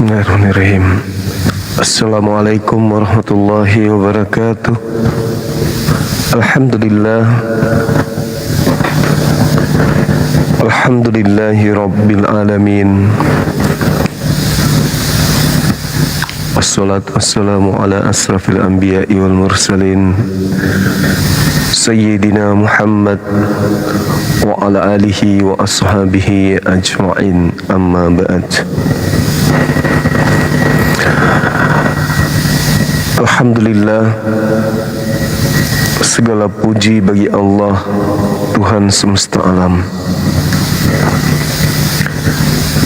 Bismillahirrahmanirrahim. Assalamualaikum warahmatullahi wabarakatuh. Alhamdulillah. Alhamdulillahi rabbil alamin. Wassalatu wassalamu ala asrafil anbiya'i wal mursalin Sayyidina Muhammad wa ala alihi wa ashabihi ajma'in, amma ba'd. Alhamdulillah, segala puji bagi Allah, Tuhan semesta alam,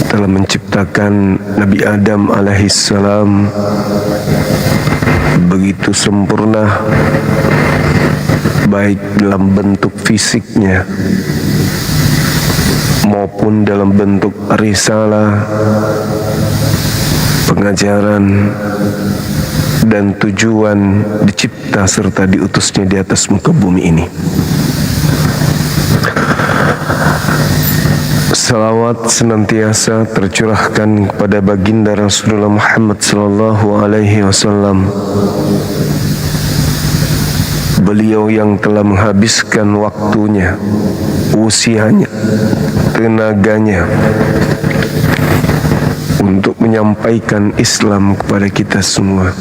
telah menciptakan Nabi Adam alaihissalam begitu sempurna, baik dalam bentuk fisiknya maupun dalam bentuk risalah, pengajaran, dan tujuan dicipta serta diutusnya di atas muka bumi ini. Salawat senantiasa tercurahkan kepada baginda Rasulullah Muhammad sallallahu alaihi wasallam. Beliau yang telah menghabiskan waktunya, usianya, tenaganya untuk menyampaikan Islam kepada kita semua.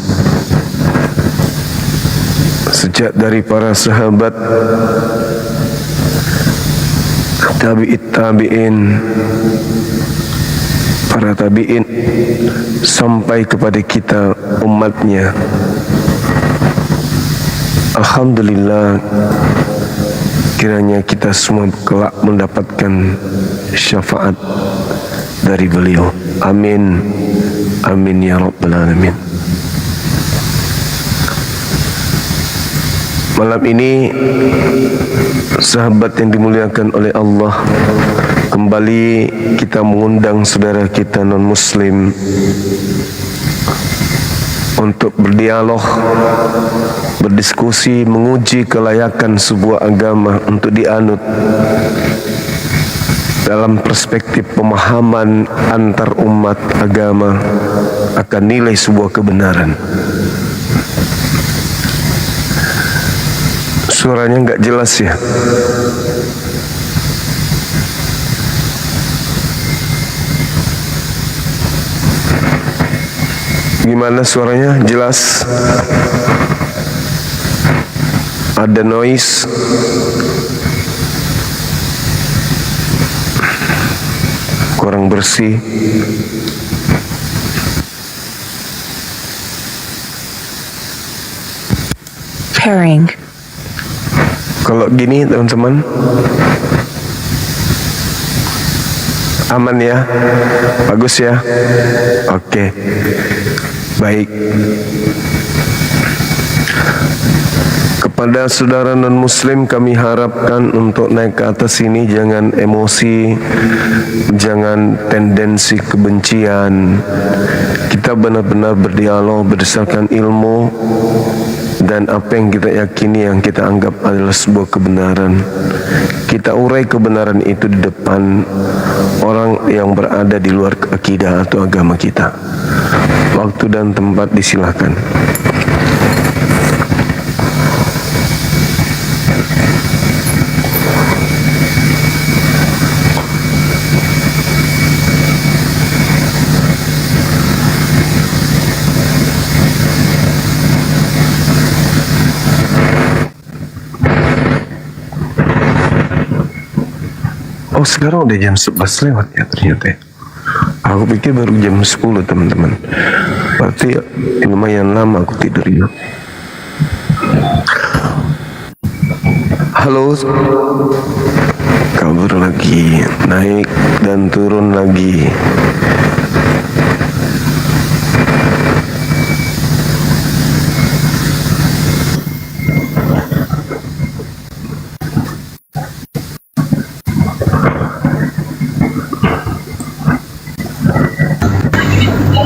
Sejak dari para sahabat, tabi'in, para tabi'in, sampai kepada kita umatnya. Alhamdulillah, kiranya kita semua kelak mendapatkan syafaat dari beliau. Amin. Amin ya rabbal alamin. Malam ini, sahabat yang dimuliakan oleh Allah, kembali kita mengundang saudara kita non-muslim untuk berdialog, berdiskusi, menguji kelayakan sebuah agama untuk dianut dalam perspektif pemahaman antar umat agama akan nilai sebuah kebenaran. Suaranya nggak jelas ya? Gimana suaranya? Jelas? Ada noise? Kurang bersih? Pairing. Kalau gini teman-teman, aman ya? Bagus ya? Oke, baik. Kepada saudara non-muslim kami harapkan untuk naik ke atas ini jangan emosi, jangan tendensi kebencian. Kita benar-benar berdialog berdasarkan ilmu dan apa yang kita yakini, yang kita anggap adalah sebuah kebenaran. Kita urai kebenaran itu di depan orang yang berada di luar akidah atau agama kita. Waktu dan tempat disilahkan. Oh, sekarang udah jam 11 lewat ya ternyata. Aku pikir baru jam 10 teman-teman. Berarti lumayan lama aku tidur ya. Halo. Kabur lagi, naik dan turun lagi.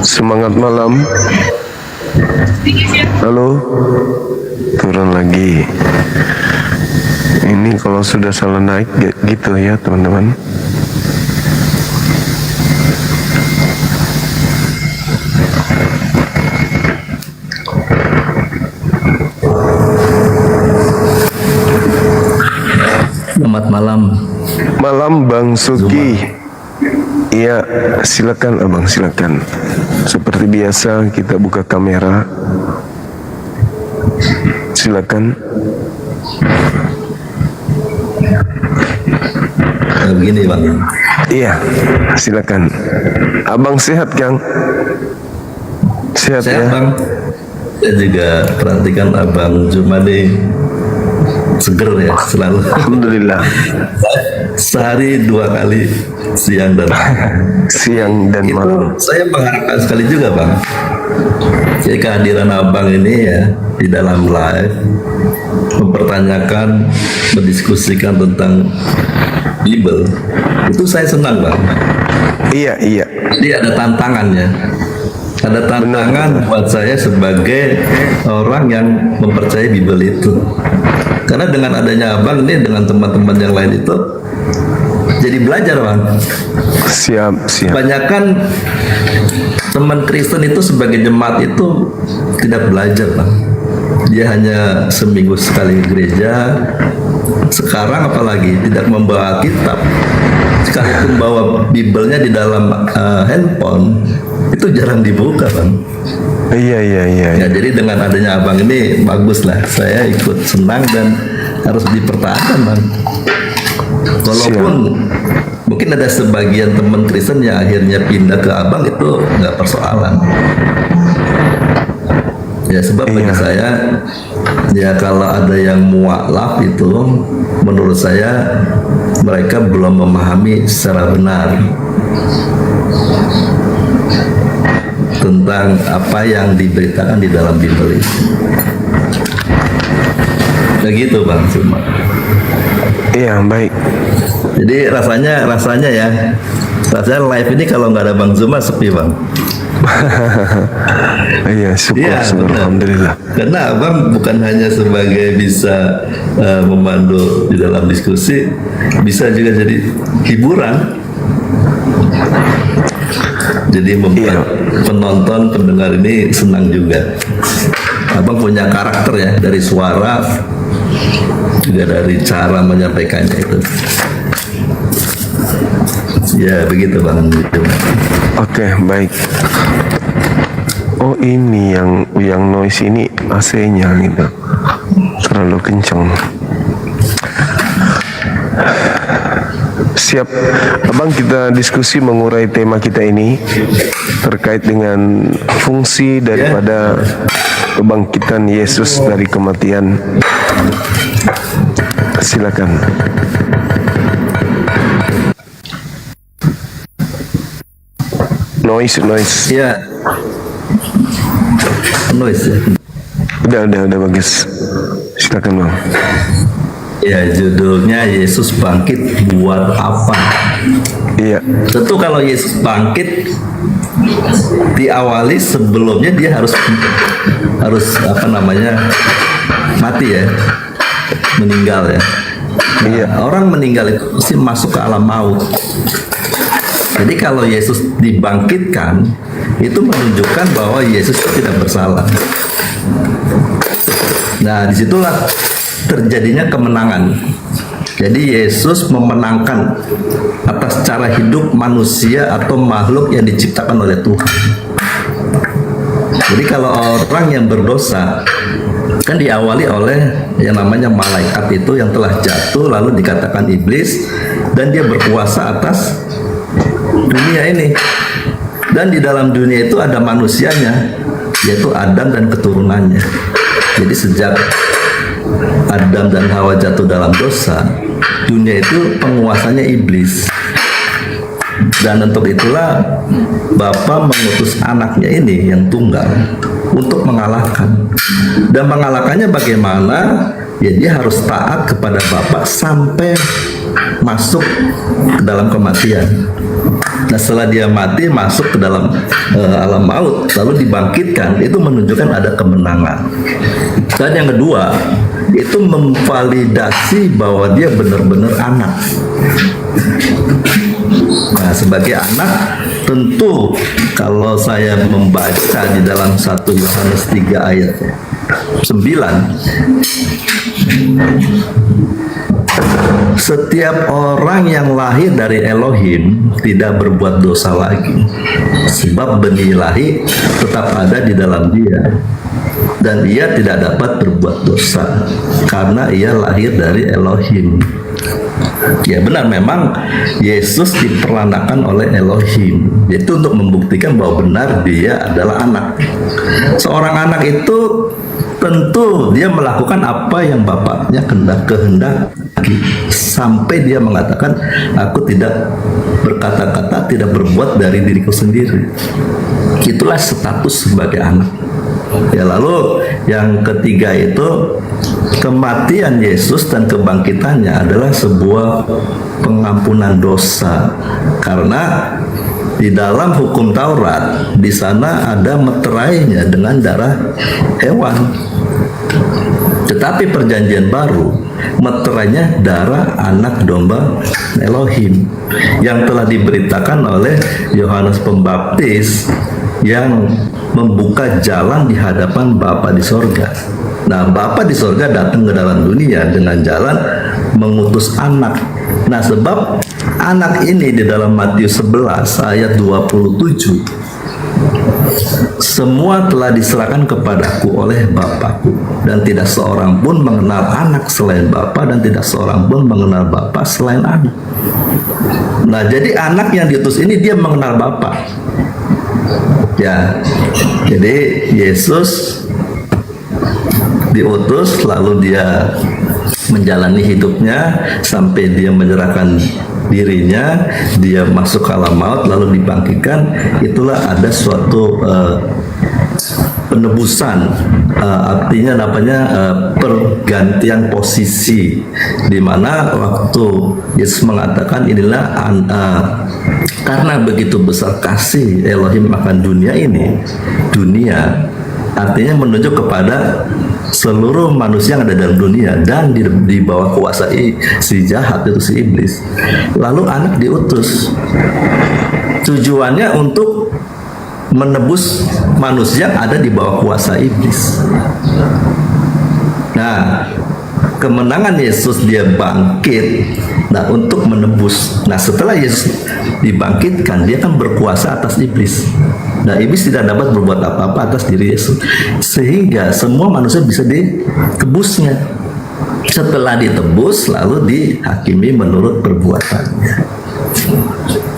Semangat malam. Halo. Turun lagi. Ini kalau sudah salah naik gitu ya teman-teman. Selamat malam. Malam Bang Suki. Iya, silakan Abang, silakan. Seperti biasa kita buka kamera. Silakan. Begini Bang. Iya, silakan. Abang sehat, Kang? Sehat ya? Bang. Saya juga perhatikan Abang Jumadi seger ya selalu. Alhamdulillah. Sehari 2 kali siang dan itu malam. saya mengharapkan sekali juga Bang. Jadi kehadiran Abang ini ya di dalam live mempertanyakan, mendiskusikan tentang Bible, itu saya senang Bang. Iya. Jadi ada tantangannya. Ada tantangan buat saya sebagai orang yang mempercayai Bible itu. Karena dengan adanya Abang ini dengan teman-teman yang lain itu jadi belajar Bang. Siap. Kebanyakan teman Kristen itu sebagai jemaat itu tidak belajar Bang. Dia hanya seminggu sekali gereja. Sekarang apalagi tidak membawa kitab. Sekalipun bawa Biblenya di dalam handphone, itu jarang dibuka Bang. Iya. Ya, jadi dengan adanya Abang ini bagus lah. Saya ikut senang dan harus dipertahankan Bang. Walaupun mungkin ada sebagian teman Kristen yang akhirnya pindah ke Abang, itu nggak persoalan. Ya sebab bagi saya, ya kalau ada yang mualaf itu, menurut saya mereka belum memahami secara benar tentang apa yang diberitakan di dalam Bible itu. Begitu Bang Suma. Iya, baik. Jadi rasanya live ini kalau nggak ada Bang Zuma sepi Bang. Iya, syukur, alhamdulillah. Karena Abang bukan hanya sebagai bisa memandu di dalam diskusi, bisa juga jadi hiburan. Jadi membuat penonton, pendengar ini senang juga. Abang punya karakter ya, dari suara, juga dari cara menyampaikannya itu. Ya begitu Bang. Oke, baik. Oh, ini yang noise ini AC-nya gitu. Terlalu kencang. Siap. Abang, kita diskusi mengurai tema kita ini terkait dengan fungsi daripada kebangkitan Yesus dari kematian. Silakan. Noise. Ya. Noise ya. Udah bagus. Silakan Bang. Ya, judulnya Yesus bangkit buat apa? Iya. Tentu kalau Yesus bangkit diawali sebelumnya dia harus mati ya, meninggal ya. Iya. Orang meninggal itu pasti masuk ke alam maut. Jadi kalau Yesus dibangkitkan, itu menunjukkan bahwa Yesus tidak bersalah. Nah, disitulah terjadinya kemenangan. Jadi Yesus memenangkan atas cara hidup manusia atau makhluk yang diciptakan oleh Tuhan. Jadi kalau orang yang berdosa kan diawali oleh yang namanya malaikat itu yang telah jatuh, lalu dikatakan iblis, dan dia berkuasa atas dunia ini. Dan di dalam dunia itu ada manusianya, yaitu Adam dan keturunannya. Jadi sejak Adam dan Hawa jatuh dalam dosa, dunia itu penguasanya iblis. Dan untuk itulah Bapa mengutus anaknya ini yang tunggal untuk mengalahkan. Dan mengalahkannya bagaimana? Ya dia harus taat kepada Bapa sampai masuk ke dalam kematian. Nah setelah dia mati masuk ke dalam alam maut, lalu dibangkitkan, itu menunjukkan ada kemenangan. Dan yang kedua, itu memvalidasi bahwa dia benar-benar anak. Nah sebagai anak, tentu kalau saya membaca di dalam 1 Yohanes 3 ayat 9, setiap orang yang lahir dari Elohim tidak berbuat dosa lagi, sebab benih ilahi tetap ada di dalam dia, dan ia tidak dapat berbuat dosa karena ia lahir dari Elohim. Ya benar, memang Yesus diperanakan oleh Elohim, yaitu untuk membuktikan bahwa benar dia adalah anak. Seorang anak itu tentu dia melakukan apa yang bapaknya kehendaki, sampai dia mengatakan, aku tidak berkata-kata, tidak berbuat dari diriku sendiri. Itulah status sebagai anak. Ya, lalu yang ketiga itu kematian Yesus dan kebangkitannya adalah sebuah pengampunan dosa, karena di dalam hukum Taurat di sana ada meterainya dengan darah hewan. Tetapi perjanjian baru meterainya darah anak domba Elohim yang telah diberitakan oleh Yohanes Pembaptis, yang membuka jalan di hadapan Bapa di sorga. Nah, Bapa di sorga datang ke dalam dunia dengan jalan mengutus anak. Nah, sebab anak ini di dalam Matius 11 ayat 27, semua telah diserahkan kepadaku oleh Bapakku, dan tidak seorang pun mengenal anak selain Bapa, dan tidak seorang pun mengenal Bapa selain anak. Nah, jadi anak yang diutus ini dia mengenal Bapa. Ya, jadi Yesus diutus, lalu dia menjalani hidupnya sampai dia menyerahkan dirinya, dia masuk ke alam maut, lalu dibangkitkan. Itulah ada suatu penebusan, artinya namanya pergantian posisi, di mana waktu Yesus mengatakan inilah karena begitu besar kasih Elohim akan dunia ini, dunia artinya menunjuk kepada seluruh manusia yang ada dalam dunia dan di bawah kuasa si jahat, itu si iblis. Lalu anak diutus, tujuannya untuk menebus manusia yang ada di bawah kuasa iblis. Nah, kemenangan Yesus, dia bangkit, nah untuk menebus. Nah, setelah Yesus dibangkitkan, dia kan berkuasa atas iblis. Nah, iblis tidak dapat berbuat apa-apa atas diri Yesus, sehingga semua manusia bisa ditebusnya. Setelah ditebus, lalu dihakimi menurut perbuatannya.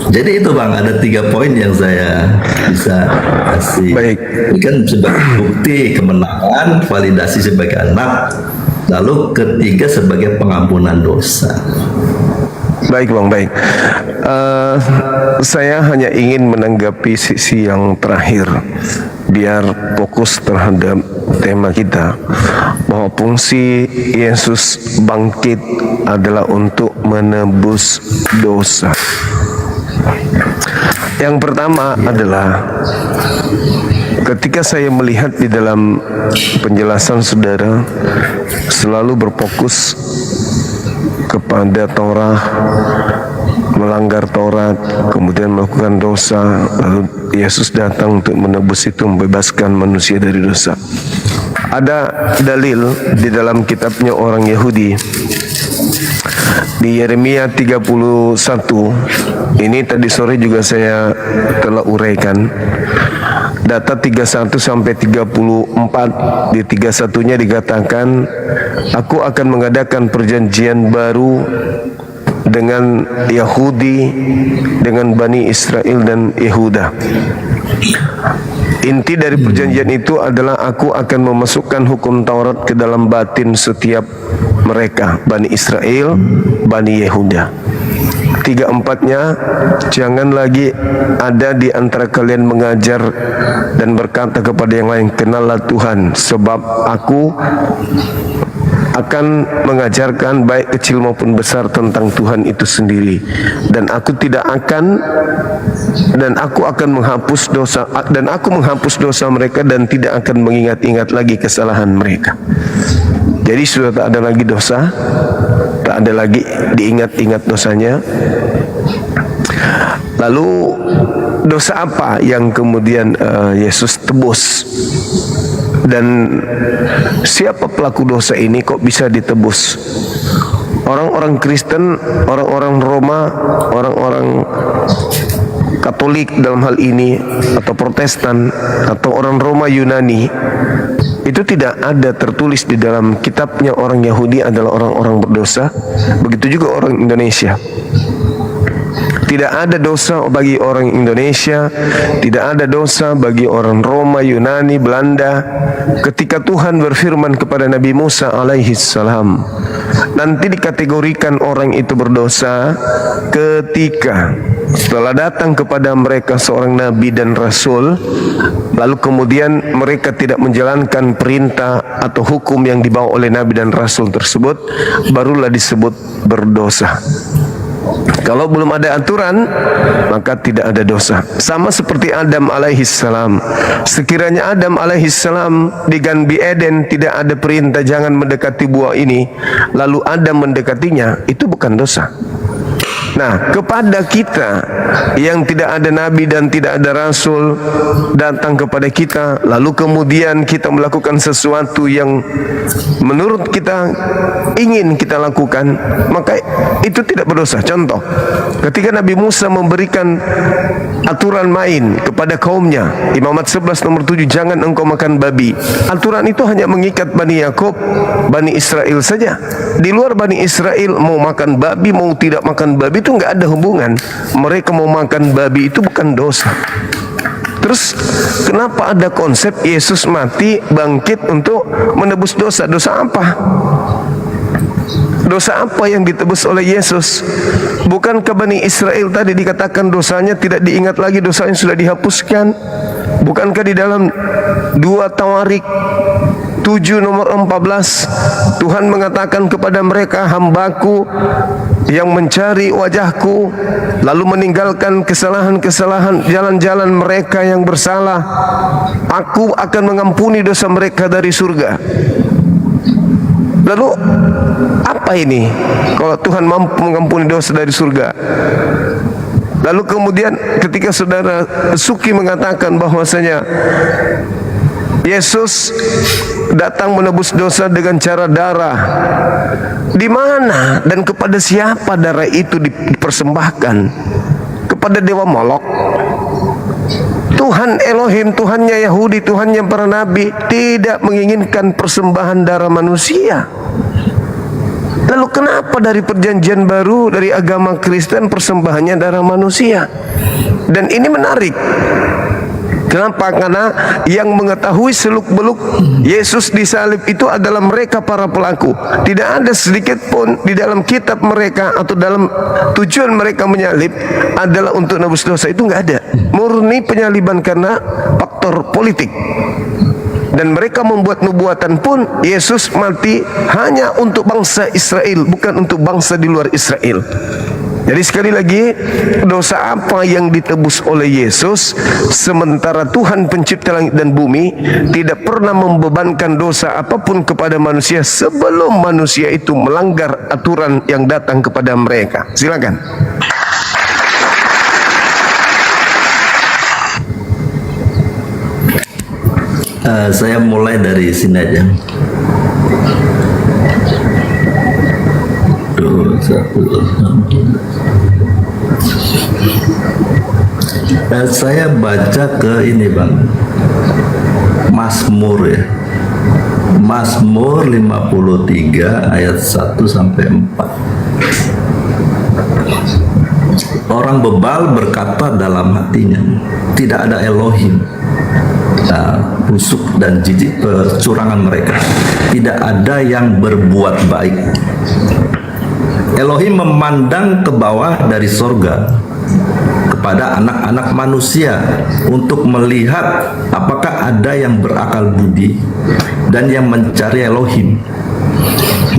Jadi itu Bang, ada 3 poin yang saya bisa kasih. Baik. Ini kan sebagai bukti kemenangan, validasi sebagai anak, lalu ketiga sebagai pengampunan dosa. Baik Bang, baik. Saya hanya ingin menanggapi sisi yang terakhir, biar fokus terhadap tema kita, bahwa fungsi Yesus bangkit adalah untuk menebus dosa. Yang pertama adalah ketika saya melihat di dalam penjelasan saudara selalu berfokus kepada Taurat, melanggar Taurat, kemudian melakukan dosa, lalu Yesus datang untuk menebus itu, membebaskan manusia dari dosa. Ada dalil di dalam kitabnya orang Yahudi di Yeremia 31. Ini tadi sore juga saya telah uraikan. Data 31 sampai 34, di 31-nya dikatakan, aku akan mengadakan perjanjian baru dengan Yahudi, dengan Bani Israel dan Yehuda. Inti dari perjanjian itu adalah aku akan memasukkan hukum Taurat ke dalam batin setiap mereka, Bani Israel, Bani Yehuda. 3-4-nya, jangan lagi ada di antara kalian mengajar dan berkata kepada yang lain, kenallah Tuhan, sebab aku akan mengajarkan baik kecil maupun besar tentang Tuhan itu sendiri, dan aku akan menghapus dosa, dan aku menghapus dosa mereka dan tidak akan mengingat-ingat lagi kesalahan mereka. Jadi sudah tak ada lagi dosa, tak ada lagi diingat-ingat dosanya. Lalu dosa apa yang kemudian Yesus tebus? Dan siapa pelaku dosa ini kok bisa ditebus Orang-orang Kristen, orang-orang Roma, orang-orang Katolik dalam hal ini, atau Protestan, atau orang Roma Yunani, itu tidak ada tertulis di dalam kitabnya orang Yahudi adalah orang-orang berdosa. Begitu juga orang Indonesia. Tidak ada dosa bagi orang Indonesia, tidak ada dosa bagi orang Roma, Yunani, Belanda. Ketika Tuhan berfirman kepada Nabi Musa alaihi salam, nanti dikategorikan orang itu berdosa ketika setelah datang kepada mereka seorang nabi dan rasul, lalu kemudian mereka tidak menjalankan perintah atau hukum yang dibawa oleh nabi dan rasul tersebut, barulah disebut berdosa. Kalau belum ada aturan, maka tidak ada dosa. Sama seperti Adam alaihissalam. Sekiranya Adam alaihissalam di Gan Eden tidak ada perintah jangan mendekati buah ini, lalu Adam mendekatinya, itu bukan dosa. Nah, kepada kita yang tidak ada nabi dan tidak ada rasul datang kepada kita, lalu kemudian kita melakukan sesuatu yang menurut kita ingin kita lakukan, maka itu tidak berdosa. Contoh, ketika Nabi Musa memberikan aturan main kepada kaumnya, Imamat 11 nomor 7, jangan engkau makan babi. Aturan itu hanya mengikat Bani Yakub, Bani Israel saja. Di luar Bani Israel mau makan babi, mau tidak makan babi itu nggak ada hubungan. Mereka mau makan babi itu bukan dosa. Terus kenapa ada konsep Yesus mati bangkit untuk menebus dosa? Dosa apa? Dosa apa yang ditebus oleh Yesus? Bukankah Bani Israel tadi dikatakan dosanya tidak diingat lagi, dosanya sudah dihapuskan? Bukankah di dalam 2 Tawarik 7 nomor 14 Tuhan mengatakan kepada mereka, hambaku yang mencari wajahku lalu meninggalkan kesalahan-kesalahan jalan-jalan mereka yang bersalah, aku akan mengampuni dosa mereka dari surga. Lalu apa ini kalau Tuhan mampu mengampuni dosa dari surga? Lalu kemudian ketika saudara Suki mengatakan bahwasanya Yesus datang menebus dosa dengan cara darah, di mana dan kepada siapa darah itu dipersembahkan? Kepada dewa Molok? Tuhan Elohim, Tuhannya Yahudi, Tuhannya para nabi tidak menginginkan persembahan darah manusia. Lalu kenapa dari perjanjian baru, dari agama Kristen persembahannya darah manusia? Dan ini menarik. Kenapa? Karena yang mengetahui seluk-beluk Yesus disalib itu adalah mereka para pelaku. Tidak ada sedikit pun di dalam kitab mereka atau dalam tujuan mereka menyalib adalah untuk nebus dosa, itu nggak ada. Murni penyaliban karena faktor politik. Dan mereka membuat nubuatan pun Yesus mati hanya untuk bangsa Israel, bukan untuk bangsa di luar Israel. Jadi sekali lagi, dosa apa yang ditebus oleh Yesus, sementara Tuhan pencipta langit dan bumi tidak pernah membebankan dosa apapun kepada manusia sebelum manusia itu melanggar aturan yang datang kepada mereka. Silakan. Saya mulai dari sini aja. Saya baca ke ini Bang, Mazmur ya, Mazmur 53 ayat 1 sampai 4. Orang bebal berkata dalam hatinya, tidak ada Elohim. Busuk dan jijik kecurangan mereka, tidak ada yang berbuat baik. Elohim memandang ke bawah dari sorga kepada anak-anak manusia untuk melihat apakah ada yang berakal budi dan yang mencari Elohim.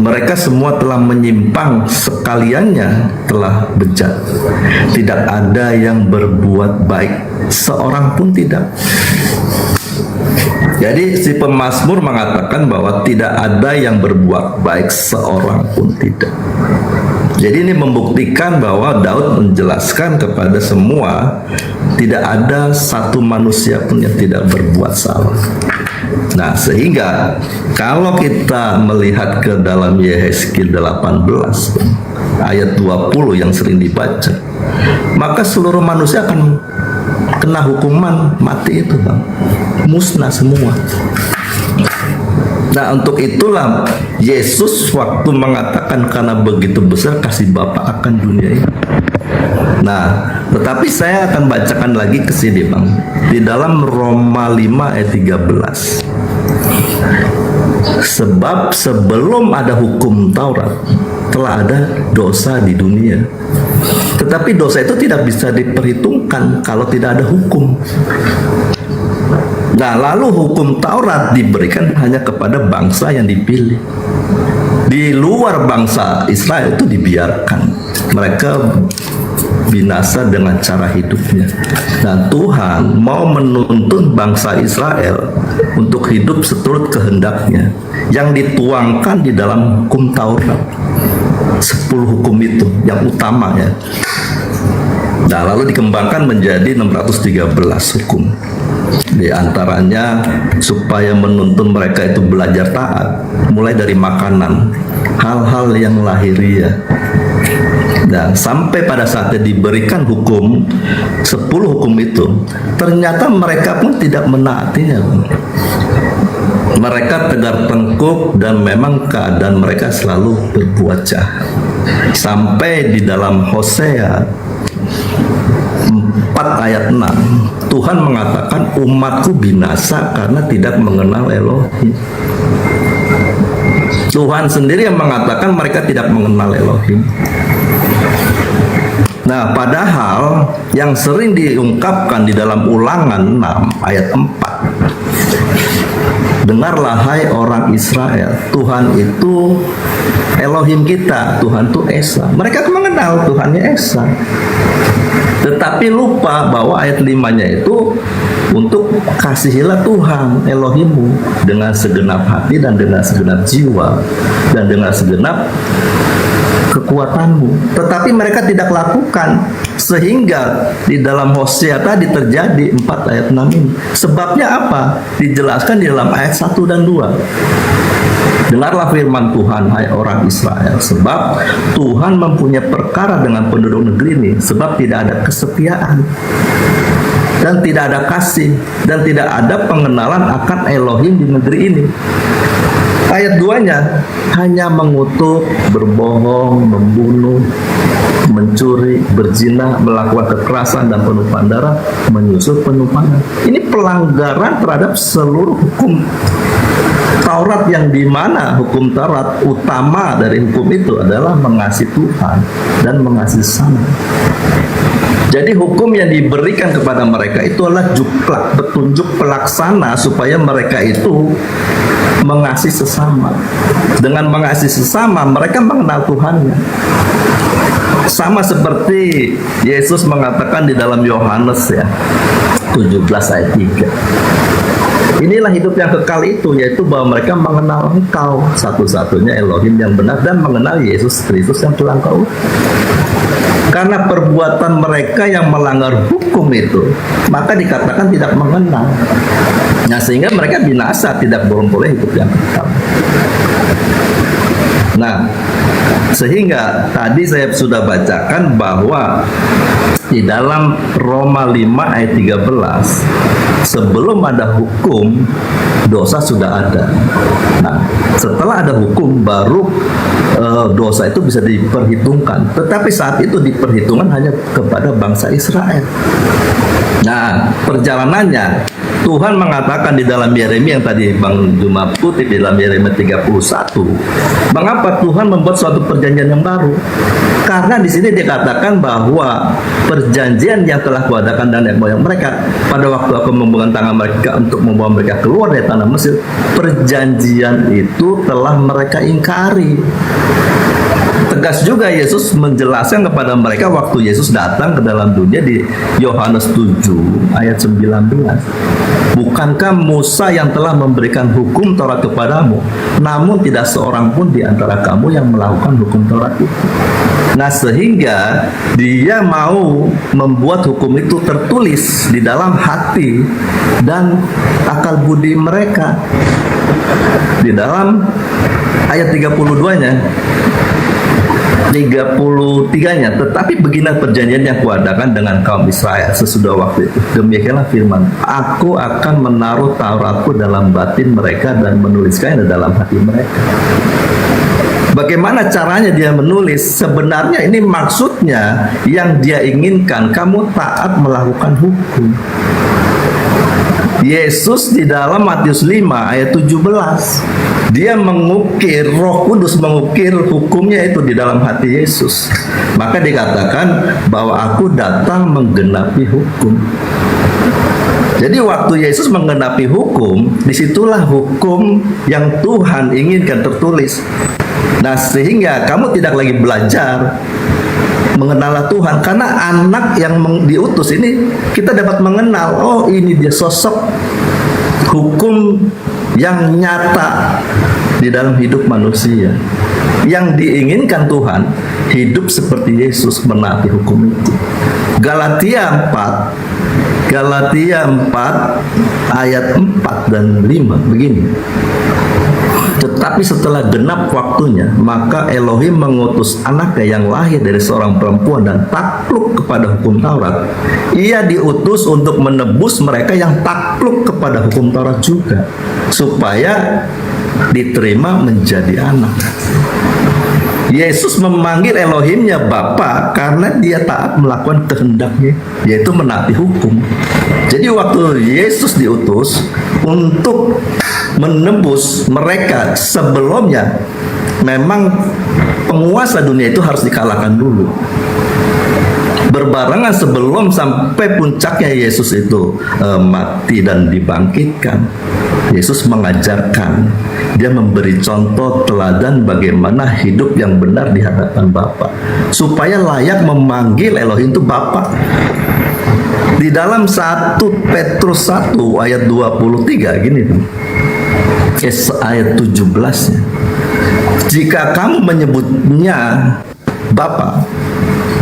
Mereka semua telah menyimpang, sekaliannya telah bejat. Tidak ada yang berbuat baik, seorang pun tidak. Jadi si pemazmur mengatakan bahwa tidak ada yang berbuat baik, seorang pun tidak. Jadi ini membuktikan bahwa Daud menjelaskan kepada semua, tidak ada satu manusia pun yang tidak berbuat salah. Nah, sehingga kalau kita melihat ke dalam Yehezkiel 18 ayat 20 yang sering dibaca, maka seluruh manusia akan kena hukuman mati itu, Bang. Musnah semua. Nah, untuk itulah Yesus waktu mengatakan karena begitu besar kasih Bapa akan dunia ini. Nah, tetapi saya akan bacakan lagi ke sini, Bang. Di dalam Roma 5 ayat 13. Sebab sebelum ada hukum Taurat telah ada dosa di dunia. Tetapi dosa itu tidak bisa diperhitungkan kalau tidak ada hukum. Nah, lalu hukum Taurat diberikan hanya kepada bangsa yang dipilih. Di luar bangsa Israel itu dibiarkan. Mereka binasa dengan cara hidupnya. Dan Tuhan mau menuntun bangsa Israel untuk hidup seturut kehendaknya yang dituangkan di dalam hukum Taurat. 10 hukum itu yang utama ya. Nah, lalu dikembangkan menjadi 613 hukum. Di antaranya supaya menuntun mereka itu belajar taat, mulai dari makanan, hal-hal yang lahiriah. Dan sampai pada saatnya diberikan hukum 10 hukum itu, ternyata mereka pun tidak menaatinya. Mereka tegar tengkuk dan memang keadaan mereka selalu berbuat jahat. Sampai di dalam Hosea 4 ayat 6, Tuhan mengatakan umatku binasa karena tidak mengenal Elohim. Tuhan sendiri yang mengatakan mereka tidak mengenal Elohim. Nah, padahal yang sering diungkapkan di dalam Ulangan 6 ayat 4, dengarlah hai orang Israel, Tuhan itu Elohim kita, Tuhan itu Esa. Mereka mengenal Tuhannya Esa, tetapi lupa bahwa ayat 5-nya itu untuk kasihilah Tuhan Elohimmu dengan segenap hati dan dengan segenap jiwa dan dengan segenap kekuatanmu. Tetapi mereka tidak lakukan, sehingga di dalam Hosea tadi terjadi 4 ayat 6 ini. Sebabnya apa? Dijelaskan di dalam ayat 1 dan 2. Dengarlah firman Tuhan, hai orang Israel, sebab Tuhan mempunyai perkara dengan penduduk negeri ini, sebab tidak ada kesetiaan dan tidak ada kasih dan tidak ada pengenalan akan Elohim di negeri ini. Ayat 2-nya hanya mengutuk, berbohong, membunuh, mencuri, berzina, melakukan kekerasan dan penumpahan darah, menyusup penumpahan. Ini pelanggaran terhadap seluruh hukum Taurat, yang dimana hukum Taurat utama dari hukum itu adalah mengasihi Tuhan dan mengasihi sesama. Jadi hukum yang diberikan kepada mereka itu adalah juklak, petunjuk pelaksana supaya mereka itu mengasihi sesama. Dengan mengasihi sesama, mereka mengenal Tuhannya. Sama seperti Yesus mengatakan di dalam Yohanes ya 17 ayat 3. Inilah hidup yang kekal itu, yaitu bahwa mereka mengenal Engkau satu-satunya Elohim yang benar dan mengenal Yesus Kristus yang telah Engkau. Karena perbuatan mereka yang melanggar hukum itu, maka dikatakan tidak mengenal. Nah, sehingga mereka binasa, tidak boleh hidup yang kekal. Nah, sehingga tadi saya sudah bacakan bahwa di dalam Roma 5 ayat 13, sebelum ada hukum, dosa sudah ada. Nah, setelah ada hukum, baru dosa itu bisa diperhitungkan. Tetapi saat itu diperhitungkan hanya kepada bangsa Israel. Nah, perjalanannya Tuhan mengatakan di dalam Yeremia yang tadi Bang Juma kutip, di dalam Yeremia 31, mengapa Tuhan membuat suatu perjanjian yang baru? Karena di sini dikatakan bahwa perjanjian yang telah kuadakan dan nenek moyang mereka pada waktu aku membuka tangan mereka untuk membawa mereka keluar dari tanah Mesir, perjanjian itu telah mereka ingkari. Tegas juga Yesus menjelaskan kepada mereka waktu Yesus datang ke dalam dunia di Yohanes 7 ayat 19. Bukankah Musa yang telah memberikan hukum Taurat kepadamu, namun tidak seorang pun di antara kamu yang melakukan hukum Taurat itu. Nah, sehingga dia mau membuat hukum itu tertulis di dalam hati dan akal budi mereka. Di dalam ayat 32-nya, 33-nya, tetapi beginilah perjanjian yang kuadakan dengan kaum Israel sesudah waktu itu. Demikianlah firman, aku akan menaruh Tauratku dalam batin mereka dan menuliskannya dalam hati mereka. Bagaimana caranya dia menulis? Sebenarnya ini maksudnya yang dia inginkan, kamu taat melakukan hukum. Yesus di dalam Matius 5 ayat 17, dia mengukir, Roh Kudus mengukir hukumnya itu di dalam hati Yesus. Maka dikatakan bahwa aku datang menggenapi hukum. Jadi waktu Yesus menggenapi hukum, disitulah hukum yang Tuhan inginkan tertulis. Nah, sehingga kamu tidak lagi belajar mengenal Tuhan, karena anak yang diutus ini kita dapat mengenal, oh ini dia sosok hukum yang nyata di dalam hidup manusia. Yang diinginkan Tuhan hidup seperti Yesus, menaati hukum itu. Galatia 4 ayat 4 dan 5 begini. Tetapi setelah genap waktunya, maka Elohim mengutus anaknya yang lahir dari seorang perempuan dan takluk kepada hukum Taurat. Ia diutus untuk menebus mereka yang takluk kepada hukum Taurat juga, supaya diterima menjadi anak. Yesus memanggil Elohimnya Bapa karena dia taat melakukan kehendaknya, yaitu menaati hukum. Jadi waktu Yesus diutus untuk menebus mereka, sebelumnya memang penguasa dunia itu harus dikalahkan dulu. Berbarengan sebelum sampai puncaknya Yesus itu mati dan dibangkitkan, Yesus mengajarkan, dia memberi contoh teladan bagaimana hidup yang benar di hadapan Bapa, supaya layak memanggil Elohim itu Bapa. Di dalam 1 Petrus 1 ayat 23 gini, ayat 17-nya, jika kamu menyebutnya Bapa,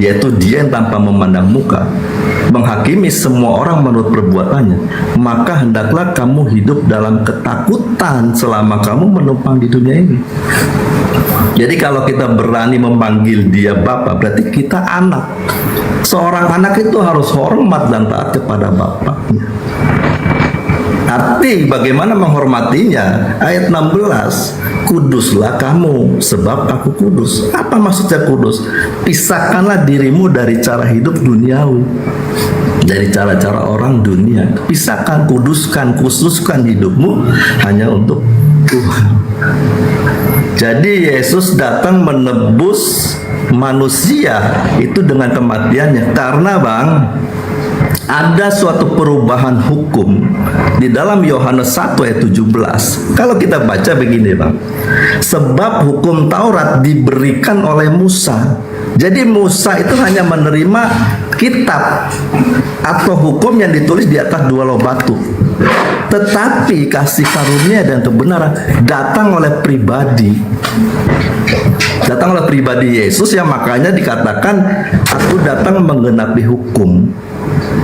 yaitu dia yang tanpa memandang muka, menghakimi semua orang menurut perbuatannya, maka hendaklah kamu hidup dalam ketakutan selama kamu menumpang di dunia ini. Jadi kalau kita berani memanggil dia Bapa, berarti kita anak. Seorang anak itu harus hormat dan taat kepada bapaknya. Arti bagaimana menghormatinya? Ayat 16, kuduslah kamu sebab aku kudus. Apa maksudnya kudus? Pisahkanlah dirimu dari cara hidup duniawi, dari cara-cara orang dunia. Pisahkan, kuduskan, khususkan hidupmu hanya untuk Tuhan. Jadi Yesus datang menebus manusia itu dengan kematiannya, karena ada suatu perubahan hukum di dalam Yohanes 1 ayat 17. Kalau kita baca begini sebab hukum Taurat diberikan oleh Musa. Jadi Musa itu hanya menerima kitab atau hukum yang ditulis di atas 2 loh batu. Tetapi kasih karunia dan kebenaran datang oleh pribadi. Datang oleh pribadi Yesus, yang makanya dikatakan aku datang menggenapi hukum.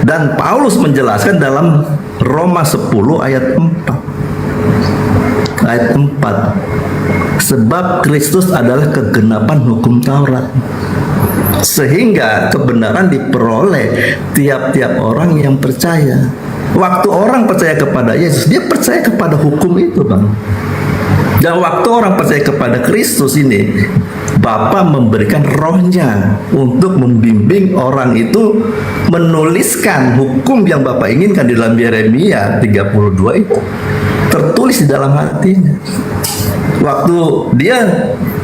Dan Paulus menjelaskan dalam Roma 10 ayat 4. Ayat 4. Sebab Kristus adalah kegenapan hukum Taurat, sehingga kebenaran diperoleh tiap-tiap orang yang percaya. Waktu orang percaya kepada Yesus, dia percaya kepada hukum itu, Dan waktu orang percaya kepada Kristus ini, Bapa memberikan rohnya untuk membimbing orang itu menuliskan hukum yang Bapa inginkan di dalam Yeremia 32 itu. Tertulis di dalam hatinya. Waktu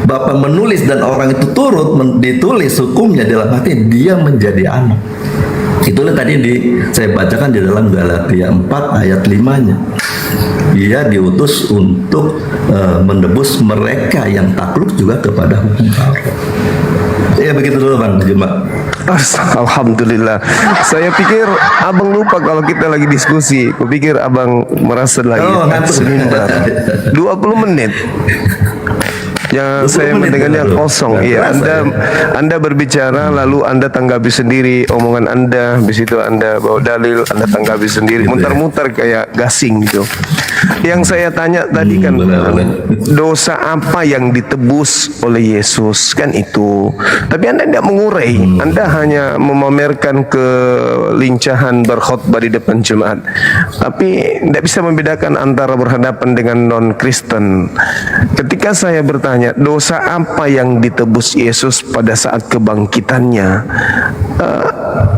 Bapa menulis dan orang itu turut ditulis hukumnya di dalam hati, dia menjadi anak. Itulah tadi saya bacakan di dalam Galatia 4 ayat 5-nya. Dia diutus untuk menebus mereka yang takluk juga kepada hukum Taurat. Ya begitu dulu Bang Juma. Alhamdulillah. Saya pikir abang lupa kalau kita lagi diskusi. Kupikir abang merasa lagi ngantuk. sebentar. 20 menit. Yang 20 saya menit mendengarnya lalu. kosong. Nggak Iya, terasa, Anda berbicara lalu Anda tanggapi sendiri omongan Anda, habis itu Anda bawa dalil, Anda tanggapi sendiri, Gitu ya. muter-muter kayak gasing gitu. Yang saya tanya tadi kan benar-benar. dosa apa yang ditebus oleh Yesus kan itu. Tapi Anda tidak mengurai, Anda hanya memamerkan kelincahan berkhotbah di depan jemaat. Tapi tidak bisa membedakan antara berhadapan dengan non-Kristen. Ketika saya bertanya, dosa apa yang ditebus Yesus pada saat kebangkitannya?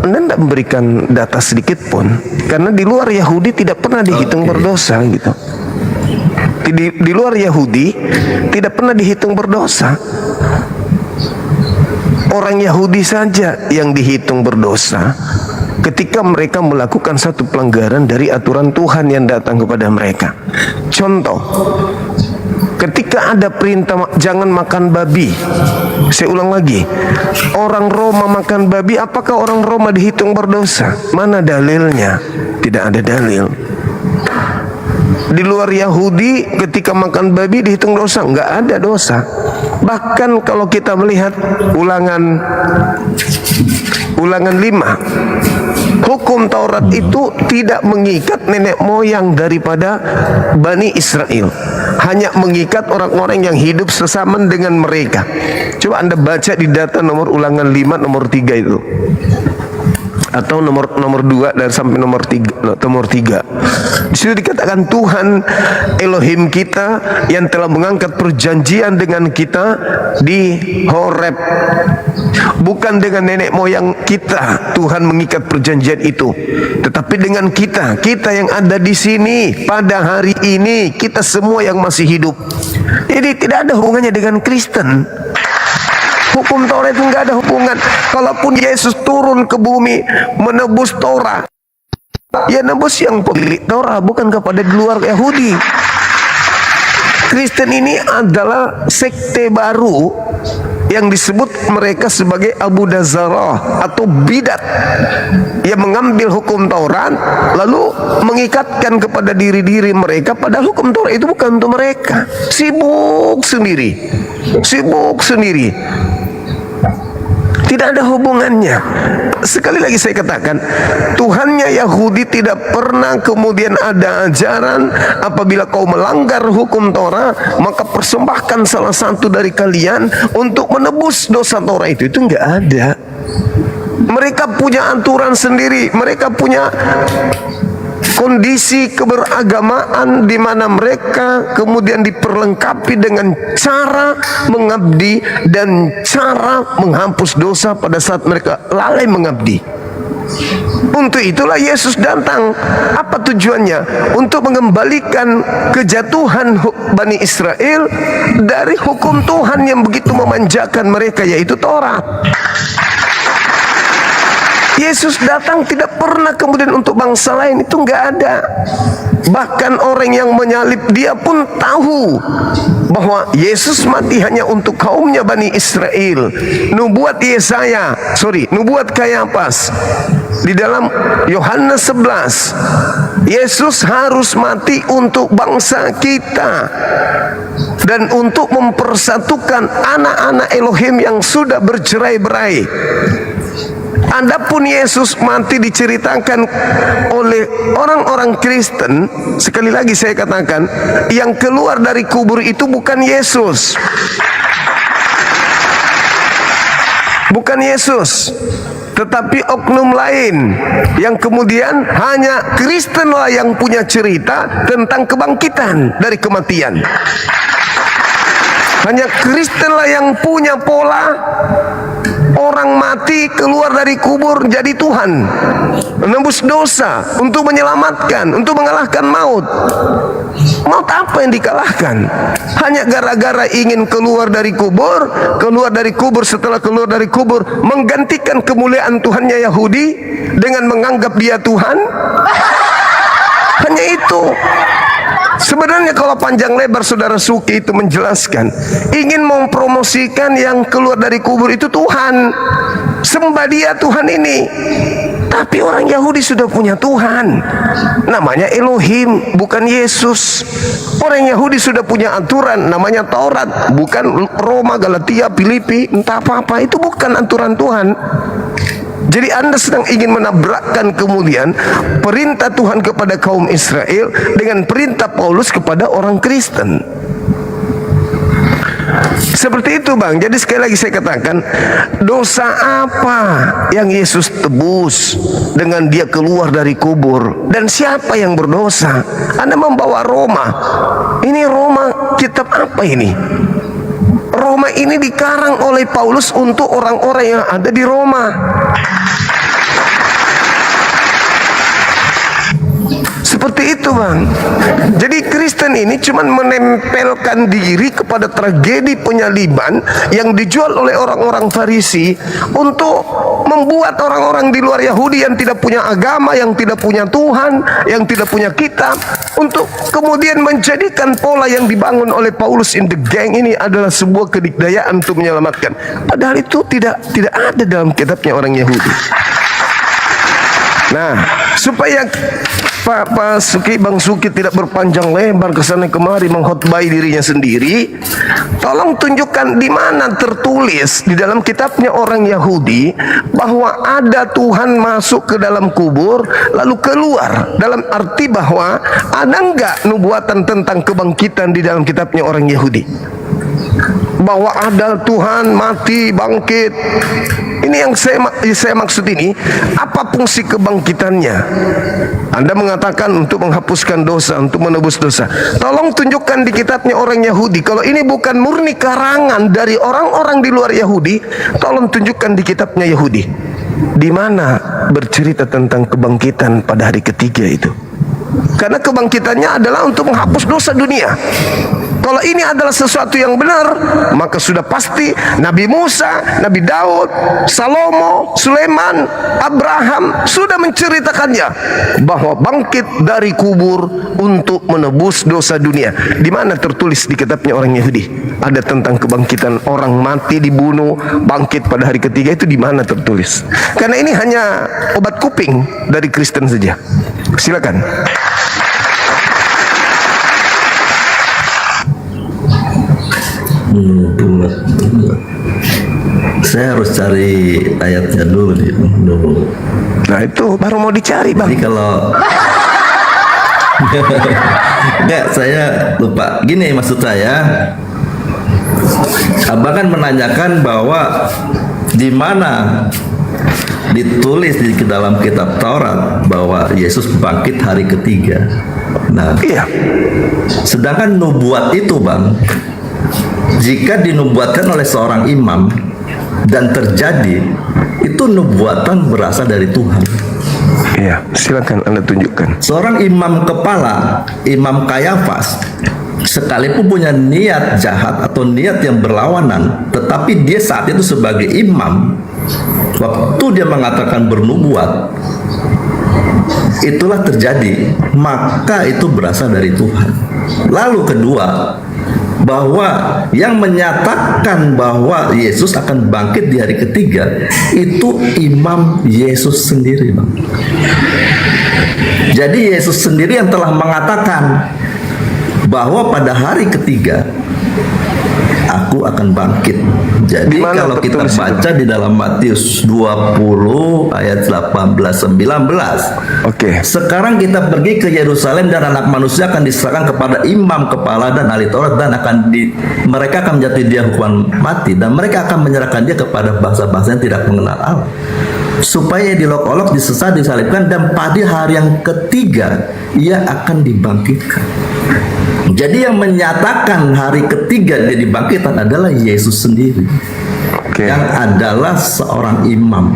Anda tidak memberikan data sedikit pun. Karena di luar Yahudi tidak pernah dihitung berdosa gitu. Di luar Yahudi tidak pernah dihitung berdosa. Orang Yahudi saja yang dihitung berdosa ketika mereka melakukan satu pelanggaran dari aturan Tuhan yang datang kepada mereka. Contoh, ketika ada perintah jangan makan babi. Saya ulang lagi, orang Roma makan babi, apakah orang Roma dihitung berdosa? Mana dalilnya? Tidak ada dalil. Di luar Yahudi ketika makan babi dihitung dosa? Enggak ada dosa. Bahkan kalau kita melihat ulangan 5, hukum Taurat itu tidak mengikat nenek moyang daripada Bani Israel, hanya mengikat orang-orang yang hidup sesaman dengan mereka. Coba Anda baca di data nomor ulangan 5 nomor 3 itu, atau nomor 2 dan sampai nomor 3. Di situ dikatakan Tuhan Elohim kita yang telah mengangkat perjanjian dengan kita di Horeb. Bukan dengan nenek moyang kita Tuhan mengikat perjanjian itu, tetapi dengan kita yang ada di sini pada hari ini, kita semua yang masih hidup. Jadi tidak ada hubungannya dengan Kristen. Hukum Taurat itu nggak ada hubungan. Kalaupun Yesus turun ke bumi menebus Torah, ya nebus yang pemilik Torah, bukan kepada di luar Yahudi. Kristen ini adalah sekte baru yang disebut mereka sebagai Abu Dazarah atau bidat, yang mengambil hukum Taurat lalu mengikatkan kepada diri-diri mereka, padahal hukum Taurat itu bukan untuk mereka. Sibuk sendiri. Tidak ada hubungannya. Sekali lagi saya katakan, Tuhannya Yahudi tidak pernah kemudian ada ajaran apabila kau melanggar hukum Torah maka persembahkan salah satu dari kalian untuk menebus dosa Torah itu enggak ada. Mereka punya aturan sendiri, mereka punya kondisi keberagamaan di mana mereka kemudian diperlengkapi dengan cara mengabdi dan cara menghapus dosa pada saat mereka lalai mengabdi. Untuk itulah Yesus datang. Apa tujuannya? Untuk mengembalikan kejatuhan Bani Israel dari hukum Tuhan yang begitu memanjakan mereka, yaitu Taurat. Yesus datang tidak pernah kemudian untuk bangsa lain, itu enggak ada. Bahkan orang yang menyalib dia pun tahu bahwa Yesus mati hanya untuk kaumnya Bani Israel. Nubuat Kayafas di dalam Yohanes 11, Yesus harus mati untuk bangsa kita dan untuk mempersatukan anak-anak Elohim yang sudah bercerai-berai. Adapun Yesus mati diceritakan oleh orang-orang Kristen. Sekali lagi saya katakan, yang keluar dari kubur itu bukan Yesus. Bukan Yesus, tetapi oknum lain yang kemudian hanya Kristenlah yang punya cerita tentang kebangkitan dari kematian. Hanya Kristenlah yang punya pola orang mati keluar dari kubur jadi Tuhan, menembus dosa, untuk menyelamatkan, untuk mengalahkan maut. Maut apa yang dikalahkan? Hanya gara-gara ingin keluar dari kubur, setelah keluar dari kubur menggantikan kemuliaan Tuhannya Yahudi dengan menganggap dia Tuhan. Hanya itu. Sebenarnya kalau panjang lebar Saudara Suki itu menjelaskan, ingin mempromosikan yang keluar dari kubur itu Tuhan, sembah dia Tuhan ini. Tapi orang Yahudi sudah punya Tuhan, namanya Elohim, bukan Yesus. Orang Yahudi sudah punya aturan, namanya Taurat, bukan Roma, Galatia, Filipi, entah apa-apa. Itu bukan aturan Tuhan. Jadi Anda sedang ingin menabrakkan kemudian perintah Tuhan kepada kaum Israel dengan perintah Paulus kepada orang Kristen. Seperti itu, Bang. Jadi sekali lagi saya katakan, dosa apa yang Yesus tebus dengan dia keluar dari kubur? Dan siapa yang berdosa? Anda membawa Roma. Ini Roma, kitab apa ini? Roma ini dikarang oleh Paulus untuk orang-orang yang ada di Roma. Seperti itu, Bang. Jadi Kristen ini cuma menempelkan diri kepada tragedi penyaliban yang dijual oleh orang-orang Farisi untuk membuat orang-orang di luar Yahudi yang tidak punya agama, yang tidak punya Tuhan, yang tidak punya kitab, untuk kemudian menjadikan pola yang dibangun oleh Paulus in the gang ini adalah sebuah kedikdayaan untuk menyelamatkan. Padahal itu tidak ada dalam kitabnya orang Yahudi. Nah, supaya Pak Suki, Bang Suki tidak berpanjang lebar kesana kemari mengkhotbahi dirinya sendiri, tolong tunjukkan di mana tertulis di dalam kitabnya orang Yahudi bahwa ada Tuhan masuk ke dalam kubur lalu keluar. Dalam arti bahwa ada enggak nubuatan tentang kebangkitan di dalam kitabnya orang Yahudi? Bahwa ada Tuhan mati bangkit. Ini yang saya maksud ini. Apa fungsi kebangkitannya? Anda mengatakan untuk menghapuskan dosa, untuk menebus dosa. Tolong tunjukkan di kitabnya orang Yahudi. Kalau ini bukan murni karangan dari orang-orang di luar Yahudi, tolong tunjukkan di kitabnya Yahudi. Di mana bercerita tentang kebangkitan pada hari ketiga itu? Karena kebangkitannya adalah untuk menghapus dosa dunia. Kalau ini adalah sesuatu yang benar, maka sudah pasti Nabi Musa, Nabi Daud, Salomo, Sulaiman, Abraham sudah menceritakannya bahwa bangkit dari kubur untuk menebus dosa dunia. Di mana tertulis di kitabnya orang Yahudi ada tentang kebangkitan orang mati dibunuh, bangkit pada hari ketiga? Itu di mana tertulis? Karena ini hanya obat kuping dari Kristen saja. Silakan. Saya harus cari ayatnya dulu. Nah itu baru mau dicari, Bang. Jadi kalau enggak, saya lupa. Gini maksud saya, Abang kan menanyakan bahwa di mana ditulis di dalam kitab Taurat bahwa Yesus bangkit hari ketiga. Nah, iya. Sedangkan nubuat itu, Bang, jika dinubuatkan oleh seorang imam dan terjadi, itu nubuatan berasal dari Tuhan. Iya, silakan Anda tunjukkan. Seorang imam kepala, Imam Kayafas, sekalipun punya niat jahat atau niat yang berlawanan, tetapi dia saat itu sebagai imam, waktu dia mengatakan bernubuat, itulah terjadi, maka itu berasal dari Tuhan. Lalu kedua, bahwa yang menyatakan bahwa Yesus akan bangkit di hari ketiga itu imam Yesus sendiri, Bang. Jadi Yesus sendiri yang telah mengatakan bahwa pada hari ketiga aku akan bangkit. Jadi kalau kita baca di dalam Matius 20 ayat 18-19. Oke. Sekarang kita pergi ke Yerusalem dan anak manusia akan diserahkan kepada imam kepala dan ahli Taurat, dan mereka akan menjatuhi dia hukuman mati, dan mereka akan menyerahkan dia kepada bangsa-bangsa yang tidak mengenal Allah, supaya dilok-olok, disesat, disalibkan, dan pada hari yang ketiga ia akan dibangkitkan. Jadi yang menyatakan hari ketiga dia dibangkitkan adalah Yesus sendiri, yang adalah seorang imam.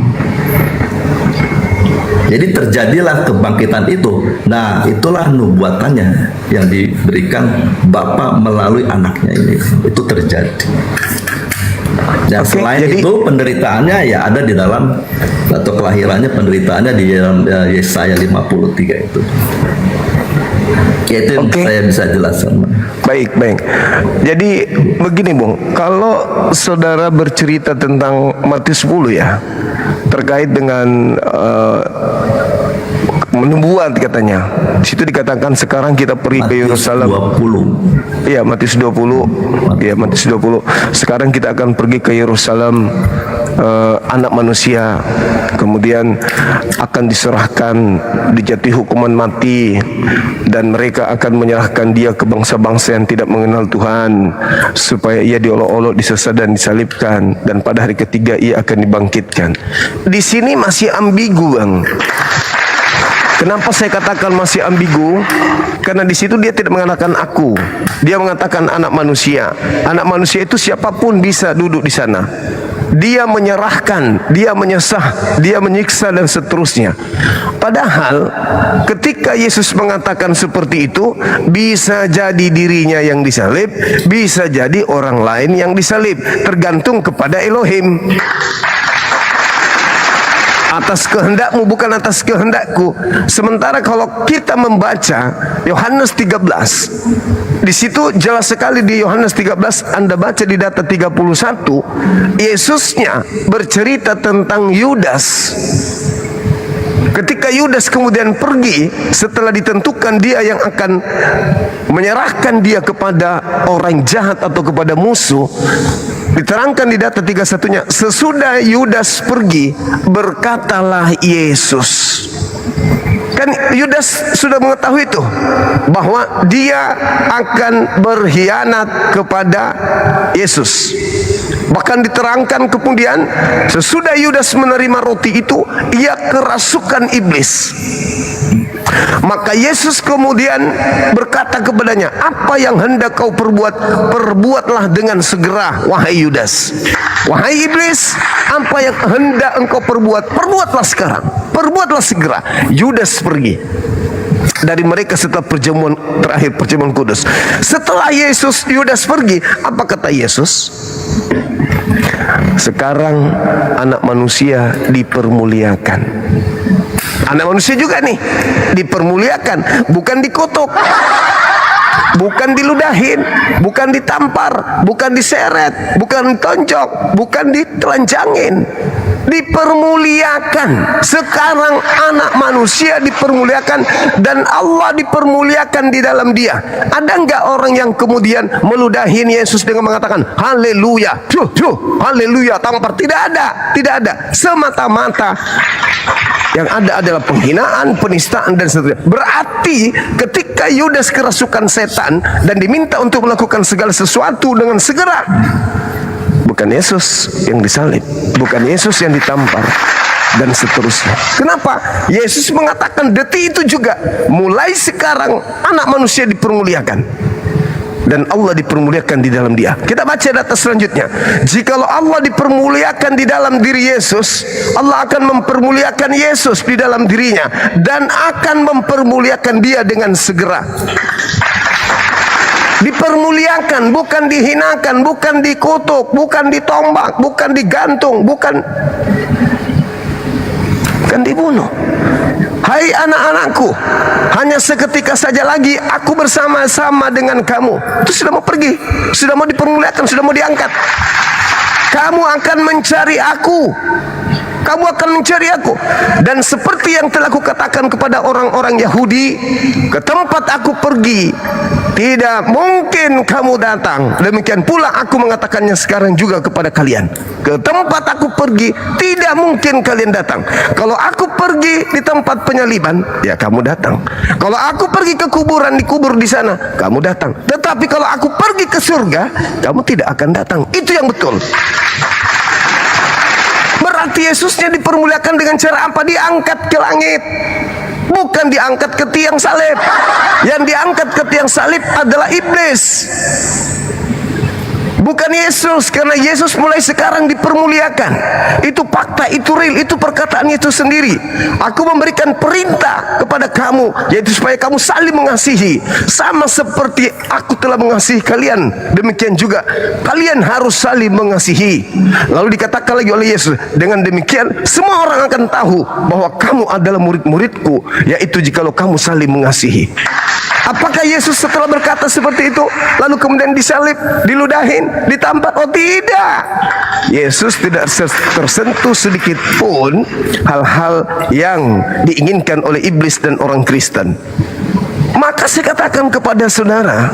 Jadi terjadilah kebangkitan itu. Nah, itulah nubuatannya yang diberikan Bapa melalui anaknya ini. Itu terjadi. Dan selain itu penderitaannya ya ada di dalam, atau kelahirannya, penderitaannya di dalam Yesaya 53 itu. Ya, itu yang Oke. saya bisa jelaskan. Baik, baik. Jadi begini Bung, kalau saudara bercerita tentang Matius 10 ya, terkait dengan menubuat katanya. Di situ dikatakan sekarang kita pergi ke Matius Yerusalem. 20. Iya, Matius 20. Iya, Matius 20. Sekarang kita akan pergi ke Yerusalem, anak manusia kemudian akan diserahkan, dijatuhi hukuman mati, dan mereka akan menyerahkan dia ke bangsa-bangsa yang tidak mengenal Tuhan, supaya ia diolok-olok, disesat dan disalibkan, dan pada hari ketiga ia akan dibangkitkan. Di sini masih ambigu, Bang. Kenapa saya katakan masih ambigu? Karena di situ dia tidak mengatakan aku. Dia mengatakan anak manusia. Anak manusia itu siapapun bisa duduk di sana. Dia menyerahkan, dia menyesah, dia menyiksa dan seterusnya. Padahal ketika Yesus mengatakan seperti itu, bisa jadi dirinya yang disalib, bisa jadi orang lain yang disalib, tergantung kepada Elohim. Atas kehendakmu bukan atas kehendakku. Sementara kalau kita membaca Yohanes 13, di situ jelas sekali di Yohanes 13, Anda baca di data 31, Yesusnya bercerita tentang Yudas. Ketika Yudas kemudian pergi, setelah ditentukan dia yang akan menyerahkan dia kepada orang jahat atau kepada musuh, diterangkan di data 31-nya, sesudah Yudas pergi, berkatalah Yesus. Kan Yudas sudah mengetahui itu, bahwa dia akan berkhianat kepada Yesus. Bahkan diterangkan kemudian, sesudah Yudas menerima roti itu, ia kerasukan iblis. Maka Yesus kemudian berkata kepadanya, apa yang hendak kau perbuat, perbuatlah dengan segera, wahai Yudas. Wahai iblis, apa yang hendak engkau perbuat, perbuatlah sekarang, perbuatlah segera. Yudas pergi dari mereka setelah perjamuan terakhir, perjamuan kudus. Setelah Yudas pergi, apa kata Yesus? Sekarang anak manusia dipermuliakan. Anak manusia juga nih dipermuliakan, bukan dikutuk, bukan diludahin, bukan ditampar, bukan diseret, bukan ditonjok, bukan ditelanjangin. Dipermuliakan. Sekarang anak manusia dipermuliakan dan Allah dipermuliakan di dalam dia. Ada enggak orang yang kemudian meludahin Yesus dengan mengatakan haleluya, haleluya, tampar? Tidak ada, tidak ada. Semata-mata yang ada adalah penghinaan, penistaan dan seterusnya. Berarti ketika Yudas kerasukan setan dan diminta untuk melakukan segala sesuatu dengan segera, bukan Yesus yang disalib, bukan Yesus yang ditampar dan seterusnya. Kenapa? Yesus mengatakan detik itu juga, mulai sekarang anak manusia dipermuliakan dan Allah dipermuliakan di dalam dia. Kita baca data selanjutnya. Jikalau Allah dipermuliakan di dalam diri Yesus, Allah akan mempermuliakan Yesus di dalam dirinya dan akan mempermuliakan dia dengan segera. Dipermuliakan, bukan dihinakan, bukan dikutuk, bukan ditombak, bukan digantung, bukan dibunuh. Hai anak-anakku, hanya seketika saja lagi aku bersama-sama dengan kamu. Itu sudah mau pergi, sudah mau dipermuliakan, sudah mau diangkat. Kamu akan mencari aku, kamu akan mencari aku. Dan seperti yang telah kukatakan kepada orang-orang Yahudi, ke tempat aku pergi tidak mungkin kamu datang. Demikian pula aku mengatakannya sekarang juga kepada kalian. Ke tempat aku pergi tidak mungkin kalian datang. Kalau aku pergi di tempat penyaliban, ya kamu datang. Kalau aku pergi ke kuburan, dikubur di sana, kamu datang. Tetapi kalau aku pergi ke surga, kamu tidak akan datang. Itu yang betul. Berarti Yesusnya dipermuliakan dengan cara apa? Diangkat ke langit, bukan diangkat ke tiang salib. Yang diangkat ke tiang salib adalah iblis, bukan Yesus, karena Yesus mulai sekarang dipermuliakan. Itu fakta, itu real, itu perkataan itu sendiri. Aku memberikan perintah kepada kamu, yaitu supaya kamu saling mengasihi, sama seperti aku telah mengasihi kalian, demikian juga kalian harus saling mengasihi. Lalu dikatakan lagi oleh Yesus, dengan demikian semua orang akan tahu bahwa kamu adalah murid-muridku, yaitu jikalau kamu saling mengasihi. Apakah Yesus setelah berkata seperti itu lalu kemudian disalib, diludahin, ditampar? Oh tidak. Yesus tidak tersentuh sedikit pun hal-hal yang diinginkan oleh iblis dan orang Kristen. Maka saya katakan kepada saudara,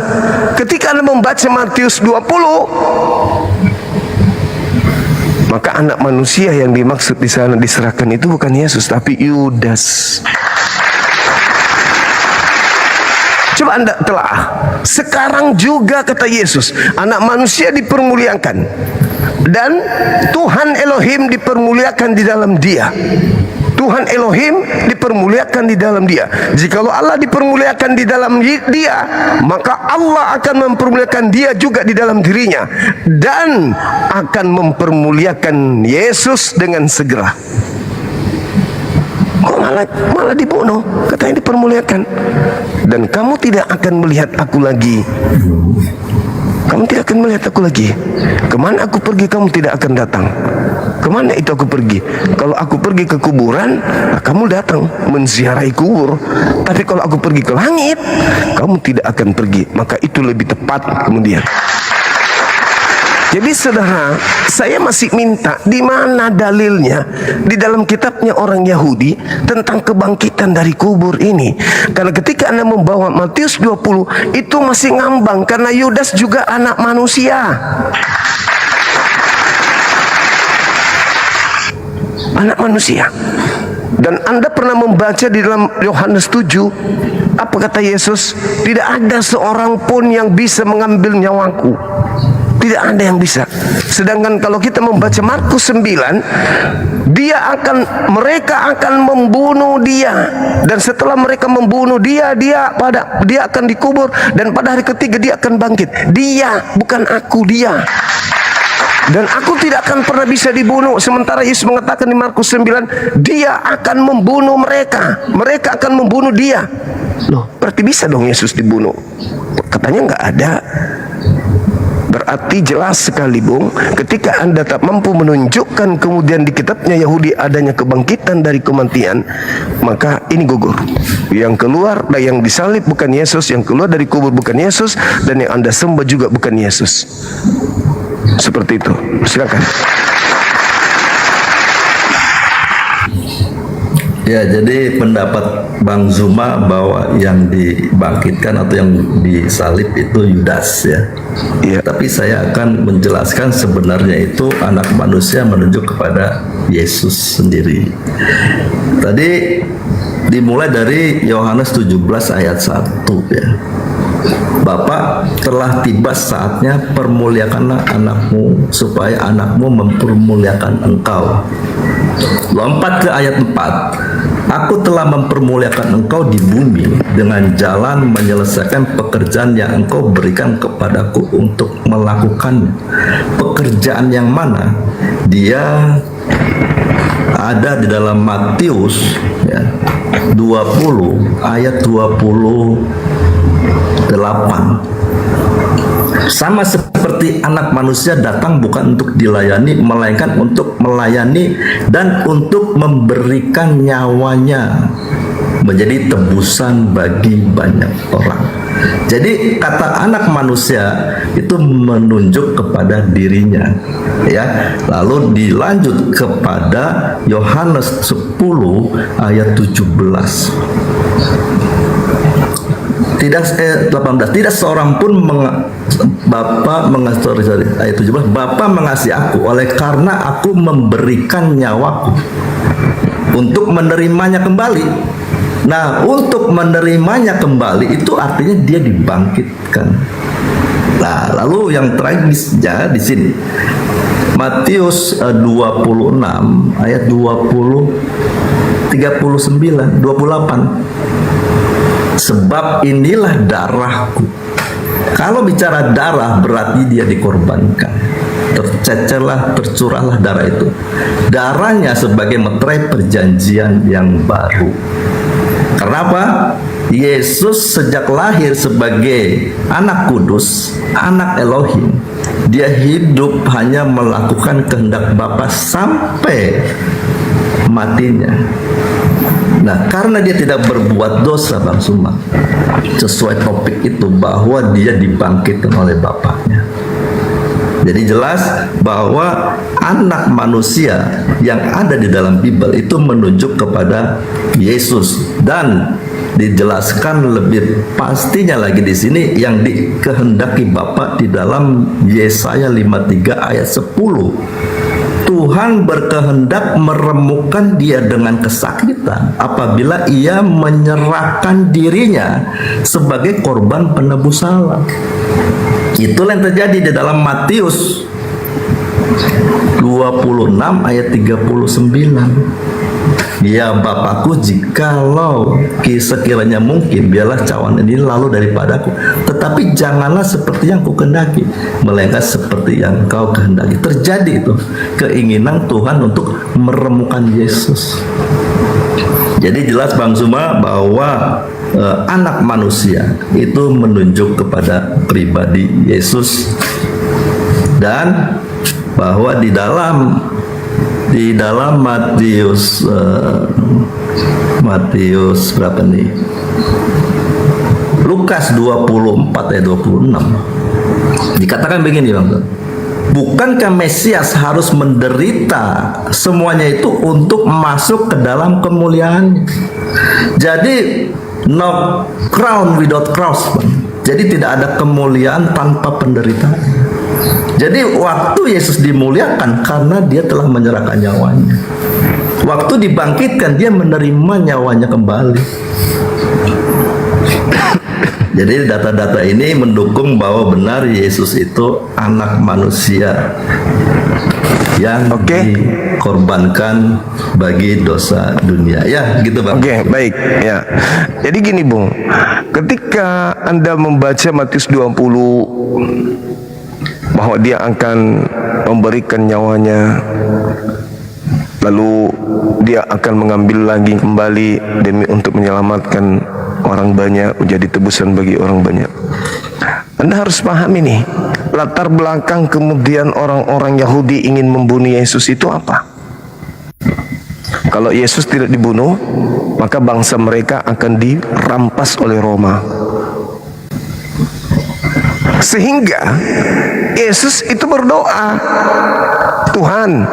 ketika Anda membaca Matius 20, maka anak manusia yang dimaksud di sana diserahkan itu bukan Yesus, tapi Yudas. Coba Anda telah. Sekarang juga kata Yesus, anak manusia dipermuliakan dan Tuhan Elohim dipermuliakan di dalam dia. Tuhan Elohim dipermuliakan di dalam dia. Jikalau Allah dipermuliakan di dalam dia, maka Allah akan mempermuliakan dia juga di dalam dirinya dan akan mempermuliakan Yesus dengan segera. Kok malah dibunuh? Katanya dipermuliakan. Dan kamu tidak akan melihat aku lagi. Kamu tidak akan melihat aku lagi. Kemana aku pergi kamu tidak akan datang. Kemana itu aku pergi? Kalau aku pergi ke kuburan, nah kamu datang menziarahi kubur. Tapi kalau aku pergi ke langit, kamu tidak akan pergi. Maka itu lebih tepat kemudian. Jadi saudara, saya masih minta di mana dalilnya di dalam kitabnya orang Yahudi tentang kebangkitan dari kubur ini. Karena ketika Anda membawa Matius 20 itu masih ngambang, karena Yudas juga anak manusia. Anak manusia. Dan Anda pernah membaca di dalam Yohanes 7, apa kata Yesus? Tidak ada seorang pun yang bisa mengambil nyawaku. Tidak ada yang bisa. Sedangkan kalau kita membaca Markus 9, mereka akan membunuh dia. Dan setelah mereka membunuh dia akan dikubur, dan pada hari ketiga dia akan bangkit. Dia, bukan aku, dia. Dan aku tidak akan pernah bisa dibunuh. Sementara Yesus mengatakan di Markus 9, dia akan membunuh mereka. Mereka akan membunuh dia. Loh, berarti bisa dong Yesus dibunuh? Katanya nggak ada. Berarti jelas sekali, Bung, ketika Anda tak mampu menunjukkan kemudian di kitabnya Yahudi adanya kebangkitan dari kematian, maka ini gugur. Yang keluar dan yang disalib bukan Yesus, yang keluar dari kubur bukan Yesus, dan yang Anda sembah juga bukan Yesus. Seperti itu. Silakan. Ya, jadi pendapat Bang Zuma bahwa yang dibangkitkan atau yang disalib itu Yudas ya. Iya. Tapi saya akan menjelaskan sebenarnya itu anak manusia menunjuk kepada Yesus sendiri. Tadi dimulai dari Yohanes 17 ayat 1 ya. Bapa, telah tiba saatnya permuliakanlah anakmu supaya anakmu mempermuliakan engkau. Lompat ke ayat 4. Aku telah mempermuliakan engkau di bumi dengan jalan menyelesaikan pekerjaan yang engkau berikan kepadaku untuk melakukan. Pekerjaan yang mana? Dia ada di dalam Matius ya, 20 ayat 28. Sama seperti anak manusia datang bukan untuk dilayani, melainkan untuk melayani dan untuk memberikan nyawanya menjadi tebusan bagi banyak orang. Jadi kata anak manusia itu menunjuk kepada dirinya ya. Lalu dilanjut kepada Yohanes 10 ayat 17. Tidak 18. Tidak seorang pun Bapa mengasihi ayat 17. Bapa mengasihi aku oleh karena aku memberikan nyawaku untuk menerimanya kembali. Nah, untuk menerimanya kembali itu artinya dia dibangkitkan. Nah, lalu yang tragisnya di sini Matius 26 ayat 39 28. Sebab inilah darahku Kalau bicara darah berarti dia dikorbankan. Tercecerlah, tercurahlah darah itu. Darahnya sebagai meterai perjanjian yang baru. Karena apa? Yesus sejak lahir sebagai anak kudus, anak Elohim. Dia hidup hanya melakukan kehendak Bapa sampai matinya. Nah, karena dia tidak berbuat dosa, Bang Suma, sesuai topik itu, bahwa dia dibangkitkan oleh Bapaknya. Jadi jelas bahwa anak manusia yang ada di dalam Bible itu menunjuk kepada Yesus, dan dijelaskan lebih pastinya lagi di sini yang dikehendaki Bapa di dalam Yesaya 53 ayat 10. Tuhan berkehendak meremukkan dia dengan kesakitan apabila ia menyerahkan dirinya sebagai korban penebus salah. Itulah yang terjadi di dalam Matius 26 ayat 39. Ya Bapakku, jikalau sekiranya mungkin, biarlah cawan ini lalu daripadaku, tetapi janganlah seperti yang kukehendaki, melainkan seperti yang kau kehendaki. Terjadi itu keinginan Tuhan untuk meremukkan Yesus. Jadi jelas Bang Suma bahwa anak manusia itu menunjuk kepada pribadi Yesus, dan bahwa di dalam Matius berapa nih? Lukas 24 ayat 26 dikatakan begini, Bang. Bukankah Mesias harus menderita semuanya itu untuk masuk ke dalam kemuliaan? Jadi no crown without cross, Bang. Jadi tidak ada kemuliaan tanpa penderitaan. Jadi waktu Yesus dimuliakan karena dia telah menyerahkan nyawanya. Waktu dibangkitkan dia menerima nyawanya kembali. Jadi data-data ini mendukung bahwa benar Yesus itu anak manusia yang dikorbankan bagi dosa dunia. Ya, gitu Bang. Oke, baik. Ya. Jadi gini, Bung. Ketika Anda membaca Matius 20 bahwa dia akan memberikan nyawanya, lalu dia akan mengambil lagi kembali demi untuk menyelamatkan orang banyak, menjadi tebusan bagi orang banyak. Anda harus paham ini, latar belakang kemudian orang-orang Yahudi ingin membunuh Yesus itu apa? Kalau Yesus tidak dibunuh, maka bangsa mereka akan dirampas oleh Roma. Sehingga Yesus itu berdoa, Tuhan,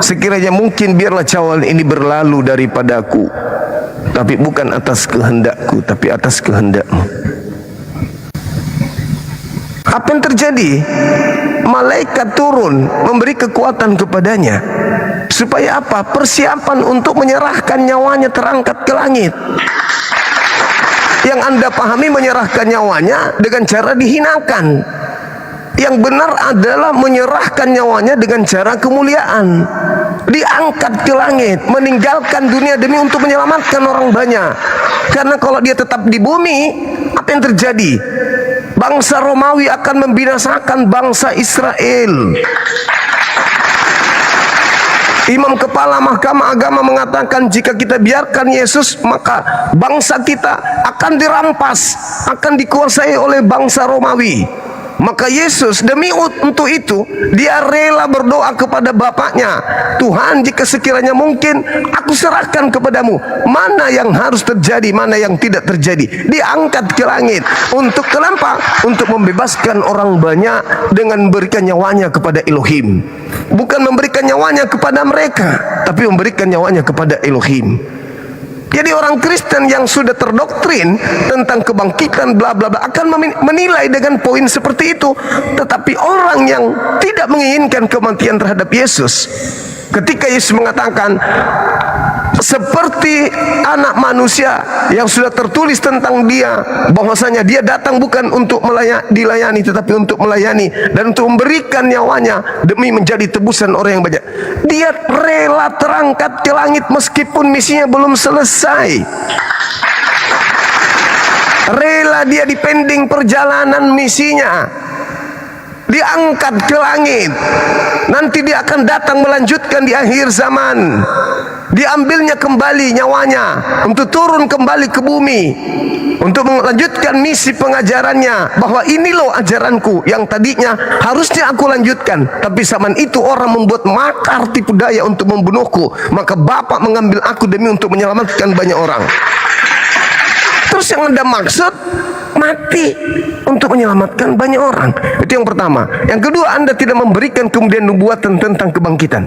sekiranya mungkin biarlah cawan ini berlalu daripadaku, tapi bukan atas kehendakku, tapi atas kehendak-Mu. Apa yang terjadi? Malaikat turun memberi kekuatan kepadanya. Supaya apa? Persiapan untuk menyerahkan nyawanya terangkat ke langit. Yang Anda pahami menyerahkan nyawanya dengan cara dihinakan. Yang benar adalah menyerahkan nyawanya dengan cara kemuliaan. Diangkat ke langit, meninggalkan dunia demi untuk menyelamatkan orang banyak. Karena kalau dia tetap di bumi, apa yang terjadi? Bangsa Romawi akan membinasakan bangsa Israel. Imam kepala Mahkamah Agama mengatakan, jika kita biarkan Yesus, maka bangsa kita akan dirampas, akan dikuasai oleh bangsa Romawi. Maka Yesus demi untuk itu dia rela berdoa kepada Bapaknya, Tuhan, jika sekiranya mungkin aku serahkan kepadamu, mana yang harus terjadi, mana yang tidak terjadi. Diangkat ke langit untuk kenapa? Untuk membebaskan orang banyak dengan memberikan nyawanya kepada Elohim. Bukan memberikan nyawanya kepada mereka, tapi memberikan nyawanya kepada Elohim. Jadi orang Kristen yang sudah terdoktrin tentang kebangkitan bla bla bla akan menilai dengan poin seperti itu. Tetapi orang yang tidak menginginkan kematian terhadap Yesus, ketika Yesus mengatakan seperti anak manusia yang sudah tertulis tentang dia, bahwasanya dia datang bukan untuk dilayani, tetapi untuk melayani dan untuk memberikan nyawanya demi menjadi tebusan orang yang banyak. Dia rela terangkat ke langit meskipun misinya belum selesai. Rela dia dipending perjalanan misinya, diangkat ke langit. Nanti dia akan datang melanjutkan di akhir zaman. Diambilnya kembali nyawanya untuk turun kembali ke bumi, untuk melanjutkan misi pengajarannya, bahwa ini loh ajaranku yang tadinya harusnya aku lanjutkan, tapi zaman itu orang membuat makar tipu daya untuk membunuhku, maka Bapak mengambil aku demi untuk menyelamatkan banyak orang. Terus yang Anda maksud mati untuk menyelamatkan banyak orang. Itu yang pertama. Yang kedua, Anda tidak memberikan kemudian nubuatan tentang kebangkitan.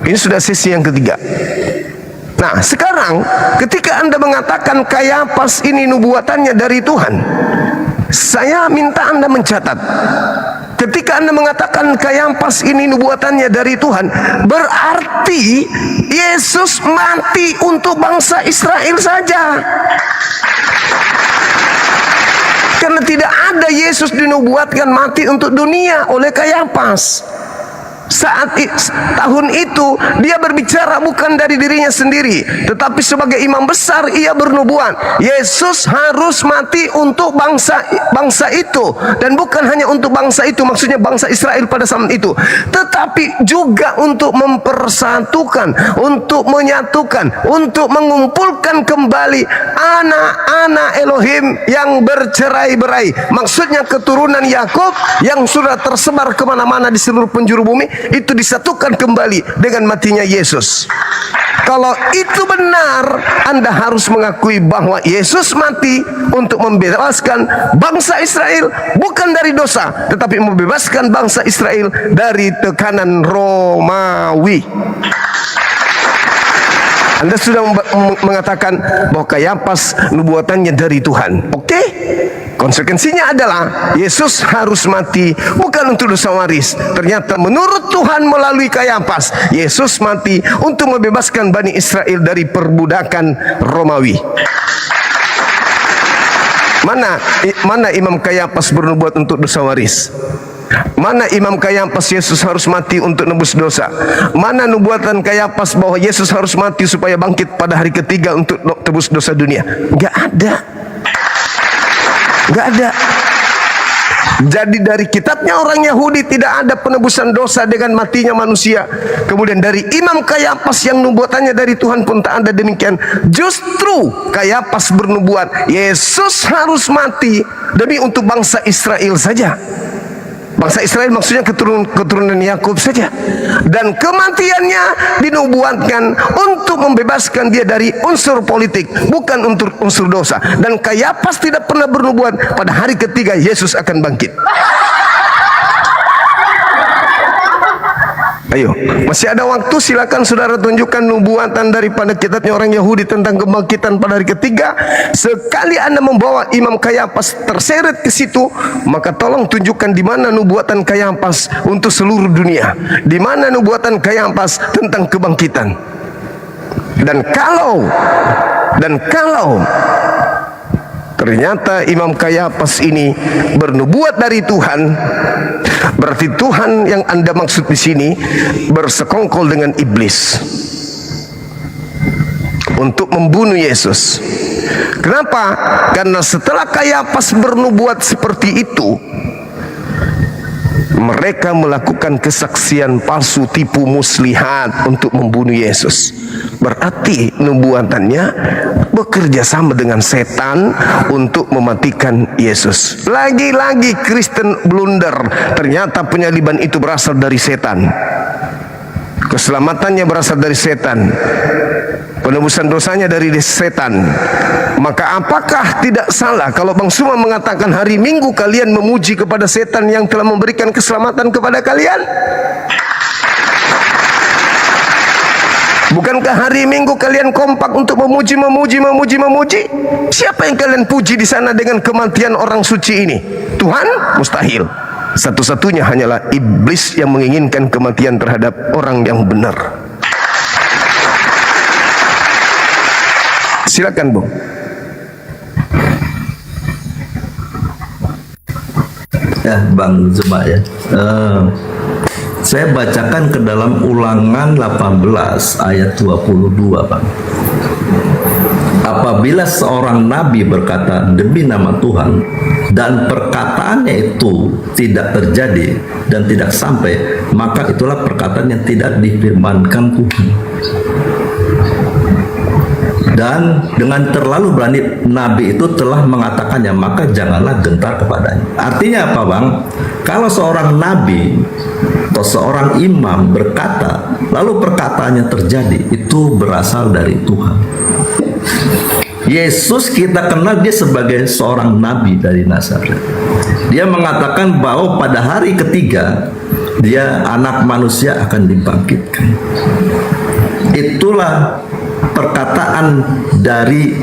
Ini sudah sesi yang ketiga. Nah, sekarang ketika Anda mengatakan Kayapas ini nubuatannya dari Tuhan, saya minta Anda mencatat. Ketika Anda mengatakan Kayapas ini nubuatannya dari Tuhan, berarti Yesus mati untuk bangsa Israel saja. Karena tidak ada Yesus dinubuatkan mati untuk dunia oleh Kayapas. Saat tahun itu dia berbicara bukan dari dirinya sendiri, tetapi sebagai imam besar ia bernubuat Yesus harus mati untuk bangsa itu, dan bukan hanya untuk bangsa itu, maksudnya bangsa Israel pada saat itu, tetapi juga untuk mempersatukan, untuk menyatukan, untuk mengumpulkan kembali anak-anak Elohim yang bercerai-berai. Maksudnya keturunan Yakub yang sudah tersebar kemana-mana di seluruh penjuru bumi, itu disatukan kembali dengan matinya Yesus. Kalau itu benar, Anda harus mengakui bahwa Yesus mati untuk membebaskan bangsa Israel bukan dari dosa, tetapi membebaskan bangsa Israel dari tekanan Romawi. Anda sudah mengatakan bahwa Kayapas nubuatannya dari Tuhan. Oke? Konsekuensinya adalah Yesus harus mati bukan untuk dosa waris. Ternyata menurut Tuhan melalui Kayapas, Yesus mati untuk membebaskan Bani Israel dari perbudakan Romawi. Mana Imam Kayapas bernubuat untuk dosa waris? Mana Imam Kayapas Yesus harus mati untuk nebus dosa? Mana nubuatan Kayapas bahwa Yesus harus mati supaya bangkit pada hari ketiga untuk tebus dosa dunia? Enggak ada. Enggak ada. Jadi dari kitabnya orang Yahudi tidak ada penebusan dosa dengan matinya manusia. Kemudian dari Imam Kayapas yang nubuatannya dari Tuhan pun tak ada demikian. Justru Kayapas bernubuat Yesus harus mati demi untuk bangsa Israel saja. Bangsa Israel maksudnya keturunan Yakub saja. Dan kematiannya dinubuatkan untuk membebaskan dia dari unsur politik, bukan untuk unsur dosa. Dan Kayapas tidak pernah bernubuat pada hari ketiga Yesus akan bangkit. Ayo, masih ada waktu, silakan saudara tunjukkan nubuatan daripada kitabnya orang Yahudi tentang kebangkitan pada hari ketiga. Sekali Anda membawa Imam Kayapas terseret ke situ, maka tolong tunjukkan di mana nubuatan Kayapas untuk seluruh dunia, di mana nubuatan Kayapas tentang kebangkitan. Dan kalau ternyata Imam Kayapas ini bernubuat dari Tuhan, berarti Tuhan yang Anda maksud di sini bersekongkol dengan iblis untuk membunuh Yesus. Kenapa? Karena setelah Kayapas bernubuat seperti itu, mereka melakukan kesaksian palsu, tipu muslihat untuk membunuh Yesus. Berarti nubuatannya bekerja sama dengan setan untuk mematikan Yesus. Lagi-lagi Kristen blunder. Ternyata penyaliban itu berasal dari setan. Keselamatannya berasal dari setan. Penebusan dosanya dari setan. Maka apakah tidak salah kalau Bang Suma mengatakan hari Minggu kalian memuji kepada setan yang telah memberikan keselamatan kepada kalian? Bukankah hari Minggu kalian kompak untuk memuji? Siapa yang kalian puji di sana dengan kematian orang suci ini? Tuhan? Mustahil. Satu-satunya hanyalah iblis yang menginginkan kematian terhadap orang yang benar. Silakan, Bung. Ya, Bang Zuma ya. Saya bacakan ke dalam Ulangan 18 ayat 22, Bang. apabila seorang nabi berkata demi nama Tuhan dan perkataannya itu tidak terjadi dan tidak sampai, maka itulah perkataan yang tidak difirmankan Tuhan. Dan dengan terlalu berani nabi itu telah mengatakannya, maka janganlah gentar kepadanya. Artinya apa, Bang? Kalau seorang nabi atau seorang imam berkata lalu perkataannya terjadi, itu berasal dari Tuhan. Yesus kita kenal dia sebagai seorang nabi dari Nazaret. Dia mengatakan bahwa pada hari ketiga dia anak manusia akan dibangkitkan. Itulah perkataan dari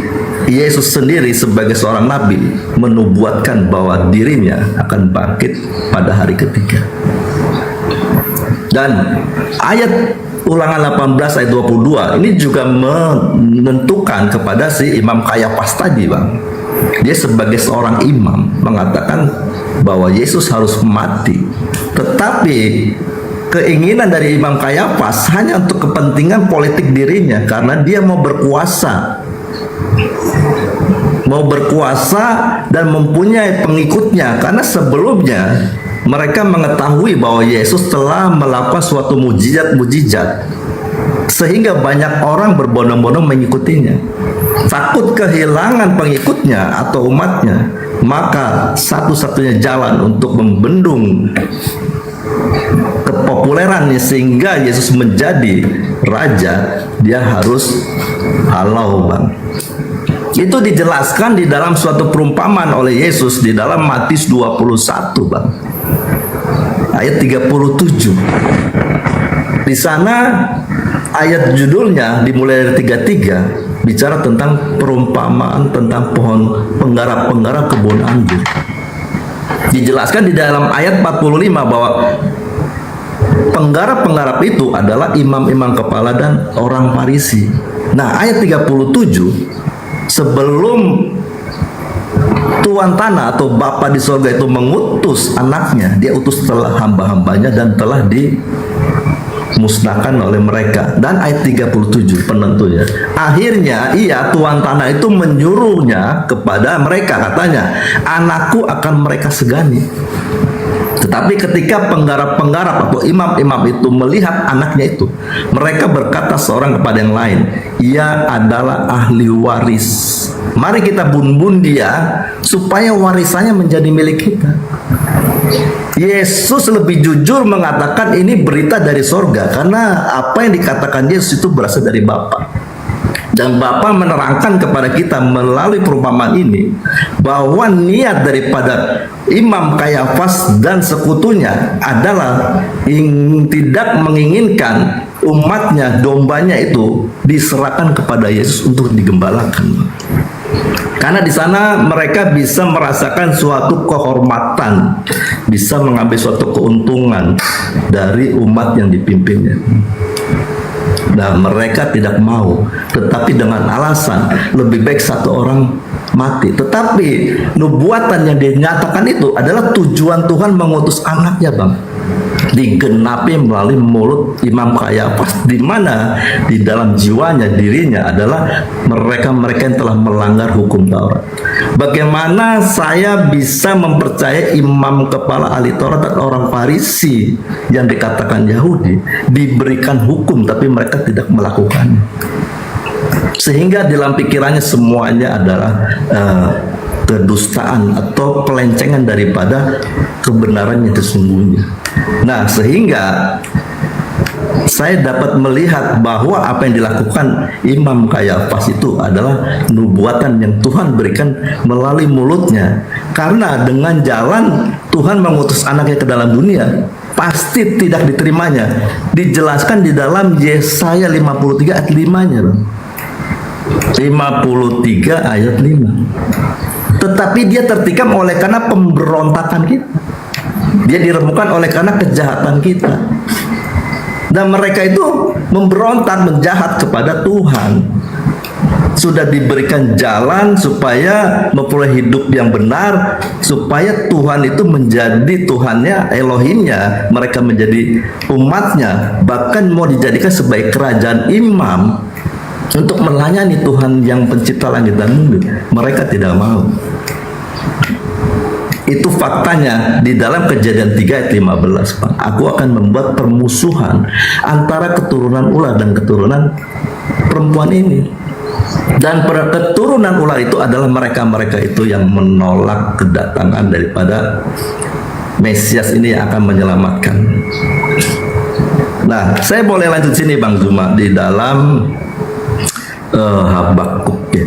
Yesus sendiri sebagai seorang nabi, menubuatkan bahwa dirinya akan bangkit pada hari ketiga. Dan ayat Ulangan 18 ayat 22 ini juga menentukan kepada si Imam Kayafas tadi, Bang. Dia sebagai seorang imam mengatakan bahwa Yesus harus mati. Tetapi keinginan dari Imam Kayafas hanya untuk kepentingan politik dirinya, karena dia mau berkuasa dan mempunyai pengikutnya. Karena sebelumnya mereka mengetahui bahwa Yesus telah melakukan suatu mujizat sehingga banyak orang berbondong-bondong mengikutinya. Takut kehilangan pengikutnya atau umatnya, maka satu-satunya jalan untuk membendung kepopulerannya sehingga Yesus menjadi raja, dia harus halau, Bang. Itu dijelaskan di dalam suatu perumpamaan oleh Yesus di dalam Matius 21, Bang. Ayat 37. Di sana ayat judulnya dimulai dari 33, bicara tentang perumpamaan tentang pohon penggarap-penggarap kebun anggur. Dijelaskan di dalam ayat 45 bahwa penggarap-penggarap itu adalah imam-imam kepala dan orang Farisi. Nah, ayat 37, sebelum Tuan tanah atau Bapa di sorga itu mengutus anaknya, dia utus telah hamba-hambanya dan telah dimusnahkan oleh mereka. Dan ayat 37 penentunya, akhirnya Tuan tanah itu menyuruhnya kepada mereka, katanya, anakku akan mereka segani. Tetapi ketika penggarap-penggarap atau imam-imam itu melihat anaknya itu, mereka berkata seorang kepada yang lain, ia adalah ahli waris. Mari kita bunuh dia supaya warisannya menjadi milik kita. Yesus lebih jujur mengatakan ini berita dari sorga, karena apa yang dikatakan Yesus itu berasal dari Bapa. Dan Bapa menerangkan kepada kita melalui perumpamaan ini bahwa niat daripada Imam Kayafas dan sekutunya adalah tidak menginginkan umatnya, dombanya itu diserahkan kepada Yesus untuk digembalakan. Karena di sana mereka bisa merasakan suatu kehormatan, bisa mengambil suatu keuntungan dari umat yang dipimpinnya. Nah, mereka tidak mau, tetapi dengan alasan lebih baik satu orang mati. Tetapi nubuatan yang dinyatakan itu adalah tujuan Tuhan mengutus anaknya, Bang, digenapi melalui mulut Imam Kayafas, di mana di dalam jiwanya, dirinya adalah mereka-mereka yang telah melanggar hukum Taurat. Bagaimana saya bisa mempercayai imam kepala ahli Taurat dan orang Farisi yang dikatakan Yahudi diberikan hukum tapi mereka tidak melakukannya? Sehingga dalam pikirannya semuanya adalah kedustaan atau pelencengan daripada kebenaran yang sesungguhnya. Nah, sehingga saya dapat melihat bahwa apa yang dilakukan Imam Kayafas itu adalah nubuatan yang Tuhan berikan melalui mulutnya. Karena dengan jalan Tuhan mengutus anaknya ke dalam dunia, pasti tidak diterimanya. Dijelaskan di dalam Yesaya 53 ayat 5-nya. 53 ayat 5. Tetapi dia tertikam oleh karena pemberontakan kita. Dia diremukkan oleh karena kejahatan kita. Dan mereka itu memberontak, menjahat kepada Tuhan. Sudah diberikan jalan supaya memperoleh hidup yang benar, supaya Tuhan itu menjadi Tuhannya, Elohimnya, mereka menjadi umatnya, bahkan mau dijadikan sebagai kerajaan imam. untuk melayani Tuhan yang pencipta langit dan bumi. Mereka tidak mau. Itu faktanya di dalam Kejadian 3 ayat 15, Pak. Aku akan membuat permusuhan antara keturunan ular dan keturunan perempuan ini. Dan keturunan ular itu adalah mereka-mereka itu yang menolak kedatangan daripada Mesias ini yang akan menyelamatkan. Nah, saya boleh lanjut sini Bang Zuma di dalam Habakuk ya.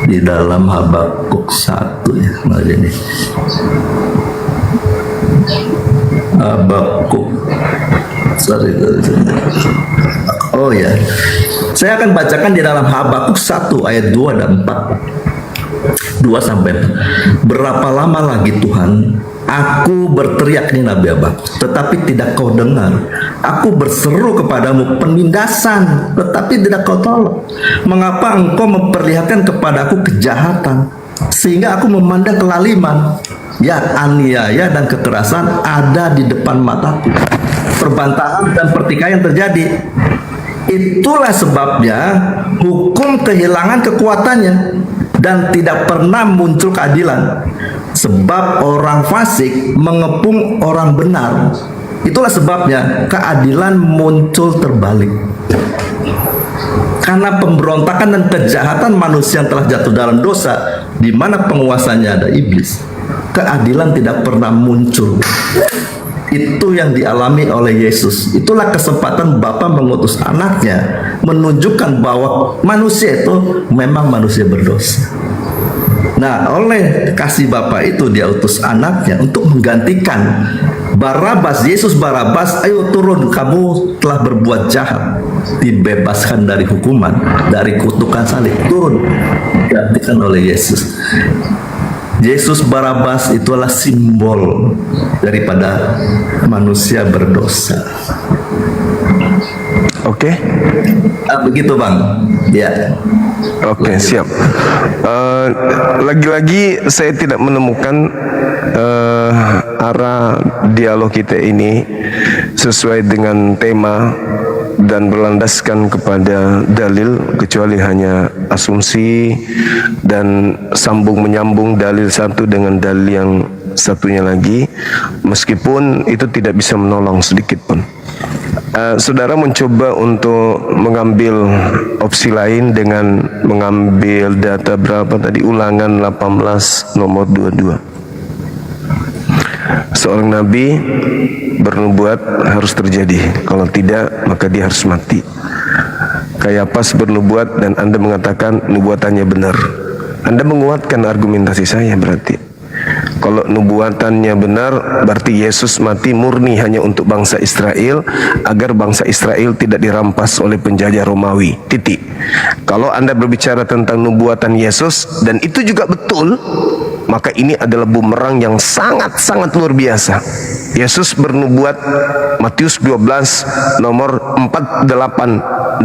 Di dalam Habakuk 1 ya, nah ini Habakuk, oh ya, saya akan bacakan di dalam Habakuk 1 ayat 2 dan 4, 2 sampai 4. Berapa lama lagi Tuhan aku berteriak, ini Nabi Habakuk, tetapi tidak kau dengar. Aku berseru kepadamu penindasan, tetapi tidak kau tolong. Mengapa engkau memperlihatkan kepadaku kejahatan, sehingga aku memandang kelaliman? Ya, aniaya dan kekerasan ada di depan mataku. Perbantahan dan pertikaian terjadi. Itulah sebabnya hukum kehilangan kekuatannya dan tidak pernah muncul keadilan. Sebab orang fasik mengepung orang benar. Itulah sebabnya keadilan muncul terbalik. Karena pemberontakan dan kejahatan manusia yang telah jatuh dalam dosa, di mana penguasanya ada iblis, keadilan tidak pernah muncul. Itu yang dialami oleh Yesus. Itulah kesempatan Bapa mengutus anaknya, menunjukkan bahwa manusia itu memang manusia berdosa. Nah, oleh kasih Bapa itu dia utus anaknya untuk menggantikan Barabas. Yesus Barabas, ayo turun, kamu telah berbuat jahat, dibebaskan dari hukuman, dari kutukan salib, turun, digantikan oleh Yesus. Yesus Barabas itulah simbol daripada manusia berdosa. Oke. Begitu Bang. Ya. Oke, siap. Lagi-lagi saya tidak menemukan arah dialog kita ini sesuai dengan tema dan berlandaskan kepada dalil, kecuali hanya asumsi dan sambung menyambung dalil satu dengan dalil yang satunya lagi, meskipun itu tidak bisa menolong sedikit pun. Saudara mencoba untuk mengambil opsi lain dengan mengambil data berapa tadi, Ulangan 18 nomor 22. Seorang nabi bernubuat harus terjadi, kalau tidak maka dia harus mati. Kayapas bernubuat dan Anda mengatakan nubuatannya benar. Anda menguatkan argumentasi saya berarti. Kalau nubuatannya benar, berarti Yesus mati murni hanya untuk bangsa Israel, agar bangsa Israel tidak dirampas oleh penjajah Romawi. Titik. Kalau Anda berbicara tentang nubuatan Yesus, dan itu juga betul, maka ini adalah bumerang yang sangat-sangat luar biasa. Yesus bernubuat Matius 12 nomor 3850.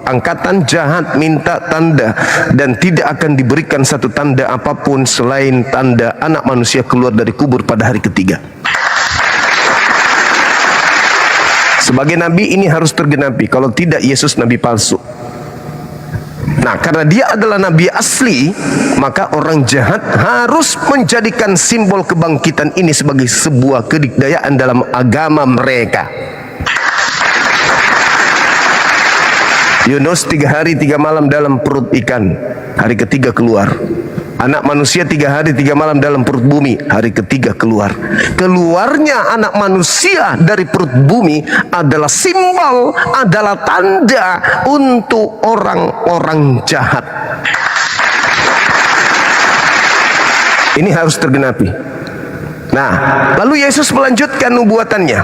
Angkatan jahat minta tanda, dan tidak akan diberikan satu tanda apapun selain tanda anak manusia keluar dari kubur pada hari ketiga. Sebagai nabi ini harus tergenapi, kalau tidak Yesus nabi palsu. Nah, karena dia adalah nabi asli, maka orang jahat harus menjadikan simbol kebangkitan ini sebagai sebuah kedikdayaan dalam agama mereka. Yunus 3 hari 3 malam dalam perut ikan, hari ketiga keluar. Anak manusia 3 hari 3 malam dalam perut bumi, hari ketiga keluar. Keluarnya anak manusia dari perut bumi adalah simbol, adalah tanda untuk orang-orang jahat. Ini harus tergenapi. Nah, lalu Yesus melanjutkan nubuatannya.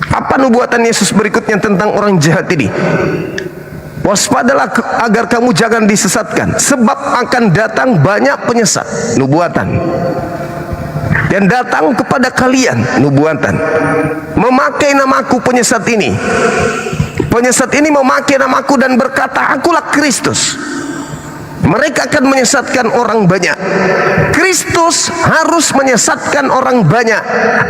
Apa nubuatan Yesus berikutnya tentang orang jahat ini? Waspadalah agar kamu jangan disesatkan, sebab akan datang banyak penyesat. Nubuatan. Dan datang kepada kalian, nubuatan, memakai namaku penyesat ini. Penyesat ini memakai namaku dan berkata, akulah Kristus. Mereka akan menyesatkan orang banyak. Kristus harus menyesatkan orang banyak,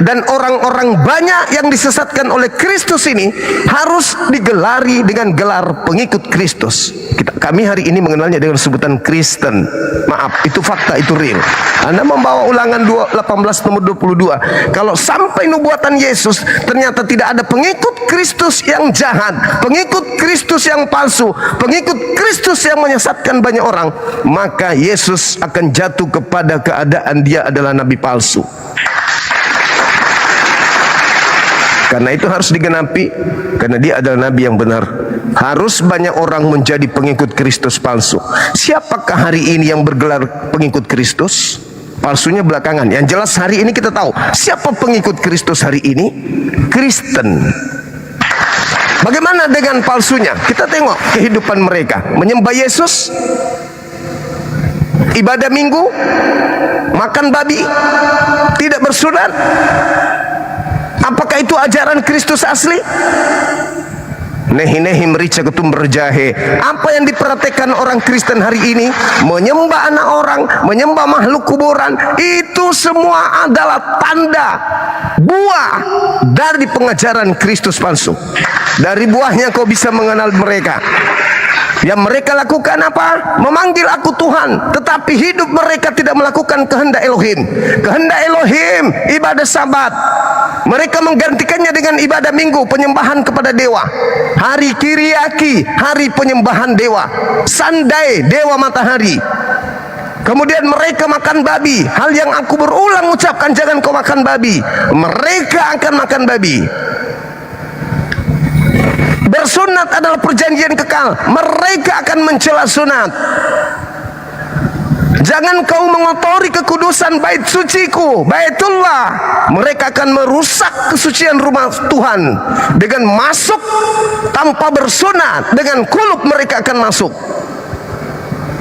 dan orang-orang banyak yang disesatkan oleh Kristus ini harus digelari dengan gelar pengikut Kristus. Kami hari ini mengenalnya dengan sebutan Kristen. Maaf, itu fakta, itu real. Anda membawa Ulangan 18 nomor 22. Kalau sampai nubuatan Yesus ternyata tidak ada pengikut Kristus yang jahat, pengikut Kristus yang palsu, pengikut Kristus yang menyesatkan banyak orang, maka Yesus akan jatuh kepada keadaan dia adalah nabi palsu. Karena itu harus digenapi, karena dia adalah nabi yang benar. Harus banyak orang menjadi pengikut Kristus palsu. Siapakah hari ini yang bergelar pengikut Kristus? Palsunya belakangan. Yang jelas hari ini kita tahu siapa pengikut Kristus hari ini? Kristen. Bagaimana dengan palsunya? Kita tengok kehidupan mereka. Menyembah Yesus, ibadah minggu, makan babi, tidak bersunat. Apakah itu ajaran Kristus asli? Nehi merica ketum berjahe. Apa yang diperhatikan orang Kristen hari ini? Menyembah anak orang, menyembah makhluk kuburan. Itu semua adalah tanda buah dari pengajaran Kristus palsu. Dari buahnya kau bisa mengenal mereka. Yang mereka lakukan apa? Memanggil aku Tuhan, tetapi hidup mereka tidak melakukan kehendak Elohim. Kehendak Elohim ibadah Sabat. Mereka menggantikannya dengan ibadah minggu, penyembahan kepada dewa. Hari Kiriaki, hari penyembahan dewa. Sandai, dewa matahari. Kemudian mereka makan babi. Hal yang aku berulang ucapkan, jangan kau makan babi. Mereka akan makan babi. Bersunat adalah perjanjian kekal. Mereka akan mencela sunat. Jangan kau mengotori kekudusan bait suciku, Baitullah. Mereka akan merusak kesucian rumah Tuhan dengan masuk tanpa bersunat. Dengan kulub mereka akan masuk.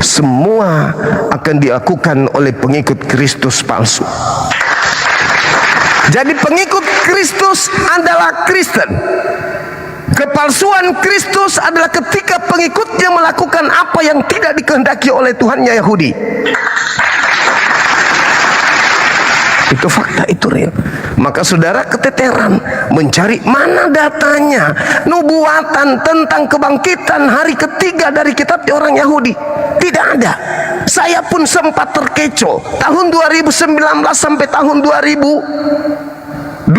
Semua akan dilakukan oleh pengikut Kristus palsu. Jadi pengikut Kristus adalah Kristen. Kepalsuan Kristus adalah ketika pengikutnya melakukan apa yang tidak dikehendaki oleh Tuhannya Yahudi. Itu fakta, itu real. Maka saudara keteteran mencari mana datanya nubuatan tentang kebangkitan hari ketiga dari kitab orang Yahudi. Tidak ada. Saya pun sempat terkecoh tahun 2019 sampai tahun 2020.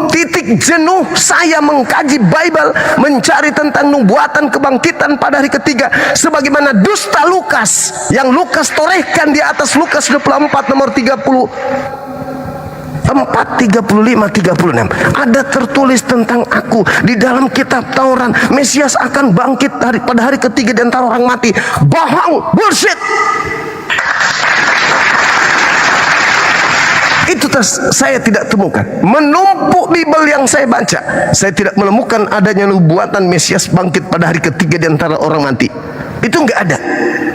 Titik jenuh saya mengkaji Bible, mencari tentang nubuatan kebangkitan pada hari ketiga, sebagaimana dusta Lukas yang Lukas torehkan di atas Lukas 24 nomor 34, 35, 36. Ada tertulis tentang aku di dalam kitab Taurat. Mesias akan bangkit pada hari ketiga di antara orang mati. Bohong, bullshit. Itu saya tidak temukan. Menumpuk Bible yang saya baca, saya tidak menemukan adanya nubuatan Mesias bangkit pada hari ketiga di antara orang mati. Itu enggak ada.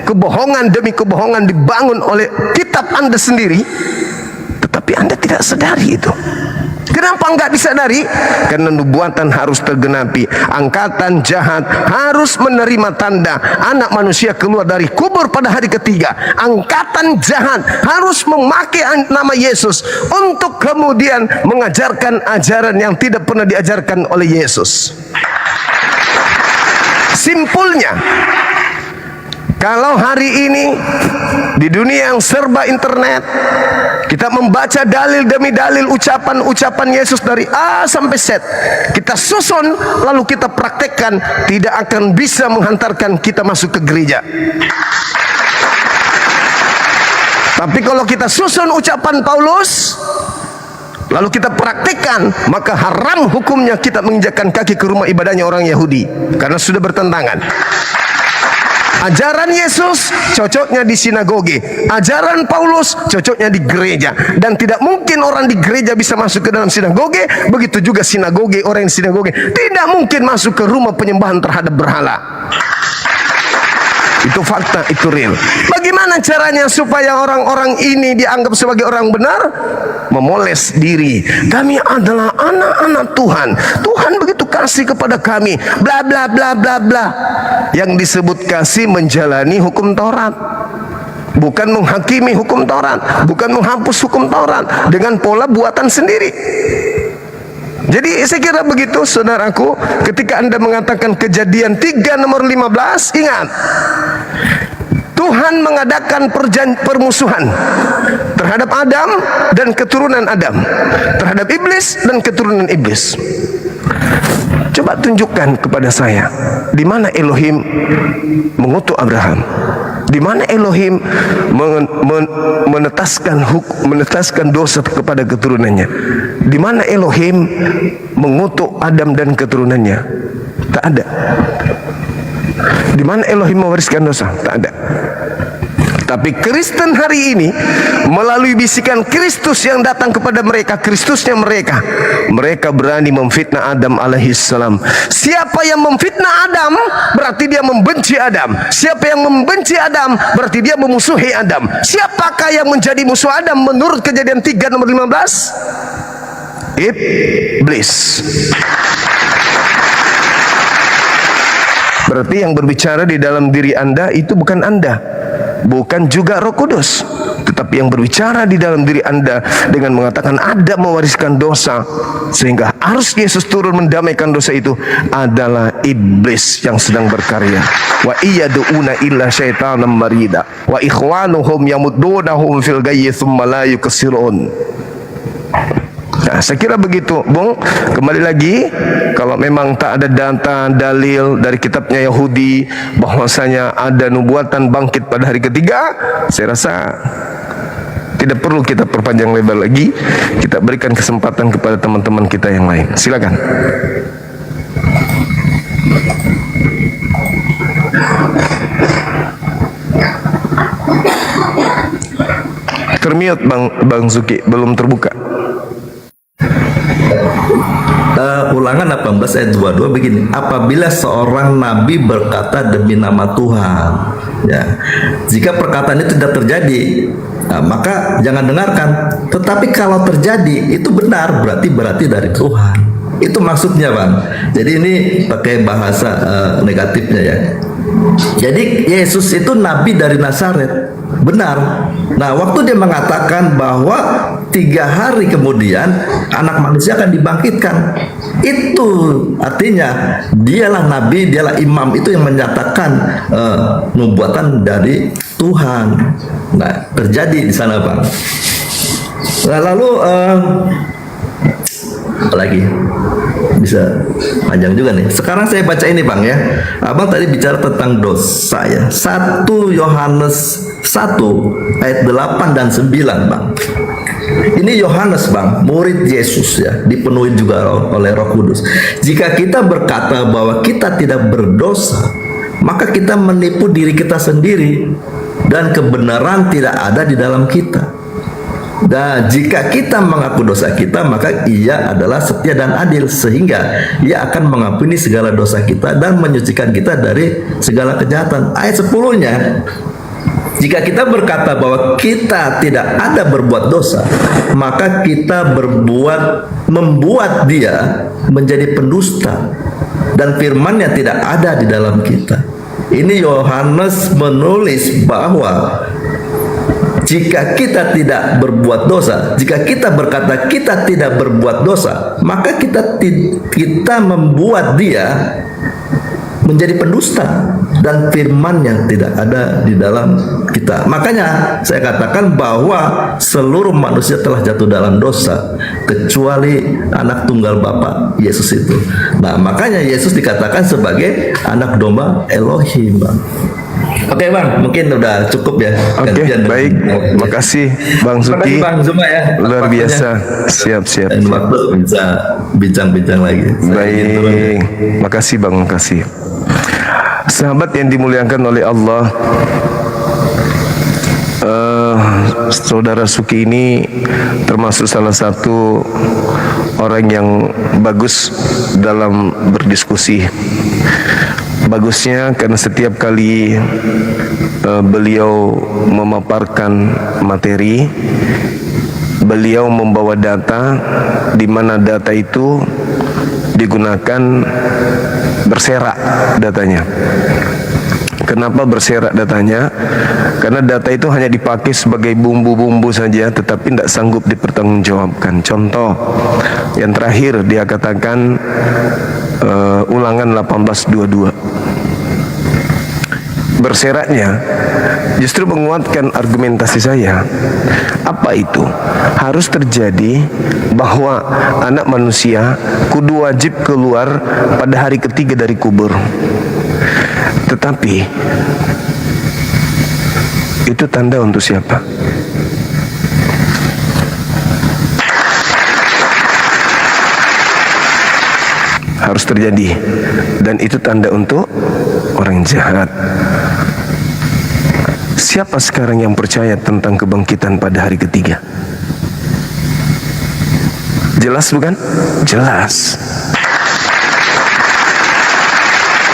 Kebohongan demi kebohongan dibangun oleh kitab Anda sendiri, tetapi Anda tidak sadari itu. Kenapa enggak disadari? Karena nubuatan harus tergenapi. Angkatan jahat harus menerima tanda anak manusia keluar dari kubur pada hari ketiga. Angkatan jahat harus memakai nama Yesus untuk kemudian mengajarkan ajaran yang tidak pernah diajarkan oleh Yesus. Simpulnya, kalau hari ini di dunia yang serba internet, kita membaca dalil demi dalil, ucapan-ucapan Yesus dari A sampai Z, kita susun lalu kita praktekkan, tidak akan bisa menghantarkan kita masuk ke gereja. Tapi kalau kita susun ucapan Paulus lalu kita praktekkan, maka haram hukumnya kita menginjakkan kaki ke rumah ibadahnya orang Yahudi, karena sudah bertentangan. Ajaran Yesus cocoknya di sinagoge, ajaran Paulus cocoknya di gereja, dan tidak mungkin orang di gereja bisa masuk ke dalam sinagoge. Begitu juga sinagoge, orang di sinagoge tidak mungkin masuk ke rumah penyembahan terhadap berhala. Itu fakta, itu real. Bagaimana caranya supaya orang-orang ini dianggap sebagai orang benar? Memoles diri. Kami adalah anak-anak Tuhan. Tuhan begitu kasih kepada kami. Bla bla bla bla bla. Yang disebut kasih menjalani hukum Taurat, bukan menghakimi hukum Taurat, bukan menghapus hukum Taurat dengan pola buatan sendiri. Jadi saya kira begitu saudaraku. Ketika Anda mengatakan Kejadian 3 nomor 15, ingat, Tuhan mengadakan permusuhan terhadap Adam dan keturunan Adam, terhadap iblis dan keturunan iblis. Coba tunjukkan kepada saya, di mana Elohim mengutuk Abraham? Di mana Elohim menetaskan dosa kepada keturunannya? Di mana Elohim mengutuk Adam dan keturunannya? Tak ada. Di mana Elohim mewariskan dosa? Tak ada. Tapi Kristen hari ini melalui bisikan Kristus yang datang kepada mereka, Kristusnya mereka berani memfitnah Adam alaihissalam. Siapa yang memfitnah Adam berarti dia membenci Adam. Siapa yang membenci Adam berarti dia memusuhi Adam. Siapakah yang menjadi musuh Adam menurut Kejadian 3 nomor 15? Iblis. Berarti yang berbicara di dalam diri Anda itu bukan Anda, bukan juga Roh Kudus, tetapi yang berbicara di dalam diri Anda dengan mengatakan Adam mewariskan dosa sehingga harus Yesus turun mendamaikan dosa itu adalah iblis yang sedang berkarya. Wa iyaduna illa syaitanan marida wa ikhwanuhum yamuddunahum fil ghayyi tsumma la yuksirun. Nah, saya kira begitu, Bung. Kembali lagi, kalau memang tak ada data dalil dari kitabnya Yahudi bahwasanya ada nubuatan bangkit pada hari ketiga, saya rasa tidak perlu kita perpanjang lebar lagi. Kita berikan kesempatan kepada teman-teman kita yang lain. Silakan. Termute Bang Zuki, belum terbuka. Ulangan 18 ayat 22 begini, apabila seorang nabi berkata demi nama Tuhan, ya, jika perkataan itu tidak terjadi, maka jangan dengarkan. Tetapi kalau terjadi itu benar, berarti dari Tuhan. Itu maksudnya, Bang. Jadi ini pakai bahasa negatifnya ya. Jadi Yesus itu nabi dari Nazaret, benar. Nah, waktu dia mengatakan bahwa 3 hari kemudian anak manusia akan dibangkitkan, itu artinya dialah nabi, dialah imam itu yang menyatakan nubuatan dari Tuhan. Nah, terjadi di sana, Bang. Nah, lalu apalagi bisa panjang juga nih. Sekarang saya baca ini, Bang, ya. Abang tadi bicara tentang dosa ya. 1 Yohanes 1 ayat 8 dan 9, Bang. Ini Yohanes, Bang, murid Yesus ya, dipenuhi juga oleh Roh Kudus. Jika kita berkata bahwa kita tidak berdosa, maka kita menipu diri kita sendiri dan kebenaran tidak ada di dalam kita. Dan jika kita mengaku dosa kita, maka Ia adalah setia dan adil, sehingga Ia akan mengampuni segala dosa kita dan menyucikan kita dari segala kejahatan. Ayat 10-nya, jika kita berkata bahwa kita tidak ada berbuat dosa, maka kita membuat Dia menjadi pendusta, dan firman-Nya tidak ada di dalam kita. Ini Yohanes menulis bahwa jika kita tidak berbuat dosa, jika kita berkata kita tidak berbuat dosa, maka kita membuat Dia menjadi pendusta, dan firman yang tidak ada di dalam kita. Makanya saya katakan bahwa seluruh manusia telah jatuh dalam dosa kecuali anak tunggal Bapa, Yesus itu. Nah, makanya Yesus dikatakan sebagai anak domba Elohim, Bang. Oke, Bang, mungkin udah cukup ya. Oke, baik. Makasih Bang Zuki. Bang Zuma ya. Luar biasa. Siap. Dan waktu bisa bincang-bincang lagi. Baik. Makasih Bang, makasih. Sahabat yang dimuliakan oleh Allah, Saudara Suki ini termasuk salah satu orang yang bagus dalam berdiskusi. Bagusnya karena setiap kali beliau memaparkan materi, beliau membawa data di mana data itu digunakan berserak datanya. Kenapa berserak datanya? Karena data itu hanya dipakai sebagai bumbu-bumbu saja, tetapi tidak sanggup dipertanggungjawabkan. Contoh, yang terakhir dia katakan ulangan 1822. Berseraknya justru menguatkan argumentasi saya. Apa itu? Harus terjadi bahwa anak manusia kudu wajib keluar pada hari ketiga dari kubur. Tetapi itu tanda untuk siapa? Harus terjadi, dan itu tanda untuk orang jahat. Siapa sekarang yang percaya tentang kebangkitan pada hari ketiga? Jelas bukan? Jelas.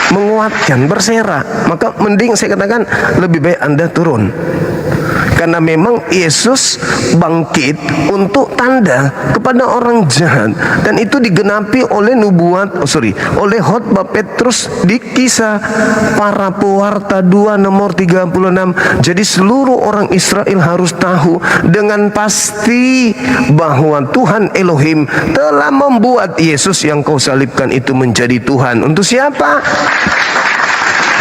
Menguatkan, berserak. Maka mending saya katakan lebih baik Anda turun. Karena memang Yesus bangkit untuk tanda kepada orang jahat, dan itu digenapi oleh oleh khotbah Petrus di Kisah Para Pewarta 2 nomor 36. Jadi seluruh orang Israel harus tahu dengan pasti bahwa Tuhan Elohim telah membuat Yesus yang kau salibkan itu menjadi Tuhan. Untuk siapa?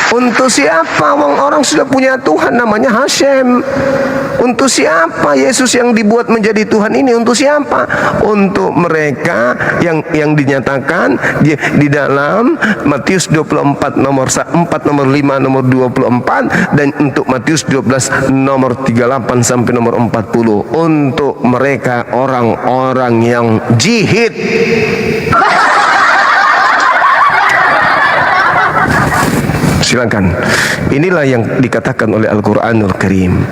Untuk siapa? Orang sudah punya Tuhan namanya Hashem. Untuk siapa Yesus yang dibuat menjadi Tuhan ini? Untuk siapa? Untuk mereka yang dinyatakan di dalam Matius 24 nomor 4, nomor 5, nomor 24, dan untuk Matius 12 nomor 38 sampai nomor 40. Untuk mereka orang-orang yang jihad. Silakan. Inilah yang dikatakan oleh Al-Quranul Karim.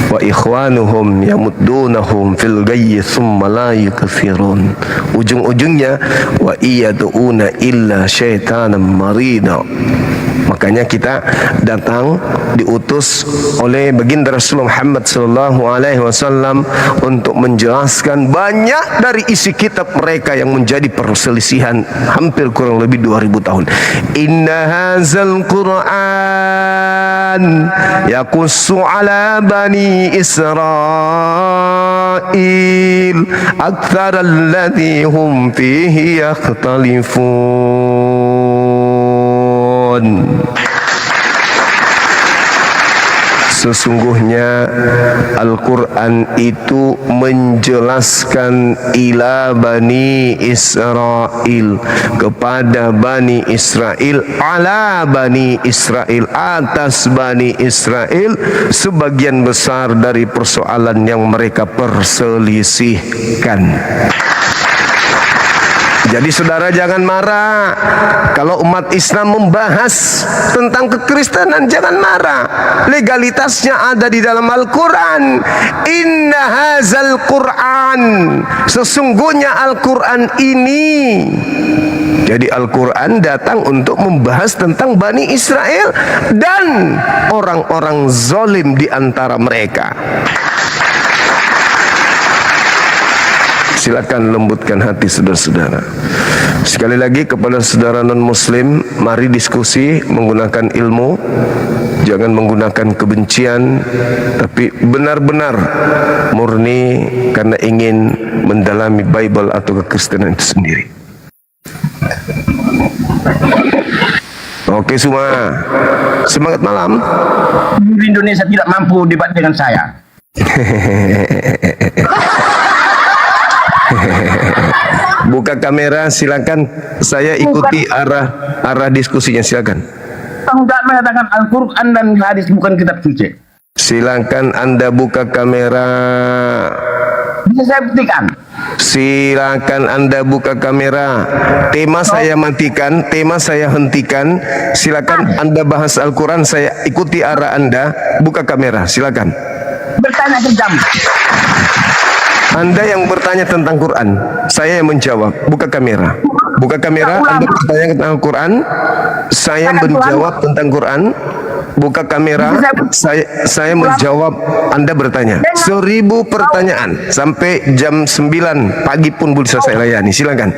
Wa ikhwanuhum yamuddunahum fil ghayyi thumma la yukfirun. Ujung-ujungnya wa iyaduna illa syaitanan marida. Makanya kita datang diutus oleh baginda Rasulullah Muhammad sallallahu alaihi wasallam untuk menjelaskan banyak dari isi kitab mereka yang menjadi perselisihan hampir kurang lebih 2000 tahun. Inna hadzal Qur'an yaqussu ala bani Israil aktsara alladhi hum fihi yakhtalifun. Sesungguhnya Al-Quran itu menjelaskan ila Bani Israel, kepada Bani Israel, ala Bani Israel, atas Bani Israel, sebagian besar dari persoalan yang mereka perselisihkan. Jadi saudara jangan marah kalau umat Islam membahas tentang kekristenan, jangan marah. Legalitasnya ada di dalam Al-Quran. Inna hazal Quran, sesungguhnya Al-Quran ini. Jadi Al-Quran datang untuk membahas tentang Bani Israel dan orang-orang zalim di antara mereka. Silakan lembutkan hati saudara-saudara. Sekali lagi kepada saudara non-muslim, mari diskusi menggunakan ilmu, jangan menggunakan kebencian, tapi benar-benar murni karena ingin mendalami Bible atau kekristenan itu sendiri. Oke semua, semangat malam. Indonesia tidak mampu debat dengan saya. Buka kamera, silakan. Saya ikuti arah diskusinya, silakan. Tidak mengatakan Al-Quran dan hadis bukan kitab suci. Silakan Anda buka kamera. Bisa saya buktikan. Silakan Anda buka kamera. Tema saya matikan, tema saya hentikan. Silakan Anda bahas Al-Quran, saya ikuti arah Anda. Buka kamera, silakan. bertanya ke jam. Anda yang bertanya tentang Quran, saya yang menjawab. Buka kamera. Buka kamera, Anda bertanya tentang Quran, saya menjawab tentang Quran. Buka kamera, saya menjawab, Anda bertanya. 1000 pertanyaan sampai jam 9 pagi pun bisa saya layani. Silakan.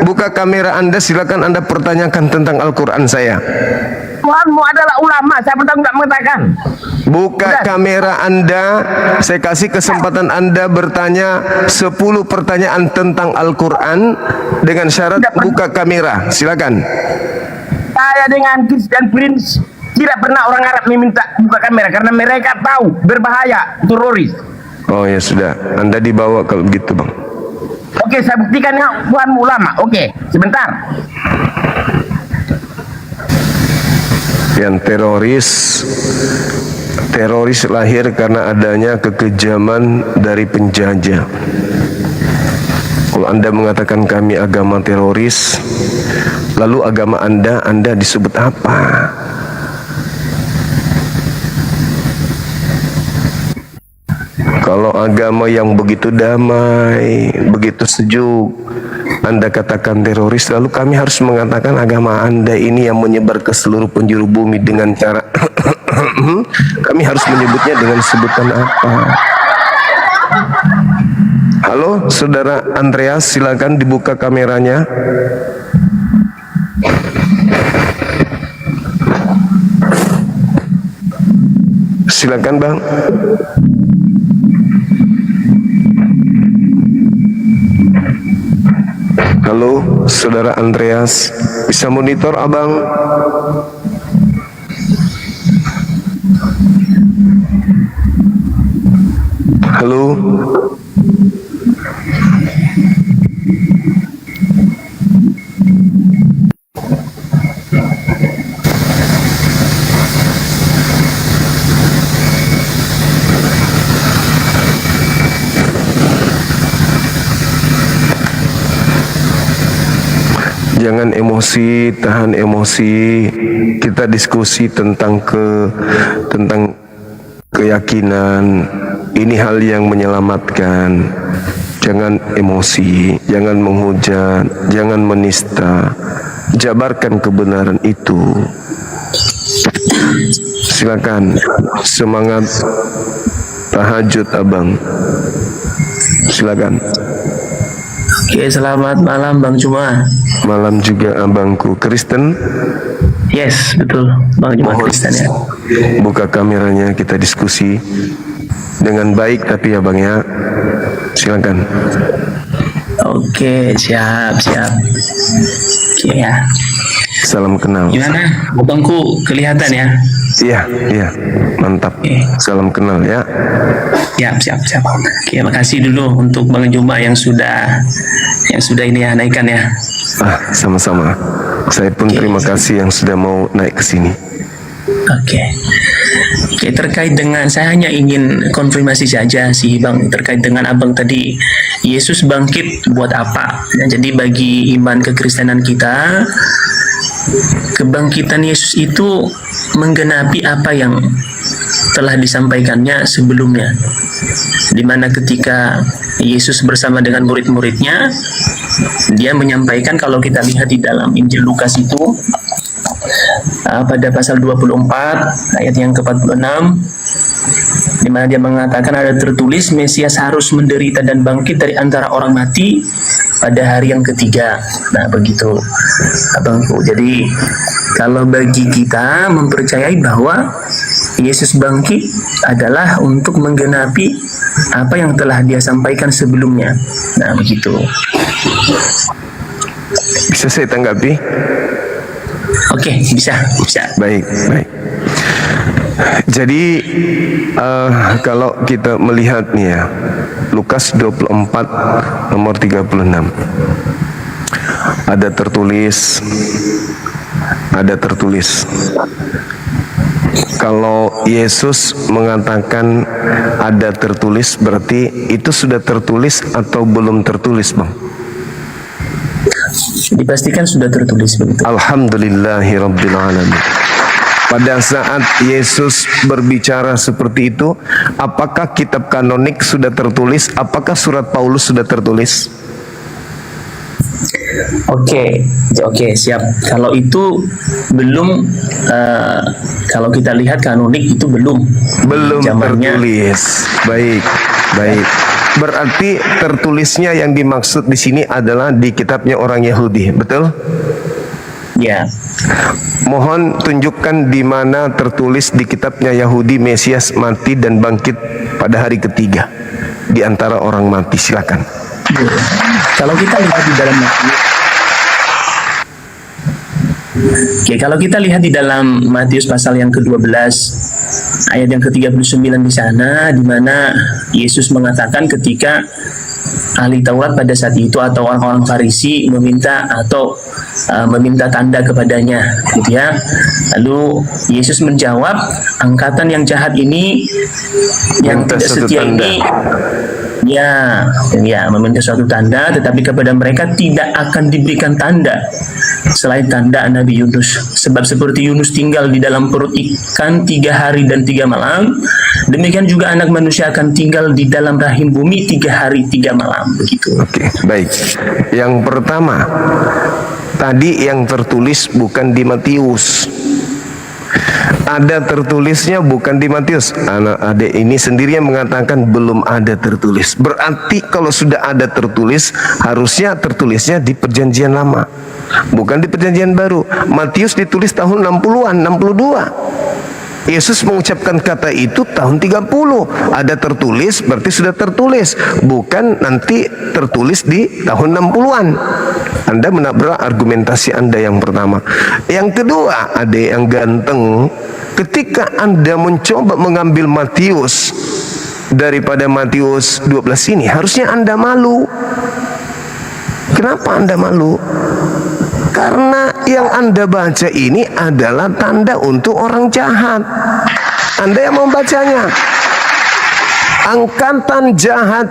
Buka kamera Anda, silakan Anda pertanyakan tentang Al-Quran saya. Tuhanmu adalah ulama, saya pernah nggak mengatakan. Buka kamera Anda, saya kasih kesempatan Anda bertanya 10 pertanyaan tentang Al-Quran dengan syarat buka kamera. Silakan. Saya dengan Christian Prince tidak pernah orang Arab meminta buka kamera karena mereka tahu berbahaya, teroris. Oh ya sudah, Anda dibawa kalau begitu Bang. Oke, saya buktikan ya, Tuhanmu ulama. Oke, sebentar. Yang teroris lahir karena adanya kekejaman dari penjajah. Kalau Anda mengatakan kami agama teroris, lalu agama Anda disebut apa? Kalau agama yang begitu damai, begitu sejuk, Anda katakan teroris, lalu kami harus mengatakan agama Anda ini yang menyebar ke seluruh penjuru bumi dengan cara kami harus menyebutnya dengan sebutan apa? Halo, Saudara Andreas, silakan dibuka kameranya. Silakan, Bang. Halo, Saudara Andreas, bisa monitor Abang? Halo. Jangan emosi, tahan emosi. Kita diskusi tentang keyakinan. Ini hal yang menyelamatkan. Jangan emosi, jangan menghujat, jangan menista. Jabarkan kebenaran itu. Silakan, semangat tahajud Abang. Silakan. Oke, selamat malam Bang Juma. Malam juga Abangku. Kristen? Yes, betul. Bang Juma Kristen ya. Buka kameranya, kita diskusi dengan baik tapi ya Bang ya. Silakan. Oke, siap. Oke ya. Salam kenal. Gimana? Abangku kelihatan ya? Iya, mantap. Oke. Salam kenal ya. Siap. Oke, makasih dulu untuk Bang Juma yang sudah ini ya naikkan ya. Sama-sama. Saya pun terima kasih yang sudah mau naik ke sini. Oke, terkait dengan saya hanya ingin konfirmasi saja sih Bang, terkait dengan Abang tadi Yesus bangkit buat apa? Nah, jadi bagi iman kekristenan kita, kebangkitan Yesus itu menggenapi apa yang telah disampaikannya sebelumnya, di mana ketika Yesus bersama dengan murid-muridnya, dia menyampaikan, kalau kita lihat di dalam Injil Lukas itu pada pasal 24 ayat yang ke-46, di mana dia mengatakan ada tertulis Mesias harus menderita dan bangkit dari antara orang mati pada hari yang ketiga. Nah begitu Abangku. Jadi kalau bagi kita mempercayai bahwa Yesus bangkit adalah untuk menggenapi apa yang telah dia sampaikan sebelumnya. Nah begitu. Bisa saya tanggapi? Oke, bisa. Baik. Jadi kalau kita melihat nih ya, Lukas 24 nomor 36 ada tertulis kalau Yesus mengatakan ada tertulis, berarti itu sudah tertulis atau belum tertulis, Bang? Dipastikan sudah tertulis begitu. Alhamdulillahirabbil alamin. pada saat Yesus berbicara seperti itu, apakah kitab kanonik sudah tertulis? Apakah surat Paulus sudah tertulis? Oke, siap. Kalau itu belum, kalau kita lihat kanonik itu belum zamannya. Tertulis. Baik. Berarti tertulisnya yang dimaksud di sini adalah di kitabnya orang Yahudi, betul? Ya. Mohon tunjukkan di mana tertulis di kitabnya Yahudi Mesias mati dan bangkit pada hari ketiga di antara orang mati. Silakan. Kalau kita lihat di dalam kalau kita lihat di dalam Matius pasal yang ke-12 ayat yang ke-39 di sana, di mana Yesus mengatakan ketika ahli Taurat pada saat itu atau orang-orang Farisi meminta tanda kepadanya, gitu ya. Lalu Yesus menjawab, angkatan yang jahat ini, yang Minta tidak satu setia tanda. ini, ya meminta suatu tanda, tetapi kepada mereka tidak akan diberikan tanda selain tanda Nabi Yunus. Sebab seperti Yunus tinggal di dalam perut ikan 3 hari dan 3 malam, demikian juga anak manusia akan tinggal di dalam rahim bumi 3 hari 3 malam. Begitu. Oke, baik. Yang pertama, tadi yang tertulis bukan di Matius. Ada tertulisnya bukan di Matius. Anak adik ini sendiri yang mengatakan belum ada tertulis. Berarti kalau sudah ada tertulis, harusnya tertulisnya di Perjanjian Lama, bukan di Perjanjian Baru. Matius ditulis tahun 60-an, 62. Yesus mengucapkan kata itu tahun 30. Ada tertulis, berarti sudah tertulis, bukan nanti tertulis di tahun 60-an. Anda menabrak argumentasi Anda yang pertama. Yang kedua, adik yang ganteng, ketika Anda mencoba mengambil Matius daripada Matius 12 ini, harusnya Anda malu. Kenapa Anda malu? Karena yang Anda baca ini adalah tanda untuk orang jahat. Anda yang membacanya. Angkatan jahat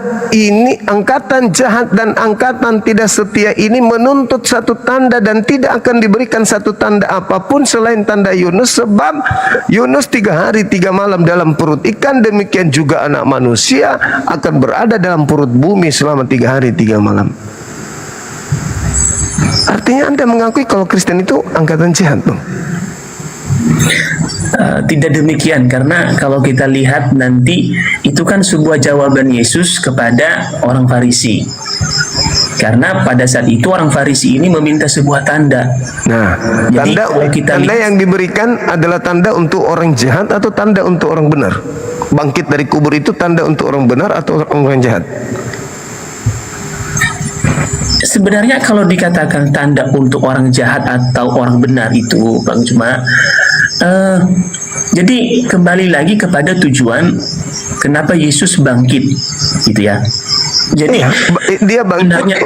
dan angkatan tidak setia ini menuntut satu tanda dan tidak akan diberikan satu tanda apapun selain tanda Yunus, sebab Yunus 3 hari 3 malam dalam perut ikan, demikian juga anak manusia akan berada dalam perut bumi selama 3 hari 3 malam. Artinya Anda mengakui kalau Kristen itu angkatan jahat, Bang? Tidak demikian, karena kalau kita lihat nanti itu kan sebuah jawaban Yesus kepada orang Farisi. Karena pada saat itu orang Farisi ini meminta sebuah tanda. Nah, Jadi, kalau kita tanda lihat- yang diberikan adalah tanda untuk orang jahat atau tanda untuk orang benar? Bangkit dari kubur itu tanda untuk orang benar atau orang jahat? Sebenarnya kalau dikatakan tanda untuk orang jahat atau orang benar itu, Bang Cuma, jadi kembali lagi kepada tujuan kenapa Yesus bangkit, gitu ya. Jadi Iya, dia bangkit. sebenarnya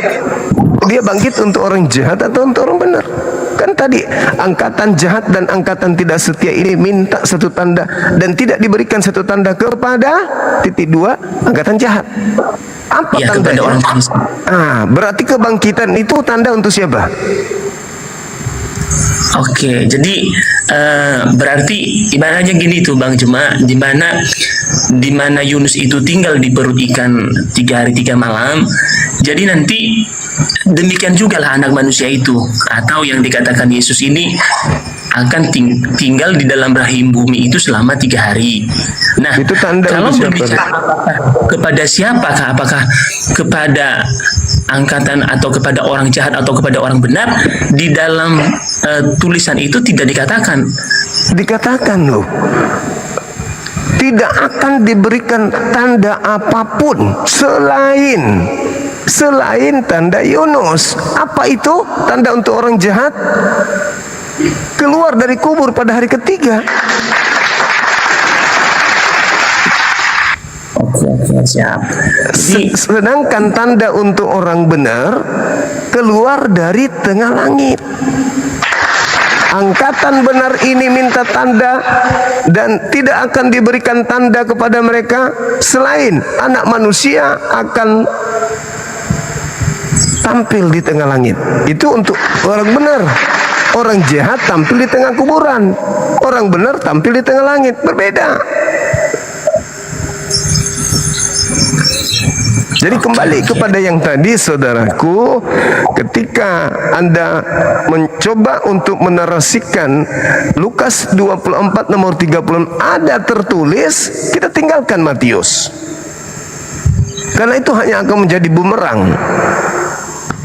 Dia bangkit untuk orang jahat atau untuk orang benar? Kan tadi angkatan jahat dan angkatan tidak setia ini minta satu tanda dan tidak diberikan satu tanda kepada angkatan jahat. Apa ya kepada tandanya? orang Farisi. Berarti kebangkitan itu tanda untuk siapa? Oke, jadi berarti ibaratnya gini tuh Bang Cuma, di mana Yunus itu tinggal di perut ikan 3 hari 3 malam. Jadi nanti demikian juga lah anak manusia itu, atau yang dikatakan Yesus ini akan tinggal di dalam rahim bumi itu selama 3 hari. Nah, Itu tanda kalau untuk siapa? berbicara kepada siapakah? Apakah kepada angkatan atau kepada orang jahat atau kepada orang benar? Di dalam tulisan itu tidak dikatakan. Dikatakan loh, tidak akan diberikan tanda apapun selain tanda Yunus. Apa itu tanda untuk orang jahat? Keluar dari kubur pada hari ketiga. Oke, siap. Jadi, Sedangkan tanda untuk orang benar keluar dari tengah langit. Angkatan benar ini minta tanda dan tidak akan diberikan tanda kepada mereka selain anak manusia akan tampil di tengah langit. Itu untuk orang benar. Orang jahat tampil di tengah kuburan, orang benar tampil di tengah langit. Berbeda. Jadi kembali kepada yang tadi, saudaraku, ketika Anda mencoba untuk menarasikan Lukas 24 nomor 30 ada tertulis, kita tinggalkan Matius. Karena itu hanya akan menjadi bumerang.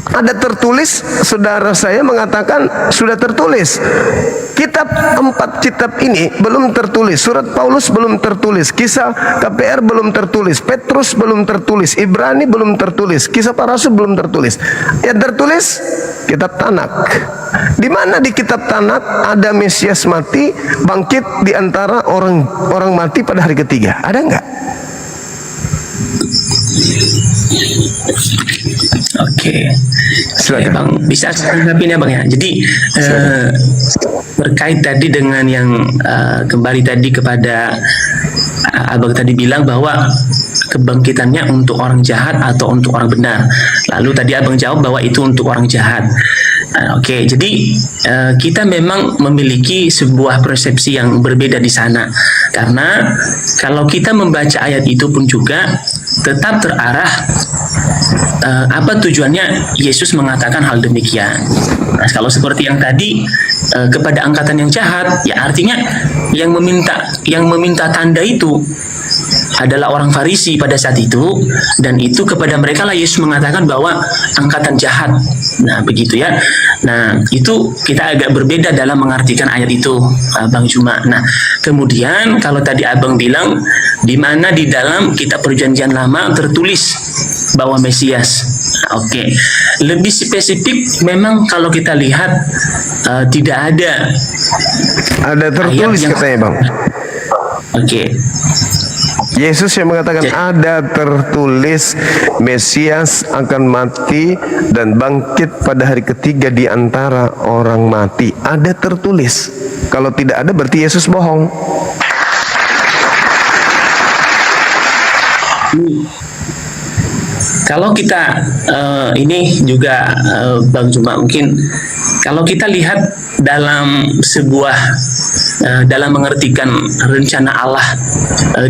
Ada tertulis, saudara saya mengatakan sudah tertulis. Kitab 4 kitab ini belum tertulis. Surat Paulus belum tertulis. Kisah KPR belum tertulis. Petrus belum tertulis. Ibrani belum tertulis. Kisah para Rasul belum tertulis. Yang tertulis kitab Tanak. Di mana di kitab Tanak ada Mesias mati, bangkit di antara orang mati pada hari ketiga? Ada enggak? Oke. Silakan. Bang, bisa saya tanggapin ya Bang ya. Jadi terkait tadi dengan yang kembali tadi kepada Abang tadi bilang bahwa kebangkitannya untuk orang jahat atau untuk orang benar. Lalu tadi Abang jawab bahwa itu untuk orang jahat. Oke, jadi kita memang memiliki sebuah persepsi yang berbeda di sana. Karena kalau kita membaca ayat itu pun juga tetap terarah apa tujuannya Yesus mengatakan hal demikian. Nah, kalau seperti yang tadi kepada angkatan yang jahat, ya artinya yang meminta tanda itu adalah orang Farisi pada saat itu, dan itu kepada mereka lah Yesus mengatakan bahwa angkatan jahat. Nah, begitu ya. Nah, itu kita agak berbeda dalam mengartikan ayat itu, Bang Juma. Nah, kemudian kalau tadi Abang bilang di mana di dalam kitab Perjanjian Lama tertulis bahwa Mesias. Oke. Lebih spesifik memang kalau kita lihat tidak ada tertulis ayat yang, katanya, Bang. Oke. Yesus yang mengatakan ada tertulis Mesias akan mati dan bangkit pada hari ketiga di antara orang mati. Ada tertulis. Kalau tidak ada berarti Yesus bohong. Kalau kita ini juga Bang Juma, mungkin kalau kita lihat dalam sebuah dalam mengertikan rencana Allah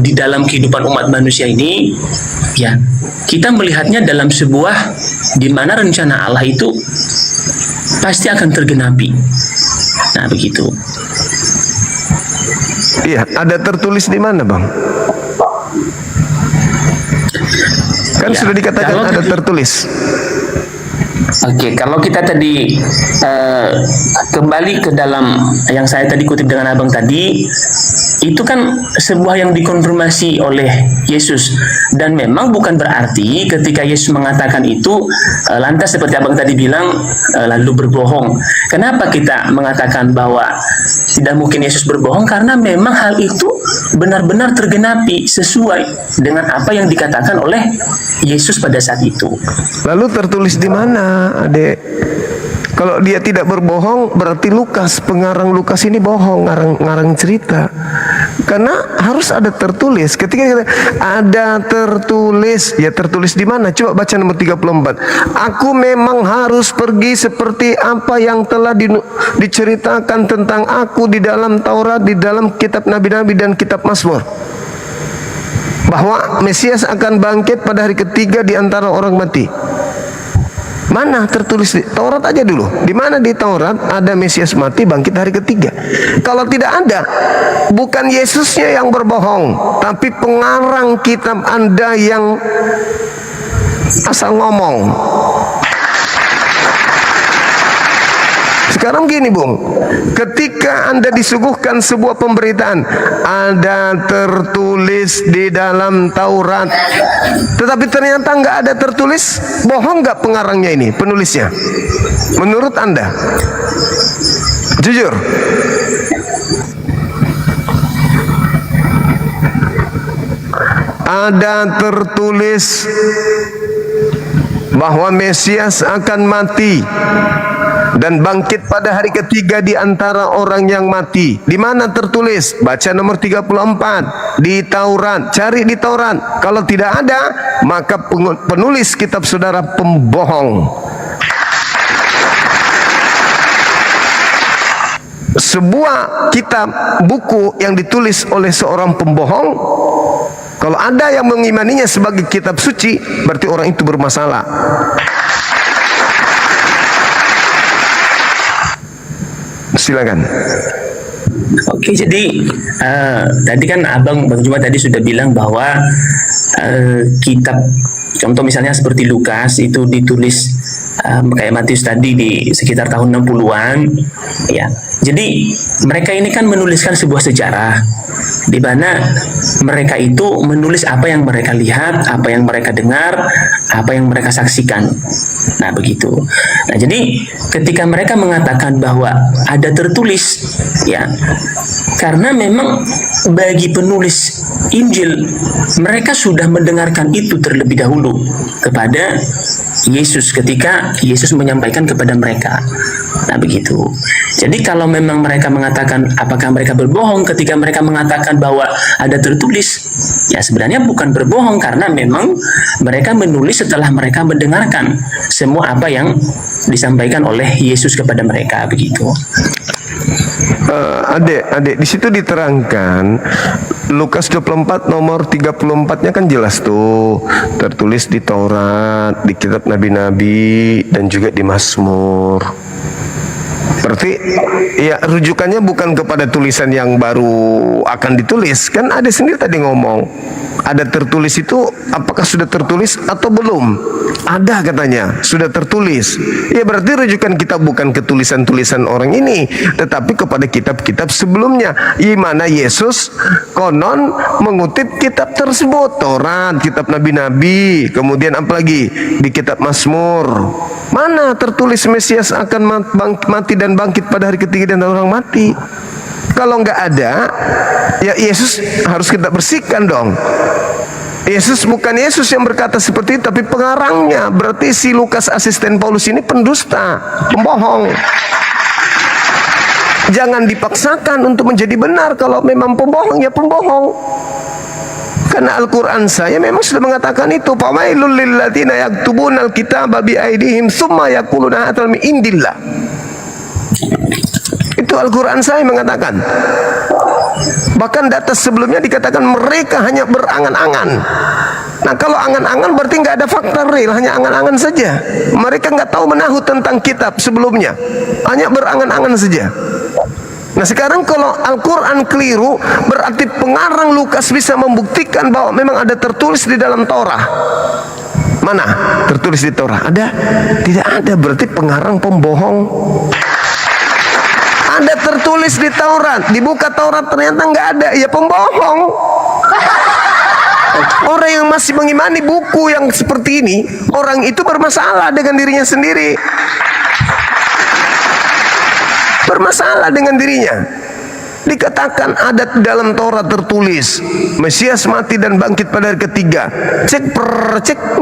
di dalam kehidupan umat manusia ini, ya kita melihatnya dalam sebuah di mana rencana Allah itu pasti akan tergenapi. Nah, begitu. Iya, ada tertulis di mana, Bang? Kan Ya, sudah dikatakan kalau ada tertulis. Oke, kalau kita tadi kembali ke dalam yang saya tadi kutip dengan Abang tadi, itu kan sebuah yang dikonfirmasi oleh Yesus, dan memang bukan berarti ketika Yesus mengatakan itu lantas seperti Abang tadi bilang lalu berbohong. Kenapa kita mengatakan bahwa tidak mungkin Yesus berbohong? Karena memang hal itu benar-benar tergenapi sesuai dengan apa yang dikatakan oleh Yesus pada saat itu. Lalu tertulis di mana, Adek? Kalau dia tidak berbohong, berarti Lukas, pengarang Lukas ini bohong, ngarang cerita. Karena harus ada tertulis. Ketika kita ada tertulis, ya tertulis di mana? Coba baca nomor 34. Aku memang harus pergi seperti apa yang telah diceritakan tentang aku di dalam Taurat, di dalam kitab Nabi-Nabi dan kitab Mazmur. Bahwa Mesias akan bangkit pada hari ketiga di antara orang mati. Mana tertulis di Taurat aja dulu. Di mana di Taurat ada Mesias mati bangkit hari ketiga? Kalau tidak ada, bukan Yesusnya yang berbohong, tapi pengarang kitab Anda yang asal ngomong. Sekarang gini, Bung, ketika Anda disuguhkan sebuah pemberitaan, ada tertulis di dalam Taurat, tetapi ternyata nggak ada tertulis, bohong nggak pengarangnya ini, penulisnya? Menurut Anda, jujur. Ada tertulis bahwa Mesias akan mati dan bangkit pada hari ketiga di antara orang yang mati. Di mana tertulis? Baca nomor 34 di Taurat. Cari di Taurat. Kalau tidak ada, maka penulis kitab saudara pembohong. sebuah kitab buku yang ditulis oleh seorang pembohong, kalau ada yang mengimaninya sebagai kitab suci, berarti orang itu bermasalah. Silakan. Oke, jadi tadi kan Bang Juma tadi sudah bilang bahwa kitab, contoh misalnya seperti Lukas itu ditulis kayak Matius tadi di sekitar tahun 60-an, ya. Jadi mereka ini kan menuliskan sebuah sejarah di mana mereka itu menulis apa yang mereka lihat, apa yang mereka dengar, apa yang mereka saksikan. Nah, begitu. Nah, jadi ketika mereka mengatakan bahwa ada tertulis, ya, karena memang bagi penulis Injil mereka sudah mendengarkan itu terlebih dahulu kepada Yesus ketika Yesus menyampaikan kepada mereka. Nah, begitu. Jadi kalau memang mereka mengatakan, apakah mereka berbohong ketika mereka mengatakan bahwa ada tertulis? Ya, sebenarnya bukan berbohong, karena memang mereka menulis setelah mereka mendengarkan semua apa yang disampaikan oleh Yesus kepada mereka, begitu. Adik, di situ diterangkan Lukas 24 nomor 34-nya kan jelas tuh, tertulis di Taurat, di kitab nabi-nabi, dan juga di Mazmur. Berarti ya rujukannya bukan kepada tulisan yang baru akan ditulis. Kan ada sendiri tadi ngomong, ada tertulis itu apakah sudah tertulis atau belum? Ada katanya, sudah tertulis. Ya berarti rujukan kita bukan ke tulisan-tulisan orang ini, tetapi kepada kitab-kitab sebelumnya, di mana Yesus konon mengutip kitab tersebut, Taurat, kitab nabi-nabi, kemudian apa lagi? Di kitab Mazmur. Mana tertulis Mesias akan mati dan bangkit pada hari ketiga dan orang mati? Kalau nggak ada, ya Yesus harus kita bersihkan dong. Yesus bukan Yesus yang berkata seperti itu, tapi pengarangnya. Berarti si Lukas asisten Paulus ini pendusta, pembohong. Jangan dipaksakan untuk menjadi benar. Kalau memang pembohong, ya pembohong. Karena Al-Quran saya memang sudah mengatakan itu. Famailul lilladzina yaktubunal kitaba biaidihim summa yaquluna hadza min indillah. Itu Al-Quran saya mengatakan. Bahkan di atas sebelumnya dikatakan mereka hanya berangan-angan. Nah, kalau angan-angan berarti nggak ada fakta real, hanya angan-angan saja. Mereka nggak tahu menahu tentang kitab sebelumnya, hanya berangan-angan saja. Nah, sekarang kalau Al-Quran keliru, berarti pengarang Lukas bisa membuktikan bahwa memang ada tertulis di dalam Torah. Mana tertulis di Torah? Ada? Tidak ada, berarti pengarang pembohong. Ada tertulis di Taurat, dibuka Taurat ternyata nggak ada, ya pembohong. Orang yang masih mengimani buku yang seperti ini, orang itu bermasalah dengan dirinya sendiri. Bermasalah dengan dirinya. Dikatakan ada dalam Taurat tertulis Mesias mati dan bangkit pada hari ketiga. Cek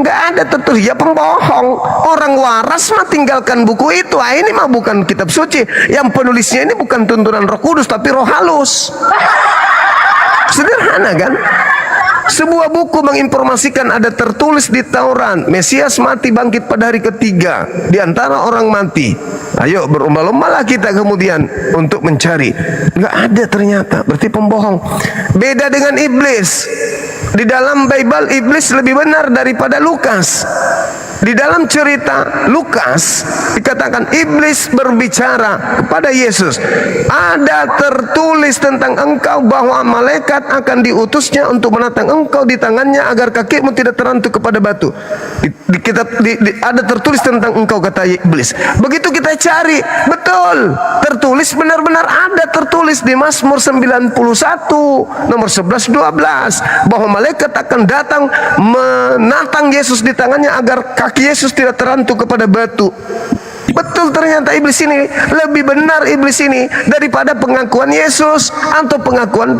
nggak ada tertulis, ya pembohong. Orang waras mah tinggalkan buku itu. Ini mah bukan kitab suci. Yang penulisnya ini bukan tuntunan Roh Kudus, tapi roh halus. Sederhana kan? Sebuah buku menginformasikan ada tertulis di Taurat Mesias mati bangkit pada hari ketiga di antara orang mati. Ayo berlomba-lombalah kita kemudian untuk mencari. Nggak ada ternyata, berarti pembohong. Beda dengan iblis. Di dalam Bible iblis lebih benar daripada Lukas. Di dalam cerita Lukas dikatakan iblis berbicara kepada Yesus, ada tertulis tentang engkau bahwa malaikat akan diutusnya untuk menatang engkau di tangannya agar kakimu tidak terantuk kepada batu. Ada tertulis tentang engkau, kata iblis. Begitu kita cari, betul tertulis, benar-benar ada tertulis di Mazmur 91 nomor 11-12 bahwa malaikat akan datang menatang Yesus di tangannya agar kaki Yesus tidak terantuk kepada batu. Betul, ternyata iblis ini lebih benar, iblis ini daripada pengakuan Yesus atau pengakuan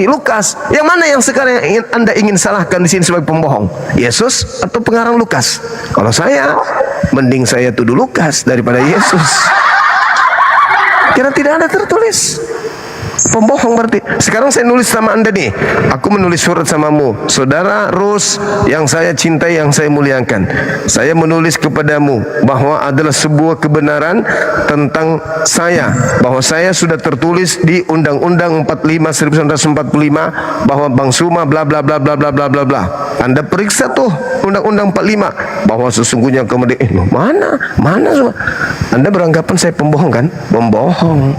Lukas. Yang mana yang sekarang Anda ingin salahkan di sini sebagai pembohong? Yesus atau pengarang Lukas? Kalau saya, mending saya tuduh Lukas daripada Yesus. Karena tidak ada tertulis. Pembohong berarti. Sekarang saya nulis sama Anda nih. Aku menulis surat samamu, Saudara Rus yang saya cintai, yang saya muliakan. Saya menulis kepadamu bahwa adalah sebuah kebenaran tentang saya, bahwa saya sudah tertulis di Undang-Undang 45 1945 bahwa Bang Suma bla bla bla bla bla bla bla bla. Anda periksa tuh Undang-Undang 45 bahwa sesungguhnya kemudian mana semua. Anda beranggapan saya pembohong kan? Pembohong.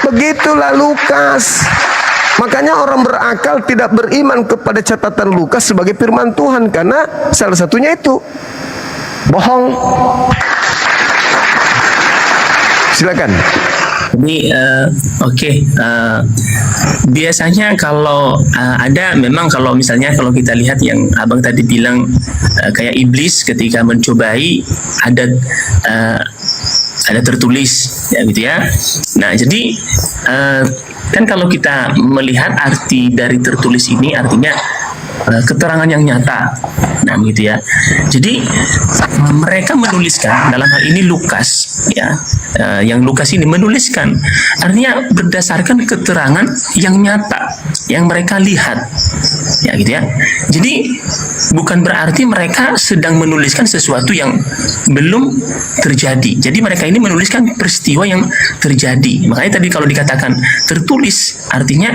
Begitulah Lukas. Makanya orang berakal tidak beriman kepada catatan Lukas sebagai firman Tuhan, karena salah satunya itu bohong. Silakan. Ini oke. Biasanya kalau ada, memang kalau misalnya kalau kita lihat yang abang tadi bilang kayak iblis ketika mencobai ada tertulis ya gitu ya. Nah jadi kan kalau kita melihat arti dari tertulis ini artinya keterangan yang nyata. Nah gitu ya. Jadi mereka menuliskan dalam hal ini Lukas ya, yang Lukas ini menuliskan artinya berdasarkan keterangan yang nyata yang mereka lihat ya gitu ya. Jadi bukan berarti mereka sedang menuliskan sesuatu yang belum terjadi. Jadi mereka ini menuliskan peristiwa yang terjadi. Makanya tadi kalau dikatakan tertulis artinya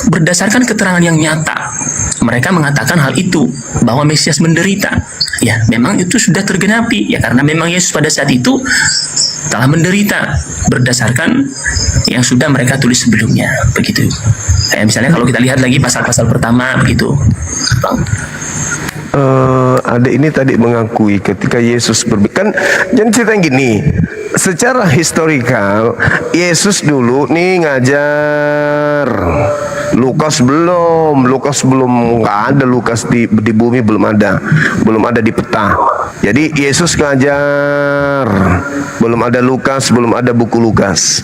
berdasarkan keterangan yang nyata. Mereka mengatakan hal itu, bahwa Mesias menderita. Ya, memang itu sudah tergenapi ya, karena memang Yesus pada saat itu telah menderita berdasarkan yang sudah mereka tulis sebelumnya, begitu. Kayak misalnya kalau kita lihat lagi pasal-pasal pertama begitu, Bang. Adik ini tadi mengakui ketika Yesus kan, jadi cerita gini, secara historikal Yesus dulu nih ngajar. Lukas belum, nggak ada Lukas di bumi, belum ada di peta. Jadi Yesus ngajar, belum ada Lukas, belum ada buku Lukas.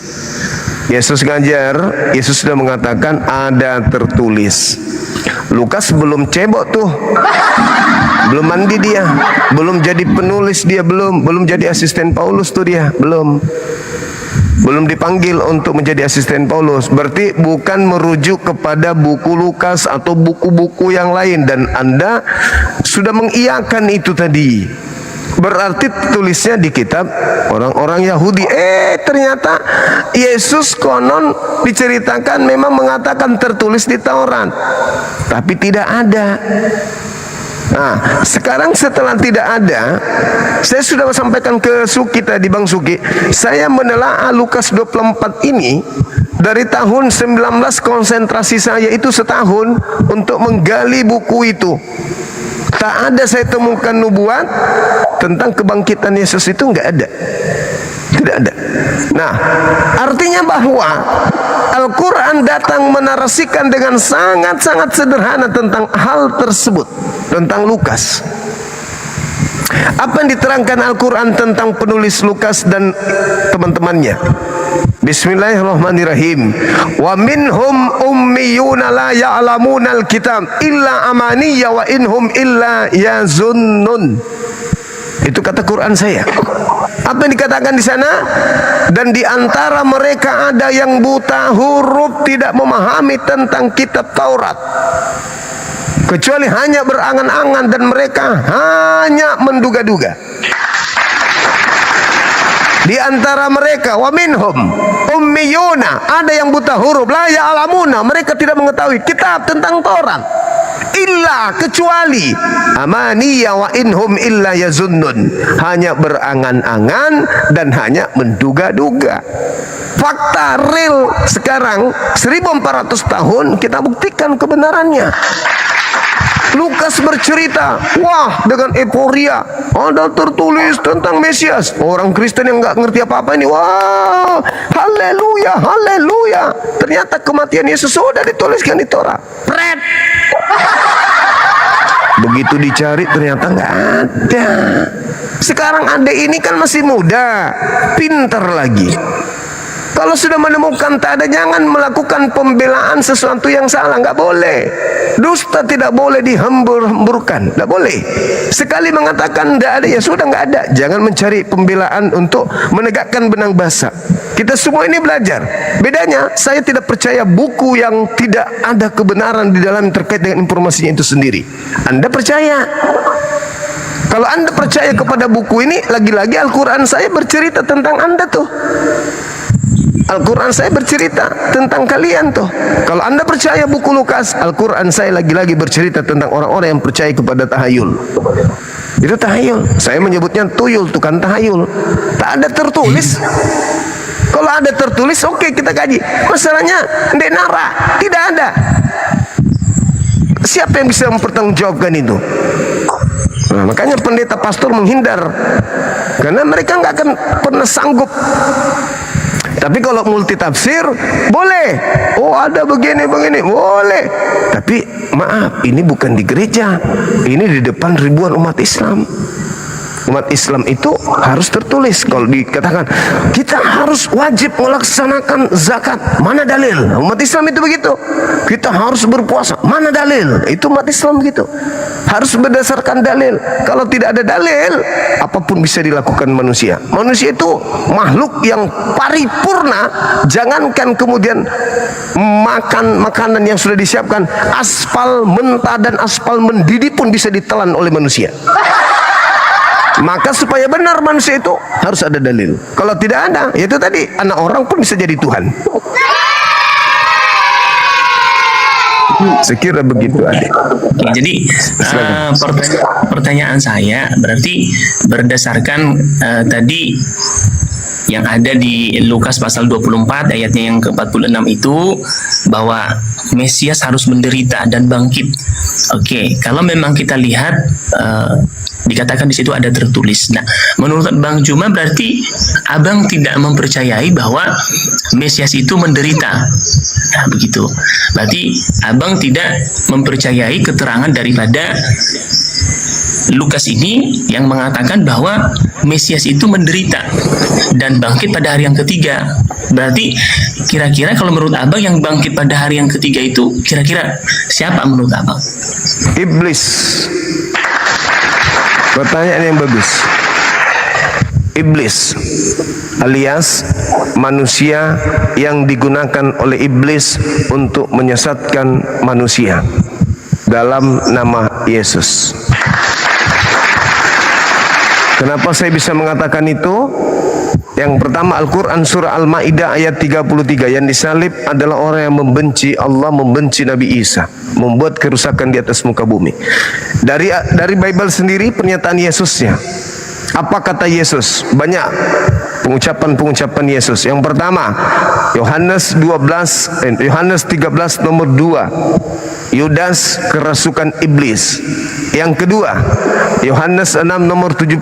Yesus ngajar, Yesus sudah mengatakan ada tertulis. Lukas belum cebok tuh, belum mandi dia, belum jadi penulis dia, belum jadi asisten Paulus tuh dia, belum dipanggil untuk menjadi asisten Paulus. Berarti bukan merujuk kepada buku Lukas atau buku-buku yang lain, dan Anda sudah mengiyakan itu tadi. Berarti tulisnya di kitab orang-orang Yahudi. Ternyata Yesus konon diceritakan memang mengatakan tertulis di Taurat, tapi tidak ada. Nah, sekarang setelah tidak ada, saya sudah sampaikan ke Suki tadi, Bang Suki, saya menelaah Lukas 24 ini dari tahun 19, konsentrasi saya itu setahun untuk menggali buku itu. Tak ada saya temukan nubuat tentang kebangkitan Yesus, itu nggak ada. Tidak ada. Nah, artinya bahwa Al-Quran datang menarasikan dengan sangat-sangat sederhana tentang hal tersebut, tentang Lukas. Apa yang diterangkan Al-Quran tentang penulis Lukas dan teman-temannya? Bismillahirrahmanirrahim. Wa minhum ummiyuna la ya'lamunal kitab illa amaniya wa inhum illa yazunnun. Itu kata Quran saya. Apa yang dikatakan di sana? Dan di antara mereka ada yang buta huruf, tidak memahami tentang kitab Taurat, kecuali hanya berangan-angan, dan mereka hanya menduga-duga. Di antara mereka, wa minhum ummiyuna, ada yang buta huruf, la ya'lamuna, mereka tidak mengetahui kitab tentang Taurat, illa, kecuali, amaniya wa inhum illa yazunnun, hanya berangan-angan dan hanya menduga-duga. Fakta real sekarang 1400 tahun kita buktikan kebenarannya. Lukas bercerita, wah, dengan euforia, ada tertulis tentang Mesias. Orang Kristen yang nggak ngerti apa-apa ini, wah, haleluya, haleluya. Ternyata kematian Yesus sudah dituliskan di Torah. Pret. Begitu dicari ternyata nggak ada. Sekarang adek ini kan masih muda, pintar lagi. Kalau sudah menemukan tak ada, jangan melakukan pembelaan sesuatu yang salah. Nggak boleh. Dusta tidak boleh dihembur-hemburkan, nggak boleh. Sekali mengatakan tidak ada, ya sudah nggak ada. Jangan mencari pembelaan untuk menegakkan benang basah. Kita semua ini belajar. Bedanya, saya tidak percaya buku yang tidak ada kebenaran di dalam terkait dengan informasinya itu sendiri. Anda percaya. Kalau Anda percaya kepada buku ini, lagi-lagi Al-Quran saya bercerita tentang Anda tuh. Al-Quran saya bercerita tentang kalian tuh. Kalau Anda percaya buku Lukas, Al-Quran saya lagi-lagi bercerita tentang orang-orang yang percaya kepada tahayul. Itu tahayul. Saya menyebutnya tuyul, tukang tahayul. Tak ada tertulis. Kalau ada tertulis, oke, kita kaji. Masalahnya, ndek nara, tidak ada. Siapa yang bisa mempertanggungjawabkan itu? Nah, makanya pendeta pastor menghindar, karena mereka nggak akan pernah sanggup. Tapi kalau multi tafsir boleh. Oh, ada begini boleh. Tapi maaf, ini bukan di gereja, ini di depan ribuan umat Islam. Umat Islam itu harus tertulis. Kalau dikatakan kita harus wajib melaksanakan zakat, mana dalil? Umat Islam itu begitu. Kita harus berpuasa, mana dalil? Itu umat Islam begitu. Harus berdasarkan dalil. Kalau tidak ada dalil, apapun bisa dilakukan manusia. Manusia itu makhluk yang paripurna. Jangankan kemudian makan makanan yang sudah disiapkan, aspal mentah dan aspal mendidih pun bisa ditelan oleh manusia. Maka supaya benar manusia itu harus ada dalil. Kalau tidak ada, yaitu tadi, anak orang pun bisa jadi Tuhan. Sekira begitu, adik. Oke, jadi pertanyaan saya berarti berdasarkan tadi yang ada di Lukas pasal 24 ayatnya yang ke-46 itu, bahwa Mesias harus menderita dan bangkit. Oke, kalau memang kita lihat dikatakan di situ ada tertulis. Nah, menurut Bang Juma berarti Abang tidak mempercayai bahwa Mesias itu menderita. Nah, begitu. Berarti Abang tidak mempercayai keterangan daripada Lukas ini yang mengatakan bahwa Mesias itu menderita dan bangkit pada hari yang ketiga. Berarti kira-kira kalau menurut Abang yang bangkit pada hari yang ketiga itu kira-kira siapa menurut Abang? Iblis. Pertanyaan yang bagus. Iblis alias manusia yang digunakan oleh iblis untuk menyesatkan manusia dalam nama Yesus. Kenapa saya bisa mengatakan itu? Yang pertama, Al-Quran surah Al-Ma'idah ayat 33. Yang disalib adalah orang yang membenci Allah, membenci Nabi Isa, membuat kerusakan di atas muka bumi. Dari Bible sendiri, pernyataan Yesusnya. Apa kata Yesus? Banyak pengucapan Yesus. Yang pertama, Yohanes 13 nomor 2. Yudas kerasukan iblis. Yang kedua, Yohanes 6 nomor 70.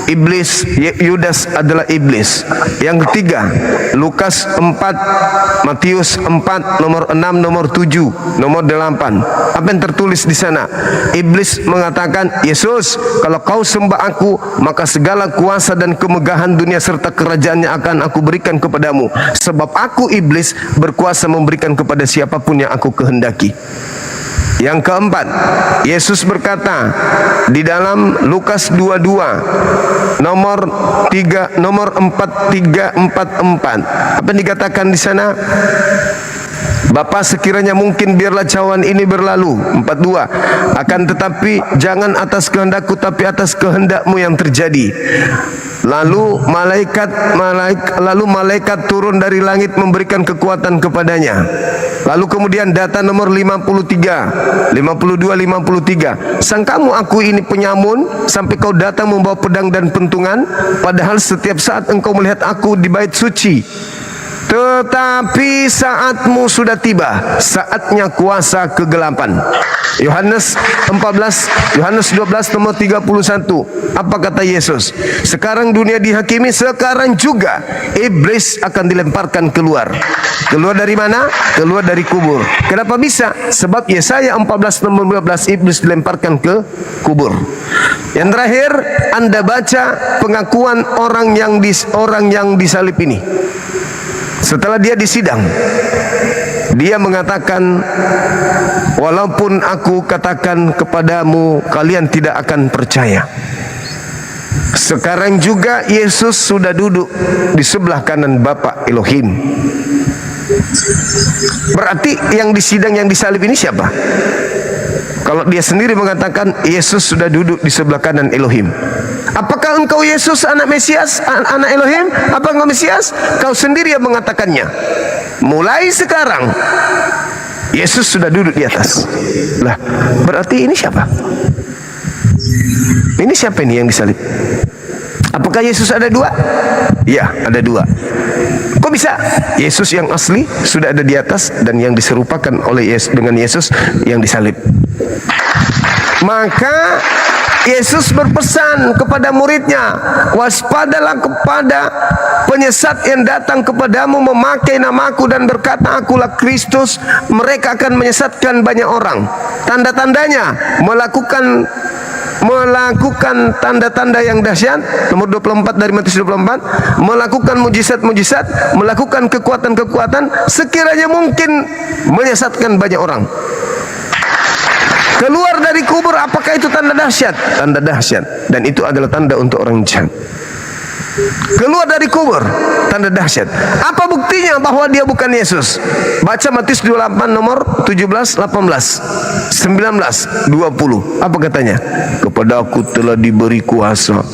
Iblis, Yudas adalah iblis. Yang ketiga, Lukas 4, Matius 4 nomor 6 nomor 7, nomor 8. Apa yang tertulis di sana? Iblis mengatakan, Yesus, kalau kau sembah aku, maka segala kuasa dan kemegahan dunia serta kerajaannya akan aku berikan kepadamu. Sebab aku iblis berkuasa memberikan kepada siapapun yang aku kehendaki. Yang keempat, Yesus berkata di dalam Lukas 22 nomor 4344. Apa yang dikatakan di sana? Bapa, sekiranya mungkin biarlah cawan ini berlalu. 42. Akan tetapi jangan atas kehendakku tapi atas kehendakmu yang terjadi. Lalu malaikat turun dari langit memberikan kekuatan kepadanya. Lalu kemudian data nomor 52, 53. Sangkamu aku ini penyamun sampai kau datang membawa pedang dan pentungan, padahal setiap saat engkau melihat aku di bait suci. Tetapi saatmu sudah tiba, saatnya kuasa kegelapan. Yohanes 12 nomor 31. Apa kata Yesus? Sekarang dunia dihakimi, sekarang juga iblis akan dilemparkan keluar. Keluar dari mana? Keluar dari kubur. Kenapa bisa? Sebab Yesaya 14 nomor 12, iblis dilemparkan ke kubur. Yang terakhir, Anda baca pengakuan orang yang disalib ini. Setelah dia disidang, dia mengatakan, walaupun aku katakan kepadamu, kalian tidak akan percaya. Sekarang juga Yesus sudah duduk di sebelah kanan Bapa Elohim. Berarti yang disidang, yang disalib ini siapa? Kalau dia sendiri mengatakan Yesus sudah duduk di sebelah kanan Elohim. Apakah engkau Yesus anak Mesias, anak Elohim? Apa engkau Mesias? Kau sendiri yang mengatakannya. Mulai sekarang Yesus sudah duduk di atas. Lah, berarti ini siapa? Ini siapa ini yang disalib? Apakah Yesus ada dua? Ya, ada dua. Kok bisa? Yesus yang asli sudah ada di atas dan yang diserupakan oleh Yesus dengan Yesus yang disalib. Maka Yesus berpesan kepada muridnya, waspadalah kepada penyesat yang datang kepadamu memakai namaku dan berkata akulah Kristus. Mereka akan menyesatkan banyak orang. Tanda-tandanya melakukan tanda-tanda yang dahsyat, nomor 24 dari Matius 24, melakukan mujizat-mujizat, melakukan kekuatan-kekuatan, sekiranya mungkin menyesatkan banyak orang. Keluar dari kubur, apakah itu tanda dahsyat? Tanda dahsyat, dan itu adalah tanda untuk orang jahat. Keluar dari kubur, tanda dahsyat. Apa buktinya bahwa dia bukan Yesus? Baca Matius 28 nomor 17, 18, 19, 20. Apa katanya? Kepada aku telah diberi kuasa,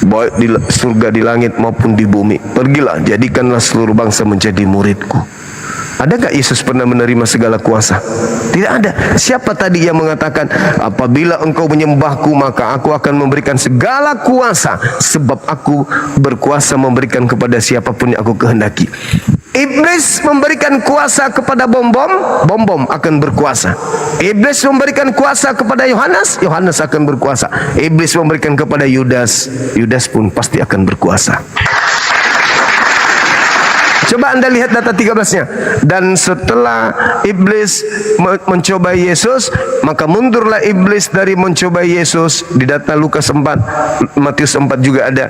baik di surga, di langit maupun di bumi. Pergilah, jadikanlah seluruh bangsa menjadi muridku. Ada gak Yesus pernah menerima segala kuasa? Tidak ada. Siapa tadi yang mengatakan, apabila engkau menyembahku maka aku akan memberikan segala kuasa, sebab aku berkuasa memberikan kepada siapapun yang aku kehendaki. Iblis memberikan kuasa kepada bom akan berkuasa. Iblis memberikan kuasa kepada Yohanes akan berkuasa. Iblis memberikan kepada Yudas pun pasti akan berkuasa. Coba Anda lihat data 13-nya. Dan setelah iblis mencobai Yesus, maka mundurlah iblis dari mencobai Yesus. Di data Lukas 4, Matius 4 juga ada.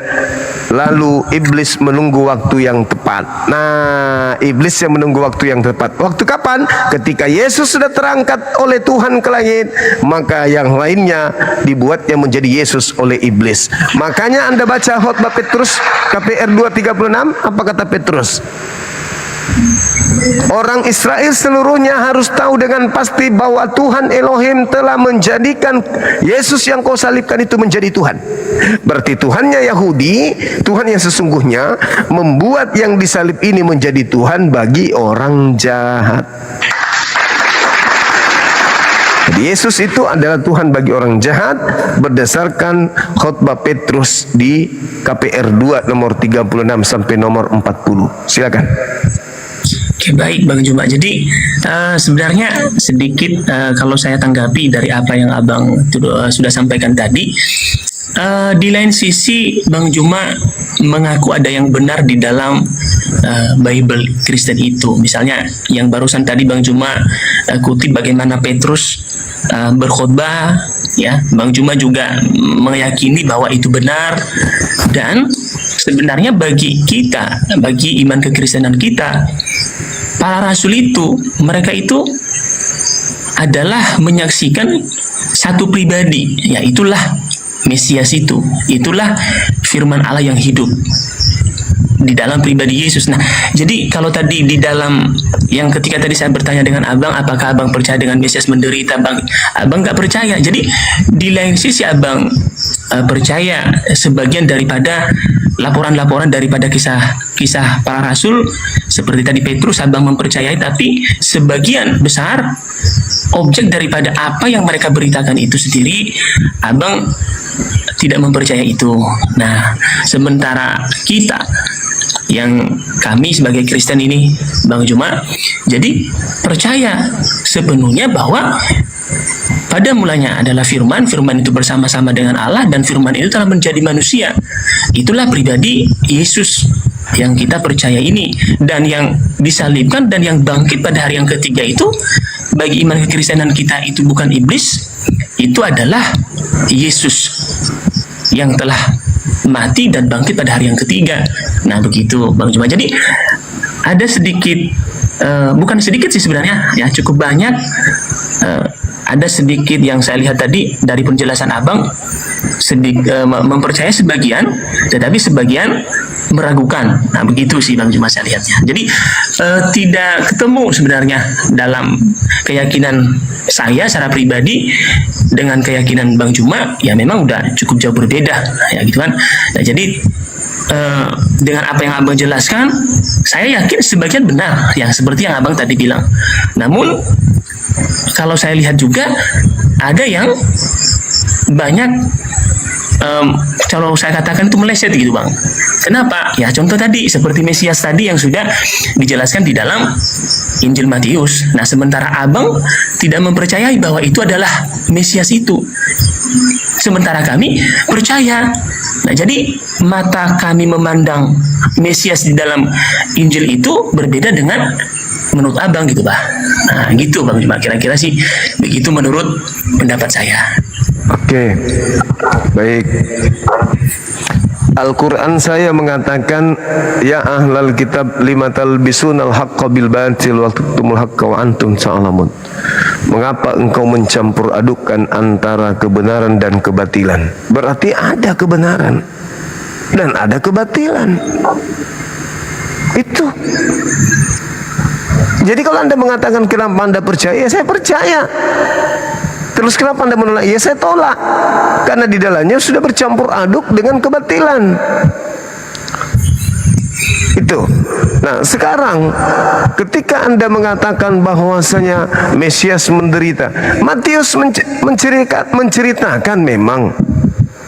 Lalu iblis menunggu waktu yang tepat. Nah, iblis yang menunggu waktu yang tepat. Waktu kapan? Ketika Yesus sudah terangkat oleh Tuhan ke langit, maka yang lainnya dibuatnya menjadi Yesus oleh iblis. Makanya Anda baca khotbah Petrus KPR 2:36, apa kata Petrus? Orang Israel seluruhnya harus tahu dengan pasti bahwa Tuhan Elohim telah menjadikan Yesus yang kau salibkan itu menjadi Tuhan. Berarti Tuhannya Yahudi, Tuhan yang sesungguhnya, membuat yang disalib ini menjadi Tuhan bagi orang jahat. Jadi Yesus itu adalah Tuhan bagi orang jahat berdasarkan khotbah Petrus di KPR 2 nomor 36 sampai nomor 40. Silakan. Oke, baik Bang Juma. Jadi sebenarnya sedikit kalau saya tanggapi dari apa yang Abang sudah sampaikan tadi. Di lain sisi Bang Juma mengaku ada yang benar di dalam Bible Kristen itu. Misalnya yang barusan tadi Bang Juma kutip bagaimana Petrus berkhotbah, ya. Bang Juma juga meyakini bahwa itu benar. Dan sebenarnya bagi kita, bagi iman kekristenan kita, para rasul itu, mereka itu adalah menyaksikan satu pribadi, yaitulah Mesias itu. Itulah firman Allah yang hidup di dalam pribadi Yesus. Nah, jadi kalau tadi di dalam yang ketika tadi saya bertanya dengan Abang, apakah Abang percaya dengan Mesias menderita? Abang nggak percaya. Jadi di lain sisi Abang percaya sebagian daripada laporan-laporan daripada kisah para rasul seperti tadi Petrus Abang mempercayai, tapi sebagian besar objek daripada apa yang mereka beritakan itu sendiri Abang tidak mempercayai itu. Nah, sementara kita yang kami sebagai Kristen ini Bang Juma, jadi percaya sepenuhnya bahwa pada mulanya adalah firman itu bersama-sama dengan Allah, dan firman itu telah menjadi manusia. Itulah pribadi Yesus yang kita percaya ini, dan yang disalibkan dan yang bangkit pada hari yang ketiga itu bagi iman kekristenan kita itu bukan iblis, itu adalah Yesus yang telah mati dan bangkit pada hari yang ketiga. Nah, begitu Bang Juma. Jadi ada sedikit, bukan sedikit sih sebenarnya, ya cukup banyak. Ada sedikit yang saya lihat tadi dari penjelasan Abang, mempercayai sebagian, tetapi sebagian meragukan. Nah begitu sih Bang Juma saya lihatnya. Jadi tidak ketemu sebenarnya dalam keyakinan saya secara pribadi dengan keyakinan Bang Juma, ya memang udah cukup jauh berbeda, ya gitu kan. Nah jadi dengan apa yang Abang jelaskan, saya yakin sebagian benar, yang seperti yang Abang tadi bilang. Namun kalau saya lihat juga ada yang banyak, kalau saya katakan itu meleset gitu Bang. Kenapa? Ya contoh tadi seperti Mesias tadi yang sudah dijelaskan di dalam Injil Matius. Nah sementara Abang tidak mempercayai bahwa itu adalah Mesias itu, sementara kami percaya. Nah jadi mata kami memandang Mesias di dalam Injil itu berbeda dengan menurut Abang gitu Bah. Nah gitu Bang Juma, kira-kira sih begitu menurut pendapat saya. Oke, baik. Al-Quran saya mengatakan, ya ahlal kitab lima talbisunal haqqa bil batil wa tuktumul haqqa wa antum ta'lamun. Mengapa engkau mencampur adukkan antara kebenaran dan kebatilan? Berarti ada kebenaran dan ada kebatilan. Itu. Jadi kalau Anda mengatakan kenapa Anda percaya, ya saya percaya. Terus kenapa Anda menolak? Ya saya tolak. Karena di dalamnya sudah bercampur aduk dengan kebatilan. Itu. Nah sekarang ketika Anda mengatakan bahwasanya Mesias menderita, Matius menceritakan memang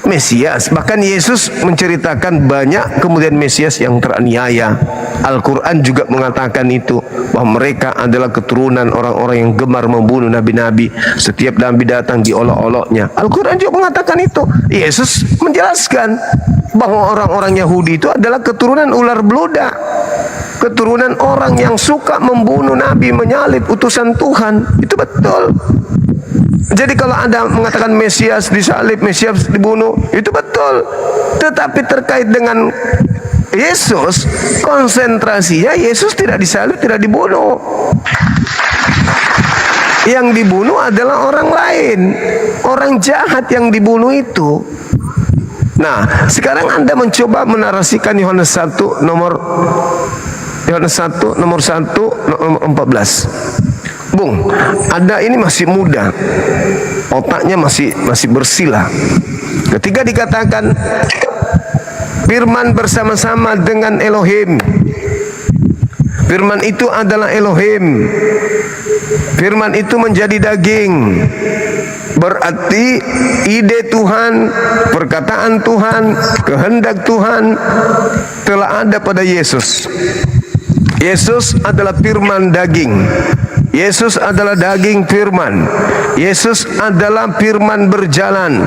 Mesias, bahkan Yesus menceritakan banyak kemudian Mesias yang teraniaya. Al-Quran juga mengatakan itu, bahwa mereka adalah keturunan orang-orang yang gemar membunuh nabi-nabi. Setiap nabi datang diolok-oloknya. Al-Quran juga mengatakan itu. Yesus menjelaskan bahwa orang-orang Yahudi itu adalah keturunan ular beludak, keturunan orang yang suka membunuh nabi, menyalib utusan Tuhan. Itu betul. Jadi kalau Anda mengatakan Mesias disalib, Mesias dibunuh, itu betul. Tetapi terkait dengan Yesus, konsentrasinya Yesus tidak disalib, tidak dibunuh. Yang dibunuh adalah orang lain, orang jahat yang dibunuh itu. Nah, sekarang Anda mencoba menarasikan Yohanes 1 nomor 1 nomor 14. Bung, Anda ini masih muda, otaknya masih bersilah. Ketika dikatakan Firman bersama-sama dengan Elohim, Firman itu adalah Elohim, Firman itu menjadi daging, berarti ide Tuhan, perkataan Tuhan, kehendak Tuhan telah ada pada Yesus. Yesus adalah firman daging. Yesus adalah daging firman. Yesus adalah firman berjalan.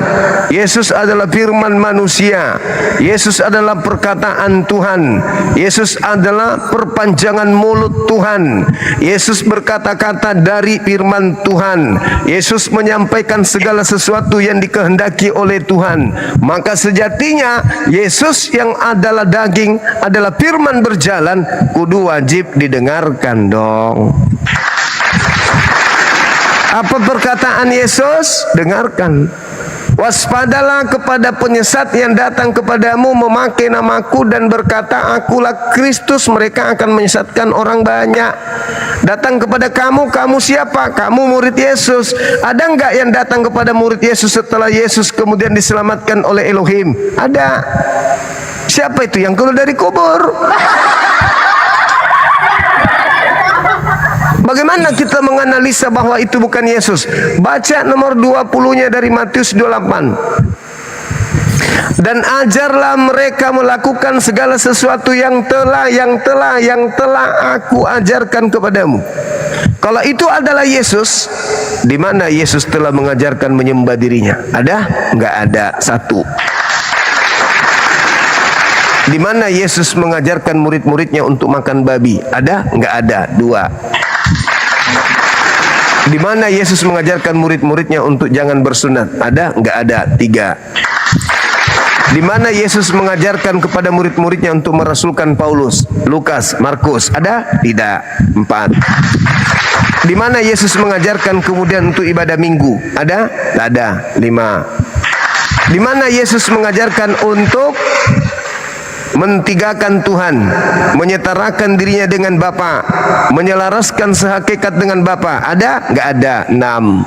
Yesus adalah firman manusia. Yesus adalah perkataan Tuhan. Yesus adalah perpanjangan mulut Tuhan. Yesus berkata-kata dari firman Tuhan. Yesus menyampaikan segala sesuatu yang dikehendaki oleh Tuhan. Maka sejatinya Yesus yang adalah daging, adalah firman berjalan, kudu wajib didengarkan dong. Apa perkataan Yesus? Dengarkan. Waspadalah kepada penyesat yang datang kepadamu memakai namaku dan berkata, akulah Kristus. Mereka akan menyesatkan orang banyak. Datang kepada kamu, kamu siapa? Kamu murid Yesus. Ada enggak yang datang kepada murid Yesus setelah Yesus kemudian diselamatkan oleh Elohim? Ada. Siapa itu yang keluar dari kubur? Bagaimana kita menganalisa bahwa itu bukan Yesus? Baca nomor 20-nya dari Matius 28. Dan ajarlah mereka melakukan segala sesuatu yang telah aku ajarkan kepadamu. Kalau itu adalah Yesus, di mana Yesus telah mengajarkan menyembah dirinya? Ada? Enggak ada. Satu. Di mana Yesus mengajarkan murid-muridnya untuk makan babi? Ada? Enggak ada. Dua. Di mana Yesus mengajarkan murid-muridnya untuk jangan bersunat? Ada? Enggak ada. Tiga. Di mana Yesus mengajarkan kepada murid-muridnya untuk merasulkan Paulus, Lukas, Markus? Ada? Tidak. 4. Di mana Yesus mengajarkan kemudian untuk ibadah minggu? Ada? Tidak ada. 5. Di mana Yesus mengajarkan untuk mentigakan Tuhan, menyetarakan dirinya dengan Bapa, menyelaraskan sehakikat dengan Bapa? Ada? Enggak ada. 6.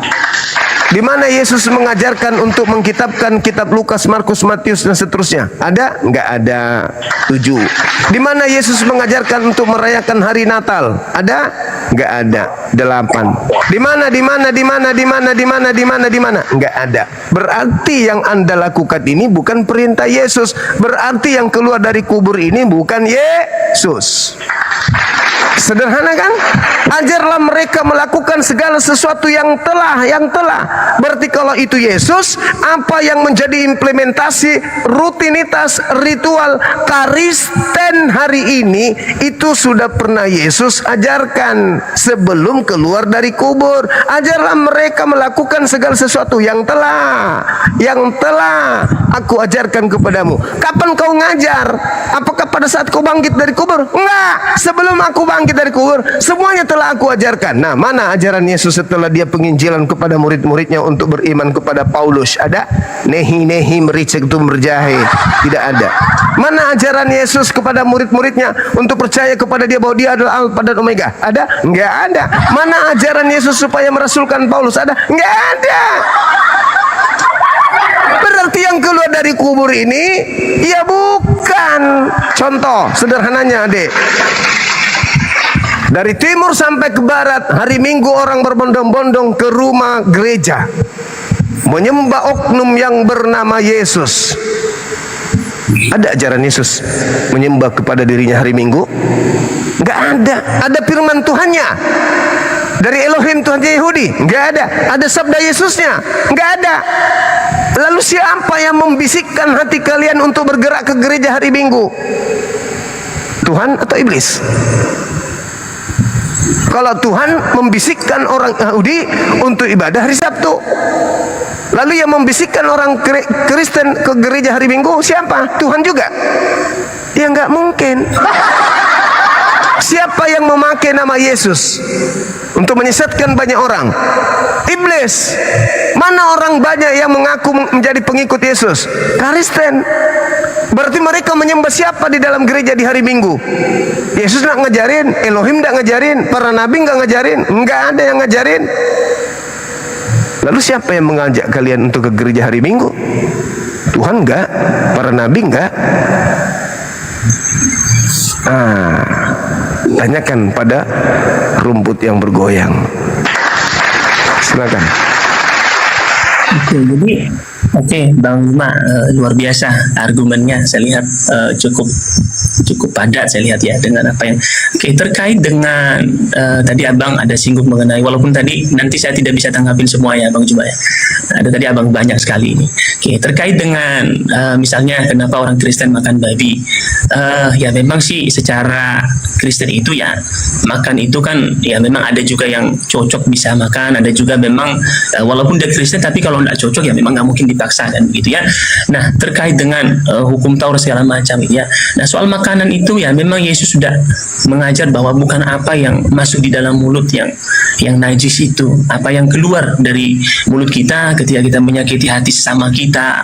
Di mana Yesus mengajarkan untuk mengkitabkan kitab Lukas, Markus, Matius dan seterusnya? Ada? Enggak ada. 7. Di mana Yesus mengajarkan untuk merayakan hari Natal? Ada? Enggak ada. 8. Di mana? Enggak ada. Berarti yang Anda lakukan ini bukan perintah Yesus. Berarti yang keluar dari kubur ini bukan Yesus. Sederhana kan? Ajarlah mereka melakukan segala sesuatu yang telah. Berarti kalau itu Yesus, apa yang menjadi implementasi rutinitas ritual Kristen hari ini itu sudah pernah Yesus ajarkan sebelum keluar dari kubur. Ajarlah mereka melakukan segala sesuatu yang telah aku ajarkan kepadamu. Kapan kau ngajar? Apakah pada saat kau bangkit dari kubur? Enggak. Sebelum aku bangkit dari kubur, semuanya telah aku ajarkan. Nah, mana ajaran Yesus setelah dia penginjilan kepada murid-muridnya untuk beriman kepada Paulus? Ada? Nehi mericek tu merjahe. Tidak ada. Mana ajaran Yesus kepada murid-muridnya untuk percaya kepada dia bahwa dia adalah Alfa dan Omega? Ada? Enggak ada. Mana ajaran Yesus supaya merasulkan Paulus? Ada? Enggak ada. Berarti yang keluar dari kubur ini ya bukan. Contoh sederhananya, Adik. Dari timur sampai ke barat, hari Minggu orang berbondong-bondong ke rumah gereja, menyembah oknum yang bernama Yesus. Ada ajaran Yesus menyembah kepada dirinya hari Minggu? Enggak ada. Ada firman Tuhannya dari Elohim Tuhan Yehudi? Enggak ada. Ada sabda Yesusnya? Enggak ada. Lalu siapa yang membisikkan hati kalian untuk bergerak ke gereja hari Minggu? Tuhan atau iblis? Kalau Tuhan membisikkan orang Yahudi untuk ibadah hari Sabtu, lalu yang membisikkan orang Kristen ke gereja hari Minggu siapa? Tuhan juga? Ya nggak mungkin. Siapa yang memakai nama Yesus untuk menyesatkan banyak orang? Iblis. Mana orang banyak yang mengaku menjadi pengikut Yesus? Kristen. Berarti mereka menyembah siapa di dalam gereja di hari Minggu? Yesus nak ngajarin, Elohim nak ngajarin, para nabi nggak ngajarin, nggak ada yang ngajarin. Lalu siapa yang mengajak kalian untuk ke gereja hari Minggu? Tuhan nggak? Para nabi nggak? Tanyakan pada rumput yang bergoyang. Silakan. Oke, Bang Bima, luar biasa argumennya. Saya lihat cukup padat. Saya lihat ya dengan apa yang terkait dengan tadi Abang ada singgung mengenai, walaupun tadi nanti saya tidak bisa tanggapin semua ya Bang Juma ya. Ada tadi Abang banyak sekali ini. Terkait dengan misalnya kenapa orang Kristen makan babi? Ya memang sih secara Kristen itu ya makan itu kan ya memang ada juga yang cocok bisa makan, ada juga memang walaupun dia Kristen tapi kalau tidak cocok ya memang nggak mungkin dipaksa kan begitu ya. Nah terkait dengan hukum Taurat segala macam ya. Nah soal makanan itu ya memang Yesus sudah mengajar bahwa bukan apa yang masuk di dalam mulut yang najis itu, apa yang keluar dari mulut kita ketika kita menyakiti hati sesama kita,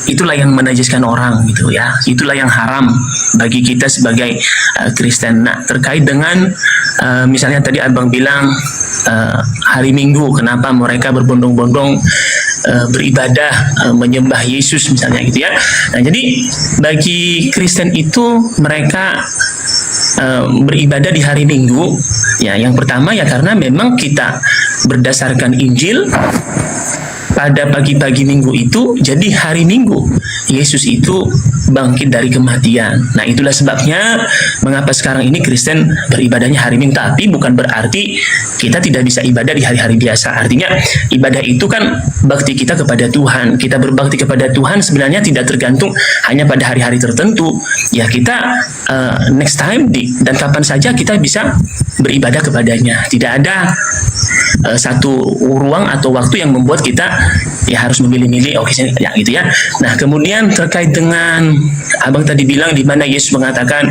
itulah yang menajiskan orang gitu ya. Itulah yang haram bagi kita sebagai Kristen. Nah terkait dengan misalnya tadi Abang bilang hari Minggu kenapa mereka berbondong-bondong beribadah menyembah Yesus misalnya gitu ya. Nah jadi bagi Kristen itu mereka beribadah di hari Minggu ya, yang pertama ya karena memang kita berdasarkan Injil pada pagi-pagi Minggu itu, jadi hari Minggu Yesus itu bangkit dari kematian. Nah itulah sebabnya mengapa sekarang ini Kristen beribadahnya hari Minggu. Tapi bukan berarti kita tidak bisa ibadah di hari-hari biasa. Artinya ibadah itu kan bakti kita kepada Tuhan. Kita berbakti kepada Tuhan sebenarnya tidak tergantung hanya pada hari-hari tertentu. Ya kita next time dan kapan saja kita bisa beribadah kepadanya. Tidak ada satu ruang atau waktu yang membuat kita ya harus memilih-milih, oke ya gitu ya. Nah, kemudian terkait dengan abang tadi bilang di mana Yesus mengatakan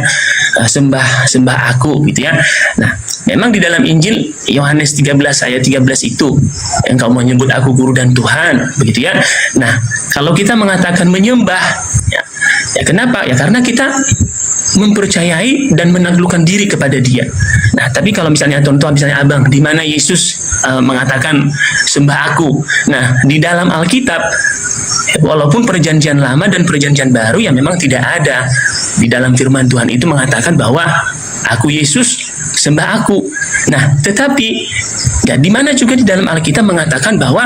sembah aku gitu ya. Nah, memang di dalam Injil Yohanes 13 ayat 13 itu engkau menyebut aku guru dan Tuhan, begitu ya. Nah, kalau kita mengatakan menyembah ya kenapa? Ya karena kita mempercayai dan menaklukkan diri kepada Dia. Nah, tapi kalau misalnya contoh misalnya abang, di mana Yesus mengatakan sembah aku. Nah, di dalam Alkitab, walaupun perjanjian lama dan perjanjian baru ya memang tidak ada di dalam firman Tuhan itu mengatakan bahwa aku Yesus sembah aku. Nah, tetapi ya di mana juga di dalam Alkitab mengatakan bahwa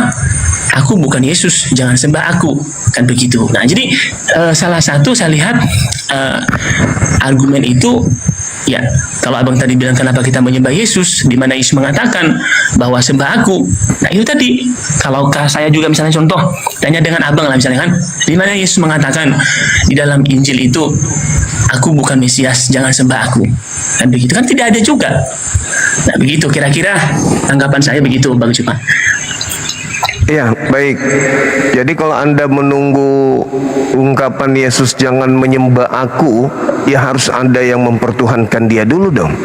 aku bukan Yesus, jangan sembah aku, kan begitu. Nah, jadi salah satu saya lihat argumen itu ya, kalau abang tadi bilang kenapa kita menyembah Yesus, di mana Yesus mengatakan bahwa sembah aku. Nah, itu tadi kalau saya juga misalnya contoh tanya dengan abang lah misalnya kan, di mana Yesus mengatakan di dalam Injil itu aku bukan Mesias, jangan sembah aku, kan begitu, kan tidak ada juga. Nah, begitu kira-kira tanggapan saya begitu, Bang Cuma. Ya, baik. Jadi kalau Anda menunggu ungkapan Yesus jangan menyembah aku, ya harus ada yang mempertuhankan Dia dulu dong.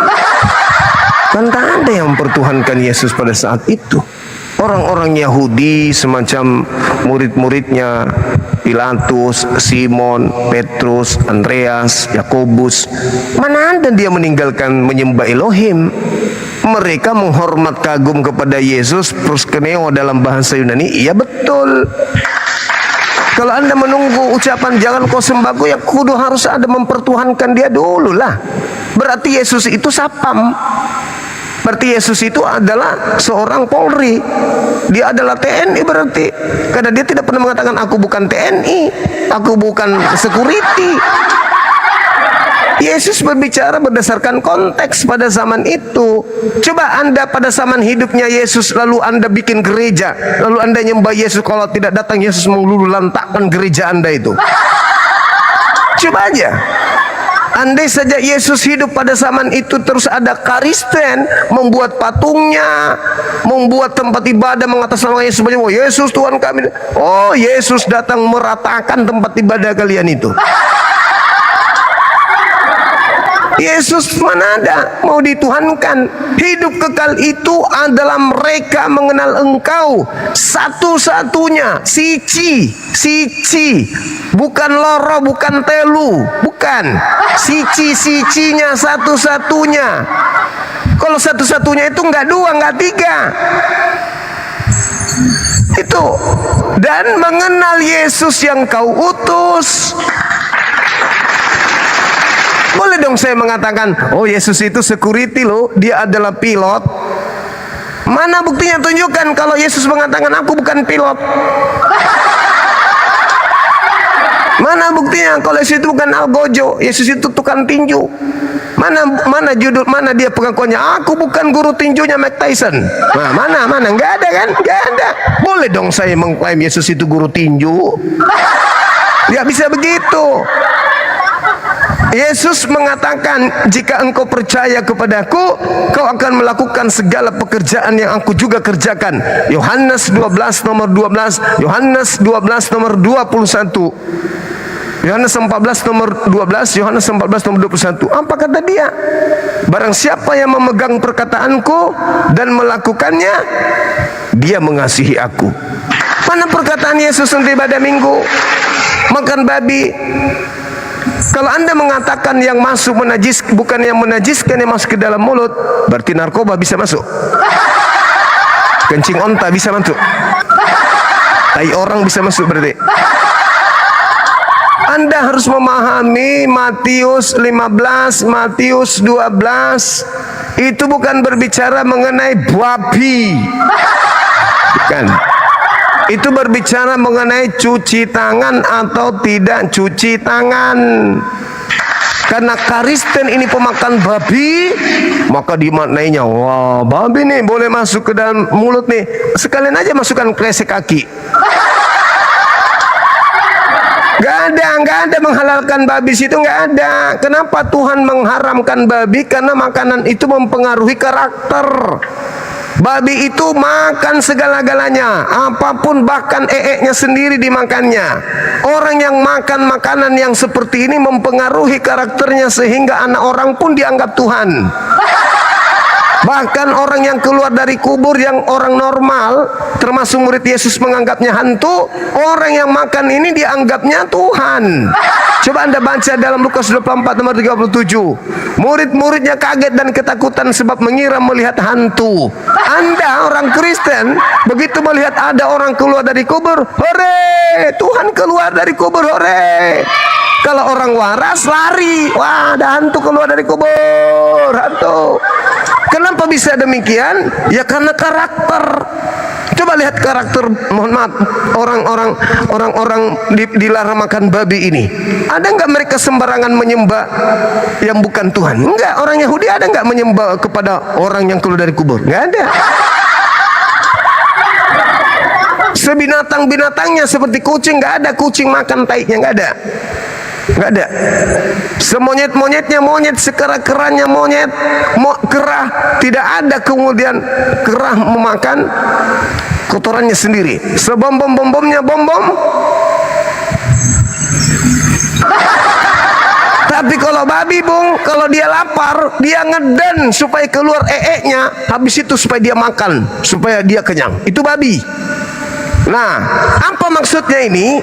Kan tak ada yang mempertuhankan Yesus pada saat itu. Orang-orang Yahudi semacam murid-muridnya Pilatus, Simon, Petrus, Andreas, Yakobus, mana ada dia meninggalkan menyembah Elohim. Mereka menghormat kagum kepada Yesus, proskeneo dalam bahasa Yunani, iya betul. Kalau Anda menunggu ucapan jangan kau sembahku, ya kudu harus ada mempertuhankan Dia dulu lah. Berarti Yesus itu sapam. Berarti Yesus itu adalah seorang Polri. Dia adalah TNI berarti. Karena dia tidak pernah mengatakan aku bukan TNI, aku bukan security. Yesus berbicara berdasarkan konteks pada zaman itu. Coba Anda pada zaman hidupnya Yesus, lalu Anda bikin gereja, lalu Anda nyembah Yesus, kalau tidak datang Yesus meluluhlantakkan gereja Anda itu. Coba aja. Andai saja Yesus hidup pada zaman itu, terus ada Kristen membuat patungnya, membuat tempat ibadah mengatasnamakan Yesus, oh Yesus Tuhan kami. Oh, Yesus datang meratakan tempat ibadah kalian itu. Yesus mana ada mau dituhankan. Hidup kekal itu adalah mereka mengenal Engkau satu-satunya, sici, bukan loro, bukan telu, bukan sici-sicinya, satu-satunya. Kalau satu-satunya itu enggak dua, enggak tiga. Itu, dan mengenal Yesus yang kau utus. Boleh dong saya mengatakan, oh Yesus itu security loh, dia adalah pilot. Mana buktinya? Tunjukkan kalau Yesus mengatakan aku bukan pilot. Mana buktinya kalau Yesus itu bukan algojo, Yesus itu tukang tinju. Mana judul, mana dia pengakuannya aku bukan guru tinjunya Mike Tyson. Nah, mana nggak ada kan? Nggak ada. Boleh dong saya mengklaim Yesus itu guru tinju? Nggak bisa begitu. Yesus mengatakan, jika engkau percaya kepadaku, kau akan melakukan segala pekerjaan yang aku juga kerjakan. Yohanes 12 nomor 12, Yohanes 12 nomor 21, Yohanes 14 nomor 12, Yohanes 14 nomor 21. Apa kata dia? Barang siapa yang memegang perkataanku dan melakukannya, dia mengasihi aku. Mana perkataan Yesus untuk ibadah minggu? Makan babi. Kalau Anda mengatakan yang masuk menajis, bukan yang menajiskan yang masuk ke dalam mulut, berarti narkoba bisa masuk, kencing onta bisa masuk, tai orang bisa masuk berarti. Anda harus memahami Matius 15, Matius 12 itu bukan berbicara mengenai babi, bukan. Itu berbicara mengenai cuci tangan atau tidak cuci tangan. Karena Kristen ini pemakan babi, maka dimaknainya, wah babi nih boleh masuk ke dalam mulut nih, sekalian aja masukkan kresek kaki. Gak ada menghalalkan babi situ, gak ada. Kenapa Tuhan mengharamkan babi? Karena makanan itu mempengaruhi karakter. Babi itu makan segala-galanya, apapun bahkan nya sendiri dimakannya. Orang yang makan makanan yang seperti ini mempengaruhi karakternya sehingga anak orang pun dianggap Tuhan. Bahkan orang yang keluar dari kubur yang orang normal, termasuk murid Yesus menganggapnya hantu, orang yang makan ini dianggapnya Tuhan. Coba Anda baca dalam Lukas 24 nomor 37. Murid-muridnya kaget dan ketakutan sebab mengira melihat hantu. Anda orang Kristen begitu melihat ada orang keluar dari kubur, hore, Tuhan keluar dari kubur, hore. Kalau orang waras lari, wah ada hantu keluar dari kubur, hantu. Kenapa bisa demikian? Ya karena karakter. Coba lihat karakter, mohon maaf, orang-orang dilarang makan babi ini. Ada nggak mereka sembarangan menyembah yang bukan Tuhan? Enggak. Orang Yahudi ada nggak menyembah kepada orang yang keluar dari kubur? Nggak ada. Sebinatang-binatangnya seperti kucing, nggak ada kucing makan taiknya, nggak ada. Nggak ada. Semonyet-monyetnya monyet, sekera-keranya monyet, kerah, tidak ada kemudian kerah memakan kotorannya sendiri. Sebom-bom-bomnya bom-bom. Tapi kalau babi, Bung, kalau dia lapar, dia ngeden supaya keluar nya, habis itu supaya dia makan, supaya dia kenyang. Itu babi. Nah, apa maksudnya ini?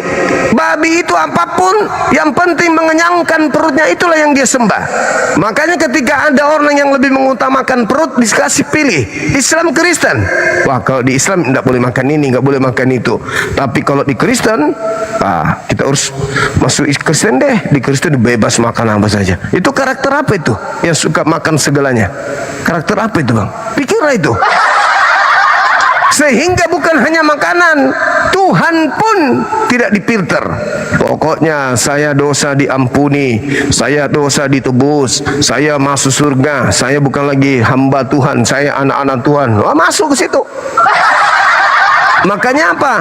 Babi itu apapun yang penting mengenyangkan perutnya, itulah yang dia sembah. Makanya ketika ada orang yang lebih mengutamakan perut, dikasih pilih Islam Kristen. Wah, kalau di Islam tidak boleh makan ini, nggak boleh makan itu. Tapi kalau di Kristen, kita harus masuk Kristen deh. Di Kristen bebas makan apa saja. Itu karakter apa itu? Yang suka makan segalanya. Karakter apa itu, Bang? Pikirlah itu. Sehingga bukan hanya makanan, Tuhan pun tidak difilter. Pokoknya saya dosa diampuni, saya dosa ditebus, saya masuk surga, saya bukan lagi hamba Tuhan, saya anak-anak Tuhan. Masuk ke situ. Makanya apa?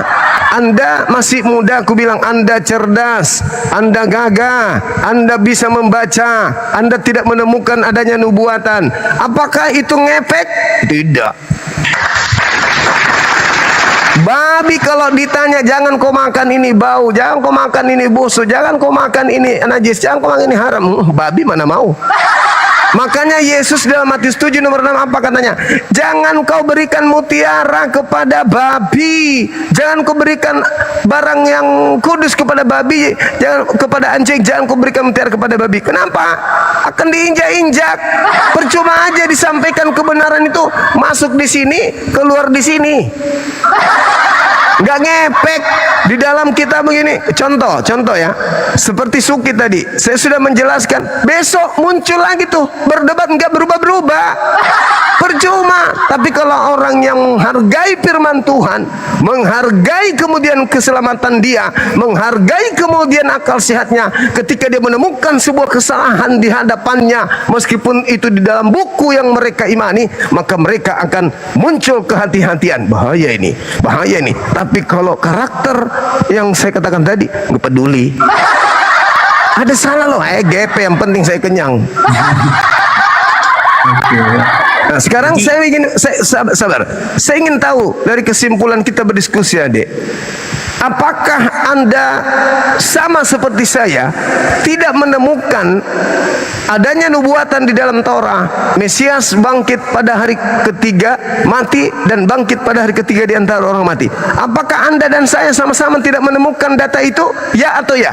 Anda masih muda, aku bilang Anda cerdas, Anda gagah, Anda bisa membaca, Anda tidak menemukan adanya nubuatan. Apakah itu ngefek? Tidak. Babi kalau ditanya, jangan kau makan ini bau, jangan kau makan ini busuk, jangan kau makan ini najis, jangan kau makan ini haram. Babi mana mau? Makanya Yesus dalam Matius 7 nomor 6 apa katanya? Jangan kau berikan mutiara kepada babi, jangan kau berikan barang yang kudus kepada babi, jangan kepada anjing, jangan kau berikan mutiara kepada babi. Kenapa? Akan diinjak-injak. Percuma aja disampaikan kebenaran itu, masuk di sini, keluar di sini. Nggak ngepek di dalam kita begini. Contoh ya, seperti Suki tadi, saya sudah menjelaskan. Besok muncul lagi tuh berdebat, nggak berubah-berubah, percuma. Tapi kalau orang yang menghargai firman Tuhan, menghargai kemudian keselamatan dia, menghargai kemudian akal sehatnya, ketika dia menemukan sebuah kesalahan di hadapannya, meskipun itu di dalam buku yang mereka imani, maka mereka akan muncul kehati-hatian. Bahaya ini. Tapi kalau karakter yang saya katakan tadi, nggak peduli. Ada salah loh, GP yang penting saya kenyang. Nah, sekarang saya ingin sabar. Saya ingin tahu dari kesimpulan kita berdiskusi, adik. Apakah Anda sama seperti saya tidak menemukan adanya nubuatan di dalam Taurat, Mesias bangkit pada hari ketiga, mati dan bangkit pada hari ketiga di antara orang mati? Apakah Anda dan saya sama-sama tidak menemukan data itu? Ya atau ya?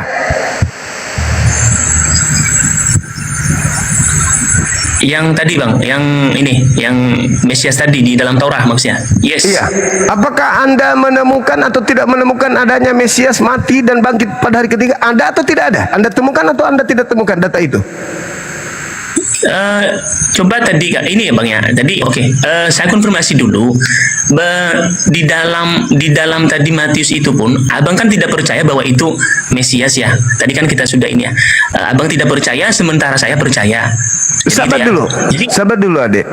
Yang tadi, Bang, yang Mesias tadi di dalam Taurat maksudnya. Yes. Iya. Apakah Anda menemukan atau tidak menemukan adanya Mesias mati dan bangkit pada hari ketiga? Ada atau tidak ada? Anda temukan atau Anda tidak temukan data itu? Coba tadi ini ya, Bang ya. Tadi saya konfirmasi dulu. Di dalam tadi Matius itu pun Abang kan tidak percaya bahwa itu Mesias ya. Tadi kan kita sudah ini ya. Abang tidak percaya sementara saya percaya. Sabar ya. dulu. Sabar dulu, adik.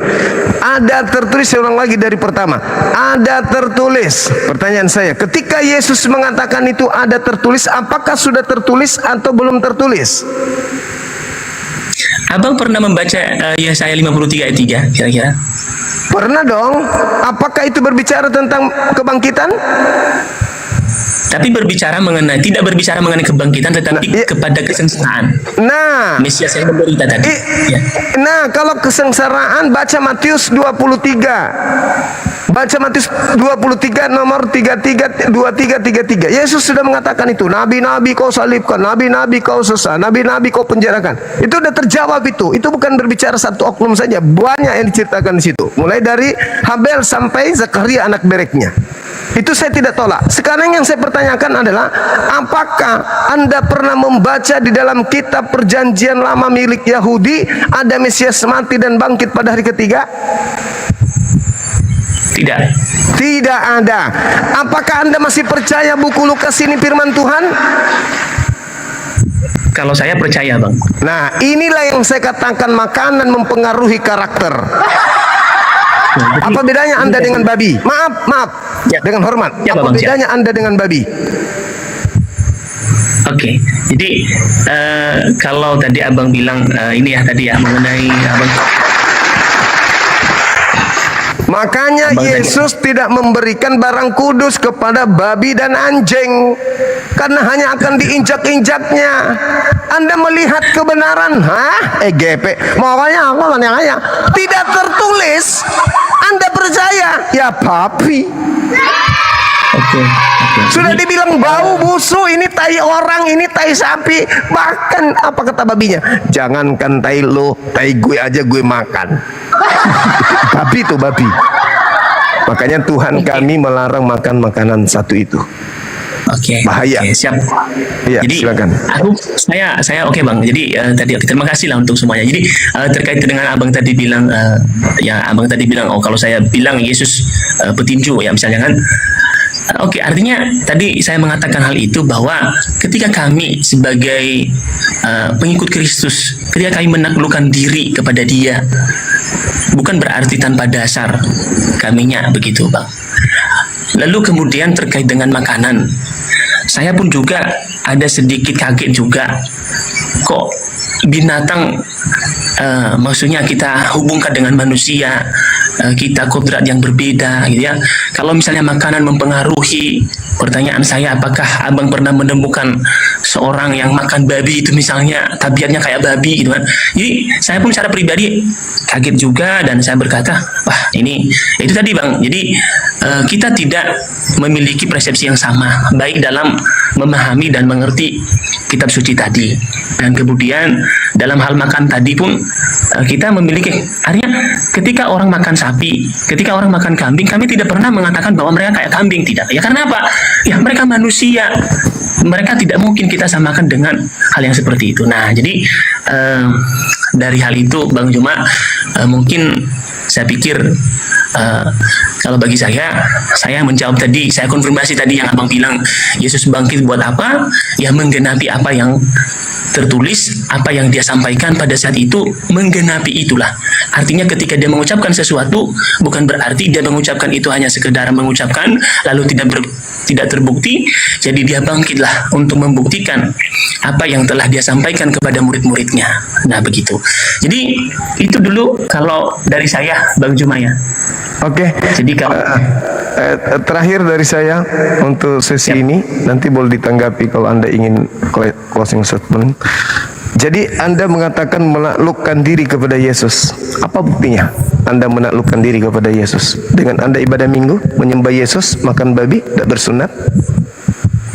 Ada tertulis, saya ulang lagi dari pertama. Ada tertulis. Pertanyaan saya, ketika Yesus mengatakan itu ada tertulis, apakah sudah tertulis atau belum tertulis? Abang pernah membaca Yesaya 53 ayat 3 kira-kira? Pernah dong. Apakah itu berbicara tentang kebangkitan? Tapi tidak berbicara mengenai kebangkitan, tetapi kepada kesengsaraan. Nah, Mesias yang menderita tadi. Ya. nah, kalau kesengsaraan baca Matius 23. Baca Matius 23 nomor 23 23. Yesus sudah mengatakan itu. Nabi-nabi kau salibkan, nabi-nabi kau sesat, nabi-nabi kau penjarakan. Itu sudah terjawab itu. Itu bukan berbicara satu oknum saja. Banyak yang diceritakan di situ. Mulai dari Habel sampai Zakaria anak bereknya. Itu saya tidak tolak. Sekarang yang saya pertanyakan adalah, apakah Anda pernah membaca di dalam kitab perjanjian lama milik Yahudi ada Mesias mati dan bangkit pada hari ketiga? Tidak. Tidak ada. Apakah Anda masih percaya buku Lukas ini firman Tuhan? Kalau saya percaya, Bang. Nah, inilah yang saya katakan makanan mempengaruhi karakter. Apa bedanya Anda dengan babi? Maaf. Ya. Dengan hormat. Ya, Apa Bang, bedanya Anda dengan babi? Oke. Jadi kalau tadi Abang bilang ini ya tadi ya mengenai Abang. Makanya Abang Yesus tidak memberikan barang kudus kepada babi dan anjing, karena hanya akan diinjak-injaknya. Anda melihat kebenaran, EGP, makanya apa namanya? Tidak tertulis. Anda percaya? Ya papi. Oke. Sudah dibilang bau busuk, ini tai orang, ini tai sapi. Bahkan apa kata babinya? Jangankan tai lo, tai gue aja gue makan. Babi itu babi. Makanya Tuhan kami melarang makan makanan satu itu. Oke. Bahaya. Oke, siap. Iya, Jadi silakan. saya oke, Bang. Jadi tadi terima kasih lah untuk semuanya. Jadi terkait dengan Abang tadi bilang Abang tadi bilang kalau saya bilang Yesus petinju ya misalnya kan. Oke, artinya tadi saya mengatakan hal itu bahwa ketika kami sebagai pengikut Kristus, ketika kami menaklukkan diri kepada Dia, bukan berarti tanpa dasar kaminya begitu, Bang. Lalu kemudian terkait dengan makanan, saya pun juga ada sedikit kaget juga, kok binatang maksudnya kita hubungkan dengan manusia, kita kodrat yang berbeda gitu ya. Kalau misalnya makanan mempengaruhi, pertanyaan saya, apakah Abang pernah menemukan seorang yang makan babi itu misalnya tabiatnya kayak babi gitu kan. Jadi saya pun secara pribadi kaget juga, dan saya berkata, wah ini itu tadi, Bang. Jadi kita tidak memiliki persepsi yang sama baik dalam memahami dan mengerti kitab suci tadi, dan kemudian dalam hal makan tadi pun kita memiliki, artinya ketika orang makan sapi, ketika orang makan kambing, kami tidak pernah mengatakan bahwa mereka kayak kambing, tidak. Ya karena apa? Ya mereka manusia, mereka tidak mungkin kita samakan dengan hal yang seperti itu. Nah jadi dari hal itu, Bang Juma, mungkin saya pikir kalau bagi saya menjawab tadi, saya konfirmasi tadi yang Abang bilang, Yesus bangkit buat apa? Ya menggenapi apa yang tertulis, apa yang dia sampaikan pada saat itu, menggenapi itulah. Artinya ketika dia mengucapkan sesuatu, bukan berarti dia mengucapkan itu hanya sekedar mengucapkan, lalu tidak terbukti, jadi dia bangkitlah untuk membuktikan apa yang telah dia sampaikan kepada murid-muridnya. Nah begitu. Jadi itu dulu kalau dari saya, Bang Juma ya. Oke. Jadi kalau terakhir dari saya untuk sesi ini, nanti boleh ditanggapi kalau Anda ingin closing statement. Jadi Anda mengatakan menaklukkan diri kepada Yesus. Apa buktinya Anda menaklukkan diri kepada Yesus? Dengan Anda ibadah minggu, menyembah Yesus, makan babi, tidak bersunat?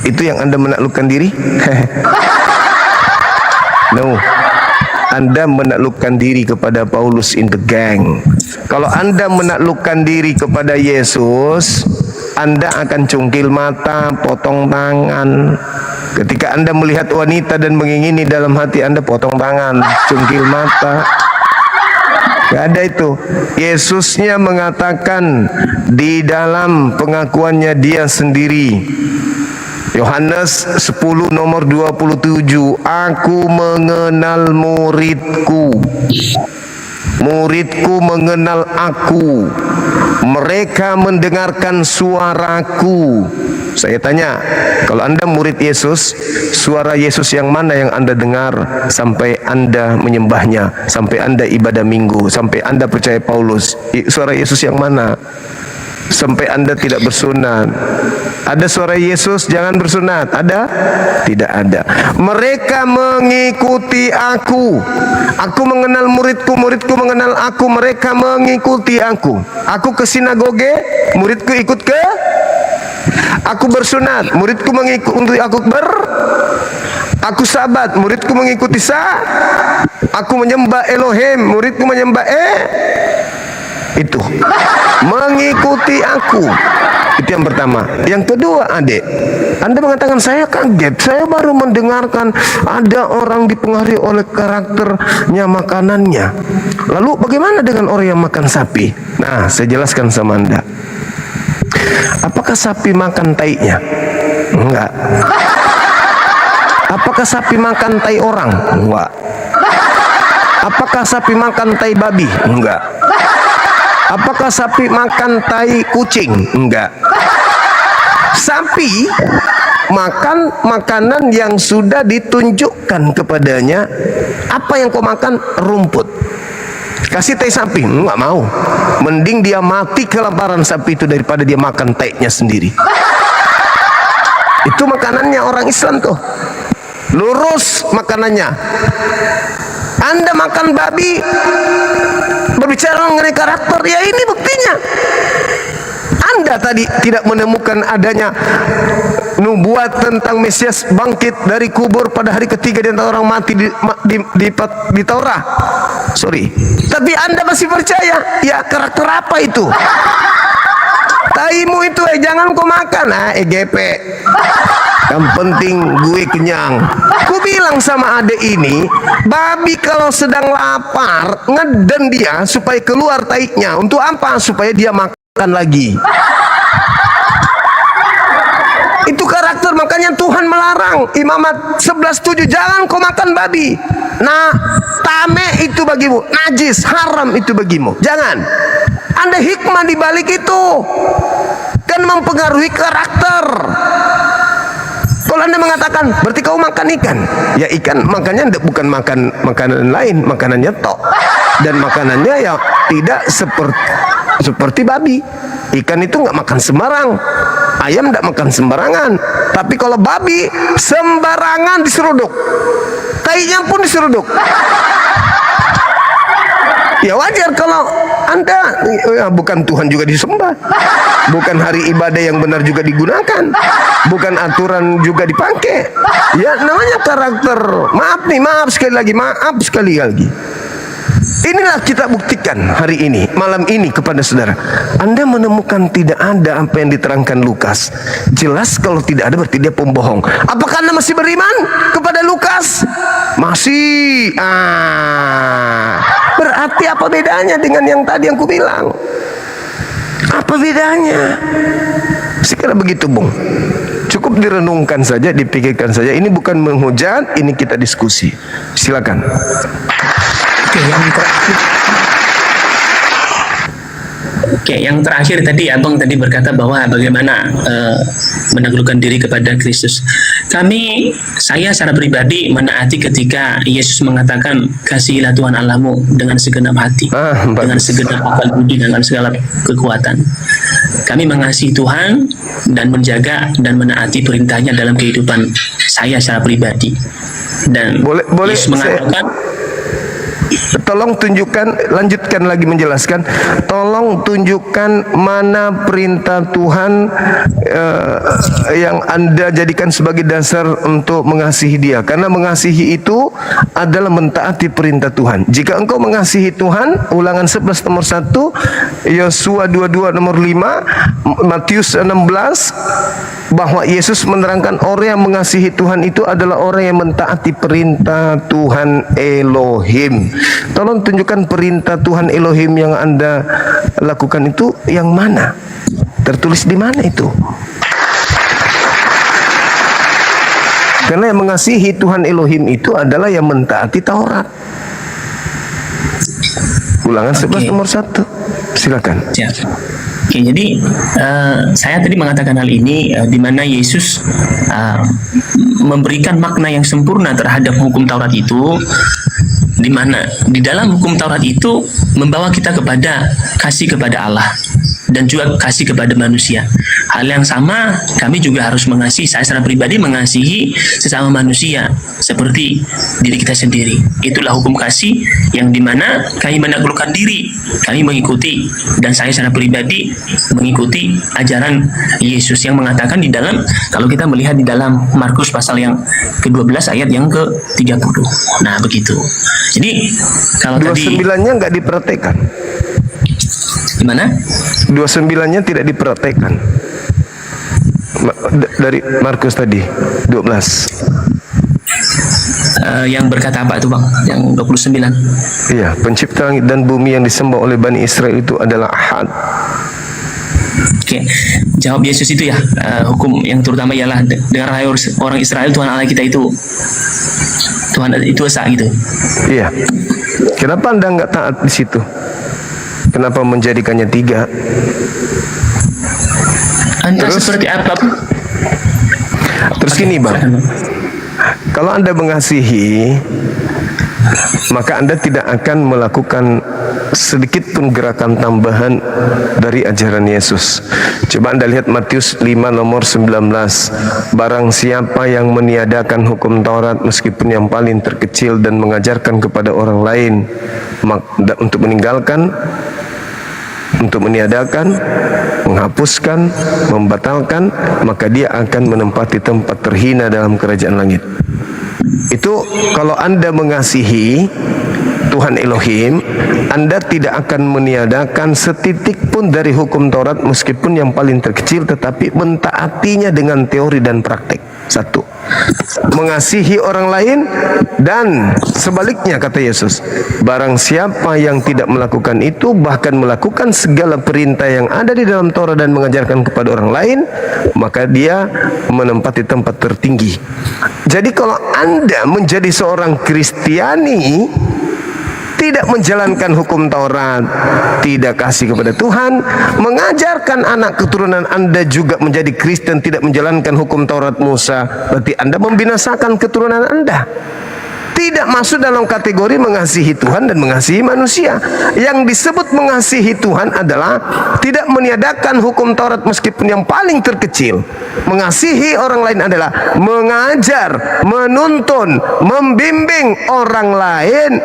Itu yang Anda menaklukkan diri? No. Anda menaklukkan diri kepada Paulus in the gang. Kalau Anda menaklukkan diri kepada Yesus, Anda akan cungkil mata, potong tangan. Ketika Anda melihat wanita dan mengingini dalam hati Anda, potong tangan, cungkil mata. Gak ada itu. Yesusnya mengatakan di dalam pengakuannya dia sendiri, Yohanes 10 nomor 27, aku mengenal muridku, muridku mengenal aku, mereka mendengarkan suaraku. Saya tanya, kalau Anda murid Yesus, suara Yesus yang mana yang Anda dengar sampai Anda menyembahnya, sampai Anda ibadah minggu, sampai Anda percaya Paulus? Suara Yesus yang mana? Sampai Anda tidak bersunat. Ada suara Yesus jangan bersunat? Ada? Tidak ada. Mereka mengikuti aku. Aku mengenal muridku, muridku mengenal aku. Mereka mengikuti aku. Aku ke sinagoge, muridku ikut ke. Aku bersunat, muridku mengikuti aku Aku sabat, muridku mengikuti Aku menyembah Elohim, muridku menyembah itu. Mengikuti aku. Itu yang pertama. Yang kedua, adik, Anda mengatakan saya kaget, saya baru mendengarkan ada orang dipengaruhi oleh karakternya makanannya. Lalu bagaimana dengan orang yang makan sapi? Nah, saya jelaskan sama Anda. Apakah sapi makan taiknya? Enggak. Apakah sapi makan tai orang? Enggak. Apakah sapi makan tai babi? Enggak. Apakah sapi makan tai kucing? Enggak. Sapi makan makanan yang sudah ditunjukkan kepadanya. Apa yang kau makan? Rumput. Kasih tai sapi, enggak mau. Mending dia mati kelaparan sapi itu daripada dia makan taiknya sendiri. Itu makanannya orang Islam tuh. Lurus makanannya. Anda makan babi, berbicara mengenai karakter, ya ini buktinya. Anda tadi tidak menemukan adanya nubuat tentang Mesias bangkit dari kubur pada hari ketiga di antara orang mati di Taurat. Sorry. Tapi Anda masih percaya? Ya, karakter apa itu? Taimu itu jangan kau makan. EGP. Yang penting gue kenyang. Ku bilang sama adek ini, babi kalau sedang lapar, ngeden dia supaya keluar taiknya. Untuk apa? Supaya dia makan lagi. Itu karakter, makanya Tuhan melarang. Imamat 11:7, jangan kau makan babi. Nah, tame itu bagimu, najis, haram itu bagimu. Jangan. Ada hikmah di balik itu. Kan mempengaruhi karakter. Kalau Anda mengatakan, berarti kau makan ikan. Ya ikan makannya bukan makan makanan lain, makanannya tok. Dan makanannya ya tidak seperti babi. Ikan itu nggak makan sembarang. Ayam nggak makan sembarangan. Tapi kalau babi, sembarangan diseruduk. Tainya pun diseruduk. Ya wajar kalau Anda, ya bukan Tuhan juga disembah. Bukan hari ibadah yang benar juga digunakan. Bukan aturan juga dipakai. Ya namanya karakter. Maaf nih, maaf sekali lagi. Inilah kita buktikan hari ini, malam ini kepada saudara. Anda menemukan tidak ada apa yang diterangkan Lukas. Jelas kalau tidak ada berarti dia pembohong. Apakah Anda masih beriman kepada Lukas? Masih. Berarti apa bedanya dengan yang tadi yang kubilang? Apa bedanya? Sekira begitu, Bung. Cukup direnungkan saja, dipikirkan saja. Ini bukan menghujat, ini kita diskusi. Silakan. Oke, yang terakhir tadi Abang tadi berkata bahwa bagaimana menaklukkan diri kepada Kristus. Saya secara pribadi menaati ketika Yesus mengatakan kasihilah Tuhan Allahmu dengan segenap hati, dengan segenap akal budi, dengan segala kekuatan. Kami mengasihi Tuhan dan menjaga dan menaati perintahnya dalam kehidupan saya secara pribadi. Dan Yesus mengatakan, tolong tunjukkan, lanjutkan lagi menjelaskan. Tolong tunjukkan mana perintah Tuhan yang Anda jadikan sebagai dasar untuk mengasihi Dia. Karena mengasihi itu adalah mentaati perintah Tuhan. Jika engkau mengasihi Tuhan, Ulangan 11 nomor 1, Yosua 22 nomor 5, Matius 16, bahwa Yesus menerangkan orang yang mengasihi Tuhan itu adalah orang yang mentaati perintah Tuhan Elohim. Tolong tunjukkan perintah Tuhan Elohim yang Anda lakukan itu yang mana? Tertulis di mana itu? Karena yang mengasihi Tuhan Elohim itu adalah yang mentaati Taurat. Ulangan 11 nomor 1. Silakan. ya. Oke, jadi saya tadi mengatakan hal ini di mana Yesus memberikan makna yang sempurna terhadap hukum Taurat itu, di mana di dalam hukum Taurat itu membawa kita kepada kasih kepada Allah dan juga kasih kepada manusia. Hal yang sama kami juga harus mengasihi, saya secara pribadi mengasihi sesama manusia seperti diri kita sendiri. Itulah hukum kasih yang dimana kami menaklukkan diri, kami mengikuti, dan saya secara pribadi mengikuti ajaran Yesus yang mengatakan di dalam, kalau kita melihat di dalam Markus pasal yang ke-12 ayat yang ke-30. Nah begitu. Jadi kalau tadi 29-nya nggak dipraktekkan. gimana? 29-nya tidak dipraktekkan. Dari Markus tadi 12. Yang berkata apa itu Bang? Yang 29. Iya, pencipta langit dan bumi yang disembah oleh Bani Israel itu adalah Ahad. Oke, jawab Yesus itu ya, hukum yang terutama ialah dengar hai orang Israel, Tuhan Allah kita itu Tuhan itu esa gitu. Iya. Kenapa Anda nggak taat di situ? Kenapa menjadikannya 3? Entah Terus? seperti apa. Terus gini Bang, kalau Anda mengasihi, maka Anda tidak akan melakukan sedikit pun gerakan tambahan dari ajaran Yesus. Coba Anda lihat Matius 5 nomor 19. Barang siapa yang meniadakan hukum Taurat meskipun yang paling terkecil dan mengajarkan kepada orang lain untuk meninggalkan, untuk meniadakan, menghapuskan, membatalkan, maka dia akan menempati tempat terhina dalam kerajaan langit. Itu kalau Anda mengasihi Tuhan Elohim, Anda tidak akan meniadakan setitik pun dari hukum Taurat meskipun yang paling terkecil, tetapi mentaatinya dengan teori dan praktek. 1. Mengasihi orang lain, dan sebaliknya kata Yesus, barang siapa yang tidak melakukan itu, bahkan melakukan segala perintah yang ada di dalam Taurat dan mengajarkan kepada orang lain, maka dia menempati tempat tertinggi. Jadi kalau Anda menjadi seorang Kristiani, tidak menjalankan hukum Taurat, tidak kasih kepada Tuhan, mengajarkan anak keturunan Anda juga menjadi Kristen, tidak menjalankan hukum Taurat Musa, berarti Anda membinasakan keturunan Anda. Tidak masuk dalam kategori mengasihi Tuhan dan mengasihi manusia. Yang disebut mengasihi Tuhan adalah tidak meniadakan hukum Taurat meskipun yang paling terkecil. Mengasihi orang lain adalah mengajar, menuntun, membimbing orang lain,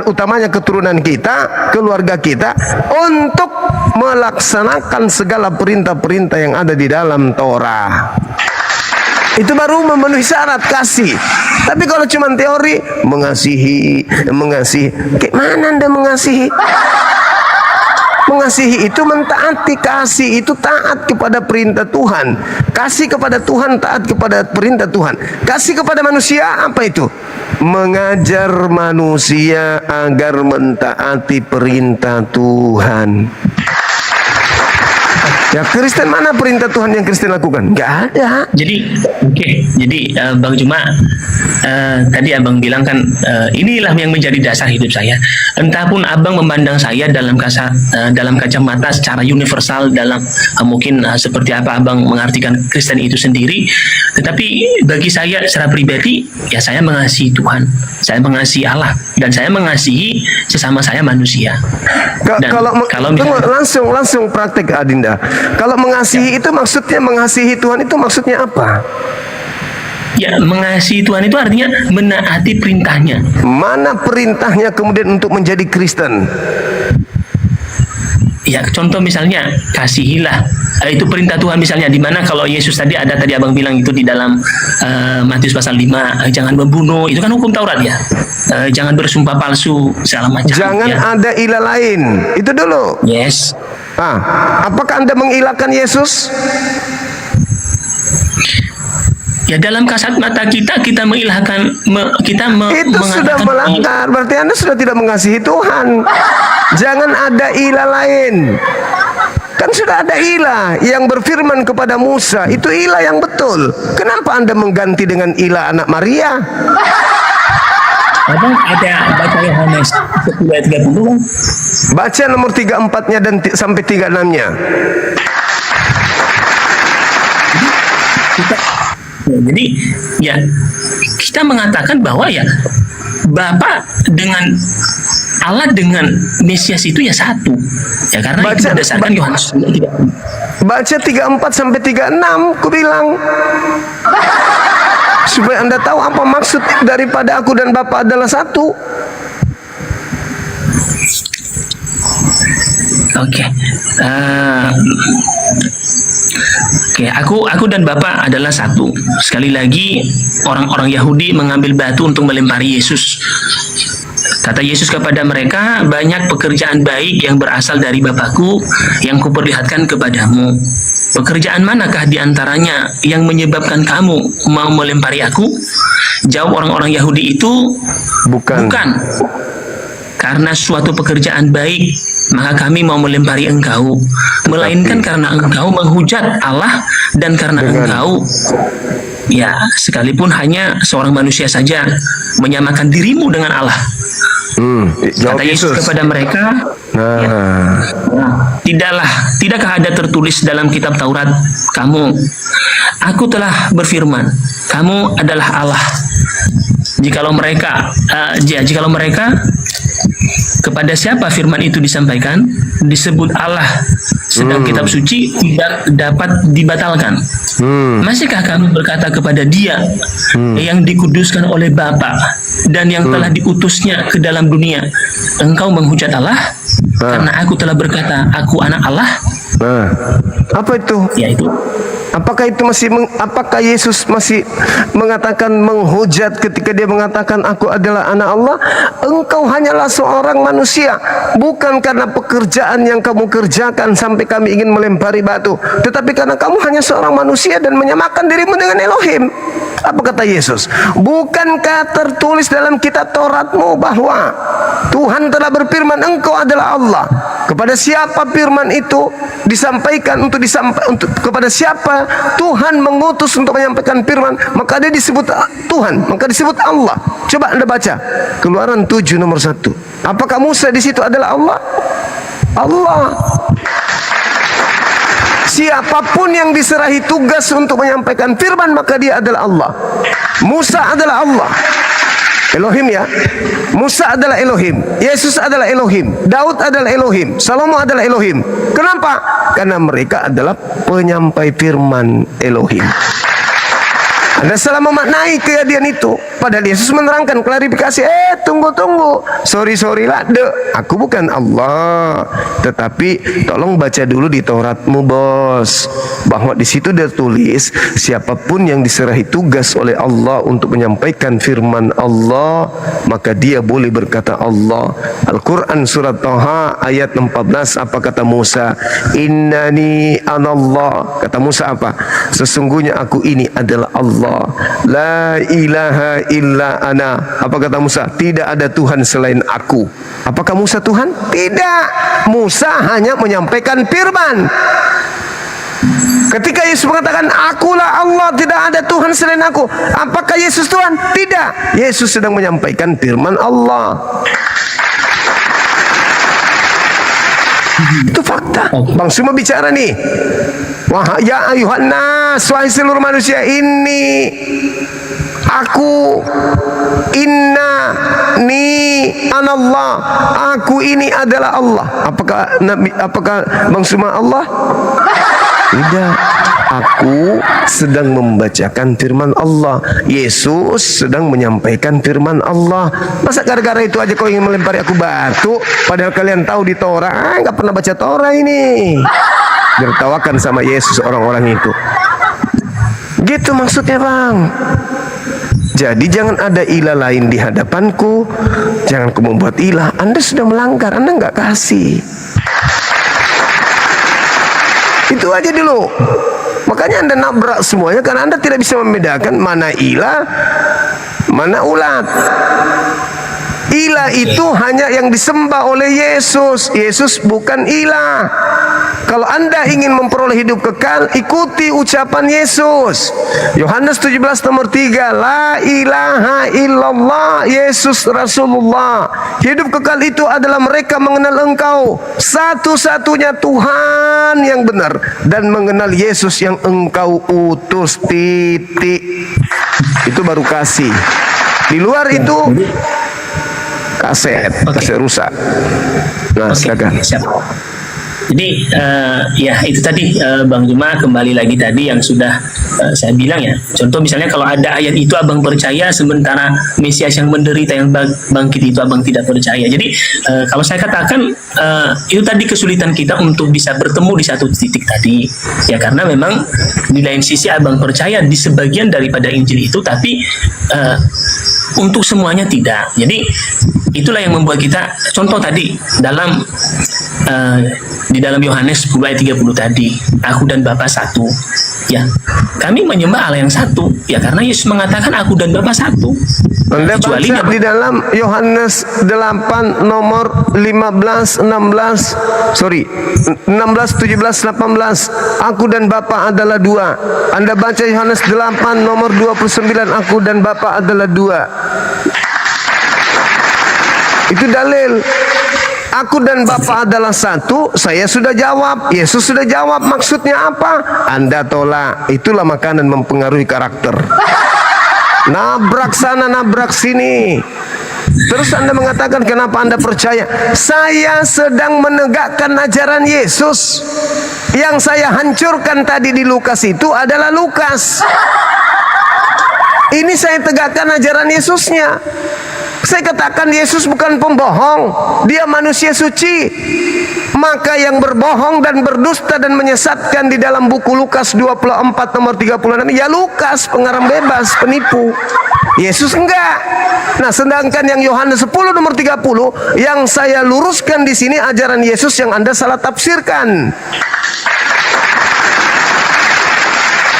utamanya keturunan kita, keluarga kita, untuk melaksanakan segala perintah-perintah yang ada di dalam Torah. Itu baru memenuhi syarat kasih. Tapi kalau cuma teori, mengasihi, kayak mana Anda mengasihi? Mengasihi itu mentaati, kasih itu taat kepada perintah Tuhan. Kasih kepada Tuhan, taat kepada perintah Tuhan. Kasih kepada manusia, apa itu? Mengajar manusia agar mentaati perintah Tuhan. Ya, Kristen mana perintah Tuhan yang Kristen lakukan? Nggak ada. Jadi, jadi Bang Juma, tadi Abang bilang kan, inilah yang menjadi dasar hidup saya. Entahpun Abang memandang saya dalam kacamata secara universal, dalam mungkin seperti apa Abang mengartikan Kristen itu sendiri, tetapi bagi saya secara pribadi, ya saya mengasihi Tuhan, saya mengasihi Allah, dan saya mengasihi sesama saya manusia. Dan kalau misalnya, langsung praktek Adinda. Kalau mengasihi itu maksudnya mengasihi Tuhan itu maksudnya apa? ya, mengasihi Tuhan itu artinya menaati perintahnya. Mana perintahnya kemudian untuk menjadi Kristen? Ya, contoh misalnya kasihilah, itu perintah Tuhan misalnya, di mana kalau Yesus tadi Abang bilang itu di dalam Matius pasal 5, jangan membunuh, itu kan hukum Taurat ya. Jangan bersumpah palsu segala macam. Jangan ya. ada ilah lain. Itu dulu. Yes. Apakah Anda mengilahkan Yesus? Ya, dalam kasat mata kita mengilahkan, itu sudah melanggar. Berarti Anda sudah tidak mengasihi Tuhan. Jangan ada ilah lain. Kan sudah ada ilah yang berfirman kepada Musa. Itu ilah yang betul. Kenapa Anda mengganti dengan ilah anak Maria? Abang ada baca Yohanes 10 ayat 30 kan? Baca nomor 34-nya dan sampai 36-nya. Ya, jadi ya kita mengatakan bahwa ya Bapa dengan Allah dengan Mesias itu ya satu. Ya karena itu berdasarkan Yohanes 10. Baca 34 sampai 36, ku bilang. Supaya Anda tahu apa maksud daripada aku dan Bapa adalah satu. Oke. Oke, aku dan Bapak adalah satu. Sekali lagi, orang-orang Yahudi mengambil batu untuk melempari Yesus. Kata Yesus kepada mereka, banyak pekerjaan baik yang berasal dari Bapakku yang kuperlihatkan kepadamu. Pekerjaan manakah di antaranya yang menyebabkan kamu mau melempari aku? Jawab orang-orang Yahudi itu, Bukan. Karena suatu pekerjaan baik, maka kami mau melempari engkau. Melainkan karena engkau menghujat Allah dan karena engkau, ya sekalipun hanya seorang manusia saja, menyamakan dirimu dengan Allah. Jawab Kata Yesus kepada mereka, tidakkah ada tertulis dalam kitab Taurat, aku telah berfirman, kamu adalah Allah. Jikalau mereka kepada siapa firman itu disampaikan, disebut Allah, sedang kitab suci tidak dapat dibatalkan. Masihkah kamu berkata kepada Dia yang dikuduskan oleh Bapa dan yang telah diutusnya ke dalam dunia, engkau menghujat Allah? Karena aku telah berkata, aku anak Allah. Apa itu? Yaitu Apakah Yesus masih mengatakan menghujat ketika dia mengatakan aku adalah anak Allah? Engkau hanyalah seorang manusia, bukan karena pekerjaan yang kamu kerjakan sampai kami ingin melempari batu, tetapi karena kamu hanya seorang manusia dan menyamakan dirimu dengan Elohim. Apa kata Yesus? Bukankah tertulis dalam kitab Tauratmu bahwa Tuhan telah berfirman engkau adalah Allah? Kepada siapa firman itu disampaikan kepada siapa Tuhan mengutus untuk menyampaikan firman, maka dia disebut Tuhan, maka disebut Allah. Coba Anda baca Keluaran 7 nomor 1. Apakah Musa di situ adalah Allah? Allah. Siapapun yang diserahi tugas untuk menyampaikan firman, maka dia adalah Allah. Musa adalah Allah, Elohim ya. Musa adalah Elohim, Yesus adalah Elohim, Daud adalah Elohim, Salomo adalah Elohim. Kenapa? Karena mereka adalah penyampai firman Elohim. Anda salah memaknai kejadian itu. Padahal Yesus menerangkan, klarifikasi. Tunggu. Sorry lah, aku bukan Allah. Tetapi tolong baca dulu di Tauratmu, bos, bahwa di situ dia tulis siapapun yang diserahi tugas oleh Allah untuk menyampaikan firman Allah, maka dia boleh berkata Allah. Al-Quran surat Taha ayat 14, apa kata Musa? Innani anallah. Kata Musa apa? Sesungguhnya aku ini adalah Allah. La ilaha illa ana. Apa kata Musa? Tidak ada Tuhan selain aku. Apakah Musa Tuhan? Tidak. Musa hanya menyampaikan firman. Ketika Yesus mengatakan akulah Allah, tidak ada Tuhan selain aku, apakah Yesus Tuhan? Tidak. Yesus sedang menyampaikan firman Allah. Itu fakta. Bang semua bicara nih. Wah ya ayuhan nas, wahai seluruh manusia, ini aku, anallah, aku ini adalah Allah. Apakah Bang Suma Allah? Tidak. Aku sedang membacakan firman Allah. Yesus sedang menyampaikan firman Allah. Masa gara-gara itu aja kau ingin melempari aku batu? Padahal kalian tahu di Torah, nggak pernah baca Torah ini. Ditertawakan sama Yesus orang-orang itu. Gitu maksudnya, Bang. Jadi jangan ada ilah lain di hadapanku. Jangan kau membuat ilah. Anda sudah melanggar, Anda nggak kasih. Itu aja dulu. Makanya Anda nabrak semuanya, karena Anda tidak bisa membedakan mana ilah, mana ulat. Ilah itu hanya yang disembah oleh Yesus. Yesus bukan ilah. Kalau Anda ingin memperoleh hidup kekal, ikuti ucapan Yesus. Yohanes 17 nomor 3, la ilaha illallah, Yesus Rasulullah. Hidup kekal itu adalah mereka mengenal Engkau, satu-satunya Tuhan yang benar, dan mengenal Yesus yang Engkau utus. Titik. Itu baru kasih. Di luar itu kaset rusak. Nah, silakan. Siap. Jadi ya itu tadi Bang Juma, kembali lagi tadi yang sudah saya bilang ya. Contoh misalnya kalau ada ayat itu abang percaya, sementara Mesias yang menderita yang bangkit itu abang tidak percaya. Jadi kalau saya katakan itu tadi kesulitan kita untuk bisa bertemu di satu titik tadi. Ya karena memang di lain sisi abang percaya di sebagian daripada Injil itu, tapi untuk semuanya tidak. Jadi itulah yang membuat kita, contoh tadi dalam di dalam Yohanes 10 ayat 30 tadi, aku dan Bapa satu. Ya, kami menyembah Allah yang satu. Ya karena Yesus mengatakan aku dan Bapa satu. Anda baca di dalam Yohanes 8 nomor 16, 17, 18. Aku dan Bapa adalah dua. Anda baca Yohanes 8 nomor 29, aku dan Bapa adalah dua. Itu dalil. Aku dan Bapa adalah satu. Saya sudah jawab, Yesus sudah jawab. Maksudnya apa? Anda tolak. Itulah makanan mempengaruhi karakter. Nabrak sana, nabrak sini. Terus Anda mengatakan, kenapa Anda percaya? Saya sedang menegakkan ajaran Yesus. Yang saya hancurkan tadi di Lukas itu adalah Lukas. Ini saya tegakkan ajaran Yesusnya. Saya katakan Yesus bukan pembohong, dia manusia suci. Maka yang berbohong dan berdusta dan menyesatkan di dalam buku Lukas 24 nomor 36, ya Lukas, pengarang bebas, penipu. Yesus enggak. Nah, sedangkan yang Yohanes 10 nomor 30 yang saya luruskan di sini ajaran Yesus yang Anda salah tafsirkan.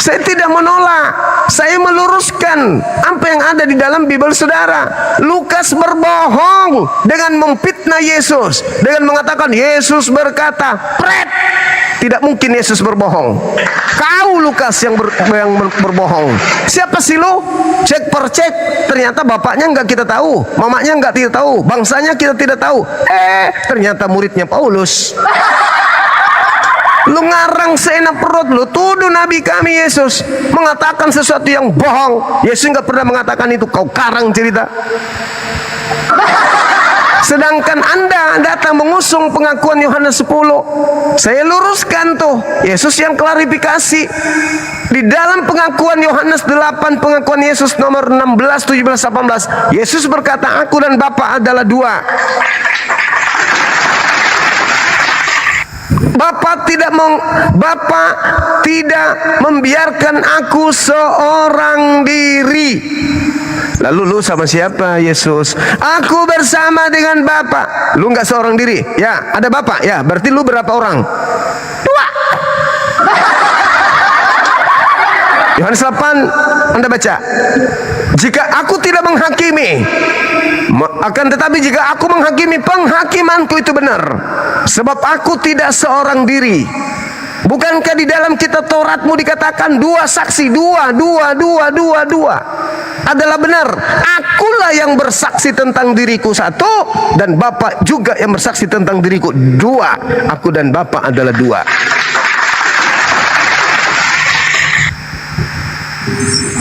Saya tidak menolak, saya meluruskan apa yang ada di dalam Bible saudara. Lukas berbohong dengan memfitnah Yesus, dengan mengatakan Yesus berkata, pret. Tidak mungkin Yesus berbohong. Kau Lukas yang berbohong. Siapa sih lu? Cek per cek. Ternyata bapaknya enggak kita tahu, mamanya enggak kita tahu, bangsanya kita tidak tahu. Ternyata muridnya Paulus. Lu ngarang seenak perut, lu tuduh Nabi kami Yesus mengatakan sesuatu yang bohong. Yesus nggak pernah mengatakan itu, kau karang cerita. Sedangkan Anda datang mengusung pengakuan Yohanes 10. Saya luruskan tuh, Yesus yang klarifikasi. Di dalam pengakuan Yohanes 8, pengakuan Yesus nomor 16, 17, 18, Yesus berkata, aku dan Bapa adalah dua. Bapa tidak membiarkan aku seorang diri. Lalu lu sama siapa Yesus? Aku bersama dengan Bapa. Lu nggak seorang diri? Ya, ada Bapa. Ya, berarti lu berapa orang? Dua. Yohanes 8, Anda baca. Jika aku tidak menghakimi, akan tetapi jika aku menghakimi, penghakimanku itu benar. Sebab aku tidak seorang diri. Bukankah di dalam kitab Tauratmu dikatakan dua saksi, dua adalah benar. Akulah yang bersaksi tentang diriku satu, dan Bapa juga yang bersaksi tentang diriku dua. Aku dan Bapa adalah dua.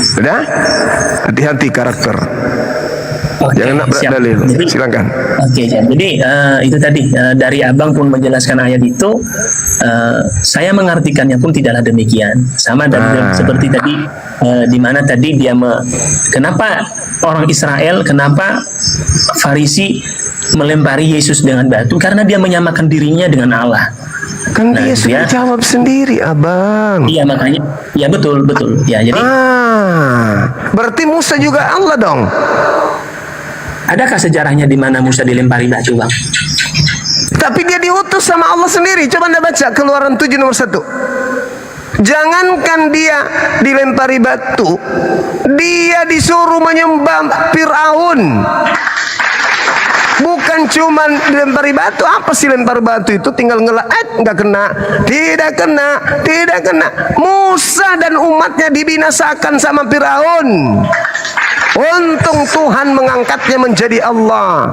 Sudah? Hati-hati karakter. Oke, jangan nak berat dalil. Silakan. Oke, jadi itu tadi dari abang pun menjelaskan ayat itu, saya mengartikannya pun tidaklah demikian. Sama dan seperti tadi, di mana tadi dia kenapa orang Israel, kenapa Farisi melempari Yesus dengan batu? Karena dia menyamakan dirinya dengan Allah. Kan dia sudah jawab sendiri, abang. Iya, makanya, ya betul. Ya, jadi. Berarti Musa juga Allah dong. Adakah sejarahnya di mana Musa dilempari batu, bang? Tapi dia diutus sama Allah sendiri. Coba Anda baca Keluaran 7 nomor 1. Jangankan dia dilempari batu, dia disuruh menyembah Fir'aun. Bukan cuma dilempari batu. Apa sih lempar batu itu? Tinggal nggak kena, tidak kena, tidak kena. Musa dan umatnya dibinasakan sama Firaun. Untung Tuhan mengangkatnya menjadi Allah.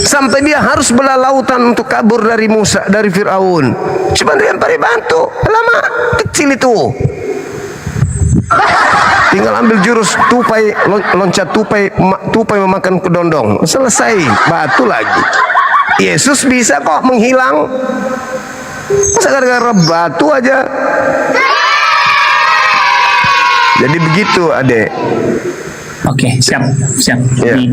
Sampai dia harus belah lautan untuk kabur dari Musa, dari Firaun. Cuma dilempari batu. Lama kecil itu. Tinggal ambil jurus tupai, loncat tupai memakan kedondong. Selesai, batu lagi. Yesus bisa kok menghilang. Masa gara-gara batu aja. Jadi begitu, Adek. Oke, siap. Ya. Jadi,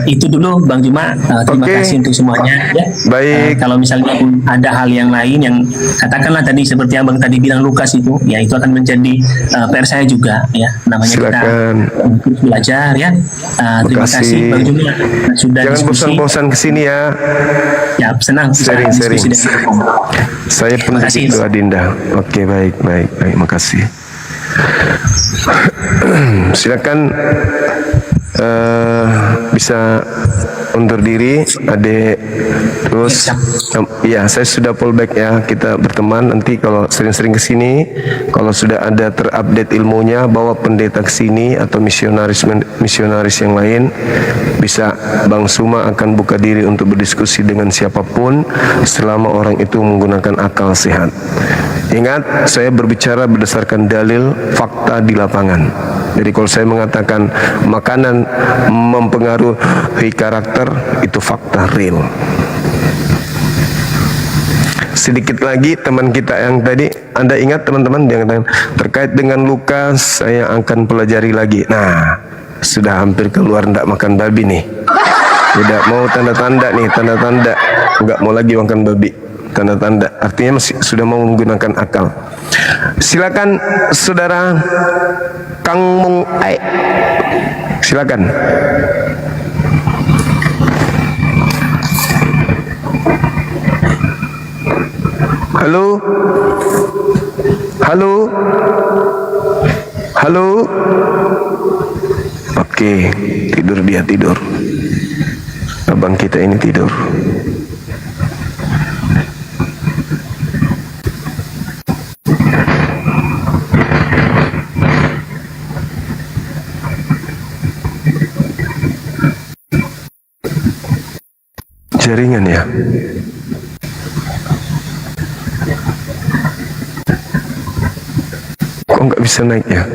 itu dulu Bang Juma. Terima Oke. kasih untuk semuanya. Ya. Baik. Kalau misalnya ada hal yang lain yang katakanlah tadi seperti Abang tadi bilang Lukas itu, ya itu akan menjadi PR saya juga. Ya, namanya Silakan. kita belajar ya. Terima Makasih. kasih Bang Juma sudah Jangan diskusi. bosan-bosan kesini ya. Ya, senang bisa Sering-sering. diskusi dengan Abang. Saya pun Terima kasih. begitu, Adinda. Oke, baik. Makasih. Silakan bisa undur diri, Adik. Terus ya, saya sudah fallback ya. Kita berteman nanti kalau sering-sering kesini. Kalau sudah ada terupdate ilmunya, bawa pendeta kesini atau misionaris yang lain. Bisa Bang Suma akan buka diri untuk berdiskusi dengan siapapun selama orang itu menggunakan akal sehat. Ingat, saya berbicara berdasarkan dalil fakta di lapangan. Jadi kalau saya mengatakan makanan mempengaruhi karakter, itu fakta real. Sedikit lagi teman kita yang tadi, Anda ingat teman-teman yang terkait dengan Lukas, saya akan pelajari lagi. Nah, sudah hampir keluar ndak makan babi nih. Tidak mau tanda-tanda nih, tanda-tanda nggak mau lagi makan babi. Tanda-tanda artinya masih sudah mau menggunakan akal. Silakan saudara Kang Mung Ai. Silakan. Halo. Halo. Halo. Oke, tidur dia tidur. Abang kita ini tidur. Jaringan ya. Kok nggak bisa naik ya?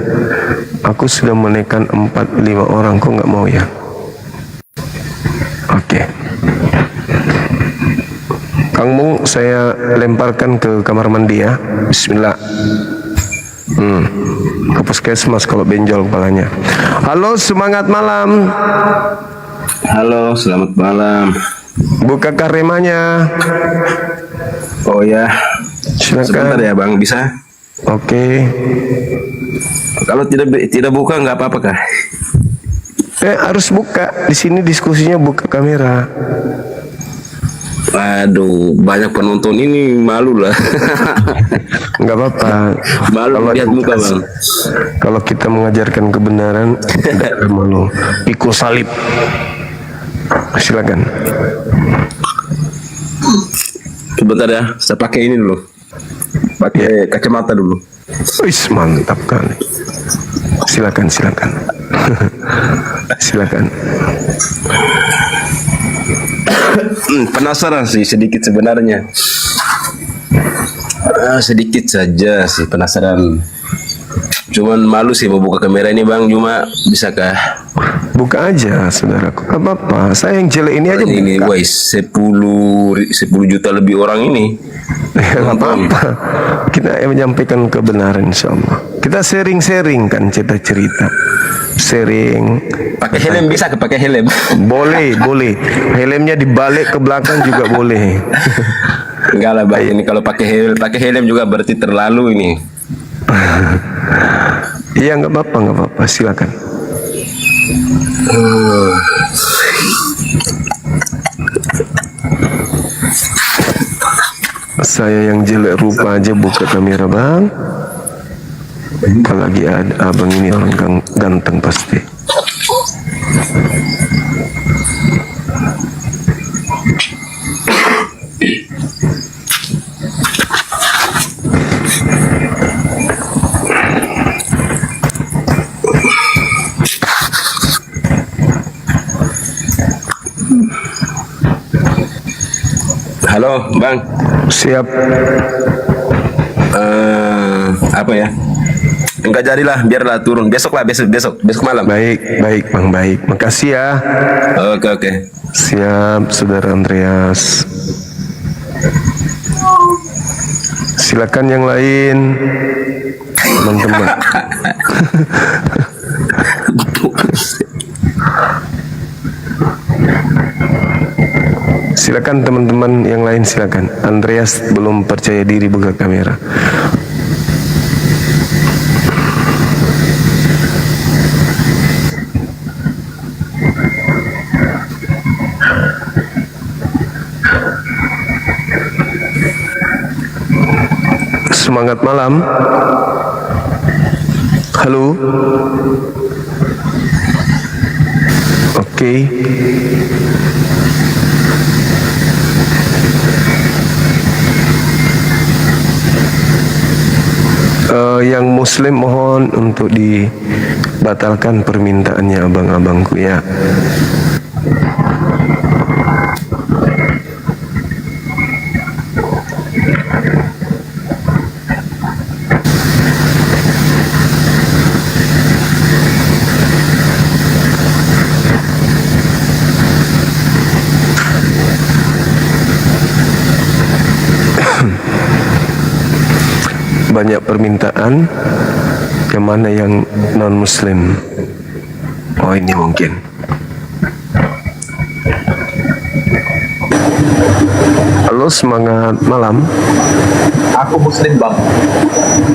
Aku sudah menekan 4-5 orang, kok nggak mau ya? Oke. Kang Mung, saya lemparkan ke kamar mandi ya. Bismillah. Ke puskesmas kalau benjol kepalanya. Halo, semangat malam. Halo, selamat malam. Buka karemanya. Oh ya, sebentar Silakan. ya Bang, bisa? Oke. Kalau tidak buka nggak apa-apa kah? Harus buka. Di sini diskusinya buka kamera. Waduh, banyak penonton ini malu lah. Nggak apa-apa. Malu lihat muka Bang. Kalau kita mengajarkan kebenaran, tidak ada malu. Pikul salib. Silakan. Sebentar ya, saya pakai ini dulu. Pakai kacamata dulu. Wis, mantap kali. Silakan. Silakan. Penasaran sih sedikit sebenarnya. Sedikit saja sih penasaran. Cuman malu sih mau buka kamera ini Bang, cuma bisakah? Buka aja, saudaraku. Apa-apa. Saya yang jelek ini aja Ini buka. guys, 10 juta lebih orang ini. Nggak apa-apa. Kita menyampaikan kebenaran, insya Allah. Kita sharing-sharing kan cerita-cerita. Sharing. Pakai helm bisa ke pakai helm? Boleh. Helmnya dibalik ke belakang juga boleh. Enggak lah Bang, ini kalau pakai helm juga berarti terlalu ini. Iya, nggak apa-apa. Silakan. Saya yang jelek rupa aja buka kamera Bang. Apalagi ada abang ini orang ganteng pasti. Halo, Bang. Siap. Apa ya? Enggak jadilah, biarlah turun. Besok malam. Baik, baik Bang, baik. Makasih ya. Oke. Siap, Saudara Andreas. Silakan yang lain, teman-teman. Silakan teman-teman yang lain, silakan. Andreas belum percaya diri buka kamera. Semangat malam. Halo. Oke. Yang Muslim mohon untuk dibatalkan permintaannya abang-abangku ya. Banyak permintaan, yang mana yang non muslim? Oh, ini mungkin. Halo, semangat malam. Aku Muslim, Bang.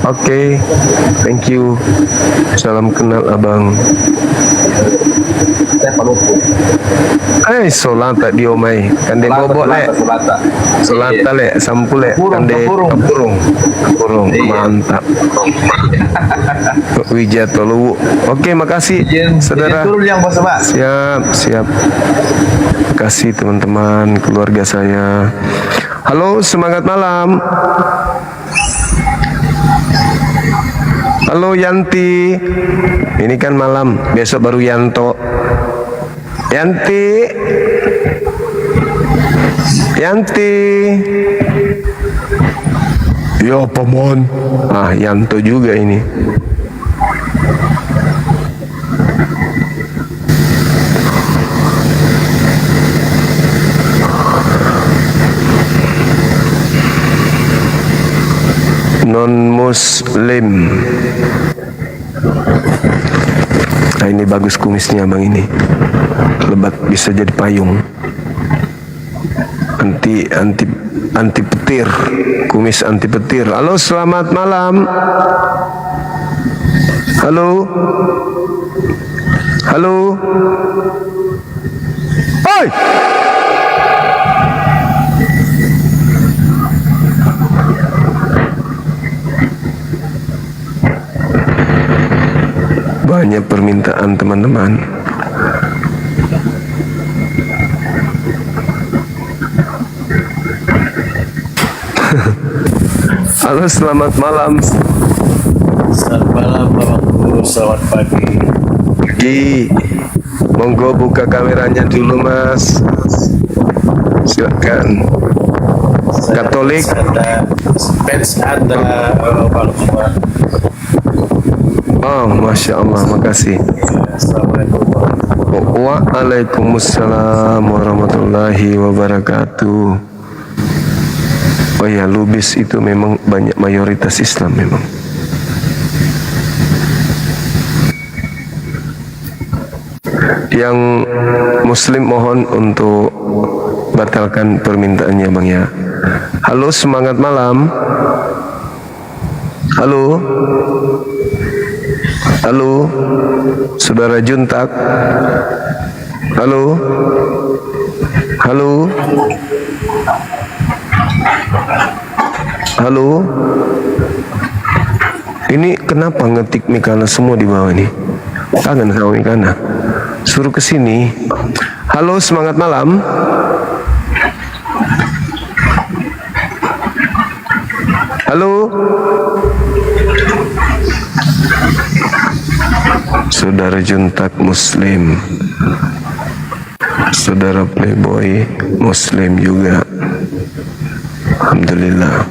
Oke, thank you. Salam kenal abang. Saya Palupu. Solat tak diomai, kan dia bobok lek. Solat tak lek, sampul lek, kan dia kapurung. Mantap. Wijat tolu. Oke, makasih saudara. Turun yang bos, Pak. Siap. Kasih teman-teman keluarga saya. Halo, semangat malam. Halo Yanti. Ini kan malam, besok baru Yanto. Yanti. Yo, pemon. Yanto juga ini. Non-muslim. Ini bagus kumisnya bang ini. Lebat, bisa jadi payung. Anti petir. Kumis anti petir. Halo, selamat malam. Halo. Oi. Banyak permintaan teman-teman. Halo, selamat malam. Selamat malam Bapakku, selamat pagi. Monggo buka kameranya dulu Mas. Silakan. Katolik. Fans Anda Pak Lukman. Oh, Masya Allah, makasih. Assalamualaikum. Waalaikumsalam warahmatullahi wabarakatuh. Oh ya, Lubis itu memang banyak mayoritas Islam memang. Yang Muslim mohon untuk batalkan permintaannya bang ya. Halo, semangat malam. Halo, saudara Juntak. Halo. Ini kenapa ngetik Mikana semua di bawah ini? Kangen sama Mikana. Suruh ke sini. Halo, semangat malam. Halo. Saudara Juntak Muslim. Saudara Playboy Muslim juga. Alhamdulillah.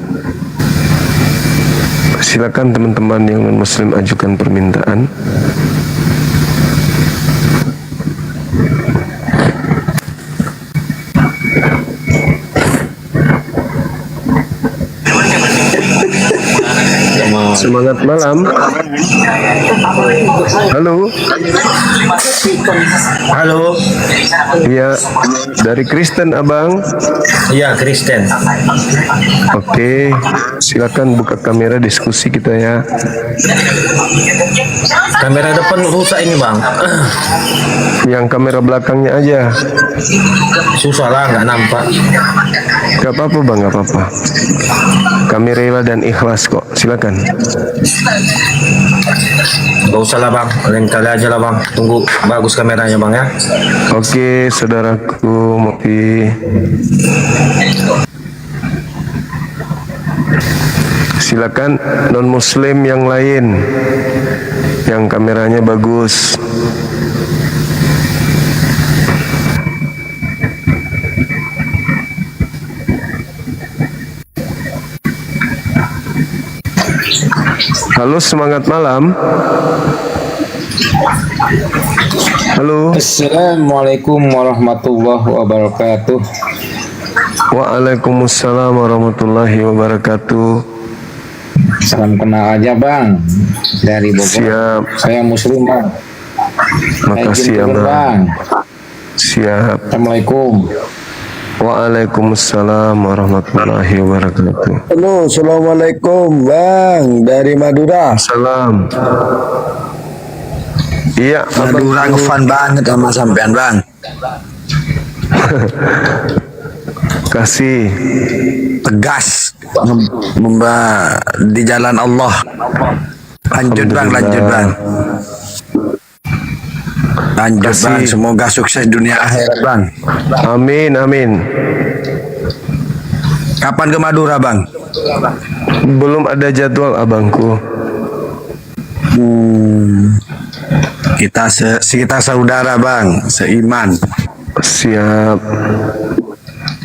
Silakan teman-teman yang non-muslim ajukan permintaan. Semangat malam. Halo. Halo, Ya, dari Kristen Abang. iya Kristen. Oke, silakan buka kamera diskusi kita ya. Kamera depan rusak ini bang. Yang kamera belakangnya aja. Susah lah, nggak nampak. Gak apa-apa bang, gak apa-apa. Kami rela dan ikhlas kok. Silakan. Gak usah lah bang, lain kali aja lah bang. Tunggu bagus kameranya bang ya. Oke, saudaraku Mufti. Silakan non-muslim yang lain yang kameranya bagus. Halo, semangat malam. Halo. Assalamualaikum warahmatullahi wabarakatuh. Waalaikumsalam warahmatullahi wabarakatuh. Salam kenal aja bang, dari Bogor. Siap. Saya muslim bang. Makasih ya bang. Siap. Assalamualaikum. Waalaikumsalam warahmatullahi wabarakatuh. Halo, assalamualaikum bang, dari Madura. Salam. Iya, Madura ngefan banget sama sampean bang. kasih. Tegas di jalan Allah. Lanjut bang, lanjut bang. Lanjut Kasih. bang, semoga sukses dunia akhirat bang. Amin, amin. Kapan ke Madura bang? Belum ada jadwal abangku. Kita saudara bang, seiman. Siap.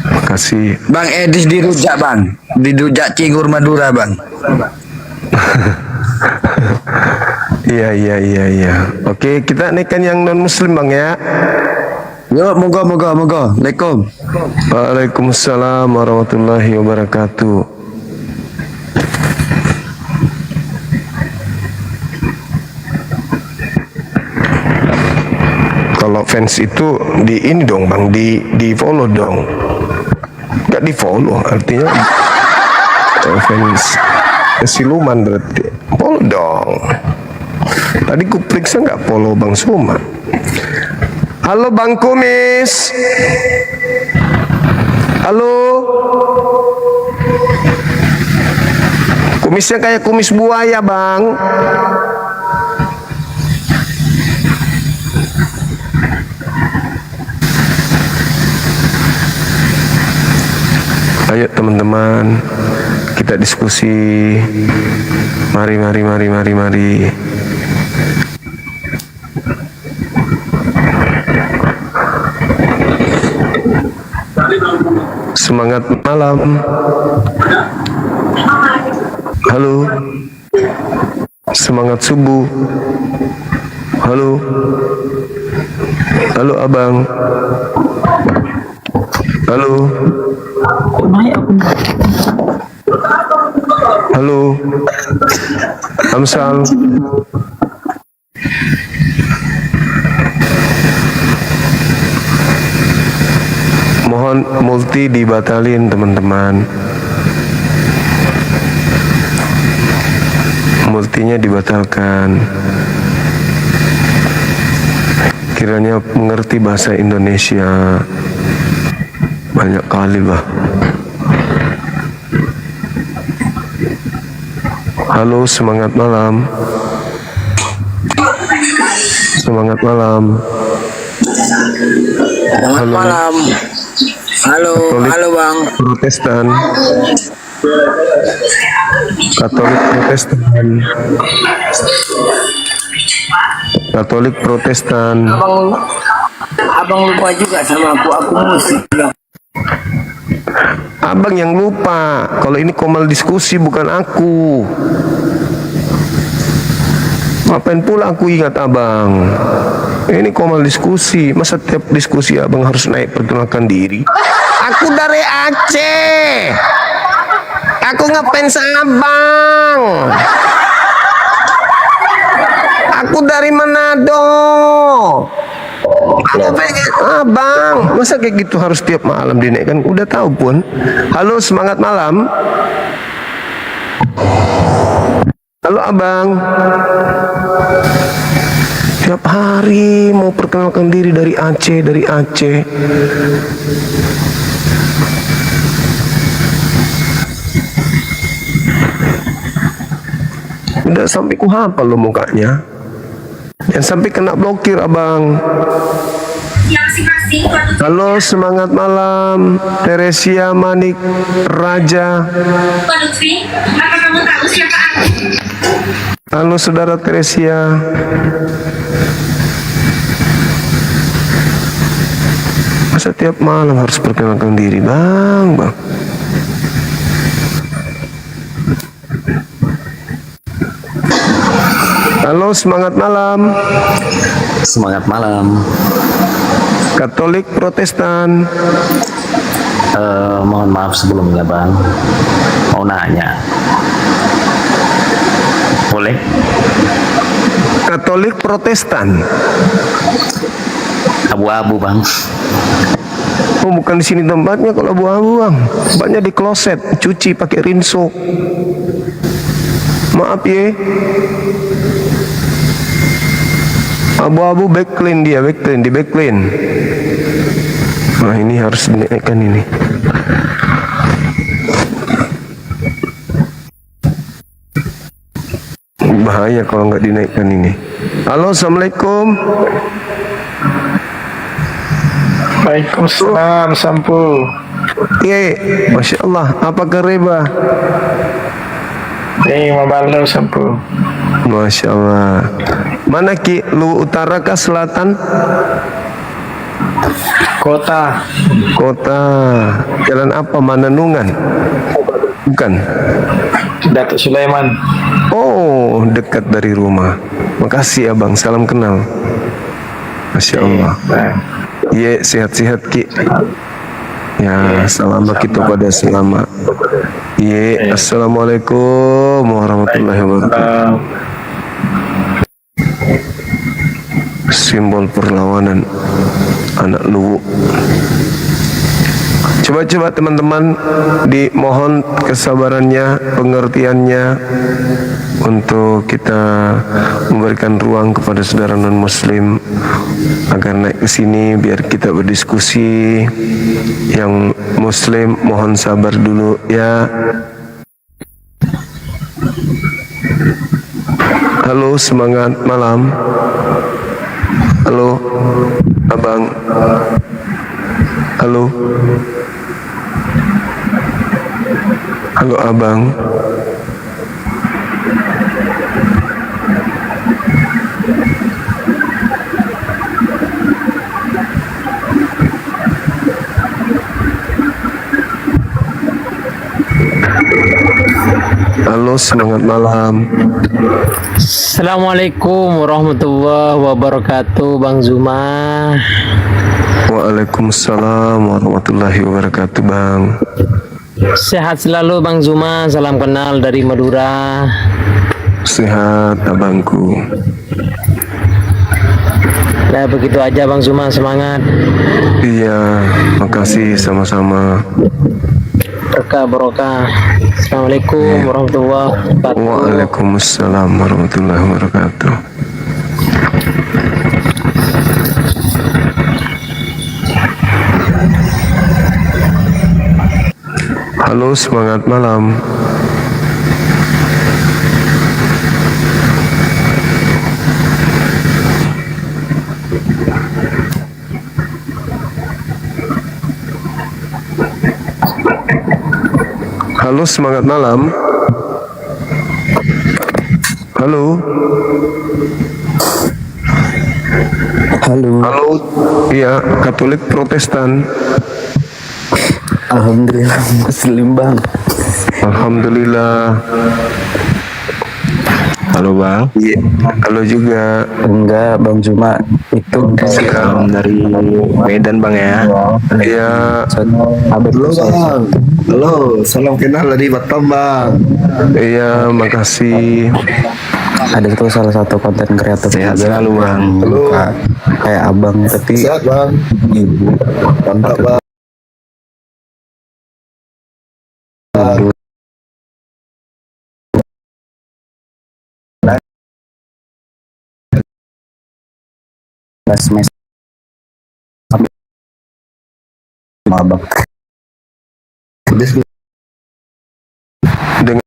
Makasih. Bang Edis di Rujak bang, di Rujak Cingur Madura bang. Iya. Oke, kita naikkan yang non muslim bang ya. Yuk, moga. Assalamualaikum. Waalaikumsalam warahmatullahi wabarakatuh. Kalau fans itu di ini dong bang, di follow dong. Gak di follow, artinya fans siluman berarti. Follow dong. Tadi ku periksa nggak follow Bang Suman. Halo Bang Kumis. Halo. Kumisnya kayak kumis buaya bang. Ayo teman-teman, kita diskusi. Mari. Semangat malam. Halo. Semangat subuh. Halo. Halo abang. Halo. Halo. Amsal. Mohon multi dibatalin teman-teman. Multinya dibatalkan. Kiranya mengerti bahasa Indonesia. Banyak kali bah. Halo, semangat malam. Semangat malam. Selamat malam. Halo, Katolik halo bang. Protestan. Katolik Protestan. Katolik Protestan. Abang lupa juga sama aku muslim. Abang yang lupa kalau ini Komal diskusi bukan aku. Ngapain pula aku ingat abang? Ini Komal diskusi. Masa tiap diskusi abang harus naik perkenalkan diri? Aku dari Aceh. Aku ngefans abang. Aku dari Manado. Aku pengen abang. Masa kayak gitu harus tiap malam dinaikkan? Udah tahu pun. Halo, semangat malam. Halo abang. Tiap hari mau perkenalkan diri dari Aceh, dari Aceh. Udah sampai ku hafal lo mukanya. Jangan sampai kena blokir abang. Halo, semangat malam Teresia Manik Raja. Pak Lutfi, apa kamu tahu siapa aku? Halo saudara Teresia. Masa tiap malam harus perkenalkan diri bang. Halo, semangat malam. Semangat malam. Katolik Protestan. Mohon maaf sebelumnya bang, mau nanya, boleh? Katolik Protestan. Abu-abu bang. Oh, bukan di sini tempatnya kalau abu-abu bang. Tempatnya di kloset, cuci pakai rinso. Maaf ya. Abu-abu backclean dia, backclean, di backclean. Nah ini harus dinaikkan ini. Bahaya kalau nggak dinaikkan ini. Halo, assalamualaikum. Waalaikumsalam, Sampul. Iya, masya Allah. Apa kereba? Mabalau, Sampul. Masya Allah. Mana Ki? Lu utara kah selatan? Kota. Kota. Jalan apa? Mananungan? Bukan. Datuk Sulaiman. Oh, dekat dari rumah. Makasih abang. Salam kenal. Masya Allah. Iya, sehat-sehat Ki. Ya, selamat kita pada selamat. Iya, assalamualaikum warahmatullahi wabarakatuh. Simbol perlawanan anak Luwu. Coba-coba teman-teman dimohon kesabarannya, pengertiannya untuk kita memberikan ruang kepada saudara non muslim agar naik ke sini biar kita berdiskusi. Yang muslim mohon sabar dulu ya. Halo, semangat malam. Halo, abang. Halo. Halo, abang. Halo, semangat malam. Assalamualaikum warahmatullahi wabarakatuh, Bang Zuma. Waalaikumsalam warahmatullahi wabarakatuh, Bang. Sehat selalu Bang Zuma, salam kenal dari Madura. Sehat abangku. Nah begitu aja Bang Zuma, semangat. Iya, makasih sama-sama. Berkah barokah. Assalamualaikum warahmatullahi wabarakatuh. Waalaikumsalam warahmatullahi wabarakatuh. Halo, semangat malam. Halo, semangat malam. Halo. Halo. Halo. Iya, Katolik Protestan. Alhamdulillah Muslim bang. Alhamdulillah. Halo bang. Iya. Halo juga. Enggak bang, cuma itu Salam dari Medan bang ya. Iya. Halo bang. Halo, salam kenal dari Batam bang. Iya, makasih. Ada tuh salah satu konten kreator Sehat selalu bang. Halo. Kayak abang tapi sehat bang. Ibu. Mantap bang. Mes abang. Dengan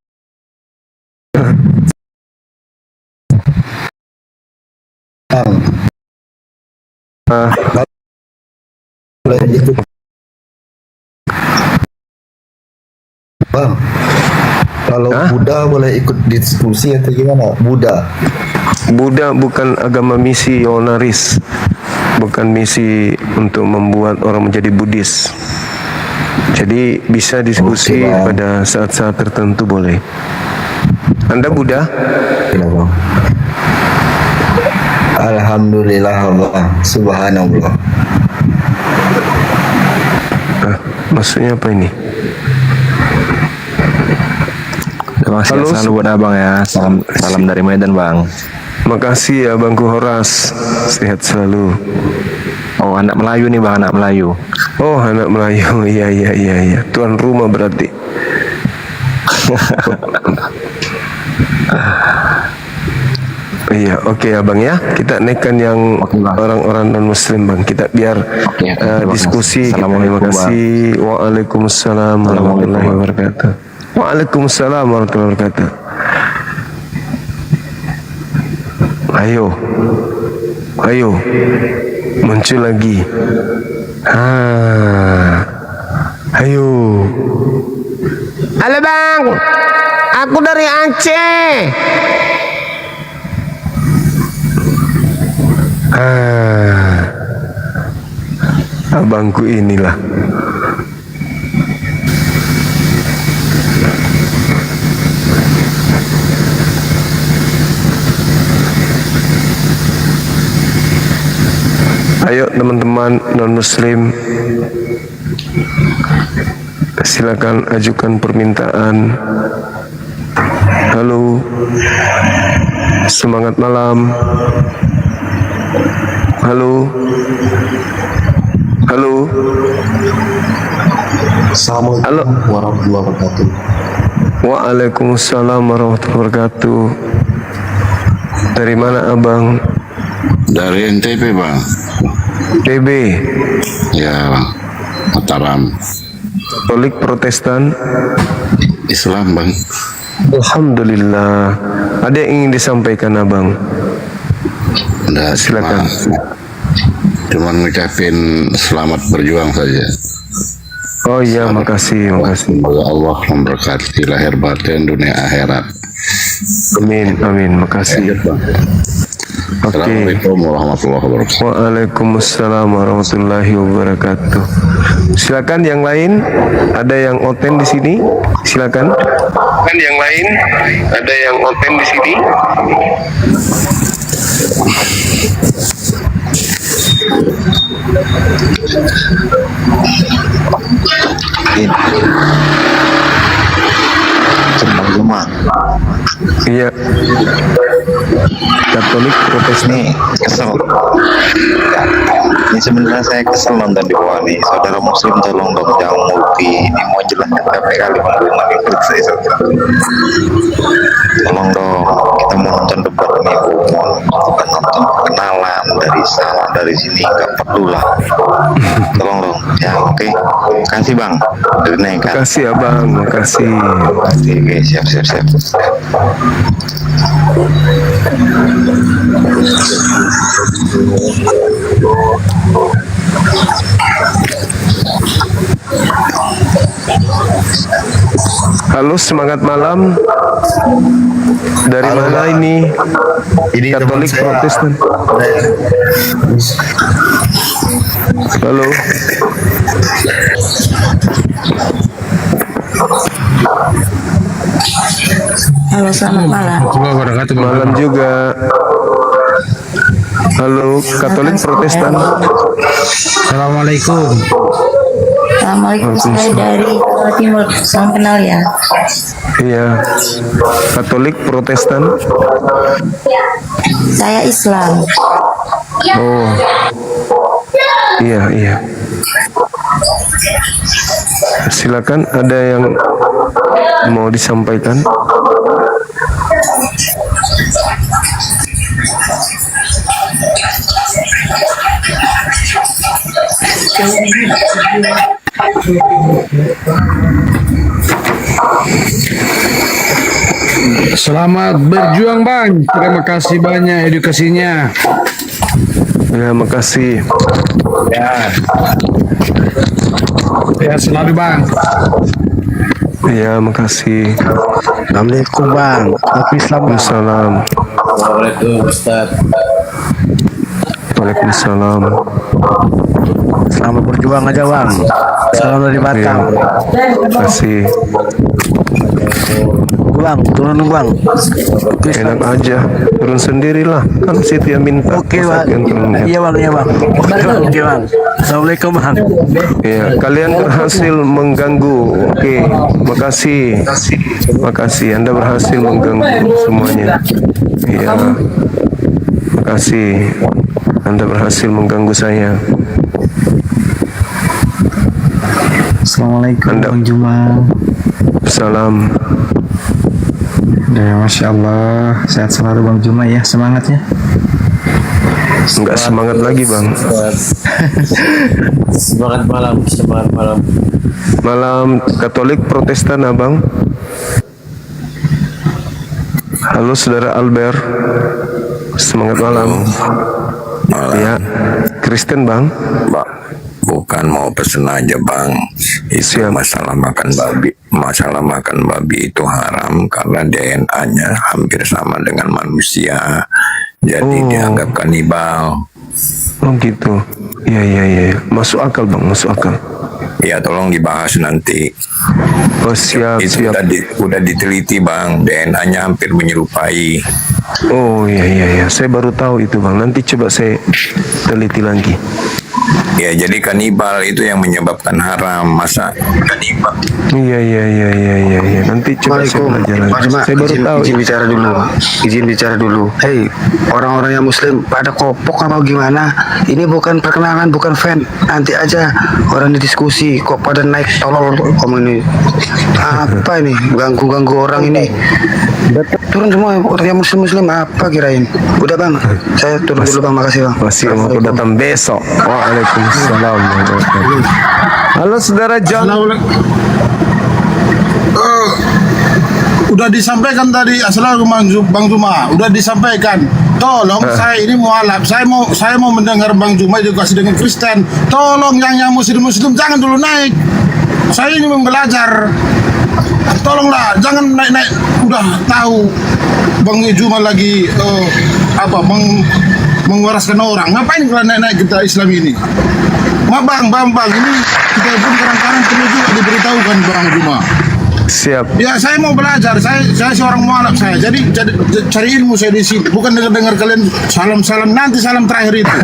Bang, kalau Buddha boleh ikut diskusi atau gimana? Buddha bukan agama misionaris, bukan misi untuk membuat orang menjadi Buddhis. Jadi bisa diskusi pada saat-saat tertentu boleh. Anda Buddha? Alhamdulillah Allah, subhanallah. Maksudnya apa ini? Terima kasih selalu buat abang ya. Salam dari Medan bang. Makasih ya Bangku Horas. Sehat selalu. Oh anak Melayu nih bang, anak Melayu. Oh anak Melayu. Iya. Tuan rumah berarti. Iya, oke abang ya. Kita naikkan yang orang-orang non Muslim bang. Kita biar diskusi. Terima kasih. Waalaikumsalam warahmatullahi wabarakatuh. Waalaikumsalam warahmatullahi wabarakatuh. Ayo, muncul lagi. Ayo. Halo bang, aku dari Aceh. Abangku inilah. Ayo teman-teman non-muslim, silakan ajukan permintaan. Halo, semangat malam. Halo. Assalamualaikum warahmatullahi wabarakatuh. Waalaikumsalam warahmatullahi wabarakatuh. Dari mana abang? Dari NTB bang. TB. Ya, Mataram. Katolik, Protestan, Islam bang. Alhamdulillah. Ada yang ingin disampaikan abang? Udah, silakan. Cuman ngucapin selamat berjuang saja. Oh iya, makasih. Semoga Allah memberkati lahir batin dunia akhirat. Amin, makasih. Assalamualaikum warahmatullahi wabarakatuh. Waalaikumsalam warahmatullahi wabarakatuh. Silakan yang lain, ada yang oten di sini. Silakan. Kan yang lain, ada yang oten di sini. Iya. Katolik, Protestan. Nih, kesel. Ini sebenarnya saya kesel nonton di bawah nih. Saudara Muslim tolong dong jangan multi. Ini mau jelaskan berapa kali pengumuman itu saya. Tolong dong, kita mau nonton debat nih. Bukan nonton kenalan dari sana dari sini, nggak perlu lah. Tolong dong, ya oke. Kasih bang. Makasih abang, makasih. Oke, siap. Halo, semangat malam. Dari mana ini? Katolik, Protestan. Halo. Halo, selamat malam. Malam juga. Halo, Katolik Protestan. Assalamualaikum. Assalamualaikum, saya dari Jawa Timur. Salam kenal ya. Iya. Katolik Protestan. Saya Islam. Oh. Iya, iya. Silakan, ada yang mau disampaikan? Selamat berjuang Bang. Terima kasih banyak edukasinya. Ya, makasih. Ya selalu Bang. Ya, makasih. Assalamualaikum Bang. Waalaikumsalam. Assalamualaikum Ustaz. Waalaikumsalam. Selamat berjuang aja Bang. Salam dari Batam. Terima kasih. Bang, turun Bang. Enak aja, turun sendirilah. Kan situ yang minta. Oke Bang. Iya Bang, iya Bang. Oke Bang. Assalamualaikum Bang. Ya, kalian berhasil mengganggu. Oke, makasih. Makasih, Anda berhasil mengganggu semuanya. Iya, makasih. Anda berhasil mengganggu saya. Assalamualaikum Bang Juma. Salam. Ya, Masya Allah. Sehat selalu Bang Juma ya. Semangatnya. Enggak semangat lagi Bang. Semangat malam, semangat malam. Malam Katolik Protestan Abang. Halo Saudara Albert. Semangat malam. Ya, Kristen Bang. Bukan mau pesen aja Bang. Itu masalah makan babi. Masalah makan babi itu haram karena DNA-nya hampir sama dengan manusia. Jadi dianggap kanibal. Oh gitu. Iya, iya, iya. Masuk akal Bang, masuk akal. Ya tolong dibahas nanti. Oh siap, itu siap. Udah diteliti Bang, DNA-nya hampir menyerupai. Oh iya, iya, iya. Saya baru tahu itu Bang. Nanti coba saya teliti lagi. Ya jadi kanibal itu yang menyebabkan haram. Masa kanibal? Iya, iya, iya, iya, iya, iya. Nanti coba saya belajar lagi. Saya baru tahu. Izin bicara dulu. Izin bicara dulu. Hei, orang-orang yang Muslim pada kopok apa gimana? Ini bukan perkenalan, bukan fan. Nanti aja orang didiskusi kok pada naik tolol komen ini. Apa ini? Ganggu-ganggu orang ini. Turun semua orang yang Muslim apa kirain? Udah Bang, saya turun dulu Bang. Makasih Bang. Masih mau datang besok. Waalaikumsalam. Halo Saudara John. Udah disampaikan tadi. Assalamualaikum Bang Juma. Udah disampaikan. Tolong saya ini mualaf. Saya mau mendengar Bang Juma edukasi dengan Kristen. Tolong yang Muslim jangan dulu naik. Saya ini mau belajar. Tolonglah jangan naik. Udah tahu Bang Juma lagi menguaraskan orang. Ngapain kalau naik kita Islam ini? Bang, ini kita pun kadang-kadang perlu juga diberitahukan Bang Juma. Siap. Ya saya mau belajar. Saya seorang mualaf saya. Jadi cari ilmu saya di sini. Bukan dengar kalian salam nanti salam terakhir itu.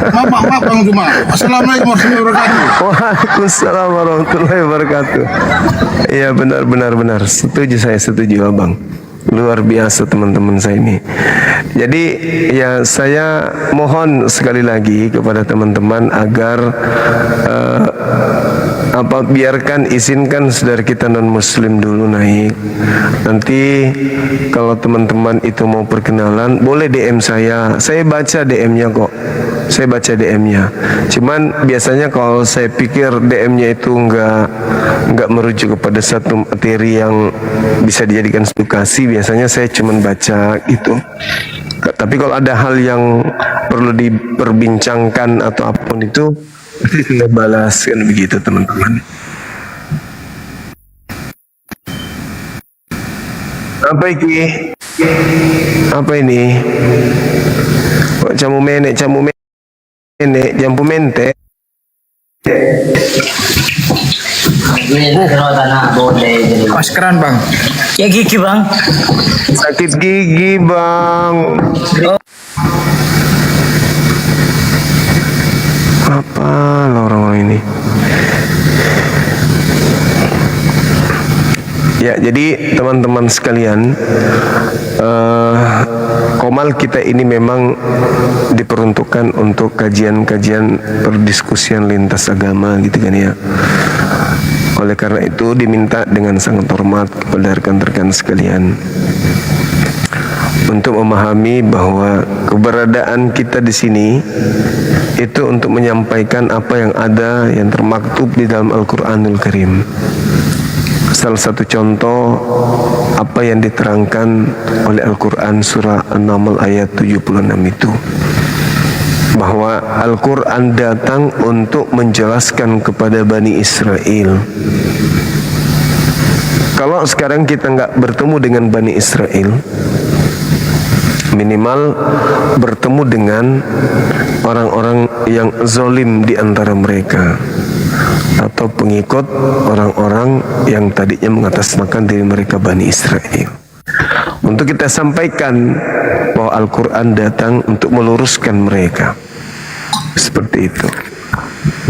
Maaf Bang Juma. Assalamualaikum warahmatullahi wabarakatuh. Waalaikumsalam warahmatullahi wabarakatuh. Iya benar. Setuju Abang. Luar biasa teman-teman saya ini. Jadi ya saya mohon sekali lagi kepada teman-teman agar biarkan izinkan saudara kita non muslim dulu naik. Nanti kalau teman-teman itu mau perkenalan boleh DM saya baca DM-nya kok. Saya baca DM-nya. Cuman biasanya kalau saya pikir DM-nya itu enggak merujuk kepada satu materi yang bisa dijadikan edukasi, biasanya saya cuman baca gitu. Tapi kalau ada hal yang perlu diperbincangkan atau apapun itu kita balas kan begitu teman-teman. Apa ini? Apa ini? Camu menek, jampu mente. Maskeran bang. Ya gigi bang. Sakit gigi bang. Apa orang-orang ini? Ya, jadi teman-teman sekalian, Komal kita ini memang diperuntukkan untuk kajian-kajian perdiskusian lintas agama gitu kan ya. Oleh karena itu diminta dengan sangat hormat kepada rekan-rekan sekalian untuk memahami bahwa keberadaan kita di sini itu untuk menyampaikan apa yang ada yang termaktub di dalam Al-Qur'anul Karim. Salah satu contoh apa yang diterangkan oleh Al-Quran surah An-Naml ayat 76 itu, bahwa Al-Quran datang untuk menjelaskan kepada Bani Israel. Kalau sekarang kita nggak bertemu dengan Bani Israel, minimal bertemu dengan orang-orang yang zalim di antara mereka, atau pengikut orang-orang yang tadinya mengatasnamakan diri mereka Bani Israel. Untuk kita sampaikan bahwa Al-Quran datang untuk meluruskan mereka. Seperti itu.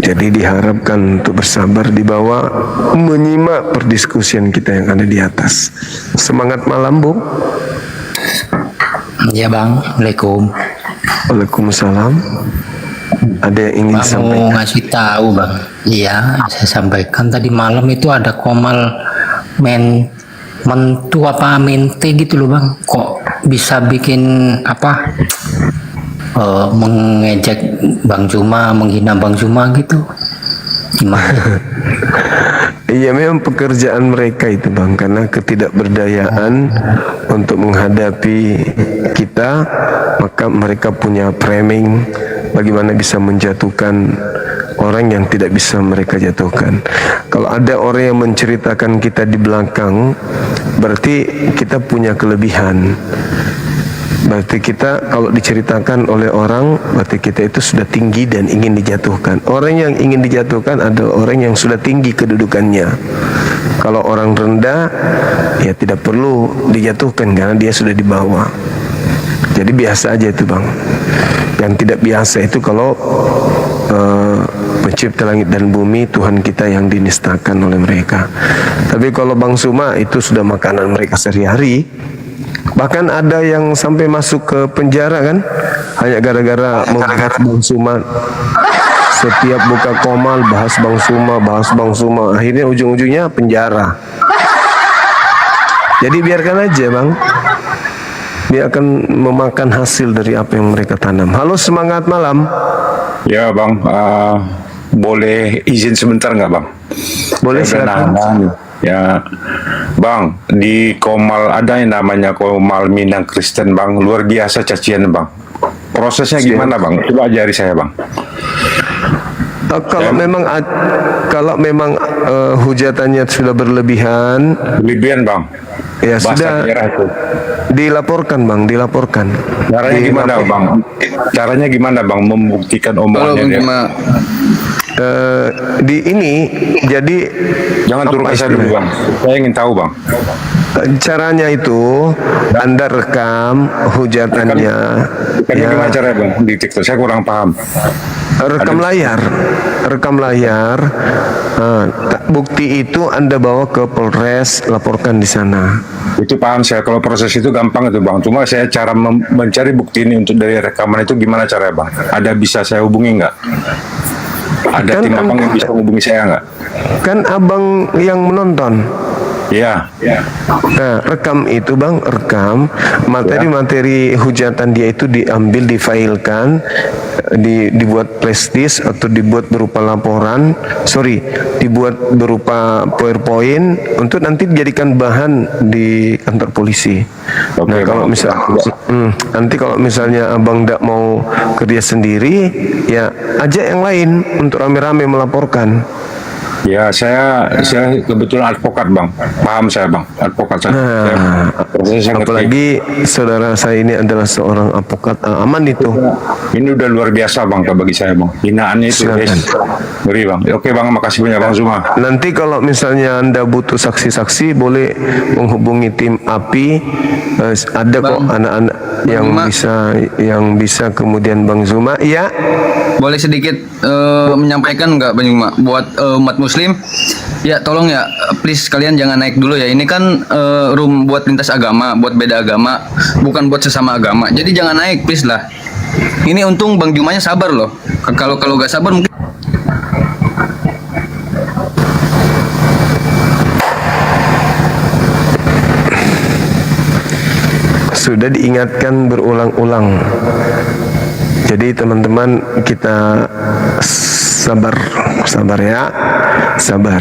Jadi diharapkan untuk bersabar di bawah, menyimak perdiskusian kita yang ada di atas. Semangat malam, Bu. Ya bang, Assalamualaikum. Waalaikumsalam. Ada yang ingin sampaikan? Mau ngasih tahu bang. Iya, saya sampaikan tadi malam itu ada Komal mentu apa mente gitu loh bang. Kok bisa bikin apa? Mengejek Bang Zuma, menghina Bang Zuma gitu. Gimana? Iya, memang pekerjaan mereka itu bang, karena ketidakberdayaan untuk menghadapi kita, maka mereka punya framing bagaimana bisa menjatuhkan orang yang tidak bisa mereka jatuhkan. Kalau ada orang yang menceritakan kita di belakang, berarti kita punya kelebihan. Berarti kita kalau diceritakan oleh orang, berarti kita itu sudah tinggi dan ingin dijatuhkan. Orang yang ingin dijatuhkan adalah orang yang sudah tinggi kedudukannya. Kalau orang rendah, ya tidak perlu dijatuhkan karena dia sudah di bawah. Jadi biasa aja itu bang. Yang tidak biasa itu kalau pencipta langit dan bumi, Tuhan kita yang dinistakan oleh mereka. Tapi kalau Bang Zuma itu sudah makanan mereka sehari-hari. Bahkan ada yang sampai masuk ke penjara kan, hanya gara-gara membahas Bang Zuma. Setiap buka Komal bahas Bang Zuma, bahas Bang Zuma. Akhirnya ujung-ujungnya penjara. Jadi biarkan aja bang. Dia akan memakan hasil dari apa yang mereka tanam. Halo, semangat malam. Ya bang, boleh izin sebentar nggak bang? Boleh, silakan. Ya bang, di Komal ada yang namanya Komal Minang Kristen bang, luar biasa cacian bang. Prosesnya gimana bang? Coba ajari saya bang. Kalau memang hujatannya sudah berlebihan bang, ya bahasa sudah itu dilaporkan bang, dilaporkan. Caranya gimana bang? Caranya gimana bang membuktikan omongannya dia? Di ini jadi jangan turunkan saya dulu bang, saya ingin tahu bang. Caranya itu Anda rekam hujatannya. Gimana caranya bang di TikTok? Saya kurang paham. Rekam layar. Bukti itu Anda bawa ke Polres, laporkan di sana. Itu paham saya. Kalau proses itu gampang itu bang. Cuma saya cara mencari bukti ini untuk dari rekaman itu gimana caranya bang? Ada bisa saya hubungi nggak? Ada kan tim abang yang bisa hubungi saya nggak? Kan abang yang menonton. Iya. Nah, rekam itu bang, rekam materi-materi hujatan dia itu diambil, difailkan, dibuat prestis atau dibuat berupa laporan, dibuat berupa PowerPoint untuk nanti dijadikan bahan di kantor polisi. Nah, kalau nanti kalau misalnya abang tidak mau kerja sendiri, ya ajak yang lain untuk rame-rame melaporkan. Ya, saya kebetulan advokat bang, paham saya bang, advokat saya. Apalagi saudara saya ini adalah seorang advokat, aman itu. Ini udah luar biasa bang bagi saya bang, hinaannya itu ngeri bang. Oke bang, makasih banyak bang Zuma. Nanti kalau misalnya Anda butuh saksi-saksi, boleh menghubungi tim API. Ada kok anak-anak yang bisa kemudian Bang Zuma. Ya. Boleh sedikit menyampaikan nggak Bang Zuma buat umat Muslim? Ya tolong ya, please kalian jangan naik dulu ya. Ini kan room buat lintas agama, buat beda agama, bukan buat sesama agama. Jadi jangan naik, please lah. Ini untung Bang Zumanya sabar loh. Kalau nggak sabar mungkin. Sudah diingatkan berulang-ulang. Jadi teman-teman kita sabar ya, sabar.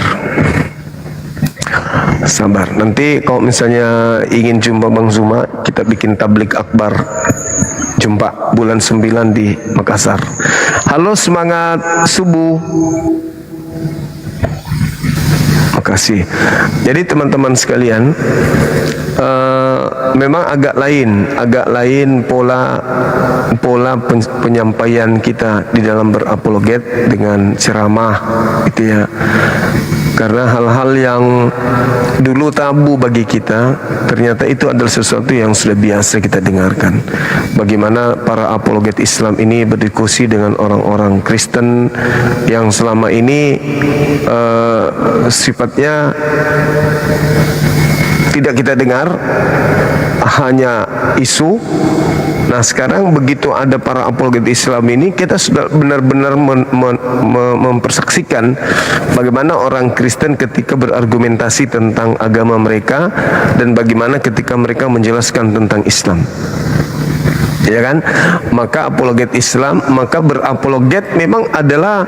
Nanti kalau misalnya ingin jumpa Bang Zuma, kita bikin tablik akbar. Jumpa bulan 9 di Makassar. Halo, semangat subuh. Makasih. Jadi teman-teman sekalian, memang agak lain pola penyampaian kita di dalam berapologet dengan ceramah gitu ya. Karena hal-hal yang dulu tabu bagi kita, ternyata itu adalah sesuatu yang sudah biasa kita dengarkan. Bagaimana para apologet Islam ini berdiskusi dengan orang-orang Kristen yang selama ini sifatnya tidak kita dengar, hanya isu. Nah sekarang begitu ada para apologet Islam ini, kita sudah benar-benar mempersaksikan bagaimana orang Kristen ketika berargumentasi tentang agama mereka dan bagaimana ketika mereka menjelaskan tentang Islam. Ya kan? Maka apologet Islam, maka berapologet memang adalah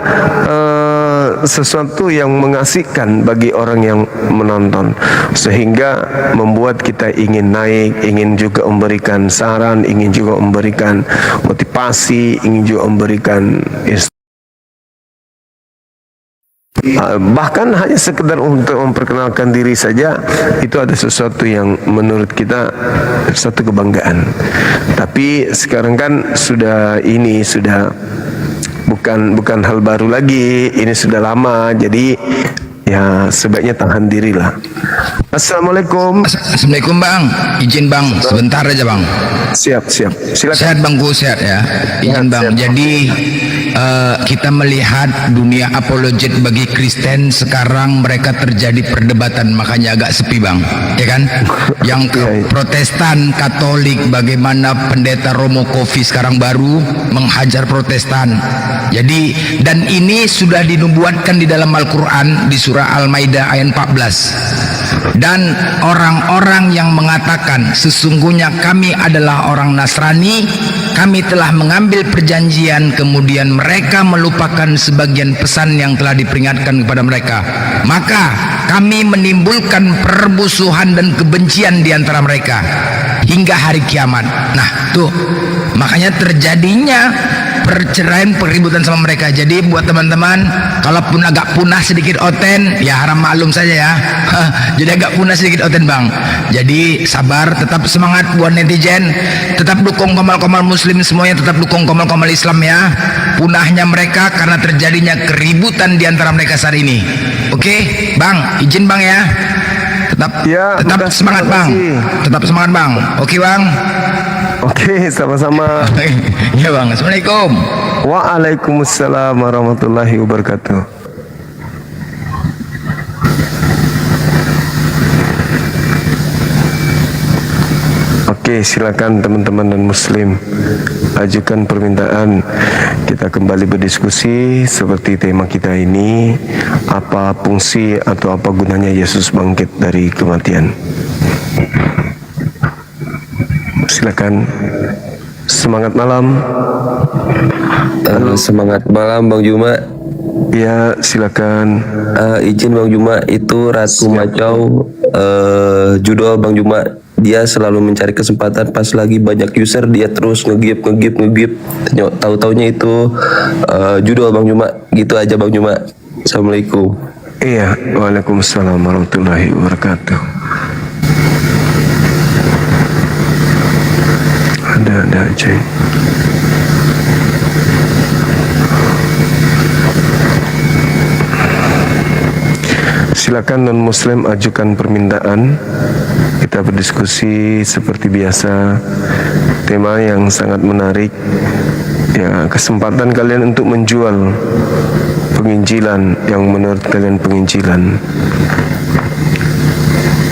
sesuatu yang mengasihkan bagi orang yang menonton, sehingga membuat kita ingin naik, ingin juga memberikan saran, ingin juga memberikan motivasi, ingin juga memberikan bahkan hanya sekedar untuk memperkenalkan diri saja, itu ada sesuatu yang menurut kita satu kebanggaan. Tapi sekarang kan sudah bukan hal baru lagi, ini sudah lama, jadi ya sebaiknya tahan diri lah. Assalamualaikum. Assalamualaikum bang, izin bang sebentar aja bang. Siap silakan. Sehat bangku, sehat ya. Izin bang, jadi kita melihat dunia apologet bagi Kristen sekarang mereka terjadi perdebatan, makanya agak sepi bang, ya kan? Yang Protestan, Katolik, bagaimana pendeta Romo Kofi sekarang baru menghajar Protestan. Jadi dan ini sudah dinubuatkan di dalam Al-Quran di surah Al-Maidah ayat 14. Dan orang-orang yang mengatakan sesungguhnya kami adalah orang Nasrani, kami telah mengambil perjanjian, kemudian mereka melupakan sebagian pesan yang telah diperingatkan kepada mereka, maka kami menimbulkan permusuhan dan kebencian di antara mereka hingga hari kiamat. Nah tuh, makanya terjadinya perceraian, peributan sama mereka. Jadi buat teman-teman, kalaupun agak punah sedikit oten, ya haram maklum saja ya. Jadi agak punah sedikit oten bang. Jadi sabar, tetap semangat buat netizen, tetap dukung komal-komal muslim semuanya, tetap dukung komal-komal Islam ya. Punahnya mereka karena terjadinya keributan di antara mereka saat ini. Oke, bang, izin bang ya. Tetap semangat bang, tetap semangat bang. Oke bang. Oke, sama-sama. Ya bang, assalamualaikum. Waalaikumsalam warahmatullahi wabarakatuh. Oke, silakan teman-teman dan muslim ajukan permintaan. Kita kembali berdiskusi seperti tema kita ini, apa fungsi atau apa gunanya Yesus bangkit dari kematian. Silakan. Semangat malam. Semangat malam Bang Juma. Ya, silakan. Izin Bang Juma, itu Ratu Macau, judul Bang Juma, dia selalu mencari kesempatan pas lagi banyak user, dia terus ngegip. Tahu-taunya itu judul Bang Juma. Gitu aja Bang Juma. Assalamualaikum. Iya, waalaikumsalam warahmatullahi wabarakatuh. Ada aja. Silakan non muslim ajukan permintaan. Kita berdiskusi seperti biasa. Tema yang sangat menarik. Ya, kesempatan kalian untuk menjual penginjilan yang menurut kalian penginjilan.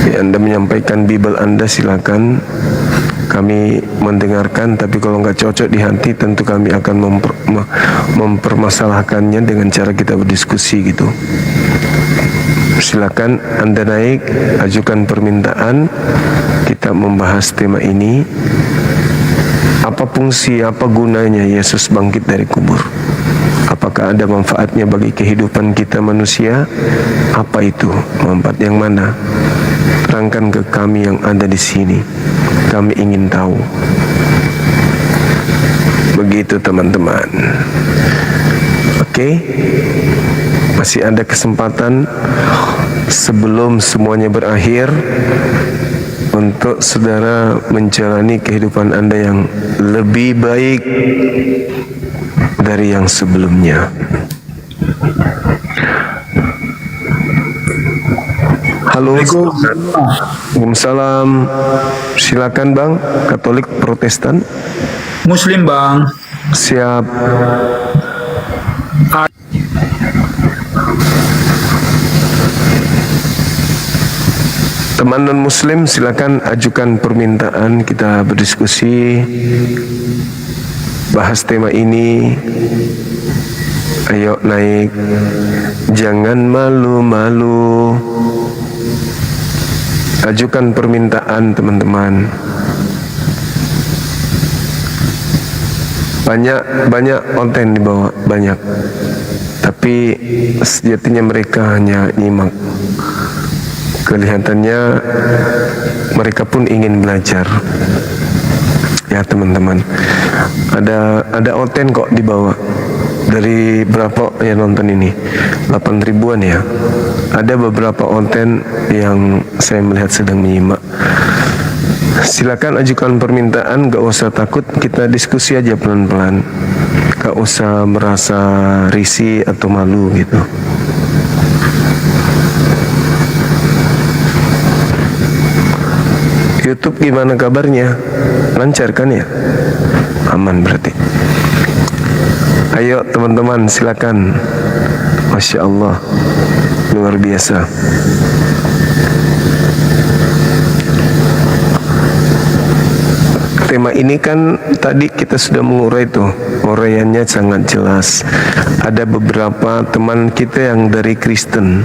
Ya, Anda menyampaikan Bible Anda, silakan. Kami mendengarkan, tapi kalau nggak cocok di hati, tentu kami akan mempermasalahkannya dengan cara kita berdiskusi gitu. Silakan Anda naik, ajukan permintaan. Kita membahas tema ini. Apa fungsi, apa gunanya Yesus bangkit dari kubur? Apakah ada manfaatnya bagi kehidupan kita manusia? Apa itu? Manfaat yang mana? Terangkan ke kami yang ada di sini. Kami ingin tahu. Begitu teman-teman. Oke. Masih ada kesempatan sebelum semuanya berakhir untuk saudara menjalani kehidupan Anda yang lebih baik dari yang sebelumnya. Halo. Waalaikumsalam. Silakan Bang, Katolik Protestan. Muslim Bang. Siap. Teman non muslim silakan ajukan permintaan, kita berdiskusi, bahas tema ini. Ayo naik, jangan malu-malu. Ajukan permintaan teman-teman. Banyak konten dibawa, banyak. Tapi sejatinya mereka hanya nyimak. Kelihatannya mereka pun ingin belajar. Ya teman-teman, ada konten kok dibawa. Dari berapa yang nonton ini? 8 ribuan ya. Ada beberapa konten yang saya melihat sedang menyimak. Silakan ajukan permintaan, gak usah takut, kita diskusi aja pelan-pelan. Gak usah merasa risih atau malu gitu. YouTube gimana kabarnya? Lancar kan ya? Aman berarti. Ayo teman-teman silakan. Masya Allah, luar biasa. Tema ini kan tadi kita sudah mengurai tuh, uraiannya sangat jelas. Ada beberapa teman kita yang dari Kristen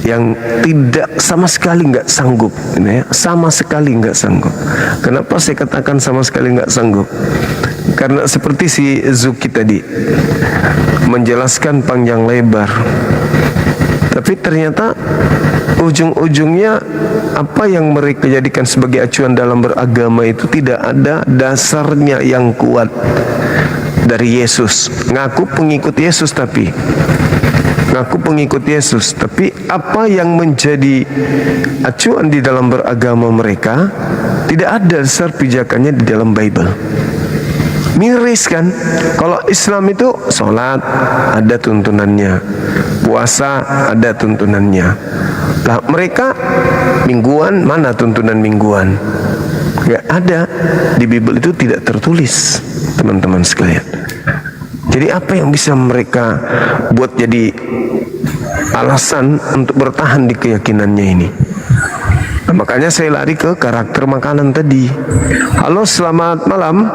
yang tidak sama sekali nggak sanggup, ya, sama sekali nggak sanggup. Kenapa saya katakan sama sekali nggak sanggup? Karena seperti si Zuki tadi menjelaskan panjang lebar, tapi ternyata ujung-ujungnya apa yang mereka jadikan sebagai acuan dalam beragama itu tidak ada dasarnya yang kuat dari Yesus. Ngaku pengikut Yesus tapi apa yang menjadi acuan di dalam beragama mereka tidak ada dasar pijakannya di dalam Bible. Miris kan? Kalau Islam itu sholat ada tuntunannya, puasa ada tuntunannya. Lah mereka mingguan, mana tuntunan mingguan? Gak ada, di Bible itu tidak tertulis, teman-teman sekalian. Jadi apa yang bisa mereka buat jadi alasan untuk bertahan di keyakinannya ini? Nah, makanya saya lari ke karakter makanan tadi. Halo, selamat malam.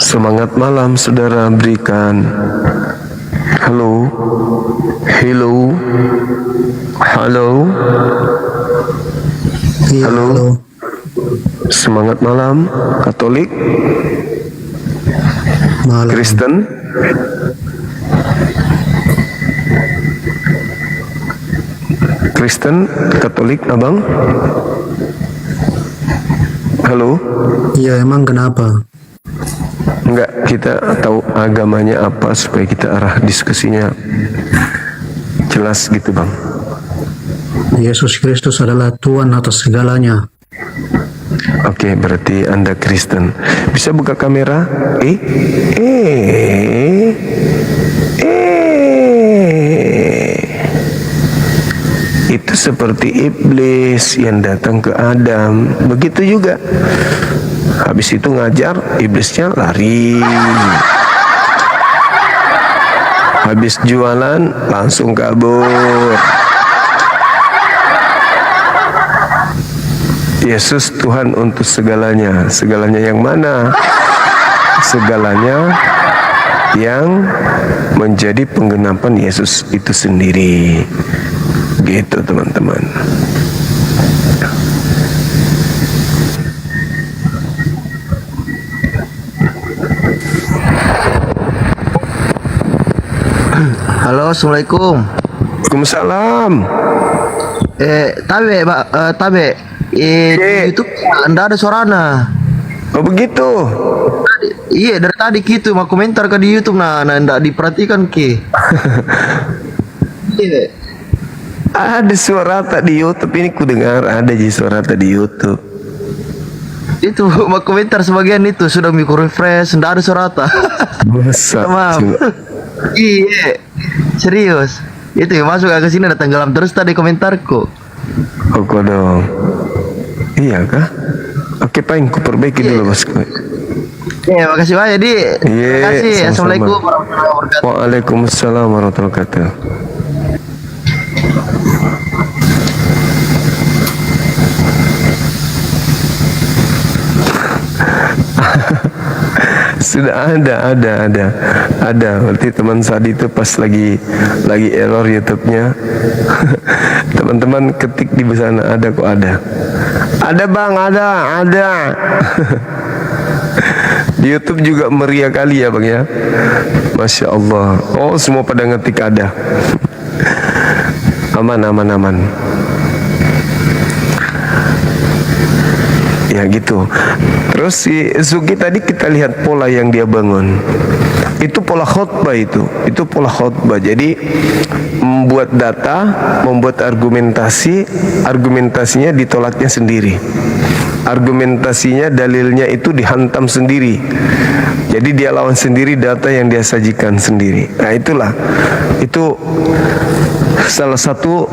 Semangat malam saudara berikan. Halo. Hello. Halo. Halo. Semangat malam Katolik, Kristen. Kristen, Katolik, abang? Halo? Iya, emang kenapa? Enggak, kita tahu agamanya apa supaya kita arah diskusinya jelas gitu, bang. Yesus Kristus adalah Tuhan atas segalanya. Oke, berarti Anda Kristen. Bisa buka kamera? Itu seperti iblis yang datang ke Adam. Begitu juga. Habis itu ngajar, iblisnya lari. Habis jualan, langsung kabur. Yesus Tuhan untuk segalanya. Segalanya yang mana? Segalanya yang menjadi penggenapan Yesus itu sendiri. Gitu, teman-teman. Halo, assalamualaikum. Waalaikumsalam. Tabe, di YouTube Anda ada suarana. Oh begitu. Iya, dari tadi gitu mau komentar ke di YouTube nah ndak diperhatikan ke. Iya. Ada suara tak di YouTube ini ku dengar ada jadi suara tak di YouTube. Itu mau komentar sebagian itu sudah mikro refresh, ndak ada suara tak. Masa? Maaf. Iya, serius. Itu yang masuk ke sini ada tenggelam terus tadi komentarku. Oh kok dong. Iya kah? Oke, paling ku perbaiki dulu bosku. Iya, makasih banyak di. Terima kasih. Sama-sama. Assalamualaikum warahmatullahi wabarakatuh. Waalaikumsalam warahmatullahi wabarakatuh. Sudah ada. Berarti teman Sadi itu pas lagi error YouTube-nya. Teman-teman ketik di sana ada kok ada. Ada bang, ada. Di YouTube juga meriah kali ya bang ya. Masya Allah. Oh semua pada ngetik ada. Aman. Ya gitu. Terus si Zuki tadi kita lihat pola yang dia bangun. Itu pola khotbah itu pola khotbah. Jadi membuat data, membuat argumentasinya ditolaknya sendiri. Argumentasinya, dalilnya itu dihantam sendiri. Jadi dia lawan sendiri data yang dia sajikan sendiri. Nah itulah, itu salah satu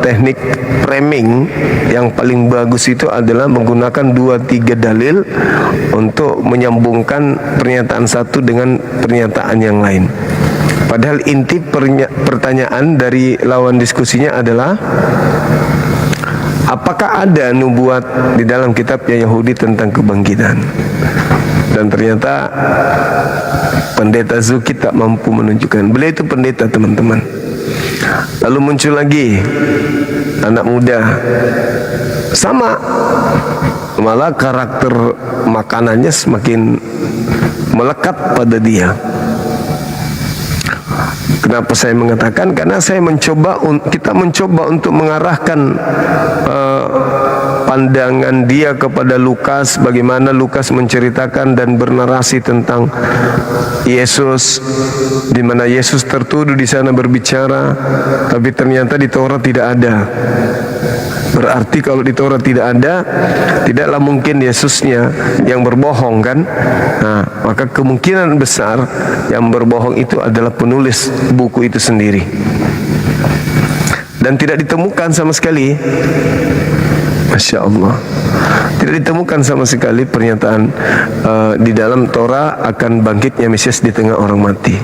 teknik framing yang paling bagus itu adalah menggunakan 2-3 dalil untuk menyambungkan pernyataan satu dengan pernyataan yang lain. Padahal inti pertanyaan dari lawan diskusinya adalah apakah ada nubuat di dalam kitabnya Yahudi tentang kebangkitan? Dan ternyata pendeta Zuki tak mampu menunjukkan. Beliau itu pendeta, teman-teman. Lalu muncul lagi anak muda, sama, malah karakter makanannya semakin melekat pada dia. Kenapa saya mengatakan? Karena kita mencoba untuk mengarahkan pandangan dia kepada Lukas, bagaimana Lukas menceritakan dan bernarasi tentang Yesus, di mana Yesus tertuduh di sana berbicara, tapi ternyata di Taurat tidak ada. Berarti kalau di Taurat tidak ada, tidaklah mungkin Yesusnya yang berbohong kan? Nah, maka kemungkinan besar yang berbohong itu adalah penulis buku itu sendiri. Dan tidak ditemukan sama sekali, Masya Allah, tidak ditemukan sama sekali pernyataan di dalam Torah akan bangkitnya Mesias di tengah orang mati.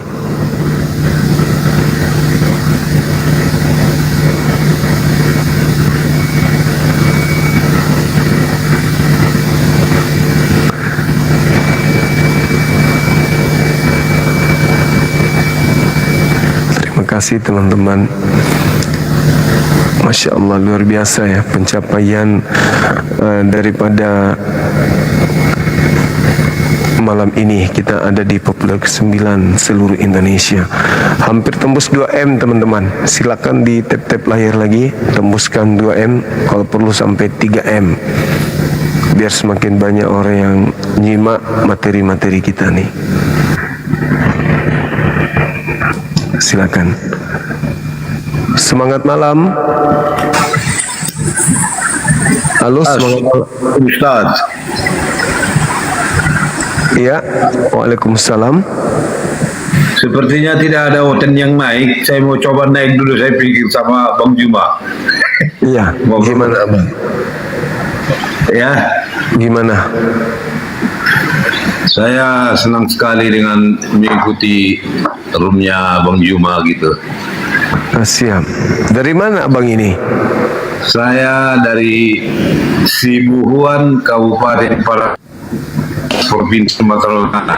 Terima kasih teman-teman. Masya Allah, luar biasa ya pencapaian daripada malam ini kita ada di Populer ke-9 seluruh Indonesia. Hampir tembus 2M teman-teman. Silakan di tap-tap layar lagi, tembuskan 2M, kalau perlu sampai 3M. Biar semakin banyak orang yang nyimak materi-materi kita nih. Silakan. Semangat malam. Halo, semangat malam. Ustaz. Iya, waalaikumsalam. Sepertinya tidak ada hotel yang naik. Saya mau coba naik dulu. Saya pikir sama Bang Juma. Iya, gimana Bang? Ya, gimana? Saya senang sekali dengan mengikuti roomnya Bang Juma gitu. Siap. Dari mana Bang ini? Saya dari Sibuhuan, Kabupaten Parang, Provinsi Sumatera Utara.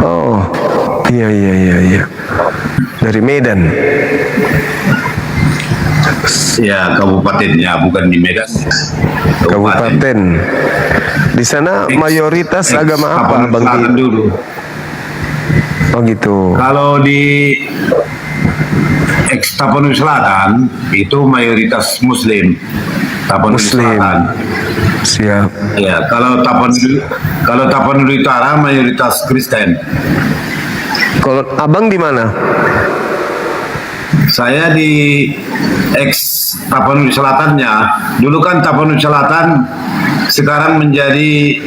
Oh, iya. Dari Medan. Ya, kabupatennya, bukan di Medan. Kabupaten. Di sana mayoritas agama apa Bang? Dulu. Oh gitu. Kalau di Tapanuli Selatan itu mayoritas Muslim. Tapanuli Selatan. Siap. Ya, kalau Tapanuli Utara mayoritas Kristen. Kalau Abang di mana? Saya di Tapanuli Selatannya. Dulu kan Tapanuli Selatan, sekarang menjadi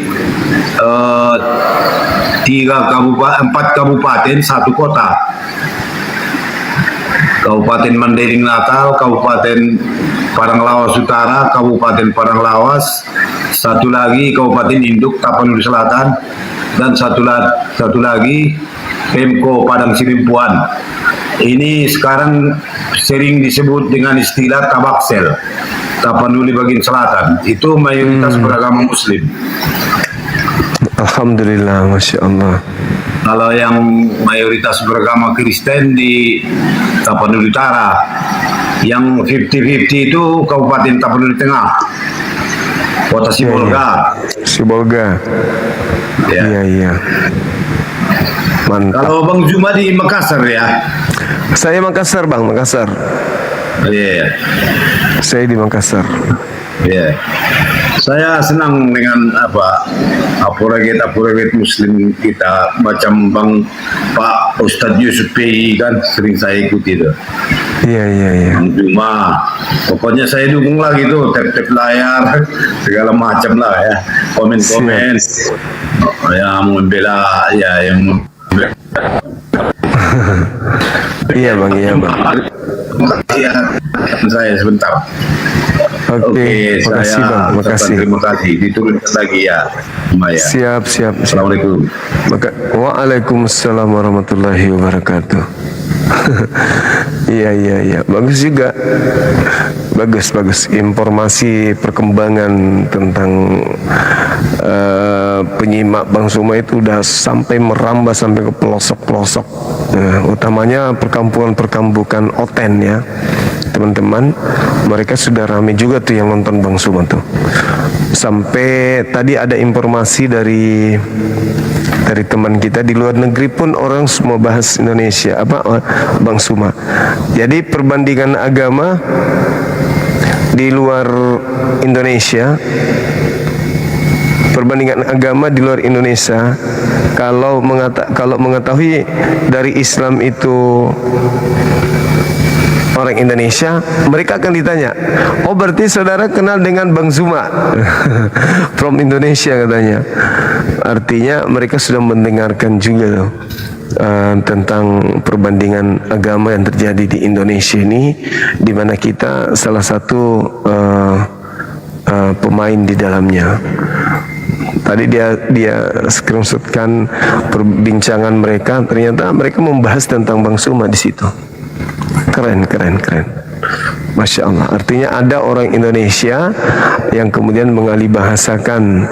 4 kabupaten, 1 kota. Kabupaten Mandailing Natal, Kabupaten Paranglawas Utara, Kabupaten Paranglawas, satu lagi Kabupaten Induk Tapanuli Selatan, dan satu lagi Pemko Padang Sirimpuan. Ini sekarang sering disebut dengan istilah Tabaksel, Tapanuli bagian selatan. Itu mayoritas beragama Muslim. Alhamdulillah, Masya Allah. Kalau yang mayoritas beragama Kristen di Tapanuli Utara, yang 50-50 itu Kabupaten Tapanuli Tengah, Kota Sibolga. Sibolga. Iya. Mantap. Kalau Bang Juma di Makassar ya? Saya Makassar Bang, Makassar. Iya. Saya di Makassar. Iya. Saya senang dengan apologet Muslim kita, macam Pak Ustadz Yusuf P.I. kan sering saya ikuti itu. Iya. Bang Juma, pokoknya saya dukung lagi tuh, tap-tap layar segala macam lah ya, komen-komen yang membela ya, yang Iya Bang. Saya sebentar. Oke, makasih Bang, makasih. Terima kasih. Diturunkan lagi ya. Siap. Assalamualaikum. Waalaikumsalam warahmatullahi wabarakatuh. Iya. Bagus juga. Bagus. Informasi perkembangan tentang penyimak Bang Suma itu udah sampai merambah sampai ke pelosok-pelosok. Utamanya perkampungan Oten ya. Teman-teman, mereka sudah ramai juga tuh yang nonton Bang Suma tuh. Sampai tadi ada informasi dari teman kita di luar negeri pun orang semua bahas Indonesia Bang Suma. Jadi perbandingan agama di luar Indonesia, kalau mengetahui dari Islam itu orang Indonesia, mereka akan ditanya, oh berarti saudara kenal dengan Bang Zuma from Indonesia katanya. Artinya mereka sudah mendengarkan juga loh tentang perbandingan agama yang terjadi di Indonesia ini, di mana kita salah satu pemain di dalamnya. Tadi dia screenshotkan perbincangan mereka, ternyata mereka membahas tentang Bang Suma di situ. Keren. Masya Allah. Artinya ada orang Indonesia yang kemudian mengalih bahasakan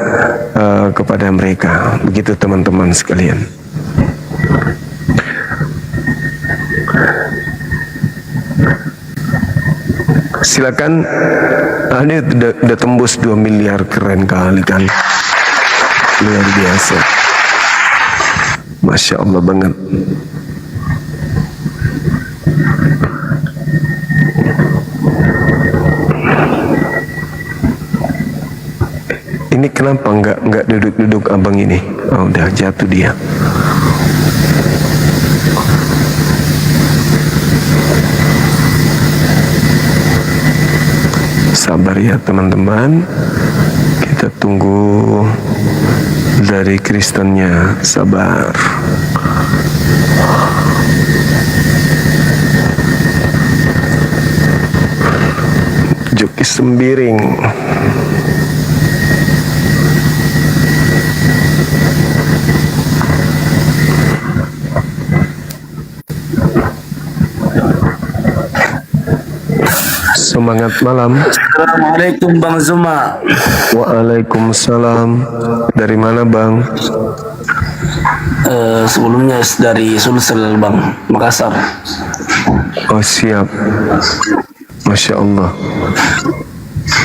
kepada mereka. Begitu teman-teman sekalian. Silakan. Ini udah tembus 2 miliar, keren kali kan. Luar biasa. Masya Allah banget. Ini kenapa nggak duduk-duduk abang ini? Oh, udah jatuh dia. Sabar ya teman-teman. Kita tunggu dari Kristennya. Sabar. Joki sembiring. Semangat malam. Assalamualaikum Bang Zuma. Waalaikumsalam. Dari mana Bang? Sebelumnya dari Sulsel Bang, Makassar. Oh siap. Masya Allah.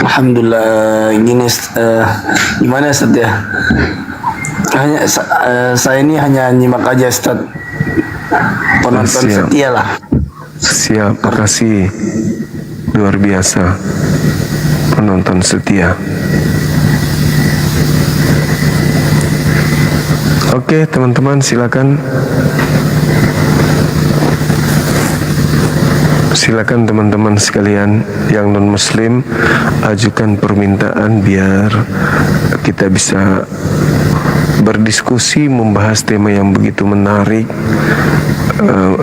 Alhamdulillah. Gini, gimana Ustaz ya? Saya ini hanya nyimak aja Ustaz. Penonton Siap. setia lah. Siap, makasih. Luar biasa. Penonton setia. Oke teman-teman, silakan. Silakan teman-teman sekalian yang non muslim ajukan permintaan biar kita bisa berdiskusi membahas tema yang begitu menarik,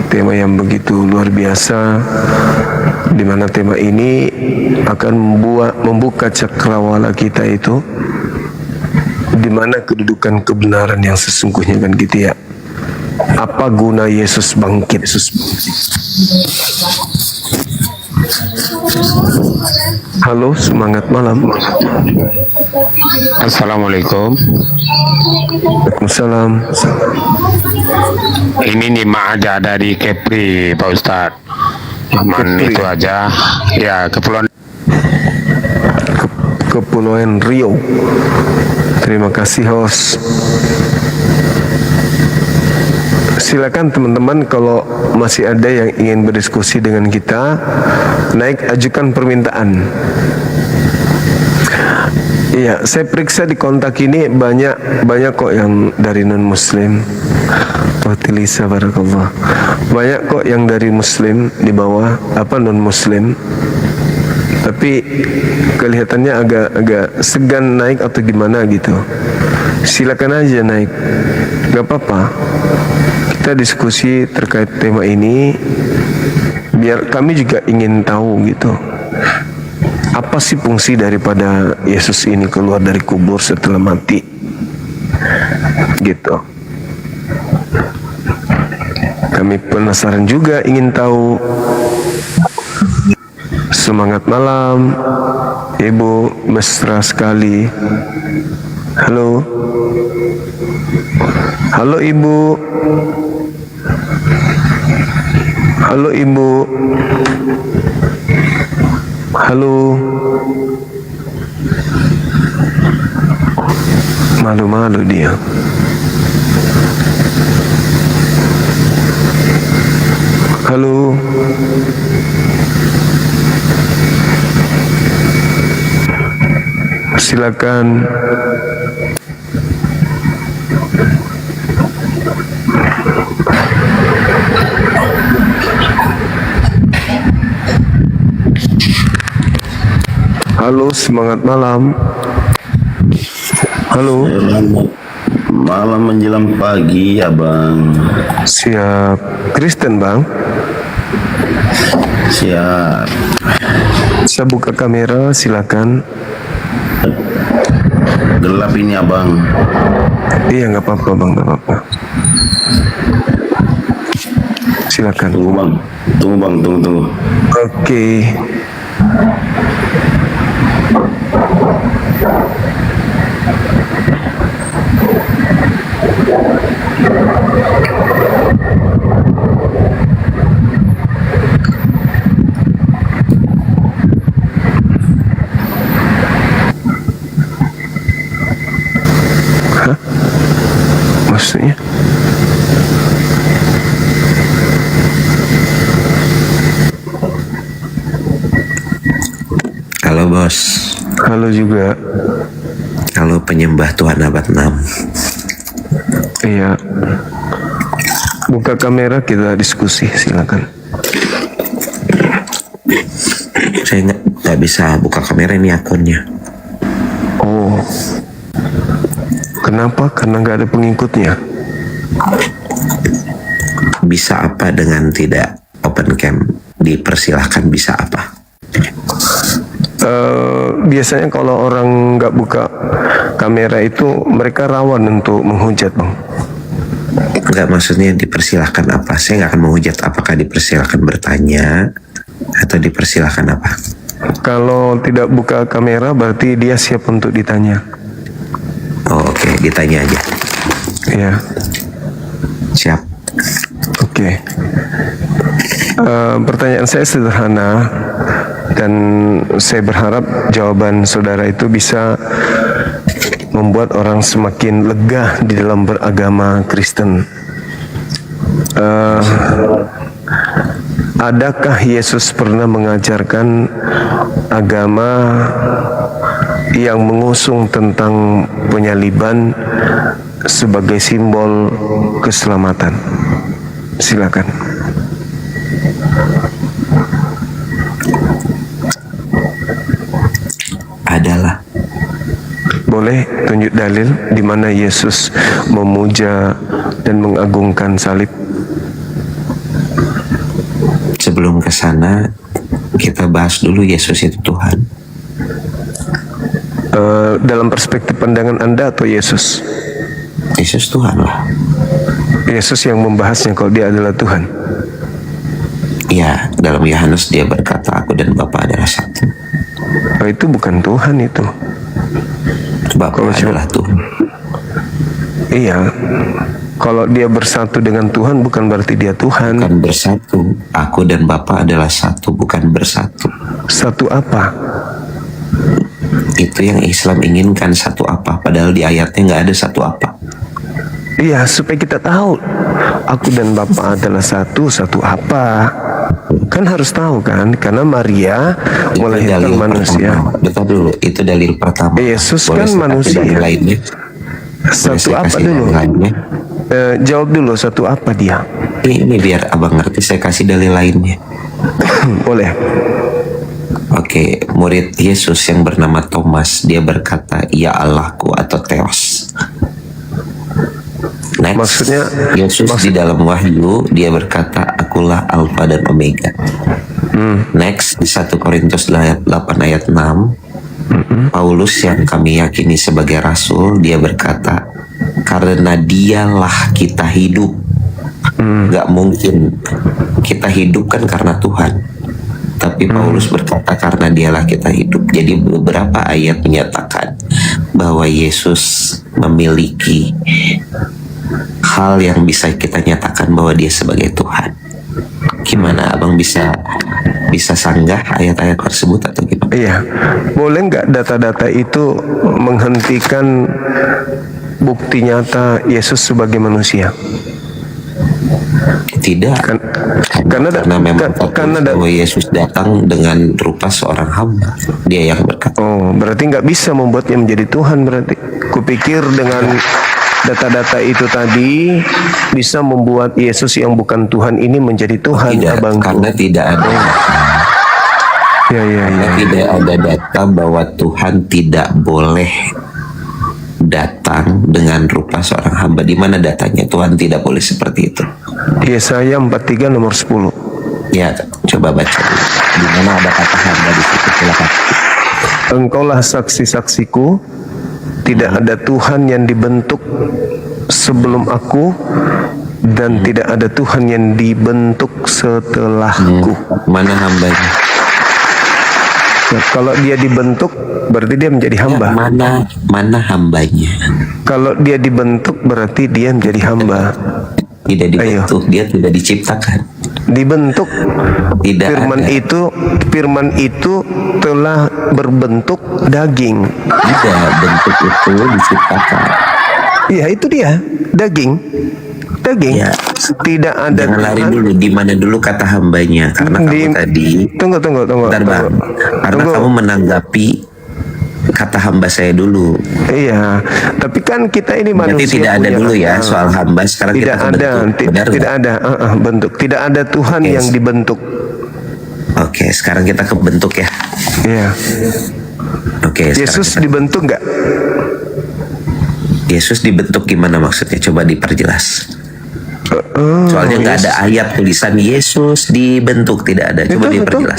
tema yang begitu luar biasa, di mana tema ini akan membuka cakrawala kita itu, di mana kedudukan kebenaran yang sesungguhnya kan gitu ya. Apa guna Yesus bangkit? Halo, semangat malam. Assalamualaikum. Waalaikumsalam. Ini Nima aja dari Kepri, Pak Ustadz. Cuman Kepri. itu aja. Ya, Kepulauan Riau. Terima kasih host. Silakan teman-teman, kalau masih ada yang ingin berdiskusi dengan kita, naik ajukan permintaan. Iya, saya periksa di kontak ini banyak kok yang dari non muslim. Fatilisa barakallah. Banyak kok yang dari muslim di bawah, non muslim. Tapi kelihatannya agak segan naik atau gimana gitu. Silakan aja naik, gak apa-apa. Kita diskusi terkait tema ini, biar kami juga ingin tahu gitu. Apa sih fungsi daripada Yesus ini keluar dari kubur setelah mati? Gitu. Kami penasaran juga, ingin tahu. Semangat malam, Ibu, mesra sekali. Halo. Halo Ibu. Halo Ibu. Halo. Malu-malu dia. Halo. Silakan. Halo, semangat malam. Halo. Malam menjelang pagi ya Bang. Siap. Kristen Bang? Siap. Saya buka kamera, silakan. Gelap ini Abang. Iya, nggak apa-apa Bang, nggak apa-apa. Silakan. Tunggu Bang. Tunggu Bang, tunggu. Oke. Hah? Maksudnya? Halo juga. Halo penyembah Tuhan abad 6. Iya. Buka kamera kita diskusi, silakan. Saya nggak bisa buka kamera, ini akunnya. Oh. Kenapa? Karena nggak ada pengikutnya. Bisa apa dengan tidak open cam? Dipersilahkan, bisa apa? Biasanya kalau orang nggak buka kamera itu mereka rawan untuk menghujat, Bang. Enggak, maksudnya dipersilahkan apa? Saya nggak akan menghujat. Apakah dipersilahkan bertanya atau dipersilahkan apa? Kalau tidak buka kamera berarti dia siap untuk ditanya. Oh, oke, ditanya aja. Iya. Siap. Oke. Pertanyaan saya sederhana dan saya berharap jawaban saudara itu bisa membuat orang semakin lega di dalam beragama Kristen. Adakah Yesus pernah mengajarkan agama yang mengusung tentang penyaliban sebagai simbol keselamatan? Silakan. Adalah. Boleh tunjuk dalil di mana Yesus memuja dan mengagungkan salib? Sebelum ke sana, kita bahas dulu Yesus itu Tuhan. Dalam perspektif pandangan Anda atau Yesus? Yesus Tuhan lah. Yesus yang membahasnya kalau dia adalah Tuhan. Iya, dalam Yohanes dia berkata, aku dan Bapa adalah satu. Oh, itu bukan Tuhan itu. Bapa adalah Tuhan. Iya. Kalau dia bersatu dengan Tuhan bukan berarti dia Tuhan. Bukan bersatu. Aku dan Bapa adalah satu, bukan bersatu. Satu apa? Itu yang Islam inginkan, satu apa. Padahal di ayatnya nggak ada satu apa. Iya, supaya kita tahu aku dan Bapa adalah satu, satu apa. Kan harus tahu kan, karena Maria melahirkan manusia. Betul dulu, itu dalil pertama. Yesus boleh kan manusia. Lainnya. Satu apa dulu? Jawab dulu, satu apa dia? Ini biar abang ngerti, saya kasih dalil lainnya. Boleh. Oke, murid Yesus yang bernama Thomas, dia berkata, ya Allahku, atau Theos. Next, maksudnya Yesus di dalam Wahyu dia berkata, akulah Alfa dan Omega. Next di 1 Korintus 8 ayat 6, Paulus yang kami yakini sebagai rasul, dia berkata, karena dialah kita hidup. Gak mungkin kita hidup kan karena Tuhan, tapi Paulus berkata karena dialah kita hidup. Jadi beberapa ayat menyatakan bahwa Yesus memiliki hal yang bisa kita nyatakan bahwa dia sebagai Tuhan. Gimana abang bisa sanggah ayat-ayat tersebut atau gimana? Iya, boleh nggak data-data itu menghentikan bukti nyata Yesus sebagai manusia? Tidak, karena memang bahwa Yesus datang dengan rupa seorang hamba. Dia yang berkata. Oh, berarti nggak bisa membuatnya menjadi Tuhan berarti. Kupikir dengan data-data itu tadi bisa membuat Yesus yang bukan Tuhan ini menjadi Tuhan. Tidak, abangku. karena tidak ada. Karena tidak ada data bahwa Tuhan tidak boleh datang dengan rupa seorang hamba. Di mana datanya? Tuhan tidak boleh seperti itu. Yesaya 43 nomor 10. Ya, coba baca. Di mana ada kata hamba di situ? Silakan. Engkaulah saksi-saksiku, tidak ada Tuhan yang dibentuk sebelum aku, dan tidak ada Tuhan yang dibentuk setelahku. Mana hambanya? Nah, kalau dia dibentuk, berarti dia menjadi hamba. Ya, mana hambanya? Kalau dia dibentuk, berarti dia menjadi hamba. Tidak dibentuk, dia tidak diciptakan. Dibentuk. Tidak Firman itu telah berbentuk daging. Tidak, bentuk itu diciptakan. Iya, itu dia, daging. Ya, tidak ada. Jangan lari dulu. Di mana dulu kata hambanya? Karena kamu tadi. Tunggu. Bentar, Bang. Karena kamu menanggapi kata hamba saya dulu. Iya, tapi kan kita ini Berarti manusia. tidak ada punya dulu ya akal. soal hamba. Sekarang Tidak kita ke ada, bentuk. Benar tidak nggak? ada bentuk. Tidak ada Tuhan Oke. yang dibentuk. Oke, sekarang kita ke bentuk ya. Iya. Oke, sekarang Yesus kita- dibentuk nggak? Yesus dibentuk gimana maksudnya? Coba diperjelas. Soalnya nggak ada ayat tulisan Yesus dibentuk, tidak ada. Coba Itu diperjelas.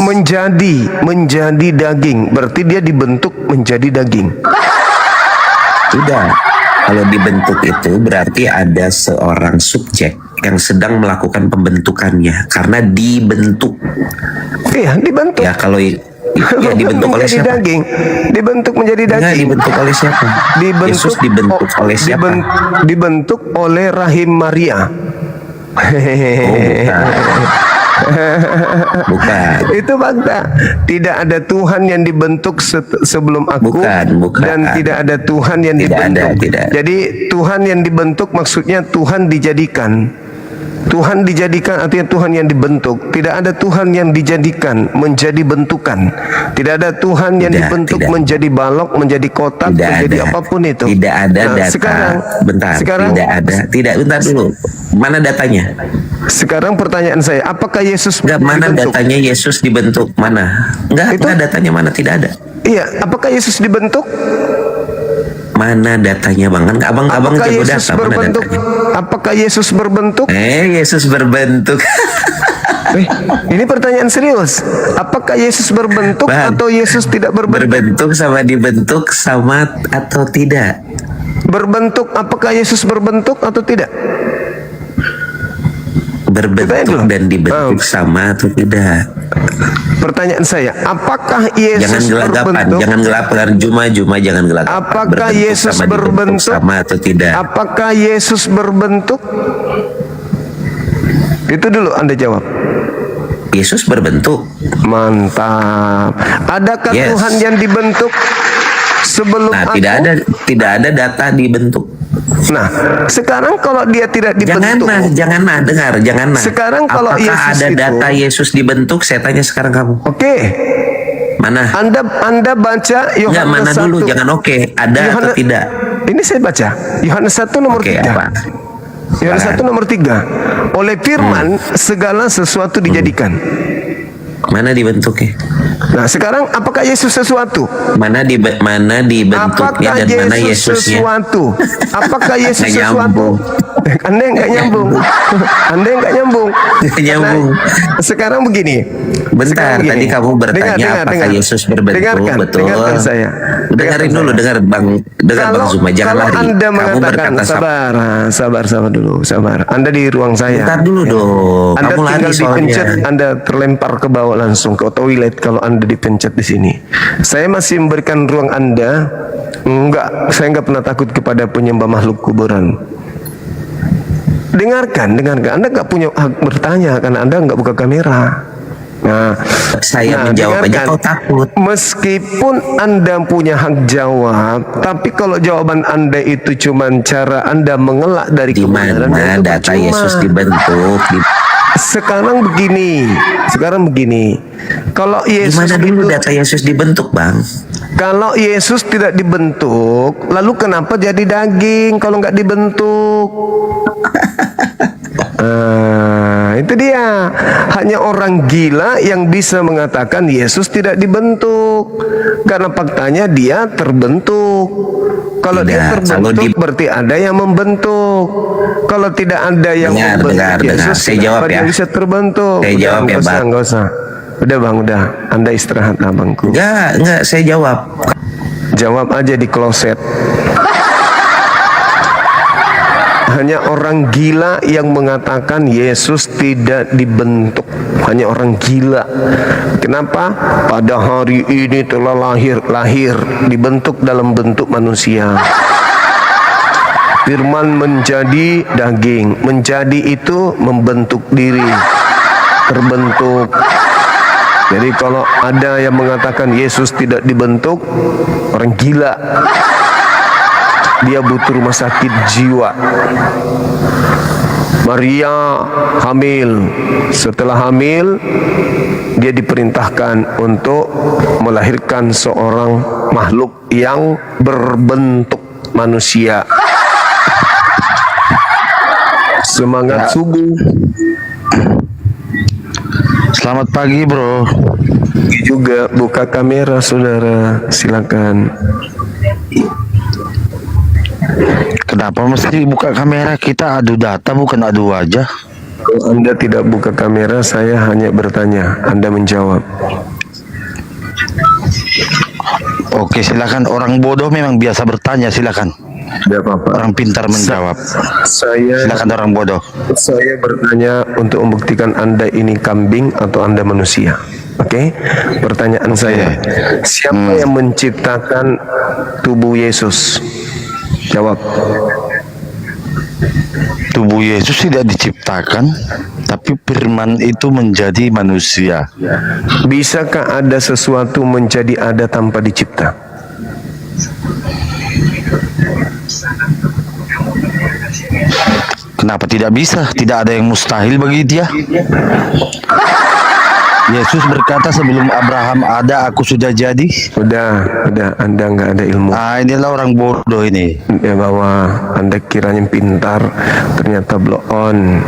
menjadi daging. Berarti dia dibentuk menjadi daging. Tidak. Kalau dibentuk itu berarti ada seorang subjek yang sedang melakukan pembentukannya karena dibentuk. Iya, dibentuk. Ya kalau ya dibentuk oleh menjadi siapa? daging. Dibentuk menjadi daging. Enggak, dibentuk oleh siapa? Yesus dibentuk oleh siapa? Dibentuk oleh rahim Maria. Bukan. Itu fakta. Tidak ada Tuhan yang dibentuk sebelum aku. Bukan. Dan tidak ada Tuhan yang Tidak dibentuk. ada, tidak. Jadi Tuhan yang dibentuk maksudnya Tuhan dijadikan. Tuhan dijadikan artinya Tuhan yang dibentuk. Tidak ada Tuhan yang dijadikan menjadi bentukan. Tidak ada Tuhan yang dibentuk menjadi balok, menjadi kotak, Tidak menjadi ada. apapun itu. Tidak ada Nah, data. sekarang tidak ada. Tidak, bentar dulu. Mana datanya? Sekarang pertanyaan saya, apakah Yesus Mana dibentuk? datanya Yesus dibentuk? Mana? Enggak datanya mana? Tidak ada. Iya, apakah Yesus dibentuk? Mana datanya bang? Kan abang Apakah jago Yesus data. Mana berbentuk? datanya? Apakah Yesus berbentuk? Yesus berbentuk. Ini pertanyaan serius. Apakah Yesus berbentuk Bang, atau Yesus tidak berbentuk? Berbentuk sama dibentuk sama atau tidak? Berbentuk, apakah Yesus berbentuk atau tidak? Berbentuk dan dibentuk sama atau tidak? Pertanyaan saya, apakah Yesus Jangan gelagapan, berbentuk? jangan gelagapan. Juma jangan gelagapan. Apakah Berbentuk Yesus sama dibentuk berbentuk? sama atau tidak? Apakah Yesus berbentuk? Itu dulu Anda jawab. Yesus berbentuk. Mantap. Adakah Yes. Tuhan yang dibentuk sebelum Nah, aku? tidak ada data dibentuk. Nah, sekarang kalau dia tidak dibentuk, jangan dengar. Sekarang kalau apakah Yesus ada itu- data Yesus dibentuk? Saya tanya sekarang kamu. Oke. Mana? Anda baca Yohanes Enggak, mana 1. dulu, jangan oke. Ada atau Yohanes- tidak? Ini saya baca. Yohanes 1 nomor Oke, 3. apa? Yohanes 1 nomor 3. Oleh firman segala sesuatu dijadikan. Mana dibentuknya? Nah, sekarang apakah Yesus sesuatu? Mana dibentuknya Apakah dan mana Yesus Yesusnya? sesuatu? Apakah Yesus Nggak sesuatu? Anda yang nggak nyambung. Anda yang nggak nyambung. Nyambung. Nah, sekarang begini. Bentar, Sekarang tadi kamu bertanya apakah Yesus berbentuk, betul? Dengarkan saya. Dengerin dulu, dengar Bang Zuma, jangan kalau lari. Anda Kamu mengatakan berkata sabar dulu, sabar. Anda di ruang saya. Bentar dulu dong. Anda Kamu lari tinggal dipencet, soalnya. Anda terlempar ke bawah langsung ke toilet kalau Anda dipencet di sini. Saya masih memberikan ruang Anda. Enggak, saya enggak pernah takut kepada penyembah makhluk kuburan. Dengarkan. Anda enggak punya hak bertanya karena Anda enggak buka kamera. Nah, Saya menjawab aja dengarkan. kau takut. Meskipun Anda punya hak jawab, tapi kalau jawaban Anda itu cuma cara Anda mengelak dari kebenaran, Mana itu data percuma. Yesus dibentuk? Sekarang begini. Kalau Yesus Gimana dulu data Yesus dibentuk, Bang? Kalau Yesus tidak dibentuk, lalu kenapa jadi daging kalau nggak dibentuk? Itu dia. Hanya orang gila yang bisa mengatakan Yesus tidak dibentuk, karena faktanya dia terbentuk. Kalau dia terbentuk berarti ada yang membentuk. Kalau tidak ada yang membentuk Yesus, Saya jawab kenapa ya. dia bisa terbentuk? Saya jawab ya, Bang. Nggak usah. Udah Bang, udah. Anda istirahat lah Bangku. Enggak, saya jawab. Jawab aja di kloset. Hanya orang gila yang mengatakan Yesus tidak dibentuk. Hanya orang gila. Kenapa? Pada hari ini telah lahir dibentuk dalam bentuk manusia. Firman menjadi daging. Menjadi itu membentuk diri, terbentuk. Jadi kalau ada yang mengatakan Yesus tidak dibentuk, orang gila. Dia butuh rumah sakit jiwa. Maria hamil. Setelah hamil, dia diperintahkan untuk melahirkan seorang makhluk yang berbentuk manusia. Semangat subuh. Selamat pagi, bro. Juga buka kamera, saudara. Silakan. Kenapa mesti buka kamera? Kita adu data, bukan adu wajah. Kalau Anda tidak buka kamera, saya hanya bertanya, Anda menjawab. Oke, silakan. Orang bodoh memang biasa bertanya, silakan. Tidak apa-apa. Orang pintar menjawab. Silakan orang bodoh. Saya bertanya untuk membuktikan Anda ini kambing atau Anda manusia. Oke? Pertanyaan saya, siapa yang menciptakan tubuh Yesus? Jawab. Tubuh Yesus tidak diciptakan, tapi firman itu menjadi manusia. Bisakah ada sesuatu menjadi ada tanpa dicipta? Kenapa tidak bisa? Tidak ada yang mustahil bagi dia. Yesus berkata, sebelum Abraham ada, aku sudah jadi. Udah, Anda nggak ada ilmu. Inilah orang bodoh ini. Ya, bahwa Anda kiranya pintar, ternyata blow on.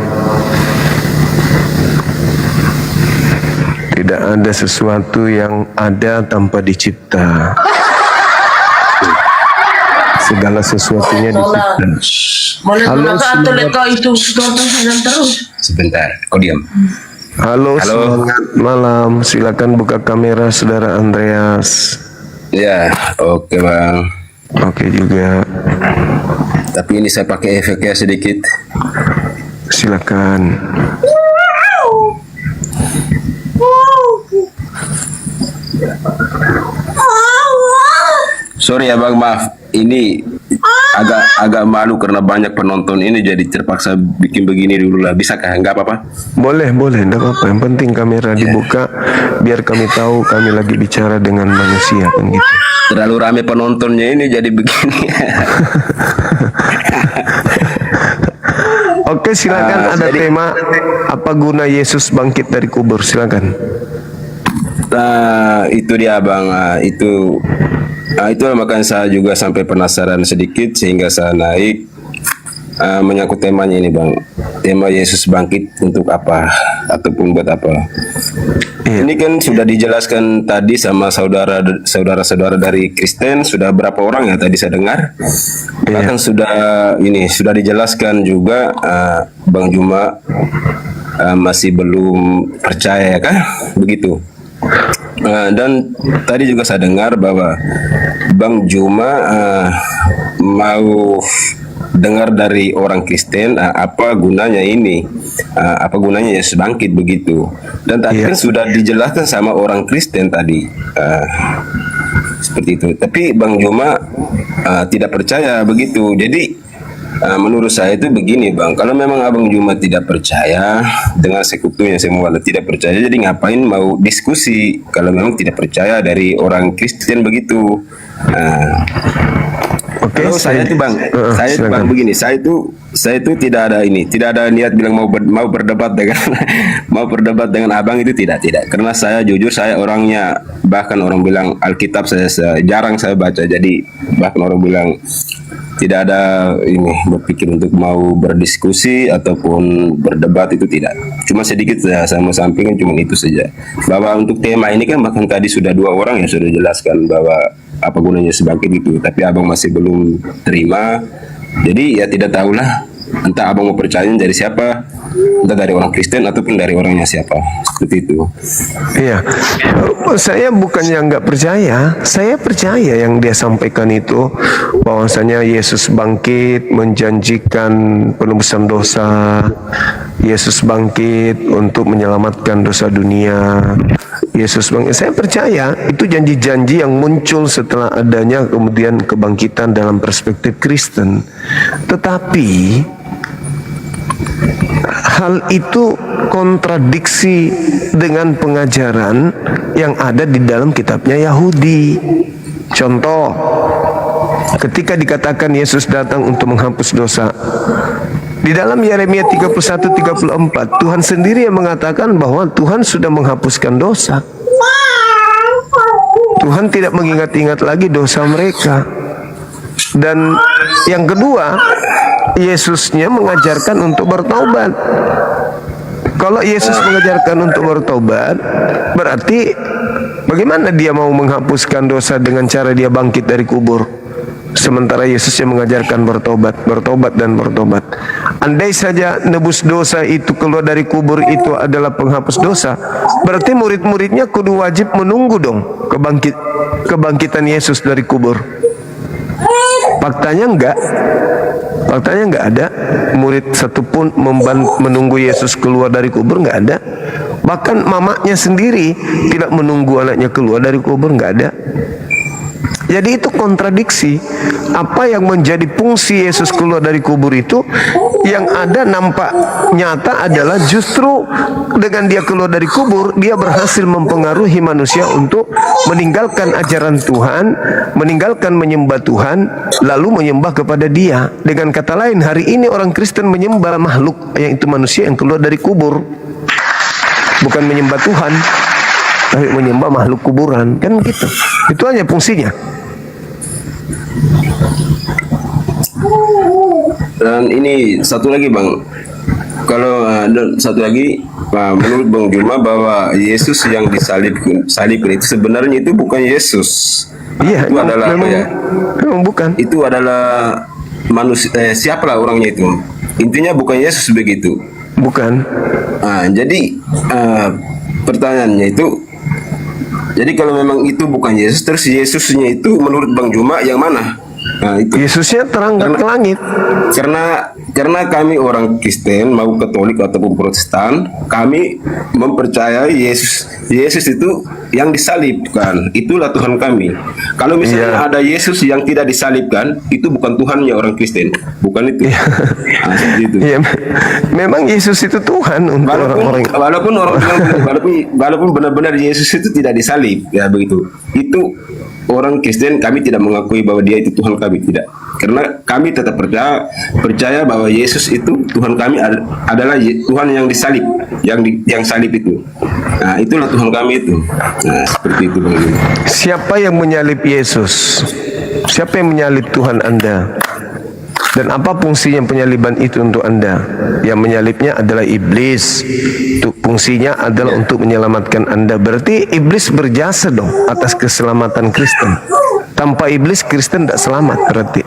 Tidak ada sesuatu yang ada tanpa dicipta. Segala sesuatunya dicipta. Halo, Sebentar, kau diam. Halo, selamat malam. Silakan buka kamera, saudara Andreas. Ya, oke bang. Oke juga. Tapi ini saya pakai efeknya sedikit. Silakan. Sorry ya bang, maaf. Ini agak malu karena banyak penonton ini, jadi terpaksa bikin begini dulu lah. Bisakah? Enggak apa-apa? Boleh, enggak apa-apa. Yang penting kamera dibuka biar kami tahu kami lagi bicara dengan manusia kan gitu. Terlalu rame penontonnya ini jadi begini. Oke, silakan. Ada tema apa guna Yesus bangkit dari kubur? Silakan. Nah, itu dia bang. Itulah makanya saya juga sampai penasaran sedikit sehingga saya naik menyangkut temanya ini bang. Tema Yesus bangkit untuk apa ataupun buat apa? Ini kan sudah dijelaskan tadi sama saudara-saudara dari Kristen, sudah berapa orang ya tadi saya dengar. Bahkan sudah dijelaskan juga Bang Juma masih belum percaya kah? Begitu. Dan tadi juga saya dengar bahwa Bang Juma mau dengar dari orang Kristen apa gunanya ini, apa gunanya Yesus bangkit begitu. Dan tadi kan sudah dijelaskan sama orang Kristen tadi seperti itu. Tapi Bang Juma tidak percaya begitu. Jadi menurut saya itu begini bang, kalau memang Abang Juma tidak percaya dengan sekutunya semua tidak percaya, jadi ngapain mau diskusi kalau memang tidak percaya dari orang Kristen begitu. Kalau saya itu bang, bang begini, saya itu tidak ada niat bilang mau berdebat dengan mau berdebat dengan abang itu tidak, karena saya jujur saya orangnya, bahkan orang bilang Alkitab saya jarang saya baca, jadi bahkan orang bilang tidak ada ini berpikir untuk mau berdiskusi ataupun berdebat, itu tidak. Cuma sedikit saya mau sampaikan cuma itu saja. Bahwa untuk tema ini kan bahkan tadi sudah 2 orang yang sudah jelaskan bahwa apa gunanya sebangkit itu, tapi abang masih belum terima. Jadi ya tidak tahulah entah abang mau percaya dari siapa, entah dari orang Kristen ataupun dari orangnya siapa, seperti itu. Iya, saya bukannya nggak percaya, saya percaya yang dia sampaikan itu, bahwasanya Yesus bangkit menjanjikan penebusan dosa, Yesus bangkit untuk menyelamatkan dosa dunia, Yesus bangkit. Saya percaya itu janji-janji yang muncul setelah adanya kemudian kebangkitan dalam perspektif Kristen. Tetapi hal itu kontradiksi dengan pengajaran yang ada di dalam kitabnya Yahudi. Contoh, ketika dikatakan Yesus datang untuk menghapus dosa, Di dalam Yeremia 31:34 Tuhan sendiri yang mengatakan bahwa Tuhan sudah menghapuskan dosa. Tuhan tidak mengingat-ingat lagi dosa mereka. Dan yang kedua, Yesusnya mengajarkan untuk bertobat. Kalau Yesus mengajarkan untuk bertobat, berarti bagaimana dia mau menghapuskan dosa dengan cara dia bangkit dari kubur? Sementara Yesus yang mengajarkan bertobat, bertobat dan bertobat. Andai saja nebus dosa itu keluar dari kubur itu adalah penghapus dosa, berarti murid-muridnya kudu wajib menunggu dong kebangkitan Yesus dari kubur. Faktanya enggak. Faktanya enggak ada murid satupun menunggu Yesus keluar dari kubur, enggak ada. Bahkan mamanya sendiri tidak menunggu anaknya keluar dari kubur, enggak ada. Jadi itu kontradiksi. Apa yang menjadi fungsi Yesus keluar dari kubur itu, yang ada nampak nyata adalah justru dengan dia keluar dari kubur, dia berhasil mempengaruhi manusia untuk meninggalkan ajaran Tuhan, meninggalkan menyembah Tuhan, lalu menyembah kepada Dia. Dengan kata lain, hari ini orang Kristen menyembah makhluk, yang itu manusia yang keluar dari kubur, bukan menyembah Tuhan, tapi menyembah makhluk kuburan, kan gitu. Itu hanya fungsinya. Dan ini satu lagi Bang, kalau satu lagi menurut Bang Juma bahwa Yesus yang disalibkan itu sebenarnya itu bukan Yesus. Iya, itu adalah memang, apa ya? Memang bukan. Itu adalah manusia. Siapalah orangnya itu? Intinya bukan Yesus begitu. Bukan. Jadi pertanyaannya itu, jadi kalau memang itu bukan Yesus, terus Yesusnya itu menurut Bang Juma yang mana? Nah, itu. Yesusnya terangkat ke langit. Karena kami orang Kristen, mau Katolik ataupun Protestan, kami mempercayai Yesus itu yang disalibkan, itulah Tuhan kami. Kalau misalnya ada Yesus yang tidak disalibkan, itu bukan Tuhannya orang Kristen, bukan itu. Itu. Memang Yesus itu Tuhan untuk orang-orang. Walaupun benar-benar Yesus itu tidak disalib, ya begitu. Itu orang Kristen, kami tidak mengakui bahwa Dia itu Tuhan kami, tidak. Karena kami tetap percaya bahwa Yesus itu Tuhan kami adalah Tuhan yang disalib, yang salib itu. Nah, itulah Tuhan kami itu. Nah, seperti itu Bang. Siapa yang menyalib Yesus? Siapa yang menyalib Tuhan Anda? Dan apa fungsinya penyaliban itu untuk Anda? Yang menyalibnya adalah iblis. Fungsinya adalah untuk menyelamatkan Anda. Berarti iblis berjasa dong atas keselamatan Kristen. Tanpa iblis Kristen tidak selamat berarti.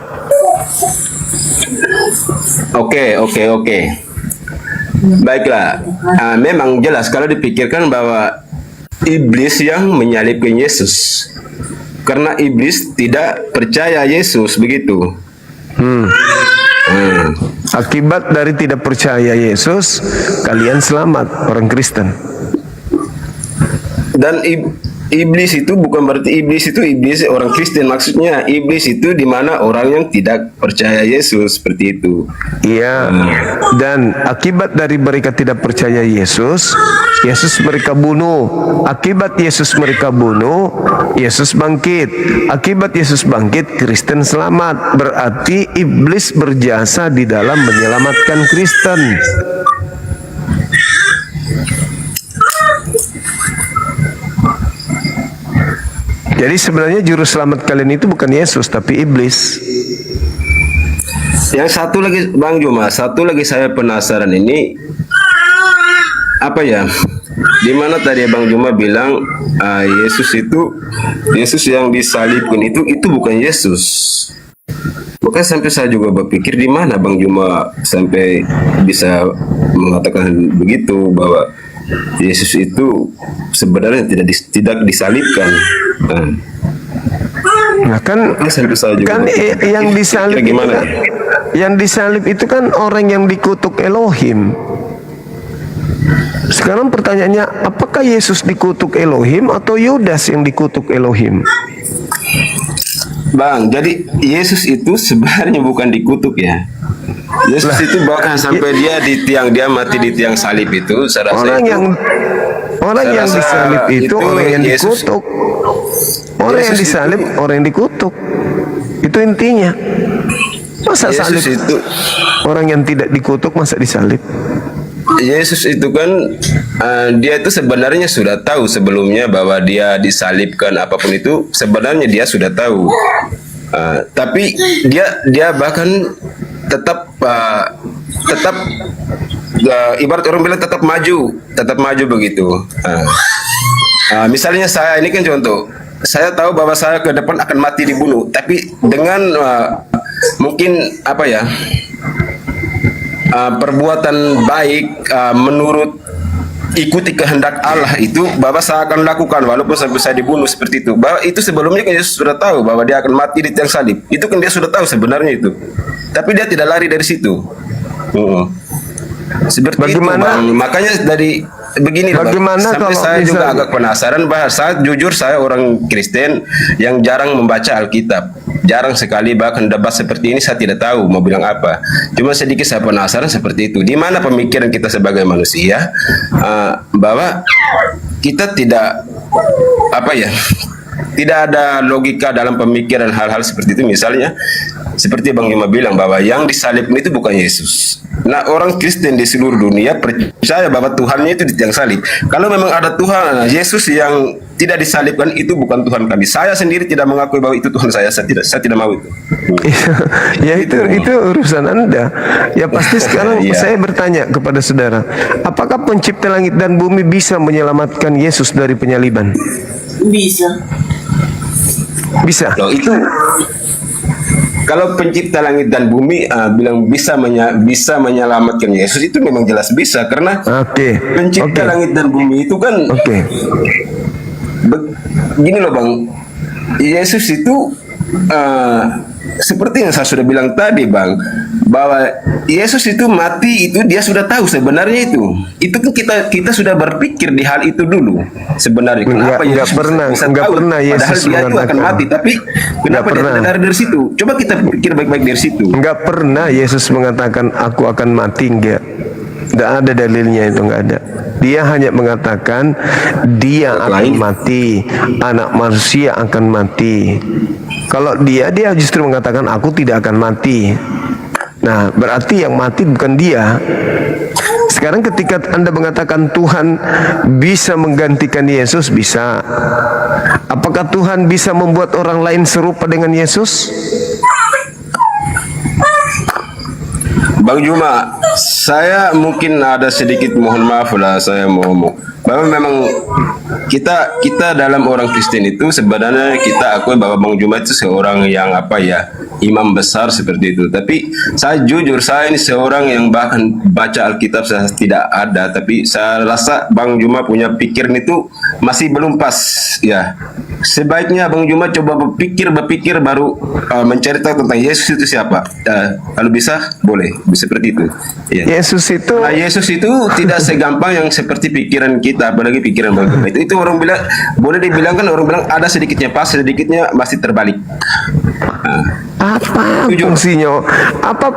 Oke. Baiklah. Memang jelas kalau dipikirkan bahwa iblis yang menyalibkan Yesus. Karena iblis tidak percaya Yesus begitu. Akibat dari tidak percaya Yesus, kalian selamat orang Kristen. Dan iblis itu bukan berarti iblis orang Kristen, maksudnya iblis itu di mana orang yang tidak percaya Yesus, seperti itu. Iya. Dan akibat dari mereka tidak percaya Yesus, Yesus mereka bunuh. Akibat Yesus mereka bunuh, Yesus bangkit. Akibat Yesus bangkit, Kristen selamat. Berarti iblis berjasa di dalam menyelamatkan Kristen. Jadi sebenarnya juru selamat kalian itu bukan Yesus tapi iblis. Yang satu lagi Bang Juma, saya penasaran ini apa ya? Dimana tadi Bang Juma bilang Yesus yang disalibkan itu bukan Yesus. Maka sampai saya juga berpikir di mana Bang Juma sampai bisa mengatakan begitu bahwa Yesus itu sebenarnya tidak disalibkan. Nah kan yang disalib gimana? Yang disalib itu kan orang yang dikutuk Elohim. Sekarang pertanyaannya, apakah Yesus dikutuk Elohim atau Yudas yang dikutuk Elohim? Bang, jadi Yesus itu sebenarnya bukan dikutuk ya. Yesus itu bahkan sampai dia mati di tiang salib itu, orang yang disalib itu orang yang dikutuk. Orang yang disalib orang yang dikutuk. Itu intinya. Masa salib itu orang yang tidak dikutuk masa disalib? Yesus itu kan dia itu sebenarnya sudah tahu sebelumnya bahwa dia disalibkan, apapun itu sebenarnya dia sudah tahu. Tapi dia bahkan tetap ibarat orang bilang tetap maju begitu. Misalnya saya ini kan contoh, saya tahu bahwa saya ke depan akan mati dibunuh, tapi dengan mungkin apa ya, perbuatan baik menurut ikuti kehendak Allah itu bahwa saya akan lakukan walaupun sampai saya dibunuh seperti itu. Bahwa itu sebelumnya kan Yesus sudah tahu bahwa dia akan mati di tiang salib. Itu kan dia sudah tahu sebenarnya itu. Tapi dia tidak lari dari situ. Seperti Bagaimana? itu, Bang. Makanya dari begini, Bagaimana Bang. Sampai kalau saya juga misalnya- agak penasaran bahwa saya orang Kristen yang jarang membaca Alkitab. Jarang sekali, bahkan debat seperti ini saya tidak tahu mau bilang apa. Cuma sedikit saya penasaran seperti itu. Di mana pemikiran kita sebagai manusia bahwa kita tidak apa ya? Tidak ada logika dalam pemikiran hal-hal seperti itu. Misalnya seperti Bang Yuma bilang bahwa yang disalib itu bukan Yesus. Nah, orang Kristen di seluruh dunia percaya bahwa Tuhannya itu di tiang salib. Kalau memang ada Tuhan, Yesus yang tidak disalibkan itu bukan Tuhan kami. Saya sendiri tidak mengakui bahwa itu Tuhan saya. Saya tidak mau itu. Ya itu urusan Anda. Ya pasti sekarang Iya. saya bertanya kepada saudara, apakah pencipta langit dan bumi bisa menyelamatkan Yesus dari penyaliban? Bisa. Bisa. Loh, itu kalau pencipta langit dan bumi bilang bisa menyelamatkan Yesus, itu memang jelas bisa, karena pencipta langit dan bumi itu kan gini loh Bang, Yesus itu seperti yang saya sudah bilang tadi Bang, bahwa Yesus itu mati itu dia sudah tahu sebenarnya itu kan kita sudah berpikir di hal itu dulu sebenarnya. Kenapa Nggak pernah Yesus padahal dia itu akan mati, tapi kenapa dia tidak lari dari situ? Coba kita pikir baik-baik dari situ. Enggak pernah Yesus mengatakan aku akan mati, enggak. Tidak ada dalilnya, itu enggak ada. Dia hanya mengatakan dia akan mati, anak manusia akan mati. Kalau dia justru mengatakan aku tidak akan mati. Nah, berarti yang mati bukan dia. Sekarang ketika Anda mengatakan Tuhan bisa menggantikan Yesus, bisa. Apakah Tuhan bisa membuat orang lain serupa dengan Yesus? Bang Juma, saya mungkin ada sedikit mohon maaf lah, saya mau ngomong bahwa memang kita dalam orang Kristen itu sebenarnya kita akui bahwa Bang Juma itu seorang yang apa ya, imam besar seperti itu. Tapi saya jujur, saya ini seorang yang bahkan baca Alkitab saya tidak ada, tapi saya rasa Bang Juma punya pikiran itu masih belum pas ya. Sebaiknya Bang Juma coba berpikir baru mencari tahu tentang Yesus itu siapa. Kalau bisa boleh seperti itu. Ya. Yesus itu Yesus itu tidak segampang yang seperti pikiran kita, apalagi pikiran Bang Juma. Itu orang bilang, boleh dibilangkan orang bilang ada sedikitnya pas, sedikitnya masih terbalik. Apa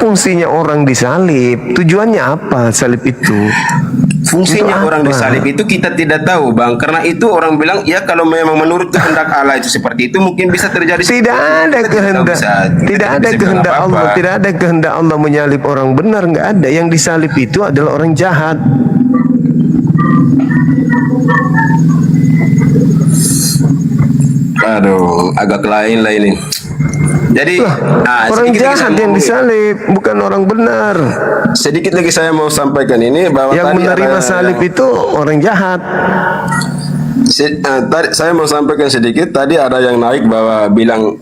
fungsinya orang disalib? Tujuannya apa salib itu? Fungsinya Itu orang apa? disalib itu kita tidak tahu Bang, karena itu orang bilang ya kalau memang menurut kehendak Allah itu seperti itu mungkin bisa terjadi. Tidak ada kehendak, tidak ada kehendak Allah, tidak ada kehendak Allah menyalib orang benar, nggak ada. Yang disalib itu adalah orang jahat. Aduh, agak lain lah ini. Jadi Orang jahat yang disalib, bukan orang benar. Sedikit lagi saya mau sampaikan ini bahwa yang tadi menerima ada salib itu orang jahat. Tadi saya mau sampaikan sedikit. Tadi ada yang naik bahwa bilang,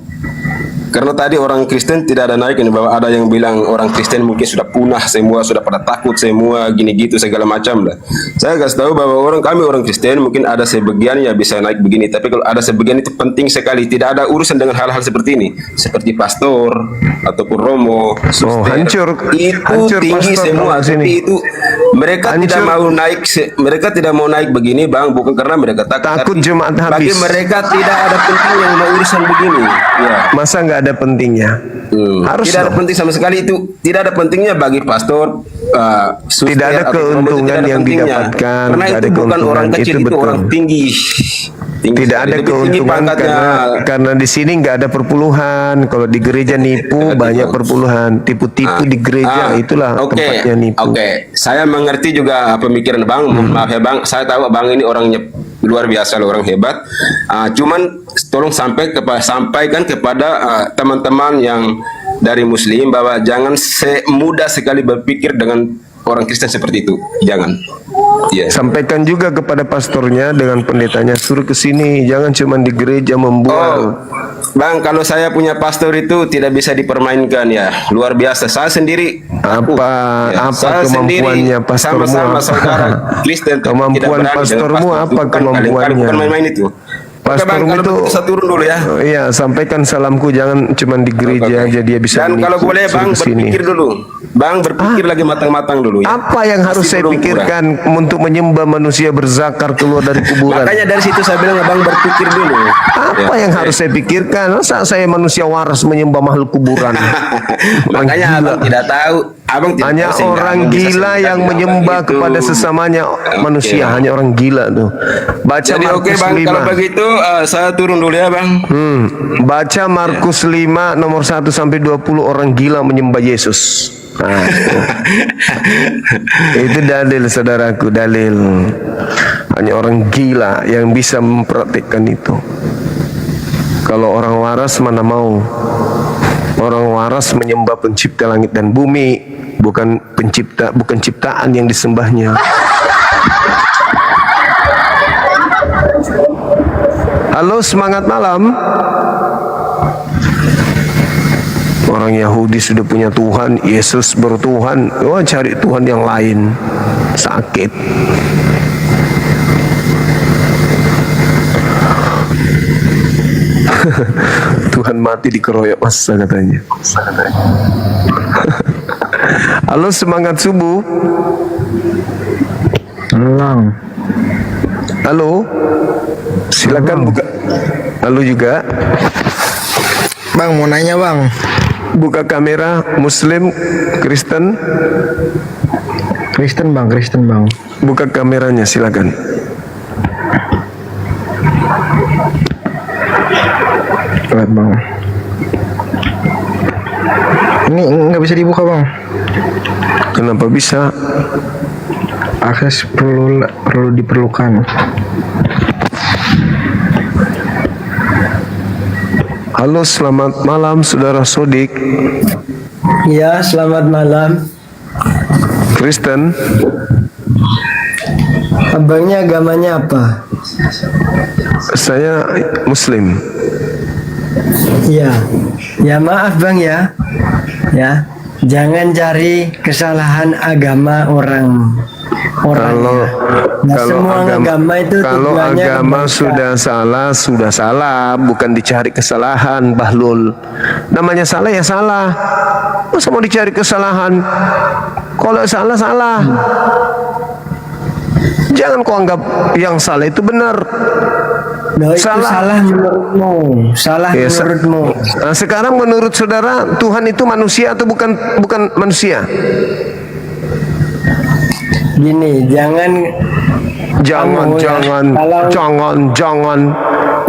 karena tadi orang Kristen tidak ada naik ini, bahwa ada yang bilang orang Kristen mungkin sudah punah semua, sudah pada takut semua, gini gitu segala macam lah. Saya kasih tahu bahwa kami orang Kristen mungkin ada sebagian ya bisa naik begini, tapi kalau ada sebagian itu penting sekali, tidak ada urusan dengan hal-hal seperti ini, seperti pastor ataupun romo, suster, itu tinggi semua, tapi itu mereka tidak mau naik, mereka tidak mau naik begini Bang, bukan karena mereka takut Jumat bagi habis. mereka tidak ada penting yang mau urusan begini. Ya. Masa nggak ada pentingnya? Harus tidak ada penting sama sekali itu, tidak ada pentingnya bagi pastor, suster, tidak ada atau romo, itu keuntungan tidak ada yang pentingnya. didapatkan, Karena nggak itu ada bukan orang keuntungan. kecil, Itu itu betul. orang tinggi. Tidak ada Lebih tinggi keuntungan pangkatnya. karena di sini nggak ada perpuluhan. Kalau di gereja nipu banyak perpuluhan, tipu-tipu di gereja itulah tempatnya nipu. Oke, saya mengerti juga pemikiran Bang. Maaf ya Bang, saya tahu Bang ini orangnya luar biasa, orang hebat. Cuman tolong sampaikan kepada teman-teman yang dari Muslim bahwa jangan semudah sekali berpikir dengan orang Kristen seperti itu. Jangan. Sampaikan juga kepada pastornya dengan pendetanya, suruh ke sini, jangan cuma di gereja membual. Bang, kalau saya punya pastor itu tidak bisa dipermainkan ya, luar biasa. Saya sendiri apa saya kemampuannya sendiri pastormu? sama-sama saudara Kristen Kemampuan tidak berani dengan pastormu pastor. apa kemampuannya? Bukan main-main itu. Oke Bang, kalau begitu saya turun dulu ya. Iya, sampaikan salamku, jangan cuma di gereja aja dia bisa Dan kalau boleh Bang berpikir dulu. Bang berpikir lagi matang-matang dulu ya. Apa yang harus saya pikirkan untuk menyembah manusia berzakar keluar dari kuburan? Makanya dari situ saya bilang Bang berpikir dulu. Apa yang harus saya pikirkan? Masa saya manusia waras menyembah makhluk kuburan? Makanya Abang tidak tahu. Abang tidak hanya tahu sehingga orang Abang bisa gila seperti yang apa menyembah gitu. kepada sesamanya manusia. Hanya orang gila tuh. Baca Jadi oke Markus Bang, 5. kalau begitu saya turun dulu ya Bang. Baca Markus 5 nomor 1 sampai 20, orang gila menyembah Yesus. Nah, itu dalil saudaraku, dalil. Hanya orang gila yang bisa mempraktikkan itu. Kalau orang waras mana mau? Orang waras menyembah pencipta langit dan bumi, bukan ciptaan yang disembahnya. Halo, semangat malam. Orang Yahudi sudah punya Tuhan, Yesus bertuhan. Oh, cari Tuhan yang lain. Sakit. Tuhan mati dikeroyok masa katanya. Halo, semangat subuh. Halo. Silakan buka. Halo juga. Bang, mau nanya Bang. Buka kamera. Muslim, Kristen. Kristen Bang, Kristen Bang. Buka kameranya, silakan. Lihat Bang. Ini nggak bisa dibuka Bang. Kenapa bisa? Akses perlu diperlukan. Halo, selamat malam saudara Sodik. Ya, selamat malam. Kristen. Abangnya agamanya apa? Saya Muslim. Ya, ya maaf Bang ya. Ya, jangan cari kesalahan agama orang. Kalau semua agama itu kalau tujuannya agama kebaikan. sudah salah, bukan dicari kesalahan, Bahlul. Namanya salah ya salah. Masa mau dicari kesalahan? Kalau salah. Jangan kau anggap yang salah itu benar. Nah, itu salah menurutmu. Salah Ya, menurutmu. Nah, sekarang menurut saudara Tuhan itu manusia atau bukan manusia? Gini, jangan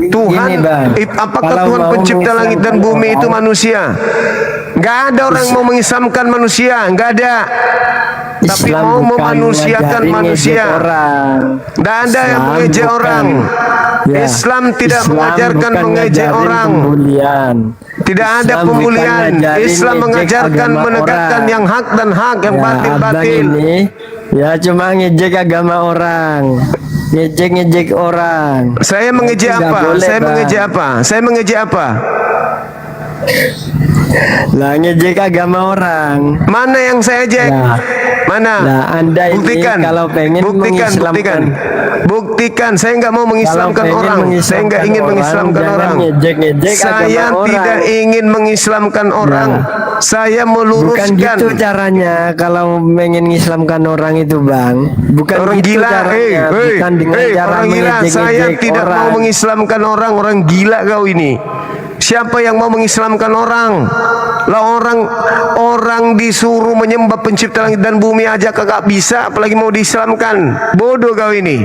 Tuhan, Gini, Bang. apakah Kalau Tuhan mau pencipta langit dan bumi itu orang- manusia? Nggak ada orang mau mengislamkan manusia, nggak ada. Tapi Islam mau bukan memanusiakan ngajarin manusia. ngejek orang. Nggak ada yang Islam mengejek bukan- orang. Ya, Islam tidak Islam mengajarkan bukan mengejek ngajarin orang. pembulian. Tidak ada Islam bukan pembulian. ngajarin Islam ngejek mengajarkan agama menegakkan orang. yang hak dan hak, yang Ya, batil abang batil. ini ya cuma ngejek agama orang, ngejek orang. Saya mengejek Itu nggak apa? boleh, Saya Bang. mengejek apa? Saya mengejek apa? Lah ngejek agama orang. Mana yang saya ejek? Mana? Lah Anda ini Buktikan. kalau pengen mengislamkan, Buktikan. Saya nggak mau mengislamkan Kalau pengen orang. Saya nggak ingin mengislamkan jangan orang. ngejek-ngejek Saya agama tidak orang. ingin mengislamkan orang. Saya Bukan meluruskan. gitu caranya kalau pengen mengislamkan orang itu Bang. Bukan Orang gitu gila, caranya. Bukan dengan cara orang gila. Saya mengejek-ngejek tidak orang. mau mengislamkan orang. Orang gila kau ini. Siapa yang mau mengislamkan orang? Lah orang disuruh menyembah pencipta langit dan bumi aja kagak bisa, apalagi mau diislamkan. Bodoh kau ini.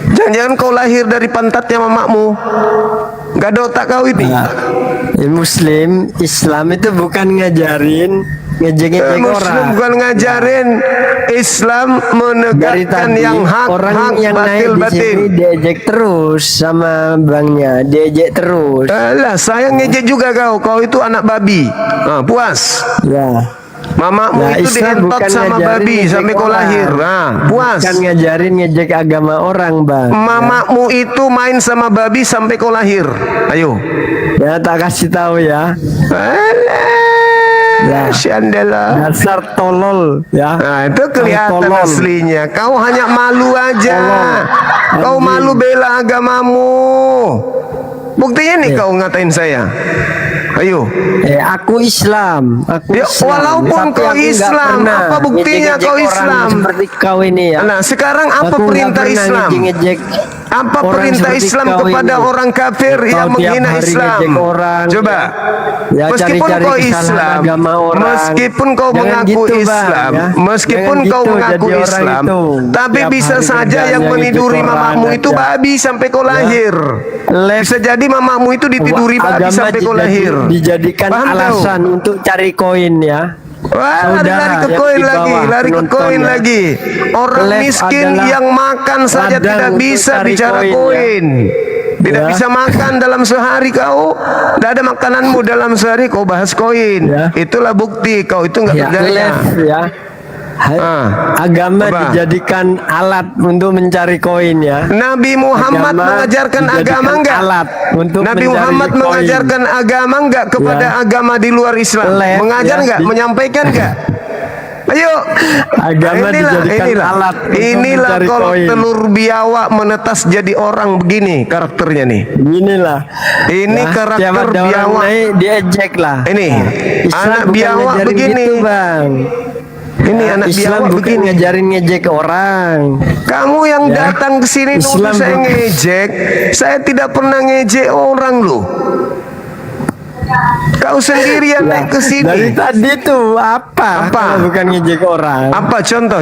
Jangan-jangan kau lahir dari pantatnya mamamu. Gak ada otak kau ini. Muslim, Islam itu bukan ngajarin ngejek-ngejek Muslim orang. bukan ngajarin. Islam Dari menegakkan tadi yang hak, orang yang naik di batil. sini diejek terus sama bangnya, diejek terus. Alah, saya ngejek juga kau. Kau itu anak babi. Puas. Ya. Mamamu Nah, itu Islam dientot bukan sama ngajarin babi ngejek sampai kau orang. lahir. Puas. Bukan ngajarin ngejek agama orang, Bang. Mamamu itu main sama babi sampai kau lahir. Ayo. Ya, tak kasih tahu ya. Ya, Syandela. Dasar tolol ya. Nah, itu kelihatan Tolol. aslinya. Kau hanya malu aja. Kau malu bela agamamu. Buktinya nih kau ngatain saya. Ayo. Aku Islam. Aku Ya, Islam. walaupun Tapi kau aku nggak Islam, pernah apa buktinya ngejek-ngejek kau orang Islam? Seperti kau ini ya. Nah, sekarang apa Aku nggak perintah pernah Islam? ngejek-ngejek Apa orang perintah seperti Islam kau kepada ini. orang kafir Kau yang tiap menghina hari Islam? ngejek orang, Coba. ya, Meskipun cari-cari kau kesalahan Islam, agama orang. meskipun kau Jangan mengaku gitu, Bang, Islam, ya. meskipun Jangan kau gitu mengaku jadi orang Islam, itu. tapi Tiap bisa hari saja kerjanya yang meniduri ngejek mamamu orang itu aja. babi sampai kau lahir. Bisa jadi mamamu itu ditiduri babi Agama sampai kau lahir. dijadikan Paham kau? alasan untuk cari koin ya. Wah, lari ke yang koin di lagi, bawah lari ke koin penontonnya. lagi. Orang Left miskin adalah yang makan saja ladang tidak untuk bisa cari bicara koin, ya. koin. Tidak Ya. bisa makan dalam sehari kau. Tidak ada makananmu dalam sehari kau bahas koin. Itulah bukti kau itu nggak Ya, berdaya. left ya. Agama Apa? dijadikan alat untuk mencari koin ya. Nabi Muhammad Agama mengajarkan dijadikan agama enggak? alat untuk Nabi mencari Muhammad koin. mengajarkan agama enggak kepada Ya. agama di luar Islam? Left, Mengajar ya. enggak? Menyampaikan enggak? Ayo. Agama dijadikan alat untuk Inilah mencari kalau koin. telur biawak menetas jadi orang begini karakternya nih. Inilah. Ini Ya, karakter tiap ada orang biawak. naik diejek lah. Ini Islam anak bukan biawak ngajarin begini. gitu, Bang. Ini anak Islam biawak bukan begini. ngajarin ngejek orang. Kamu yang Ya. datang ke sini nuduh Islam saya bukan- ngejek. Saya tidak pernah ngejek orang loh. Kau sendiri yang naik ke sini. Dari tadi tuh apa? Kalau bukan ngejek orang. Apa contoh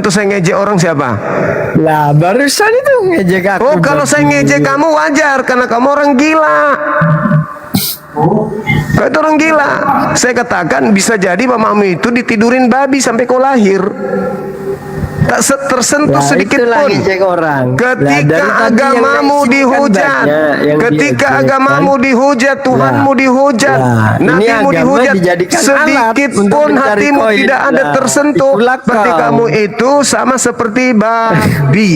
saya ngejek orang siapa? Lah barusan itu ngejek aku. Oh, kalau saya ngejek kamu wajar karena kamu orang gila. Kau itu orang gila. Saya katakan bisa jadi mamamu itu ditidurin babi sampai kau lahir. Tak tersentuh Lah, sedikit itulah pun. ngejek orang. Lah, dari Ketika tadi agamamu yang dihujat, banyak yang ketika diejek, agamamu kan? dihujat, Tuhanmu Lah. dihujat, Lah, ini nabimu agama dihujat, dijadikan sedikit alat untuk pun mencari hatimu koin. tidak ada Lah, tersentuh. itulah Berarti kau. kamu itu sama seperti babi.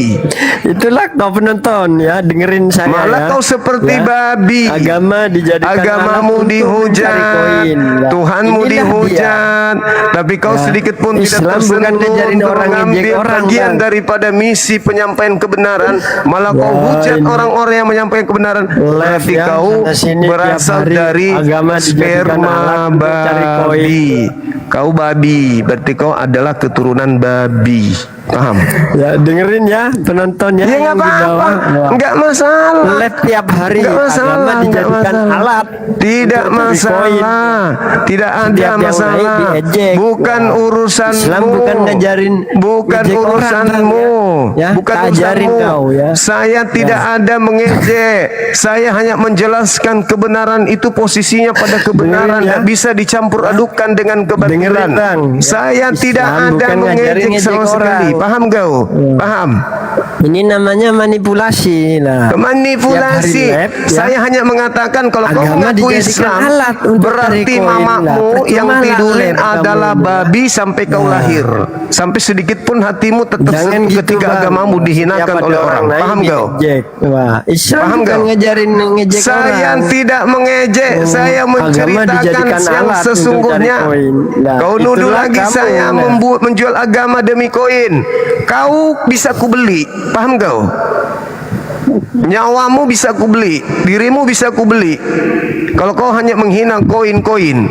Itulah kau penonton ya, dengerin saya Malah ya. kau seperti Ya. babi. Agama dijadikan Agamamu alat untuk dihujat, mencari koin. Lah, Tuhanmu inilah dihujat, tapi kau Ya. sedikit pun tidak Islam bukan tersentuh ngajarin untuk orang ngejek mengambil orang, bagian Bang. daripada misi penyampaian kebenaran, malah kau Wah, hujat ini. orang-orang yang menyampaikan kebenaran. Berarti ya, kau sana sini berasal tiap hari dari agama dijadikan sperma alat untuk cari koin. babi. Kau babi, berarti kau adalah keturunan babi. Paham? Ya dengerin ya penontonnya. Ya nggak apa-apa, nggak masalah. Live tiap hari. Nggak masalah, Agama nggak dijadikan masalah. alat. Tidak untuk cari koin. masalah, tidak ada Setiap yang masalah. naik diejek. Bukan Wah. urusanmu. Islam bukan ngajarin bukan ngejek orang, urusanmu. Bang, ya. Bukan Tak ajarin urusanmu. kau, ya. Saya tidak ada mengejek. Saya hanya menjelaskan kebenaran itu posisinya pada kebenaran, Dengerin, ya. tidak bisa dicampur adukan dengan Dengerin, kebatilan. Bang. Saya Islam tidak ada bukan ngajarin mengejek ngejek sama orang. sekali. Paham kau? Paham? Ini namanya manipulasi lah. Manipulasi. Tiap hari live, ya. Saya hanya mengatakan kalau kau Agama mengaku dijadikan Islam, alat untuk berarti cari koin mamamu lah. Percuma yang lah tidurin live kamu adalah ini. babi sampai kau lahir. Sampai sedikit pun hatimu tetap Jangan sentuh gitu, ketika Bang. agamamu dihinakan Setiap oleh ada orang. naik Paham kau? diejek. Wah, Islam Paham bukan kau? ngajarin ngejek Saya orang. tidak mengejek, saya Agama menceritakan dijadikan yang alat sesungguhnya. untuk cari koin. Nah, Kau nuduh itulah lagi kamu, saya nah. menjual agama demi koin. Kau bisa kubeli, paham kau? Nyawamu bisa kubeli, dirimu bisa kubeli. Kalau kau hanya menghina koin-koin,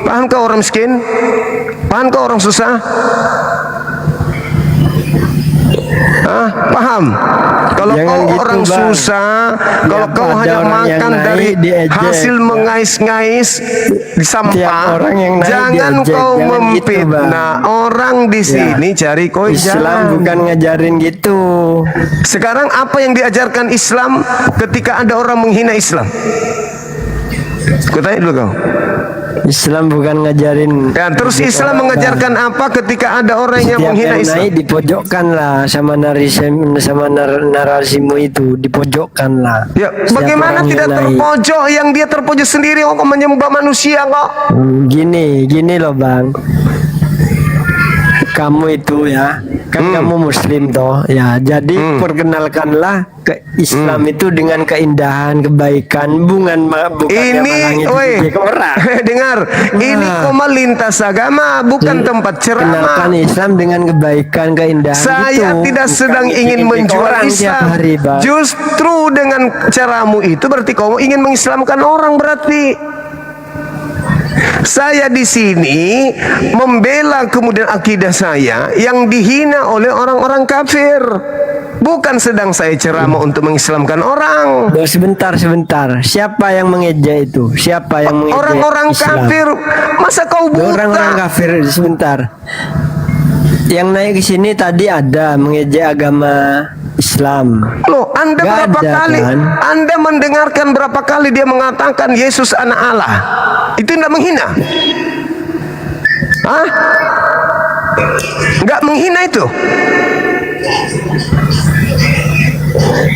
paham kau orang miskin? Paham kau orang susah? Paham? Kalau Jangan kau gitu, orang Bang. susah, kalau Tiap kau ada hanya orang yang makan naik, dari diejek, hasil Bang. mengais-ngais di Tiap sampah, orang yang naik jangan diejek, kau jangan gitu, memfitnah orang di sini cari koi Islam jalan. bukan ngajarin gitu. Sekarang apa yang diajarkan Islam ketika ada orang menghina Islam? Ku tanya dulu kau. Islam bukan ngajarin. Ya, terus Islam mengajarkan apa ketika ada orang yang Setiap menghina yang Islam? naik dipojokkan lah sama narasimu itu, dipojokkan lah. Ya, Setiap bagaimana orang tidak yang naik. terpojok, yang dia terpojok sendiri kok menyembah manusia kok? Gini loh Bang. Kamu itu ya, kan kamu Muslim toh, ya. Jadi perkenalkanlah ke Islam itu dengan keindahan, kebaikan, bukan Ini, woi, dengar, ini koma lintas agama, bukan tempat ceramah. Kenalkan Islam dengan kebaikan, keindahan. Saya itu. tidak Bukan sedang ingin dididik menjual orang tiap Islam. hari, Bang. Justru dengan caramu itu berarti kamu ingin mengislamkan orang berarti. Saya di sini membela kemudian akidah saya yang dihina oleh orang-orang kafir. Bukan sedang saya ceramah untuk mengislamkan orang. Sebentar. Siapa yang mengejek itu? Siapa yang mengejek Orang-orang Islam? kafir. Masa kau buta? Orang-orang kafir, sebentar. Yang naik ke sini tadi ada mengejek agama Islam. Loh, Anda Gak berapa ada, kali? kan? Anda mendengarkan berapa kali dia mengatakan Yesus anak Allah? Itu tidak menghina? Hah? Enggak menghina itu?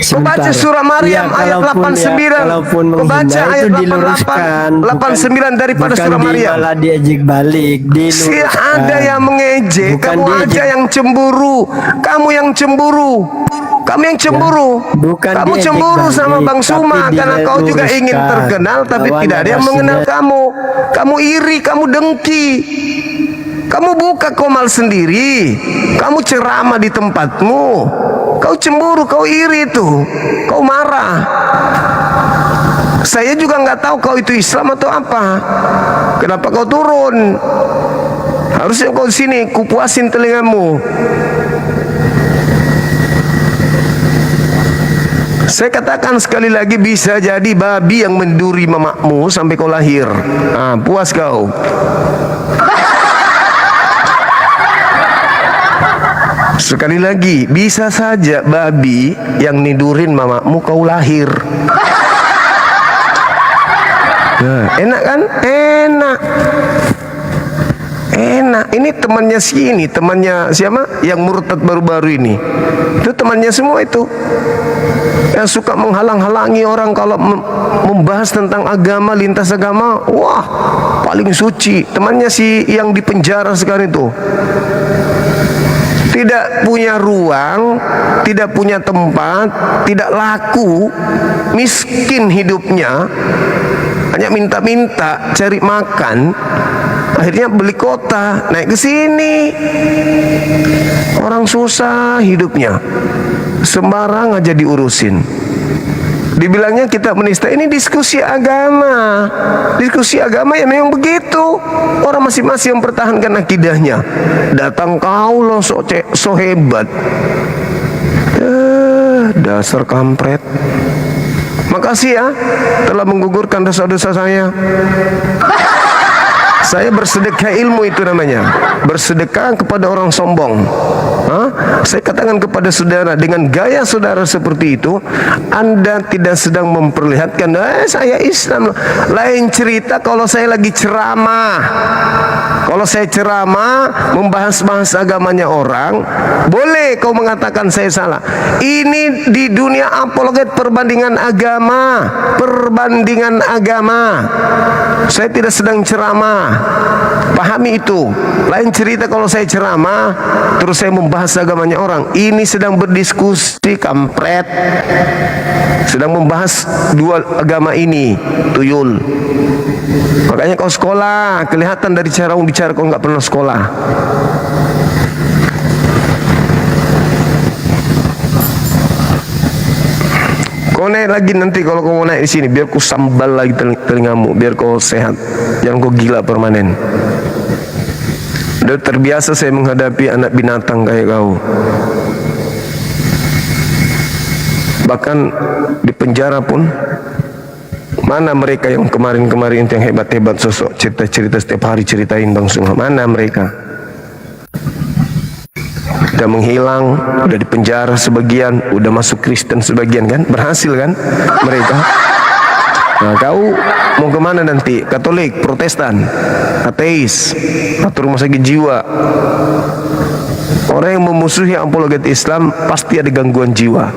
Kau baca surah Maryam ayat 89. Kau baca ayat 88 daripada surah Maryam. Malah diejek balik, Si ada yang mengejek, Bukan kamu diejek. aja yang cemburu. Kamu yang cemburu. Kamu yang cemburu. Bukan Kamu diejek cemburu balik, sama Bang Suma tapi karena kau juga diluruskan ingin terkenal tapi bahwa tidak ada yang mengenal narasinya- kamu. Kamu iri, kamu dengki. Kamu buka komal sendiri. Kamu ceramah di tempatmu. Kau cemburu, kau iri itu. Kau marah. Saya juga nggak tahu kau itu Islam atau apa. Kenapa kau turun? Harusnya kau di sini, kupuasin telingamu. Saya katakan sekali lagi, bisa jadi babi yang menduri mamakmu sampai kau lahir. Puas kau. Sekali lagi, bisa saja babi yang nidurin mamakmu kau lahir. Enak kan? Enak. Ini temannya sini, temannya siapa? Yang murtad baru-baru ini. Itu temannya semua itu. Yang suka menghalang-halangi orang kalau membahas tentang agama, lintas agama. Wah, paling suci. Temannya si yang di penjara sekarang itu. Tidak punya ruang, tidak punya tempat, tidak laku, miskin hidupnya, hanya minta-minta cari makan. Akhirnya beli kota, naik ke sini. Orang susah hidupnya, sembarang aja diurusin. Dibilangnya kita menista. Ini diskusi agama. Diskusi agama ya memang begitu. Orang masing-masing mempertahankan akidahnya. Datang kau loh so hebat. Dasar kampret. Makasih ya telah menggugurkan dosa-dosa saya. Saya bersedekah ilmu, itu namanya bersedekah kepada orang sombong. Saya katakan kepada saudara, dengan gaya saudara seperti itu, Anda tidak sedang memperlihatkan saya Islam. Lain cerita kalau saya lagi ceramah. Kalau saya ceramah membahas-bahas agamanya orang, boleh kau mengatakan saya salah. Ini di dunia apologet, perbandingan agama. Perbandingan agama. Saya tidak sedang ceramah. Pahami itu. Lain cerita kalau saya ceramah terus saya membahas agamanya orang. Ini sedang berdiskusi, kampret. Sedang membahas dua agama ini, tuyul. Makanya kau sekolah, kelihatan dari cara bicara kau nggak pernah sekolah. Kau naik lagi nanti kalau kau mau naik di sini, biar kau sambal lagi telingamu, biar kau sehat, jangan kau gila permanen. Udah terbiasa saya menghadapi anak binatang kayak kau. bahkan di penjara pun. Mana mereka yang kemarin-kemarin yang hebat-hebat sosok cerita-cerita setiap hari ceritain Bang Zuma? Mana mereka? Udah menghilang, udah di penjara sebagian, udah masuk Kristen sebagian kan? Berhasil kan mereka? Nah, kau mau kemana nanti? Katolik, Protestan, ateis, atau rumah sakit jiwa? Orang yang memusuhi apologet Islam pasti ada gangguan jiwa.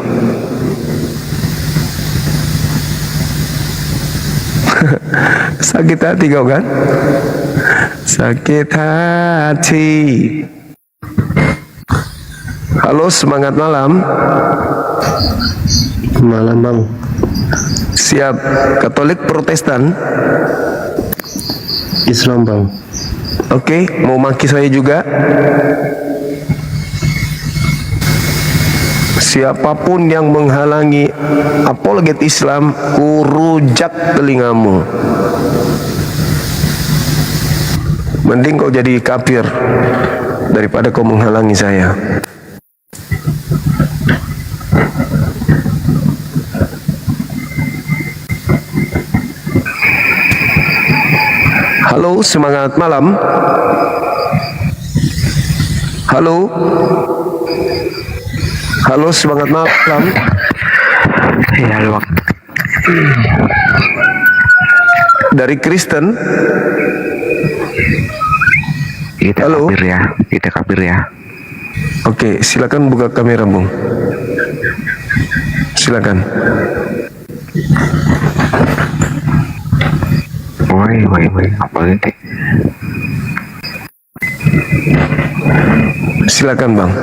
Sakit hati kau kan? Sakit hati. Halo, semangat malam. Malam Bang. Siap. Katolik, Protestan, Islam Bang. Oke, mau maki saya juga. Siapapun yang menghalangi apologet Islam, kurujak telingamu. Mending kau jadi kafir daripada kau menghalangi saya. Halo, semangat malam. Halo. Halo, semangat malam. Ya, halo. Dari Kristen. Kita halo. Kafir ya, kita kafir ya. Oke, silakan buka kamera, Bung. Silakan. Woi, apa ini? Silakan, Bang.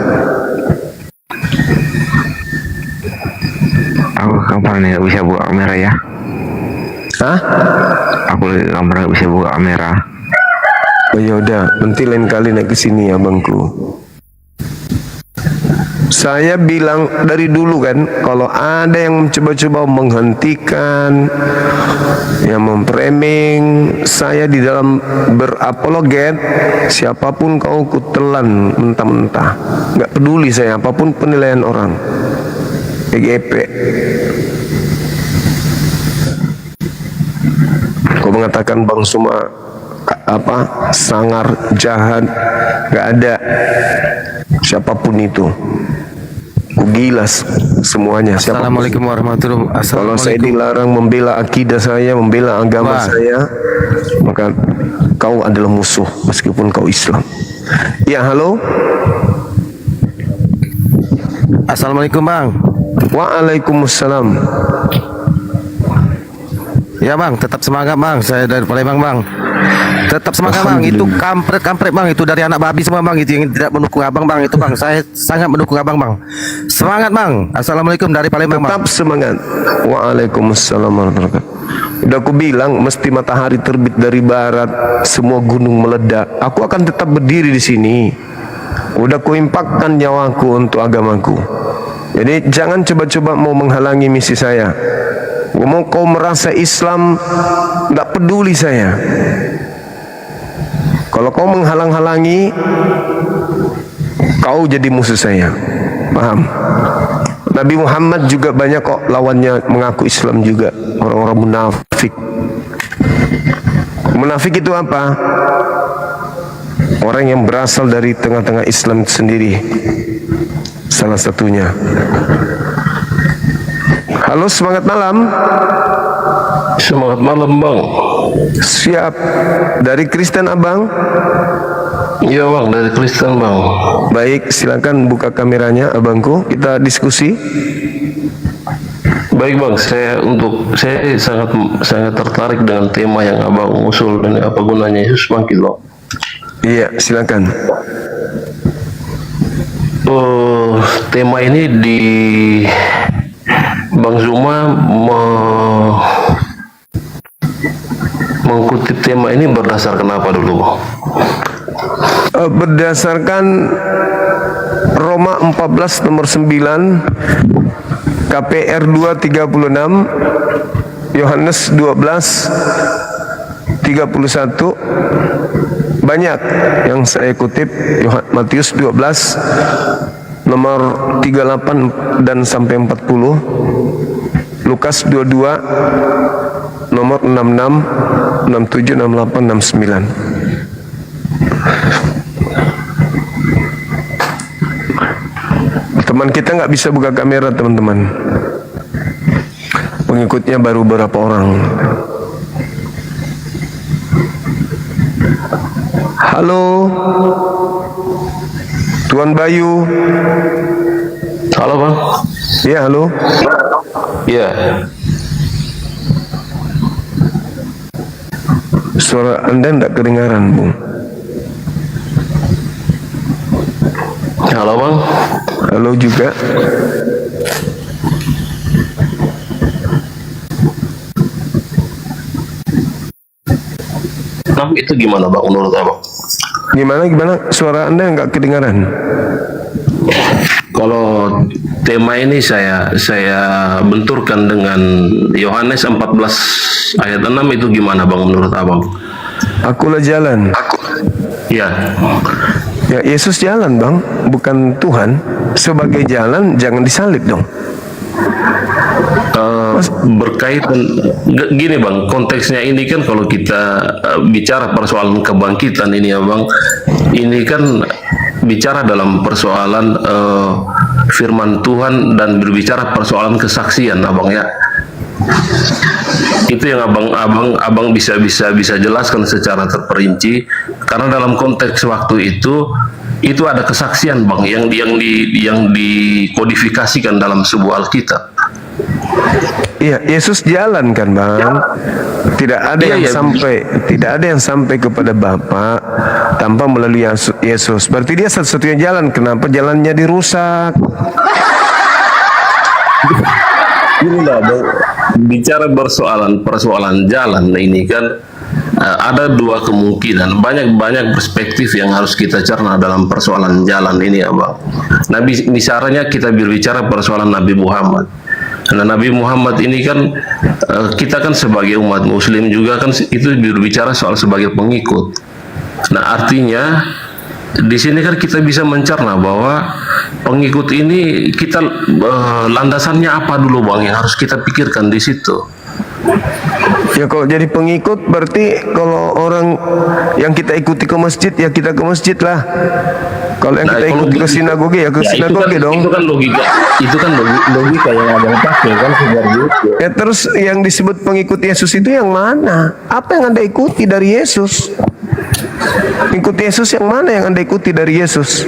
Aku kapan nggak bisa buka kamera ya? Hah? Aku kamera bisa buka kamera. Oh ya udah, nanti lain kali naik ke sini ya, Bangku. Saya bilang dari dulu kan, kalau ada yang mencoba-coba menghentikan, yang memframing saya di dalam berapologet, siapapun kau kutelan mentah-mentah. Nggak peduli saya apapun penilaian orang. EGP. Kau mengatakan Bang Zuma apa sangar, jahat, nggak ada. Siapapun itu, ku gilas semuanya. Assalamualaikum warahmatullahi wabarakatuh. Kalau saya dilarang membela akidah saya, membela agama saya, maka kau adalah musuh meskipun kau Islam. Ya, halo. Assalamualaikum Bang. Waalaikumsalam. Ya Bang, tetap semangat Bang. Saya dari Palembang Bang. Tetap semangat Bang. Itu kampret Bang. Itu dari anak babi semua Bang. Itu yang tidak mendukung Abang Bang. Itu Bang. Saya sangat mendukung Abang Bang. Semangat Bang. Assalamualaikum dari Palembang Bang. Tetap semangat. Waalaikumsalam warahmatullahi wabarakatuh. Udah aku bilang mesti matahari terbit dari barat, semua gunung meledak. Aku akan tetap berdiri di sini. Udah kuimpakkan nyawaku untuk agamaku. Jadi jangan coba-coba mau menghalangi misi saya. Mau kau merasa Islam, nggak peduli saya. Kalau kau menghalang-halangi, kau jadi musuh saya. Paham? Nabi Muhammad juga banyak kok lawannya mengaku Islam juga. Orang-orang munafik. Munafik itu apa? Orang yang berasal dari tengah-tengah Islam itu sendiri. Salah satunya. Halo, semangat malam. Semangat malam Bang. Siap. Dari Kristen Abang? Iya Bang, dari Kristen Bang. Baik, silakan buka kameranya Abangku. Kita diskusi. Baik Bang, saya sangat tertarik dengan tema yang Abang usul dan apa gunanya Yesus bangkit Bang. Iya, silakan. Tema ini di Bang Zuma mengutip tema ini berdasarkan apa dulu Bang? Berdasarkan Roma 14 nomor 9, KPR 236, Yohanes 12 31, banyak yang saya kutip. Matius 12 nomor 38 dan sampai 40, Lukas 22 nomor 66, 67, 68, 69. Teman kita nggak bisa buka kamera, teman-teman. Pengikutnya baru berapa orang. Halo, Tuan Bayu. Halo Bang. Iya, halo. Iya. Suara Anda tidak kedengaran, Bung. Halo Bang. Halo juga. Itu gimana Bang menurut Abang? Gimana? Suara Anda nggak kedengaran. Kalau tema ini saya benturkan dengan Yohanes 14 ayat 6 itu gimana Bang menurut Abang? Akulah jalan. Ya. Ya, Yesus jalan, Bang, bukan Tuhan. Sebagai jalan jangan disalib dong. Berkaitan gini Bang, konteksnya ini kan kalau kita bicara persoalan kebangkitan ini ya Bang, ini kan bicara dalam persoalan firman Tuhan dan berbicara persoalan kesaksian Abang ya. Itu yang abang bisa jelaskan secara terperinci, karena dalam konteks waktu itu ada kesaksian Bang yang dikodifikasikan dalam sebuah Alkitab. Iya, Yesus jalan kan, Bang. Tidak ada yang sampai kepada Bapa tanpa melalui Yesus. Berarti dia satu-satunya jalan. Kenapa jalannya dirusak? Inilah Bang, bicara persoalan jalan ini kan ada dua kemungkinan, banyak perspektif yang harus kita cerna dalam persoalan jalan ini ya Bang. Nah, misalnya kita berbicara persoalan Nabi Muhammad. Nah, Nabi Muhammad ini kan kita kan sebagai umat Muslim juga kan itu berbicara soal sebagai pengikut. Nah, artinya di sini kan kita bisa mencerna bahwa pengikut ini kita landasannya apa dulu Bang yang harus kita pikirkan di situ. Ya, kalau jadi pengikut berarti kalau orang yang kita ikuti ke masjid ya kita ke masjid lah. Kalau yang kita ikuti ke sinagoge ya ke sinagoge dong. Itu kan logika yang Abang pakai kan seperti itu. Ya, terus yang disebut pengikut Yesus itu yang mana? Apa yang Anda ikuti dari Yesus? Ikuti Yesus yang mana yang Anda ikuti dari Yesus?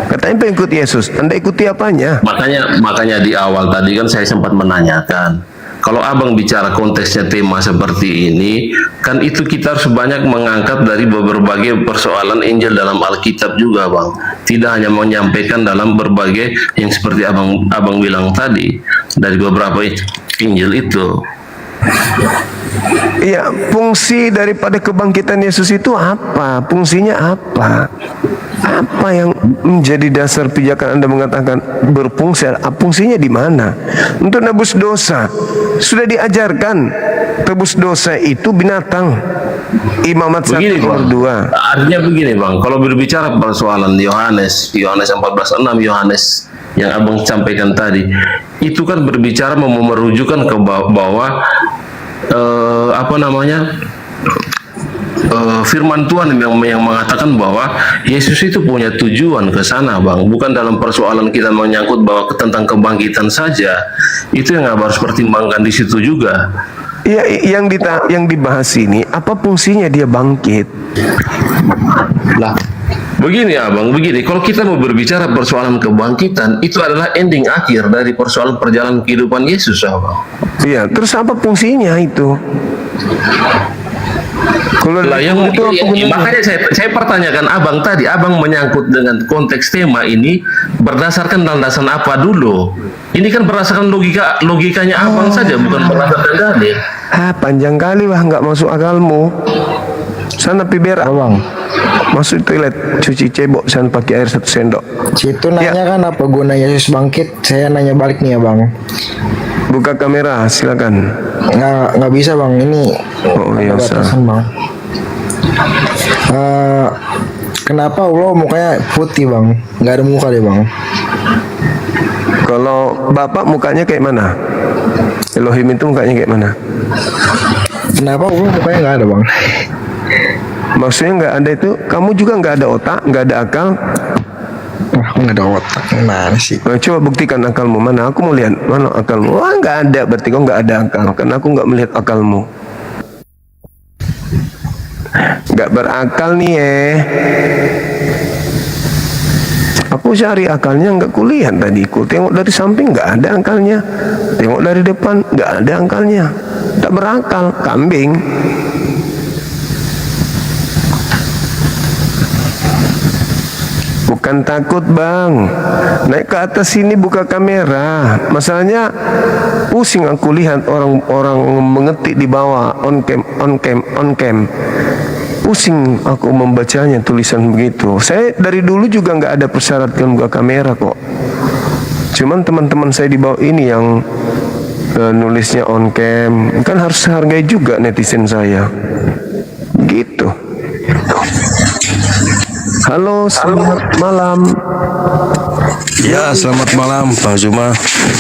Katanya pengikut Yesus. Anda ikuti apanya? Makanya di awal tadi kan saya sempat menanyakan, kalau Abang bicara konteksnya tema seperti ini, kan itu kita harus banyak mengangkat dari berbagai persoalan Injil dalam Alkitab juga, Bang. Tidak hanya menyampaikan dalam berbagai yang seperti Abang bilang tadi, dari beberapa Injil itu. Iya, fungsi daripada kebangkitan Yesus itu apa? Fungsinya apa? Apa yang menjadi dasar pijakan Anda mengatakan berfungsi? Fungsinya di mana? Untuk nebus dosa. Sudah diajarkan tebus dosa itu binatang. Imamat 1 nomor 2. Artinya begini Bang, kalau berbicara persoalan Yohanes 14:6, Yohanes yang Abang sampaikan tadi, itu kan berbicara merujukan ke bahwa firman Tuhan yang mengatakan bahwa Yesus itu punya tujuan ke sana Bang, bukan dalam persoalan kita menyangkut bahwa tentang kebangkitan saja. Itu yang harus pertimbangkan di situ juga. Iya, yang dibahas ini apa fungsinya dia bangkit? Lah, begini Abang, kalau kita mau berbicara persoalan kebangkitan, itu adalah ending akhir dari persoalan perjalanan kehidupan Yesus, Abang. Iya, terus apa fungsinya itu? Kalau makanya saya pertanyakan Abang tadi, Abang menyangkut dengan konteks tema ini berdasarkan landasan apa dulu? Ini kan berdasarkan logikanya Abang saja, bukan berdasarkan dalil. Panjang kali wah, nggak masuk akalmu. Sana piber Abang. Masuk toilet, cuci cebok, sana pakai air 1 sendok. Situ nanya kan apa guna Yesus bangkit? Saya nanya balik nih ya Bang. Buka kamera, silakan. Nggak bisa Bang, ini iya, batasan Bang. Kenapa Allah mukanya putih bang? Nggak ada muka deh bang. Kalau Bapak mukanya kayak mana? Elohim itu mukanya kayak mana? Kenapa Allah mukanya nggak ada bang? Maksudnya nggak ada itu, kamu juga nggak ada otak, nggak ada akal. Aku nggak ada otak, gimana sih? Nah, coba buktikan akalmu, mana? Aku mau lihat, mana akalmu? Wah, nggak ada, berarti kau nggak ada akal, karena aku nggak melihat akalmu. Nggak berakal nih Aku cari akalnya nggak kulihat tadi. Ku tengok dari samping nggak ada akalnya, tengok dari depan nggak ada akalnya. Tak berakal, kambing. Bukan takut bang, naik ke atas sini buka kamera. Masalahnya pusing aku lihat orang-orang mengetik di bawah on cam. Pusing aku membacanya tulisan begitu. Saya dari dulu juga nggak ada persyaratkan buka kamera kok. Cuman teman-teman saya di bawah ini yang nulisnya on cam, kan harus hargai juga netizen saya. Gitu. Halo, selamat malam. Ya, selamat malam Bang Zuma.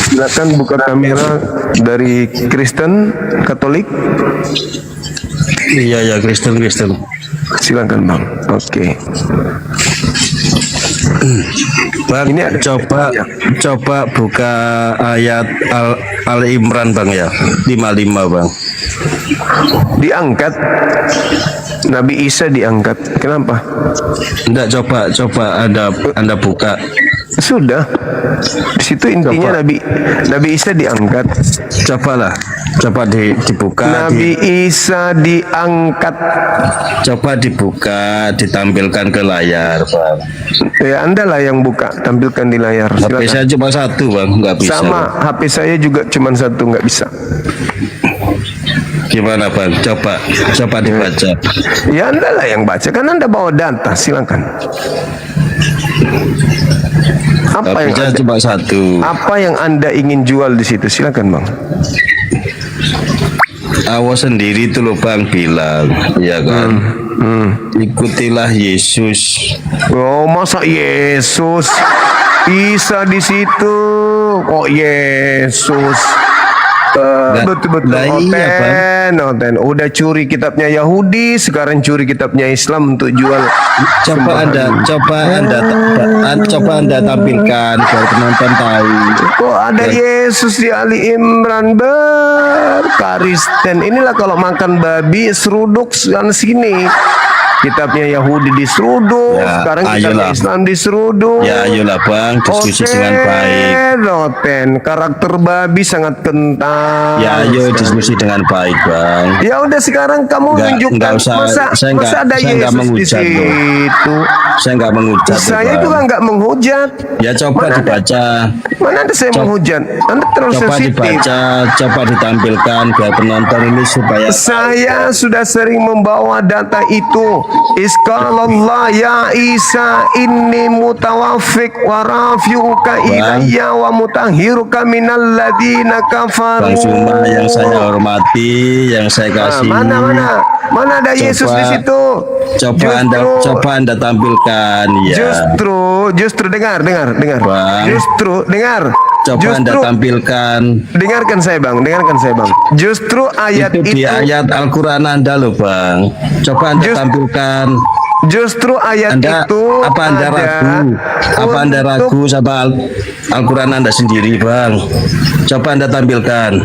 Silakan buka kamera dari Kristen, Katolik. Iya, ya Kristen. Silakan Bang. Oke. Bang, ini coba buka ayat Al Imran Bang ya, 55 Bang. Diangkat. Nabi Isa diangkat. Kenapa? Enggak, coba Anda buka. Sudah. Di situ intinya Nabi Isa diangkat. Coba dibuka. Nabi Isa diangkat. Coba dibuka, ditampilkan ke layar, Bang. Ya, Anda lah yang buka, tampilkan di layar. HP saya cuma satu, Bang, nggak bisa. Sama, Bang. HP saya juga cuma satu, nggak bisa. Gimana Bang? Coba dibaca. Ya Anda lah yang baca, kan Anda bawa data, silakan. Apa yang cuma satu? Apa yang Anda ingin jual di situ? Silakan Bang. Awas sendiri tuh loh Bang bilang, ya kan? Ikutilah Yesus. Oh, masa Yesus? Isa di situ. Kok Yesus? Betul-betul Oten. Udah curi kitabnya Yahudi, sekarang curi kitabnya Islam untuk jual. Coba Anda tampilkan biar penonton tahu. Kok ada Yesus di Ali Imran Kristen. Inilah kalau makan babi seruduk sana sini. Kitabnya Yahudi diseruduk, sekarang kitabnya Islam diseruduk. Ya ayolah Bang, diskusi dengan baik. Karakter babi sangat kental. Ya ayo diskusi dengan baik Bang. Ya udah sekarang kamu tunjukkan. Masa ada Yesus di situ? Saya nggak menghujat. Saya juga nggak menghujat. Ya coba dibaca. Mana ada saya menghujat? Anda terlalu sensitif. Coba dibaca, coba ditampilkan biar penonton ini supaya. Saya sudah sering membawa data itu. Iskalallah ya Isa inni mutawaffik wa rafi'uka ilayya wa mutahhiruka minal ladina kafaru. Bang Zuma yang saya hormati, yang saya kasih. Mana ada Yesus di situ? Coba Anda tampilkan ya. Justru dengar. Bang. Justru dengar. Coba Anda tampilkan. Dengarkan saya Bang. Justru ayat itu di ayat Al-Qur'an Anda loh Bang. Coba Anda tampilkan. Justru ayat itu apa Anda ragu sama Al-Qur'an Anda sendiri Bang? Coba Anda tampilkan.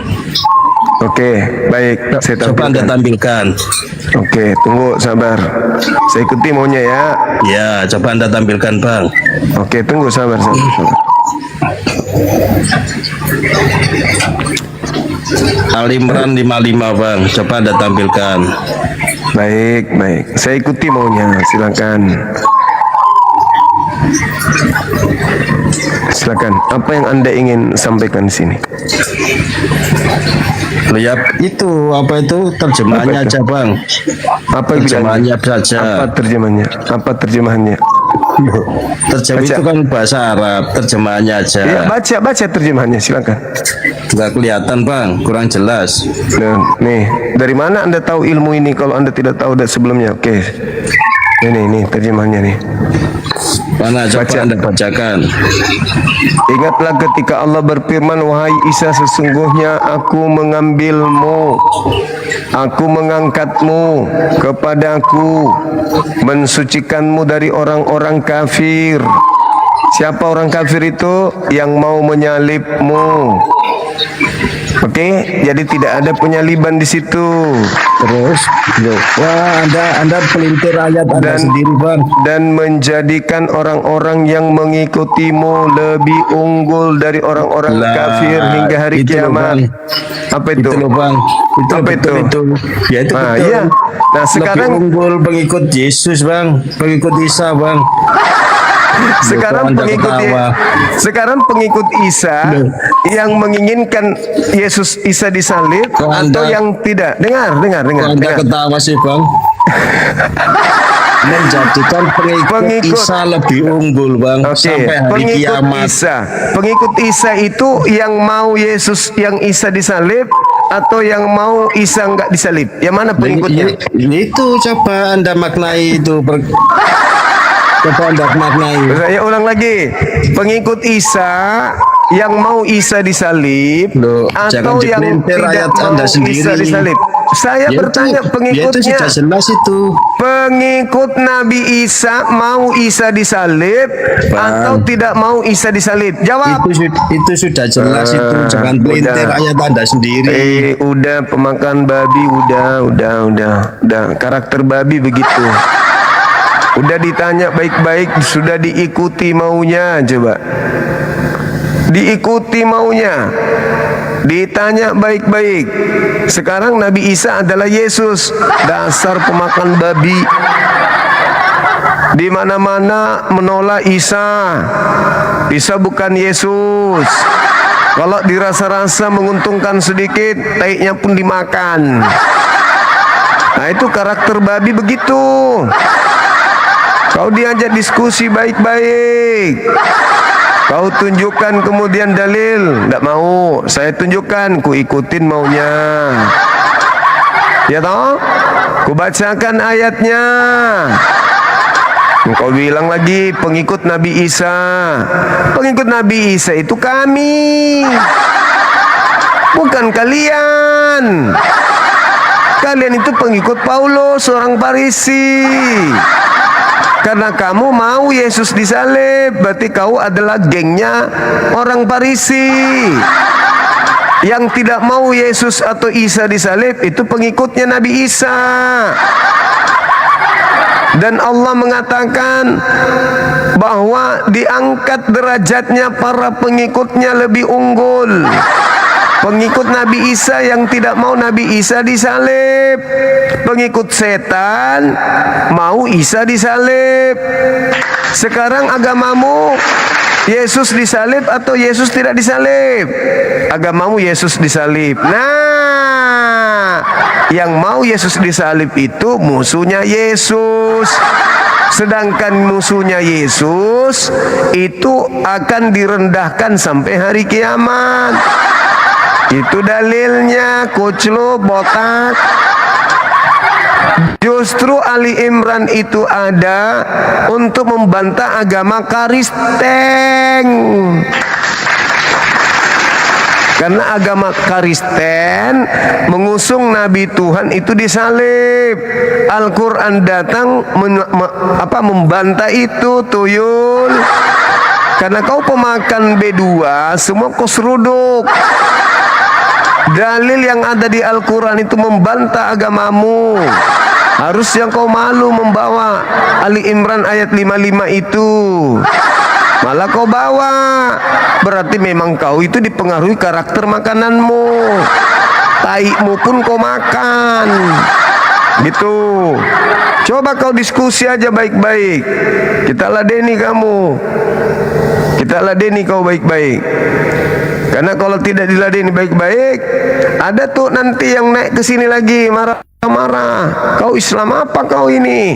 Oke, baik. Saya tampilkan. Coba Anda tampilkan. Oke, tunggu sabar. Saya ikuti maunya ya. Ya, coba Anda tampilkan Bang. Oke, tunggu sabar. Al Imran 55 Bang, coba Anda tampilkan. Baik. Saya ikuti maunya, silakan. Apa yang Anda ingin sampaikan di sini? Lihat itu terjemahannya aja Bang. Apa terjemahannya saja? Apa terjemahannya? Terjemah itu kan bahasa Arab, terjemahannya aja. Ya, baca terjemahannya, silakan. Nggak kelihatan Bang, kurang jelas. Nih, dari mana Anda tahu ilmu ini kalau Anda tidak tahu dari sebelumnya? Oke. Ini terjemahnya nih. Mana coba Anda bacakan. Ingatlah ketika Allah berfirman, wahai Isa, sesungguhnya aku mengambilmu, aku mengangkatmu kepadaku, mensucikanmu dari orang-orang kafir. Siapa orang kafir itu? Yang mau menyalibmu. Oke, jadi tidak ada penyaliban di situ. Terus, wah Anda pelintir ayat Anda sendiri Bang. Dan menjadikan orang-orang yang mengikutimu lebih unggul dari orang-orang kafir hingga hari kiamat. Apa itu? Itu loh Bang. Itu apa betul itu? Ya itu Nah, betul. iya. Nah, sekarang lebih unggul pengikut Yesus Bang, pengikut Isa Bang. Sekarang pengikut Isa yang menginginkan Yesus Isa disalib atau yang tidak. Dengar. Anda ketawa sih Bang. Menjadikan pengikut Isa lebih unggul Bang sampai hari kiamat. Pengikut Isa itu yang mau Yesus yang Isa disalib atau yang mau Isa enggak disalib? Yang mana pengikutnya? Itu coba Anda maknai itu. Coba Anda maknai. Saya ulang lagi. Pengikut Isa yang mau Isa disalib atau yang tidak mau Isa disalib? Saya bertanya pengikutnya. Itu sudah jelas itu. Pengikut Nabi Isa mau Isa disalib atau tidak mau Isa disalib? Jawab. Itu sudah jelas itu. Jangan pelintir ayat Anda sendiri. Udah pemakan babi, udah. Karakter babi begitu. Udah ditanya baik-baik, sudah diikuti maunya, coba. Diikuti maunya. Ditanya baik-baik. Sekarang Nabi Isa adalah Yesus. Dasar pemakan babi. Di mana-mana menolak Isa. Isa bukan Yesus. Kalau dirasa-rasa menguntungkan sedikit, taiknya pun dimakan. Nah, itu karakter babi begitu. Kau diajak diskusi baik-baik, kau tunjukkan kemudian dalil, tidak mau. Saya tunjukkan, ku ikutin maunya. Ya toh? Ku bacakan ayatnya. Kau bilang lagi pengikut Nabi Isa. Pengikut Nabi Isa itu kami, bukan kalian. Kalian itu pengikut Paulus, orang Farisi. Karena kamu mau Yesus disalib, berarti kau adalah gengnya orang Farisi. Yang tidak mau Yesus atau Isa disalib itu pengikutnya Nabi Isa. Dan Allah mengatakan bahwa diangkat derajatnya para pengikutnya lebih unggul. Pengikut Nabi Isa yang tidak mau Nabi Isa disalib. Pengikut setan mau Isa disalib. Sekarang agamamu Yesus disalib atau Yesus tidak disalib? Agamamu Yesus disalib. Nah, yang mau Yesus disalib itu musuhnya Yesus. Sedangkan musuhnya Yesus itu akan direndahkan sampai hari kiamat. Itu dalilnya, kuclu botak. Justru Ali Imran itu ada untuk membantah agama Kristen. Karena agama Kristen mengusung Nabi Tuhan itu disalib. Al-Quran datang membantah itu, tuyul. Karena kau pemakan B2, semua kau seruduk. Dalil yang ada di Al-Quran itu membantah agamamu. Harus yang kau malu membawa Ali Imran ayat 55 itu. Malah kau bawa. Berarti memang kau itu dipengaruhi karakter makananmu. Taikmu pun kau makan. Gitu. Coba kau diskusi aja baik-baik. Kita ladeni kamu. Kita ladeni kau baik-baik. Karena kalau tidak diladeni baik-baik, ada tuh nanti yang naik ke sini lagi marah-marah. Kau Islam apa kau ini?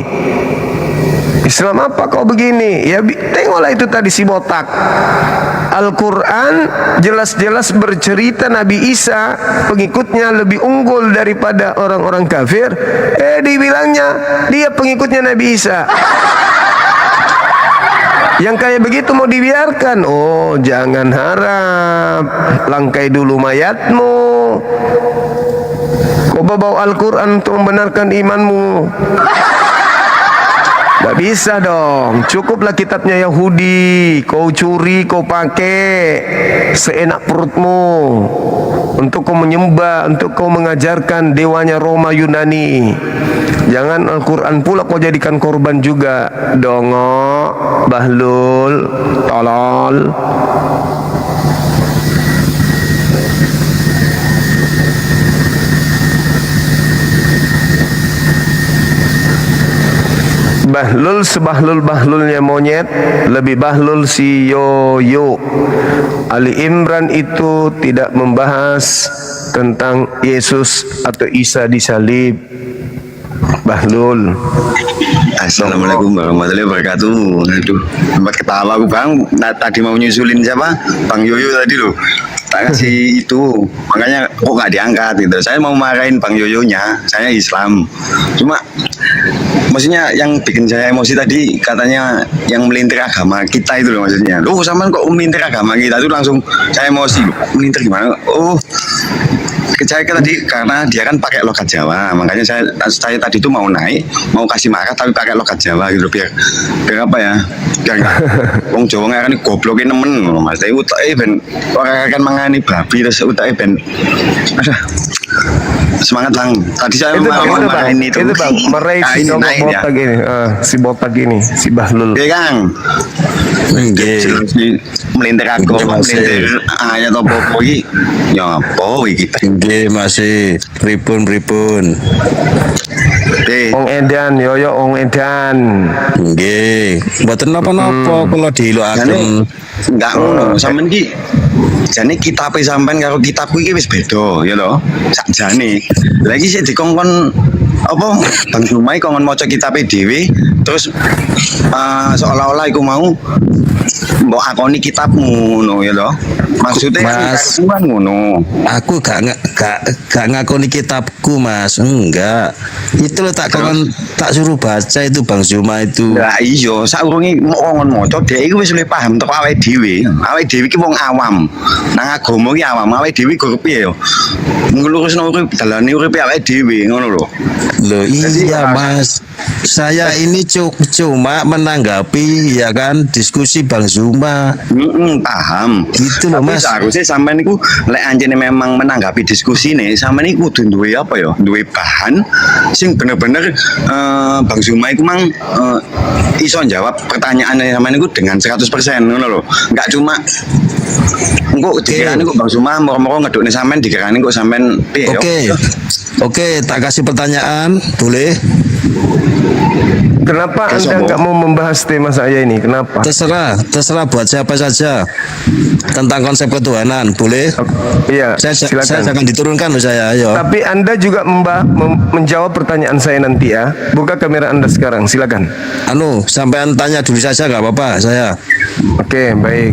Islam apa kau begini? Ya tengoklah itu tadi si botak. Al-Quran jelas-jelas bercerita Nabi Isa pengikutnya lebih unggul daripada orang-orang kafir. Dibilangnya dia pengikutnya Nabi Isa. Yang kayak begitu mau dibiarkan? Oh, jangan harap. Langkai dulu mayatmu. Kau bawa Al-Quran untuk membenarkan imanmu. Gak bisa dong. Cukuplah kitabnya Yahudi. Kau curi, kau pakai seenak perutmu untuk kau menyembah, untuk kau mengajarkan dewanya Roma Yunani. Jangan Al-Quran pula kau jadikan korban juga. Dongo, bahlul, tolol. Bahlul sebahlul-bahlulnya monyet, lebih bahlul si Yoyo. Ali Imran itu tidak membahas tentang Yesus atau Isa disalib. Bahlul. Assalamualaikum warahmatullahi wabarakatuh. Aduh, tempat ketawa aku bang. Nah, tadi mau nyusulin siapa? Bang Yoyo tadi loh. Tak kasih itu, makanya kok nggak diangkat gitu. Saya mau marahin Bang Yoyonya. Saya Islam. Cuma maksudnya yang bikin saya emosi tadi katanya yang melintir agama kita itu loh maksudnya. Loh, sampean kok melintir agama kita itu langsung saya emosi loh. Melintir gimana? Oh, saya tadi karena dia kan pakai logat Jawa, makanya saya tadi itu mau naik, mau kasih marah tapi pakai logat Jawa gitu biar apa ya? Biar wong Jawa kan goblokin nemen loh Mas. Tapi utake ben orang akan mangani babi terus utake ben. Semangat Bang. Tadi saya mau marahin itu. Itu Bang, marahin si botak ini. Si botak ini, si Bahlul. Oke Kang. Melintir aku, melintir ayat apa iki? Ya apa iki? Nggih, masih pripun. Ong Edan, Yoyo Ong Edan. Nggih, mboten napa-napa kula diilokaken. Enggak ngono, sampean iki jane kitabe sampean karo kitabku iki wis beda ya lho. Sakjane. Lagi sik dikongkon apa Bang Jumai kongkon maca kitabe dhewe terus seolah-olah iku mau mbok akoni kitabmu ngono ya lho. Maksudnya Mas, kan ngono. Aku gak ngakoni kitabku Mas, enggak. Itu lo tak suruh baca itu Bang Zuma itu. Lah iya, saurunge mau ngon maca dhek iku wis luwih paham teko awake dhewe. Awake dhewe iki wong awam. Nang agama iki awam, awake dhewe kok piye yo. Nglurusno urip dalane urip awake dhewe ngono lho. Loh iya Mas. Saya ini cuma menanggapi ya kan diskusi Bang Zuma. Paham. Gitu loh Mas. Harusnya sampean niku lek anjene memang menanggapi diskusi nih, sampean niku kudu duwe apa ya? Duwe bahan sing bener-bener Bang Zuma iku mang iso jawab pertanyaane sampean niku dengan 100% ngono lho. Enggak cuma engko dikirane kok Bang Zuma moro-moro ngedukne sampean dikirane kok sampean piye yo. Oke, tak kasih pertanyaan, boleh? Kenapa Anda nggak mau membahas tema saya ini? Kenapa? Terserah buat siapa saja tentang konsep ketuhanan, boleh? Iya. Saya akan diturunkan loh saya, ayo. Tapi Anda juga menjawab pertanyaan saya nanti ya. Buka kamera Anda sekarang, silakan. Sampean tanya dulu saja, nggak apa-apa, saya. Oke, baik.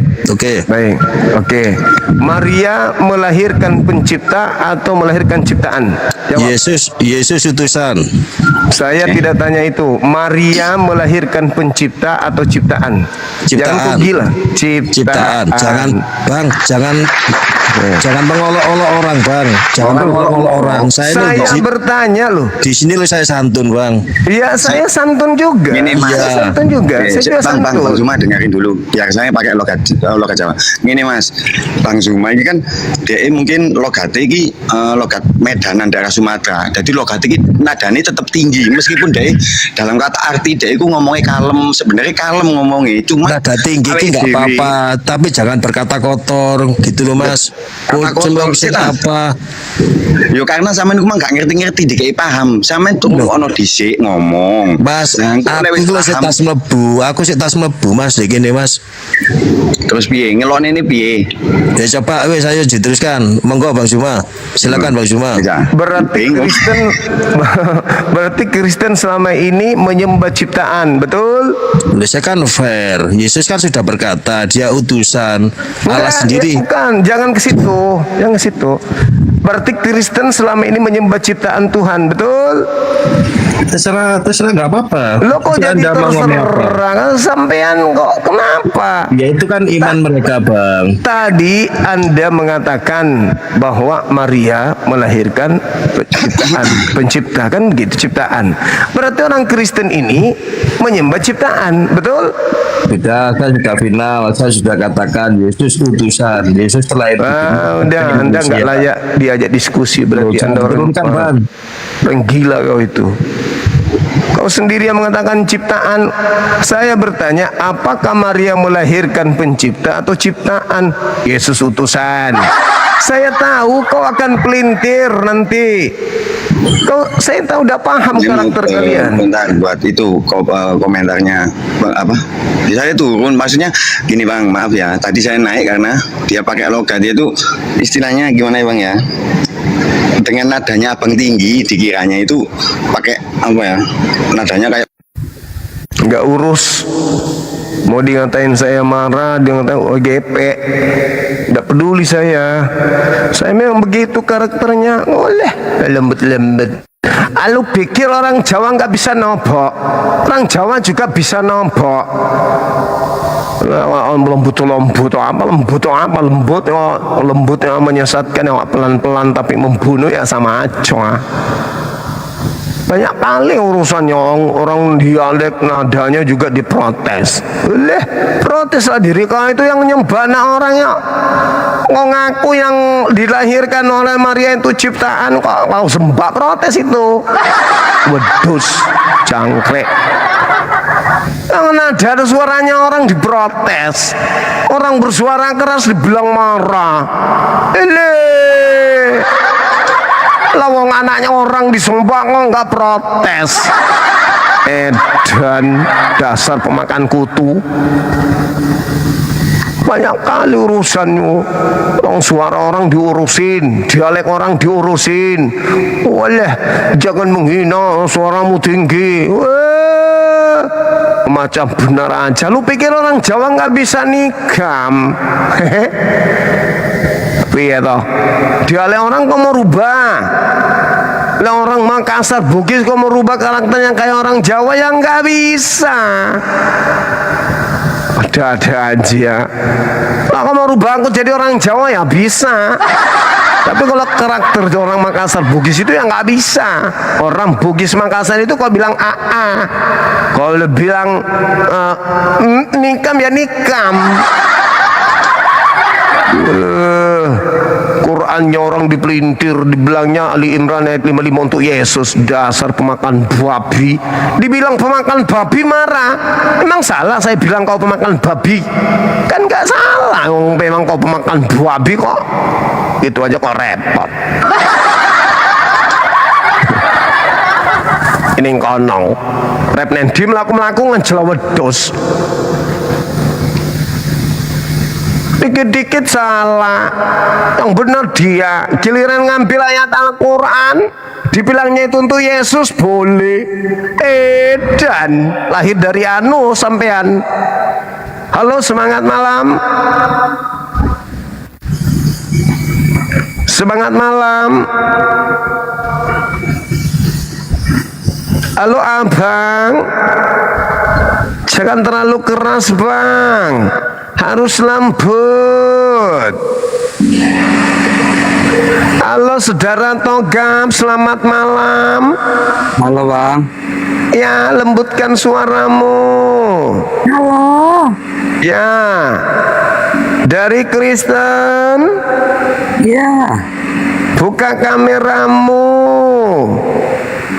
Oke. Maria melahirkan pencipta atau melahirkan ciptaan? Jawab. Yesus utusan. Saya tidak tanya itu. Maria melahirkan pencipta atau ciptaan? Jangan kau gila. Ciptaan. Jangan mengolok-olok orang, Bang. Jangan mengolok-olok orang. Saya bertanya loh. Di sini loh saya santun, Bang. Iya, saya santun juga. Ini Mas. Saya santun juga. Saya juga santun. Bang Zuma dengerin dulu. Biar saya pakai logat Jawa. Gini Mas, Bang Zuma ini kan dia mungkin logatnya ini logat Medanan daerah Sumatera. Jadi logatnya ini nadanya tetap tinggi meskipun dia dalam kata arti dia itu ngomongnya kalem, sebenarnya kalem ngomongnya. Cuma nada tinggi ki nggak apa-apa, tapi jangan berkata kotor gitu loh Mas. Kotor apa? Yo karena sampean iku mah gak ngerti-ngerti dikai paham. Sampean tuh ono dhisik ngomong. Mas, aku lho sik tas mlebu, Mas, iki kene Mas. Terus piye? Ngelone ini piye? Ya coba wis ayo diteruskan. Monggo Bang Zuma. Silakan Bang Zuma. Berarti Kristen selama ini menyembah ciptaan, betul? Saya kan fair. Yesus kan sudah berkata dia utusan Allah sendiri. Ya, bukan, jangan ke situ, jangan ke situ. Berarti Kristen selama ini menyembah ciptaan Tuhan, betul? Terserah nggak apa-apa. Lo kok jadi terserah? Sampean kok kenapa? Ya itu kan iman mereka Bang. Tadi Anda mengatakan bahwa Maria melahirkan pencipta kan gitu, ciptaan. Berarti orang Kristen ini menyembah ciptaan, betul? Sudah, saya sudah final. Saya sudah katakan Yesus utusan. Yesus terlahir. Udah, Anda nggak layak diajak diskusi. Berarti Anda orang gila kau itu. Kau sendiri yang mengatakan ciptaan. Saya bertanya, apakah Maria melahirkan pencipta atau ciptaan? Yesus utusan. Saya tahu kau akan pelintir nanti. Saya tahu udah paham karakter kalian. Bentar buat itu komentarnya apa? Saya turun, maksudnya gini Bang, maaf ya. Tadi saya naik karena dia pakai logat, dia tuh istilahnya gimana ya Bang ya? Dengan nadanya abang tinggi, dikiranya itu pakai apa ya? Nadanya kayak nggak urus. Mau ngatain saya marah, dia ngatain OGP, nggak peduli saya. Saya memang begitu karakternya. Oleh lembut-lembut. Lu pikir orang Jawa nggak bisa nobok? Orang Jawa juga bisa nobok. Lembut yang menyesatkan, yang pelan-pelan tapi membunuh ya sama aja. Banyak kali urusannya orang dialek nadanya juga diprotes. Protes lah diri kau itu yang nyembah orangnya. Kau ngaku yang dilahirkan oleh Maria itu ciptaan, kok kau sembah, protes itu. Wedus, jangkrik. Yang nada suaranya orang diprotes. Orang bersuara keras dibilang marah. Lawang anaknya orang disembah kok nggak protes. Edan, dasar pemakan kutu. Banyak kali urusannya. Suara orang diurusin, dialek orang diurusin. Waleh, jangan menghina, suaramu tinggi. Macam benar aja. Lu pikir orang Jawa nggak bisa nikam? Iya toh, dialek orang kok mau rubah. Lah orang Makassar, Bugis kok mau rubah karakternya kayak orang Jawa, yang nggak bisa. Ada-ada aja. Lah kok mau rubah aku jadi orang Jawa ya bisa. Tapi kalau karakter orang Makassar, Bugis itu ya nggak bisa. Orang Bugis Makassar itu kok bilang AA, kalau bilang nikam ya nikam. Qurannya orang dipelintir, dibilangnya Ali Imran ayat 55 untuk Yesus. Dasar pemakan babi. Dibilang pemakan babi marah. Emang salah saya bilang kau pemakan babi? Kan gak salah, memang kau pemakan babi kok. Itu aja kok repot. Ini konong rep nendi melaku-melaku ngejela wedus. Dikit-dikit salah, yang benar dia. Giliran ngambil ayat Al-Quran, dibilangnya itu untuk Yesus, boleh. Dan lahir dari anu sampean. Halo, semangat malam. Semangat malam. Halo abang, jangan terlalu keras bang, harus lembut. Halo saudara Togam, selamat malam. Halo bang. Ya, lembutkan suaramu. Halo. Ya, dari Kristen. Ya. Buka kameramu.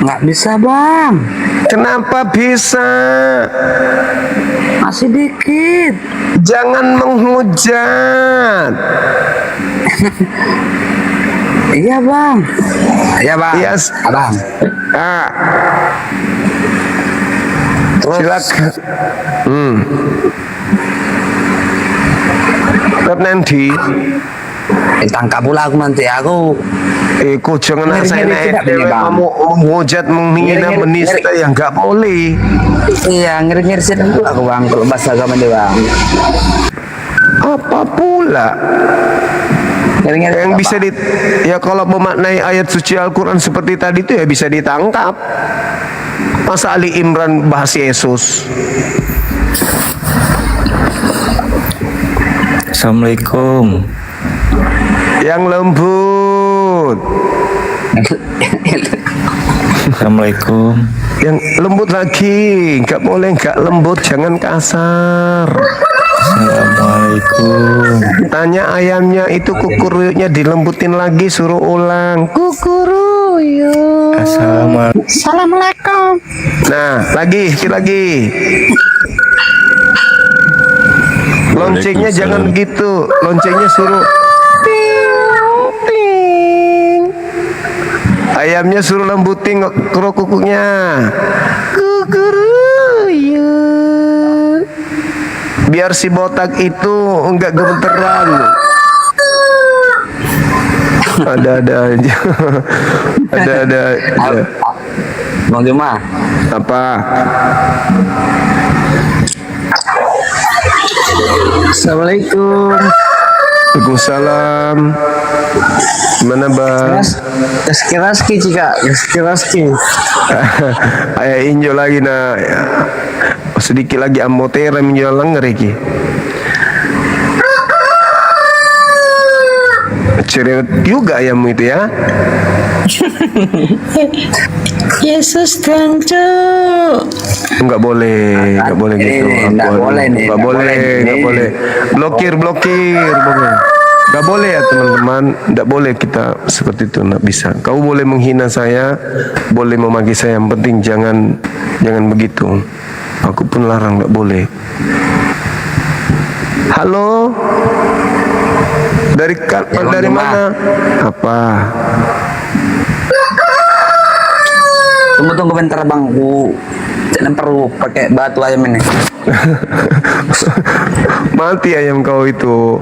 Nggak bisa bang. Kenapa bisa? Masih dikit. Jangan menghujat. Iya bang. Iya bang. Yes. Abang. Ah. Silakan. Tapi nanti Tangkap pula aku nanti aku. Kok jangan saya Ngeri-ngeri naik tidak, Bang. menghujat, menghina, Ngeri-ngeri- menista yang nggak boleh. Iya, ngeri-ngeri sedang pula aku bang. Kalau bahasa agama dia bang. Apa pula? Ngeri-ngeri Yang apa, bisa ya kalau memaknai ayat suci Al-Quran seperti tadi itu ya bisa ditangkap. Masa Ali Imran bahas Yesus? Assalamualaikum. Yang lembut. Assalamualaikum. Yang lembut lagi, nggak boleh nggak lembut, jangan kasar. Assalamualaikum. Tanya ayamnya itu kukuruyuknya dilembutin lagi, suruh ulang. Kukuruyuk. Assalamualaikum. Nah, lagi. Loncengnya jangan gitu. Loncengnya suruh ting. Ayamnya suruh lembutin kukunya. Kukuruyuk. Biar si botak itu enggak gemeteran. Ada aja. ada. Bang Juma. Apa? Assalamualaikum. Waalaikumsalam. Gimana bang? Kiraski cika. Kiraski. Ayah injo lagi na. Sedikit lagi amotera minjo langer iki. Cerewet juga ayammu itu ya. Yesus gancu. Enggak boleh gitu. Enggak boleh. Blokir. Enggak boleh ya teman-teman. Enggak boleh kita seperti itu, enggak bisa. Kau boleh menghina saya, boleh memaki saya, yang penting jangan begitu. Aku pun larang, enggak boleh. Halo. Dari mana? Apa? Tunggu bentar bang. Jangan perlu pakai batu ayam ini. Mati ayam kau itu.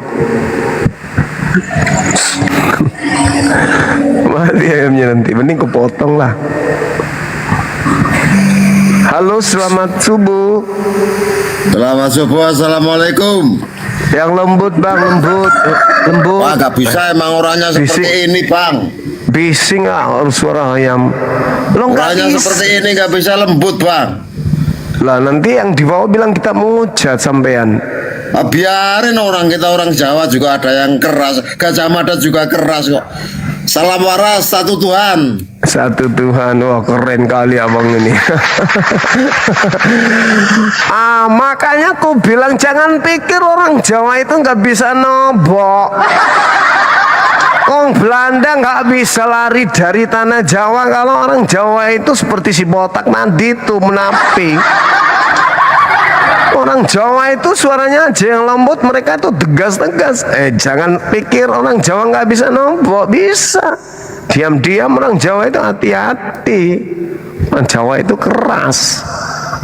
Mati ayamnya nanti. Mending kau potong lah. Halo, selamat subuh. Selamat subuh, assalamualaikum. Yang lembut bang, lembut. Wah, gak bisa emang orangnya seperti ini bang. Bising suara ayam. Orangnya seperti ini gak bisa lembut bang. Lah nanti yang di bawah bilang kita menghujat sampean. Biarin orang kita orang Jawa juga ada yang keras. Gajah Mada juga keras kok. Salam waras, satu Tuhan. Satu Tuhan, wah keren kali abang ini. Makanya aku bilang jangan pikir orang Jawa itu nggak bisa nobok. Orang Belanda nggak bisa lari dari tanah Jawa. Kalau orang Jawa itu seperti si botak mandi itu menapi. Orang Jawa itu suaranya aja yang lembut, mereka itu tegas-tegas. Jangan pikir orang Jawa nggak bisa nombok, bisa. Diam-diam orang Jawa itu hati-hati. Orang Jawa itu keras,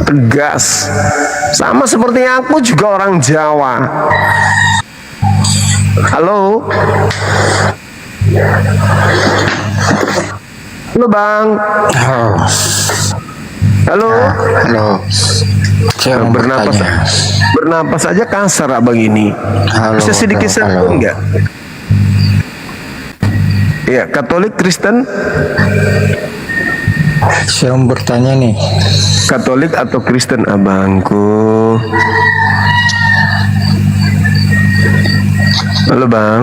tegas. Sama seperti aku juga orang Jawa. Halo. Halo bang. Halo. Bernapas aja kasar abang ini. Bisa sedikit santun enggak? Ya, Katolik, Kristen? Saya mau bertanya nih. Katolik atau Kristen abangku? Halo bang.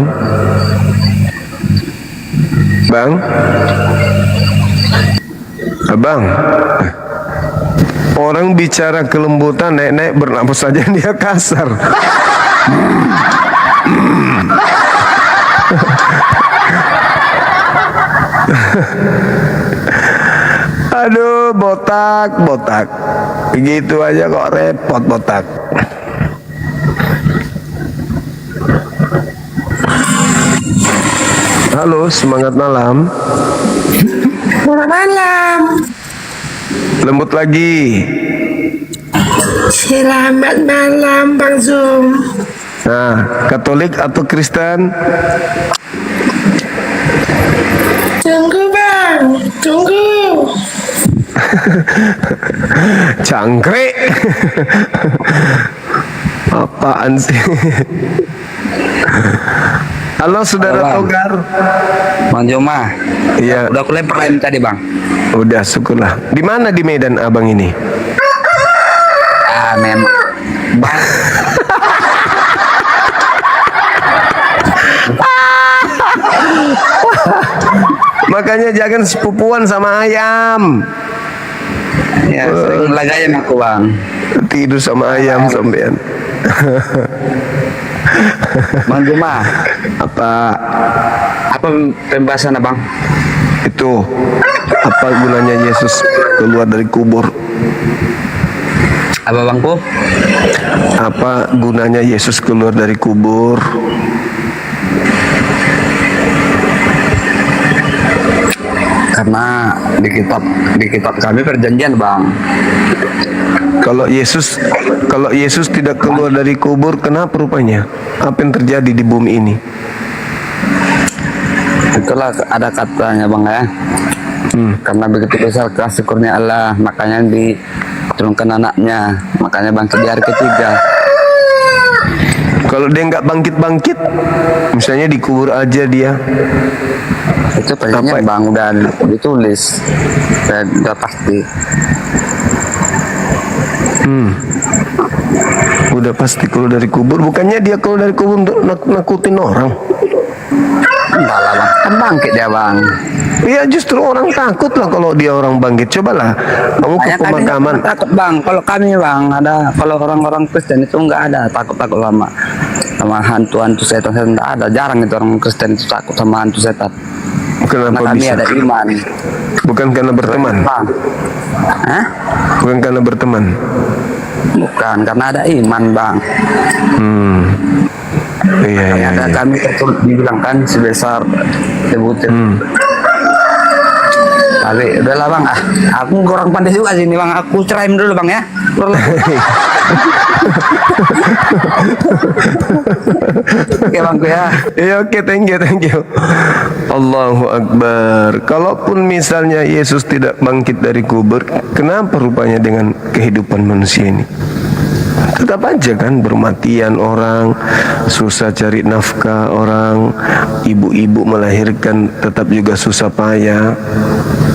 Bang. Abang. Orang bicara kelembutan naik-naik bernapas saja dia kasar. Aduh, botak. Begitu aja kok repot botak. Halo, semangat malam. Selamat malam. Lembut lagi. Selamat malam, Bang Zum. Nah, Katolik atau Kristen? Tunggu, Bang. Tunggu. Cangkrik. Apaan sih? Halo saudara Halo, Bang. Togar. Bang Joma. Iya. Udah aku lempar lain tadi, Bang. Udah, syukurlah. Di mana di Medan abang ini? Memang. Bang. Makanya jangan sepupuan sama ayam. Ya, sering lagain aku, Bang. Tidur sama ayam sampean. Bang Juma. Apa pembahasan, Bang? Itu apa gunanya Yesus keluar dari kubur? Apa, Bangku? Apa gunanya Yesus keluar dari kubur? Karena di kitab kami perjanjian, Bang. Kalau Yesus tidak keluar dari kubur, kenapa rupanya? Apa yang terjadi di bumi ini? Itulah ada katanya, Bang, ya. Karena begitu besar kasih kurnia Allah, makanya diturunkan anaknya, makanya bangkit di hari ketiga. Kalau dia nggak bangkit, misalnya dikubur aja dia. Itu perjanjian, Bang, udah ditulis, udah pasti. Udah pasti keluar dari kubur. Bukannya dia keluar dari kubur untuk nakutin orang? Enggak lah, Bang. Kan bangkit dia, Bang. Iya, justru orang takut lah kalau dia orang bangkit. Cobalah kamu ke pemakaman. Takut, Bang. Kalau kami, Bang, kalau orang-orang Kristen itu enggak ada takut sama hantu setan enggak ada. Jarang itu orang Kristen itu takut sama hantu setan. Kenapa karena kami bisa? ada iman. Bukan karena berteman. Hah? Bukan karena berteman. Bukan, karena ada iman, Bang. Iya. Kami dibilang kan sebesar debutir. Tapi udahlah, Bang. Aku kurang pandai juga sini, Bang. Aku cerahin dulu, Bang, ya. Oke, Bang, ya. Iya, oke, thank you. Allahu Akbar. Kalaupun misalnya Yesus tidak bangkit dari kubur, kenapa rupanya dengan kehidupan manusia ini? Tetap aja kan bermatian orang, susah cari nafkah orang, ibu-ibu melahirkan tetap juga susah payah.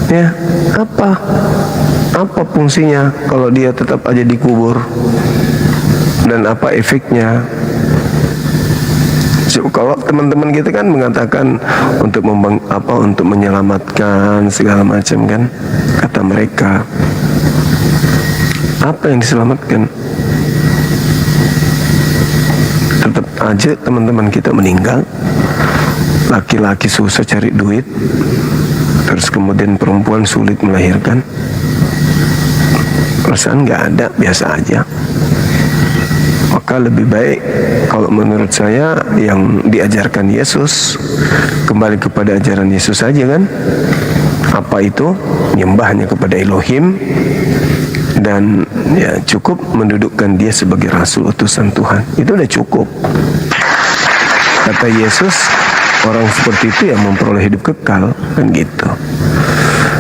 Ya, apa fungsinya kalau dia tetap aja dikubur? Dan apa efeknya? Kalau teman-teman kita kan mengatakan untuk untuk menyelamatkan segala macam kan, kata mereka. Apa yang diselamatkan? Tetap aja teman-teman kita meninggal. Laki-laki susah cari duit, terus kemudian perempuan sulit melahirkan. Perasaan nggak ada, biasa aja. Maka lebih baik kalau menurut saya yang diajarkan Yesus, kembali kepada ajaran Yesus saja kan. Apa itu? Menyembahnya kepada Elohim, dan ya cukup mendudukkan dia sebagai rasul utusan Tuhan. Itu udah cukup. Kata Yesus, orang seperti itu yang memperoleh hidup kekal, kan gitu.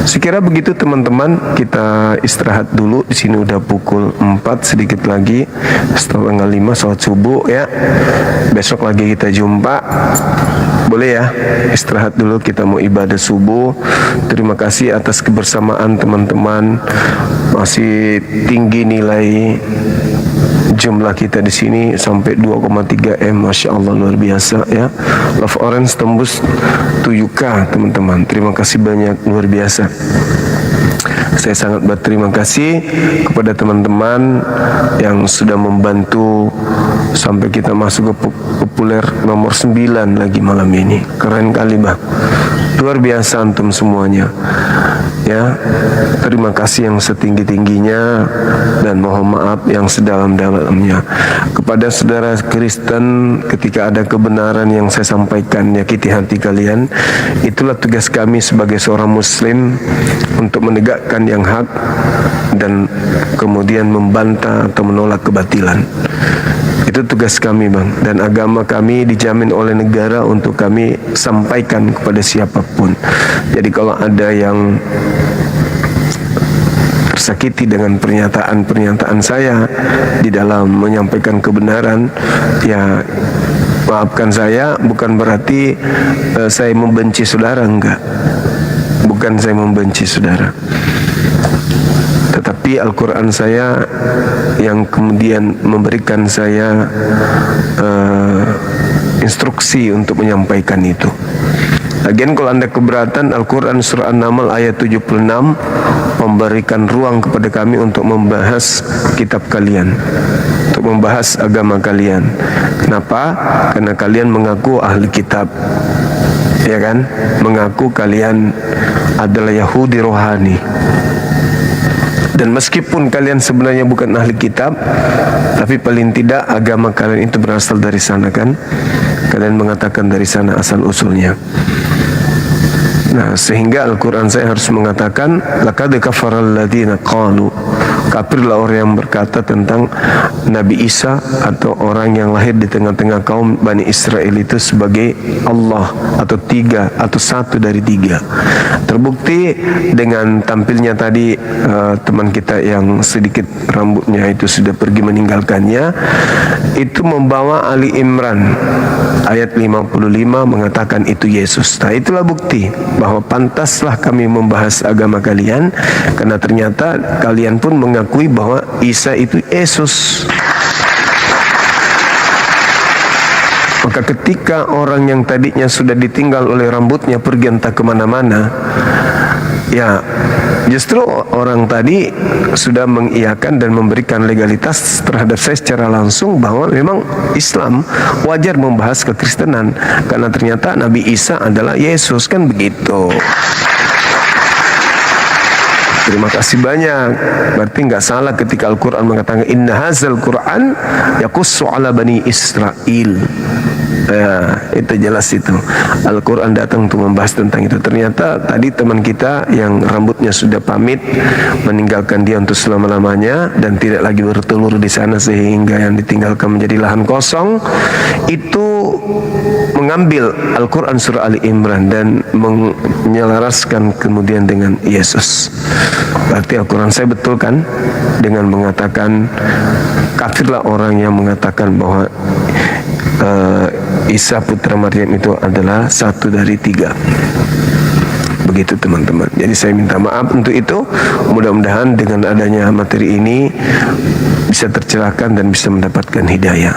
Sekira begitu teman-teman, kita istirahat dulu. Di sini udah pukul 4 sedikit lagi, setengah 5 sholat subuh ya. Besok lagi kita jumpa. Boleh ya, istirahat dulu, kita mau ibadah subuh. Terima kasih atas kebersamaan teman-teman. Masih tinggi nilai jumlah kita di sini sampai 2,3 M, Masya Allah, luar biasa ya. Love Orange tembus 7K teman-teman. Terima kasih banyak, luar biasa. Saya sangat berterima kasih kepada teman-teman yang sudah membantu sampai kita masuk ke populer nomor 9 lagi malam ini. Keren kali, Bang. Luar biasa antum semuanya. Ya, terima kasih yang setinggi-tingginya dan mohon maaf yang sedalam-dalamnya kepada saudara Kristen. Ketika ada kebenaran yang saya sampaikan nyakiti hati kalian, itulah tugas kami sebagai seorang muslim untuk menegakkan yang hak dan kemudian membantah atau menolak kebatilan. Itu tugas kami, Bang, dan agama kami dijamin oleh negara untuk kami sampaikan kepada siapapun. Jadi kalau ada yang tersakiti dengan pernyataan-pernyataan saya di dalam menyampaikan kebenaran, ya maafkan saya, bukan berarti saya membenci saudara, enggak. Bukan saya membenci saudara, tetapi Al-Quran saya yang kemudian memberikan saya instruksi untuk menyampaikan itu. Lagian kalau anda keberatan, Al-Quran surah An-Naml ayat 76 memberikan ruang kepada kami untuk membahas kitab kalian, untuk membahas agama kalian. Kenapa? Karena kalian mengaku ahli kitab, ya kan? Mengaku kalian adalah Yahudi rohani. Dan meskipun kalian sebenarnya bukan ahli kitab, tapi paling tidak agama kalian itu berasal dari sana, kan? Kalian mengatakan dari sana asal usulnya. Nah, sehingga Al-Quran saya harus mengatakan laqad kafara alladziina qalu, kafirlah orang yang berkata tentang Nabi Isa atau orang yang lahir di tengah-tengah kaum Bani Israel itu sebagai Allah atau tiga atau satu dari tiga. Terbukti dengan tampilnya tadi teman kita yang sedikit rambutnya itu sudah pergi meninggalkannya, itu membawa Ali Imran ayat 55 mengatakan itu Yesus. Nah, itulah bukti bahwa pantaslah kami membahas agama kalian, karena ternyata kalian pun mengakui bahwa Isa itu Yesus. Maka ketika orang yang tadinya sudah ditinggal oleh rambutnya pergi entah kemana-mana, ya justru orang tadi sudah mengiyakan dan memberikan legalitas terhadap saya secara langsung bahwa memang Islam wajar membahas kekristenan, karena ternyata Nabi Isa adalah Yesus, kan begitu. Terima kasih banyak. Berarti nggak salah ketika Al-Quran mengatakan inna hazal Quran yaqussu ala bani Israel. Ya, itu jelas itu. Al-Quran datang untuk membahas tentang itu. Ternyata tadi teman kita yang rambutnya sudah pamit meninggalkan dia untuk selama-lamanya dan tidak lagi bertelur di sana sehingga yang ditinggalkan menjadi lahan kosong, itu mengambil Al-Quran surah Ali Imran dan menyelaraskan kemudian dengan Yesus. Berarti Al-Quran saya betul kan dengan mengatakan kafirlah orang yang mengatakan bahwa Isa putra Maryam itu adalah satu dari tiga. Begitu teman-teman. Jadi saya minta maaf untuk itu. Mudah-mudahan dengan adanya materi ini bisa tercerahkan dan bisa mendapatkan hidayah.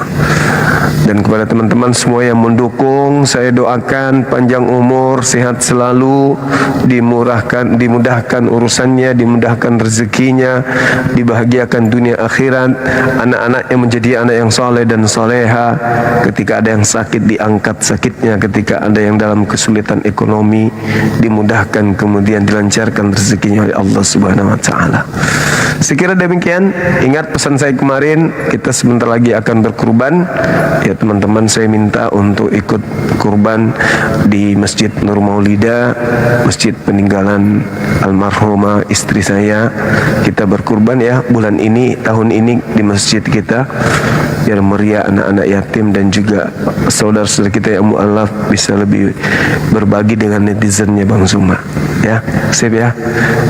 Dan kepada teman-teman semua yang mendukung, saya doakan panjang umur, sehat selalu, dimudahkan urusannya, dimudahkan rezekinya, dibahagiakan dunia akhirat, anak-anak yang menjadi anak yang soleh dan soleha, ketika ada yang sakit diangkat sakitnya, ketika ada yang dalam kesulitan ekonomi dimudahkan, kemudian dilancarkan rezekinya oleh Allah Subhanahu wa taala. Sekira demikian. Ingat pesan saya kemarin, kita sebentar lagi akan berkurban. Ya teman-teman, saya minta untuk ikut kurban di Masjid Nur Maulida, masjid peninggalan almarhumah istri saya. Kita berkurban ya bulan ini, tahun ini di masjid kita, biar meriah anak-anak yatim dan juga saudara-saudara kita yang mu'alaf bisa lebih berbagi dengan netizennya Bang Zuma. Ya, sip ya.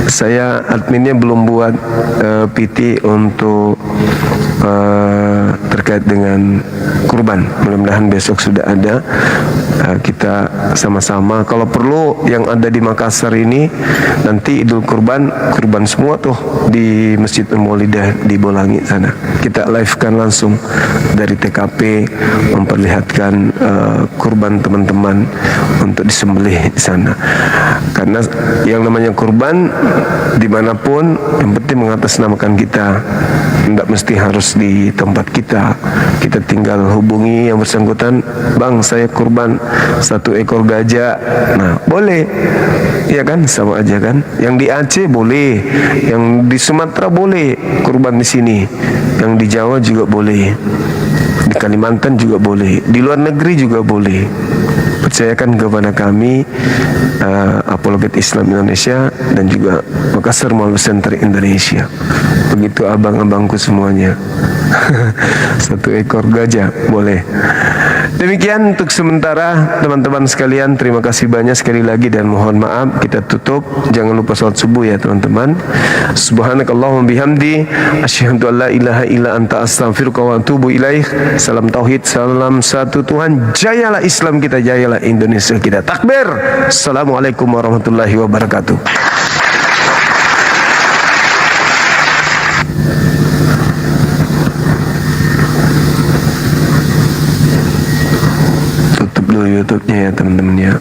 Saya adminnya belum buat PT untuk terkait dengan kurban. Mudah-mudahan besok sudah ada. Kita sama-sama, kalau perlu yang ada di Makassar ini nanti Idul Kurban semua tuh di Masjid Maulidah di Bolangi sana. Kita live-kan langsung dari TKP, memperlihatkan kurban teman-teman untuk disembelih di sana. Karena yang namanya kurban dimanapun yang penting mengatasnamakan kita Tidak mesti harus di tempat kita. Kita tinggal hubungi yang bersangkutan, bang saya kurban 1 ekor gajah. Nah boleh, ya kan, sama aja kan. Yang di Aceh boleh, yang di Sumatera boleh kurban di sini, yang di Jawa juga boleh, di Kalimantan juga boleh, di luar negeri juga boleh. Percayakan kepada kami, Apologet Islam Indonesia dan juga Makassar Maulid Center Indonesia. Begitu abang-abangku semuanya. 1 ekor gajah boleh. Demikian untuk sementara teman-teman sekalian, terima kasih banyak sekali lagi dan mohon maaf kita tutup. Jangan lupa salat subuh ya teman-teman. Subhanakallahumma bihamdi asyhadu an la ilaha illa anta astaghfiruka wa atubu ilaih. Salam tauhid, salam satu Tuhan. Jayalah Islam kita, jayalah Indonesia kita. Takbir. Assalamualaikum warahmatullahi wabarakatuh. Tutup dulu YouTube-nya ya teman-teman ya.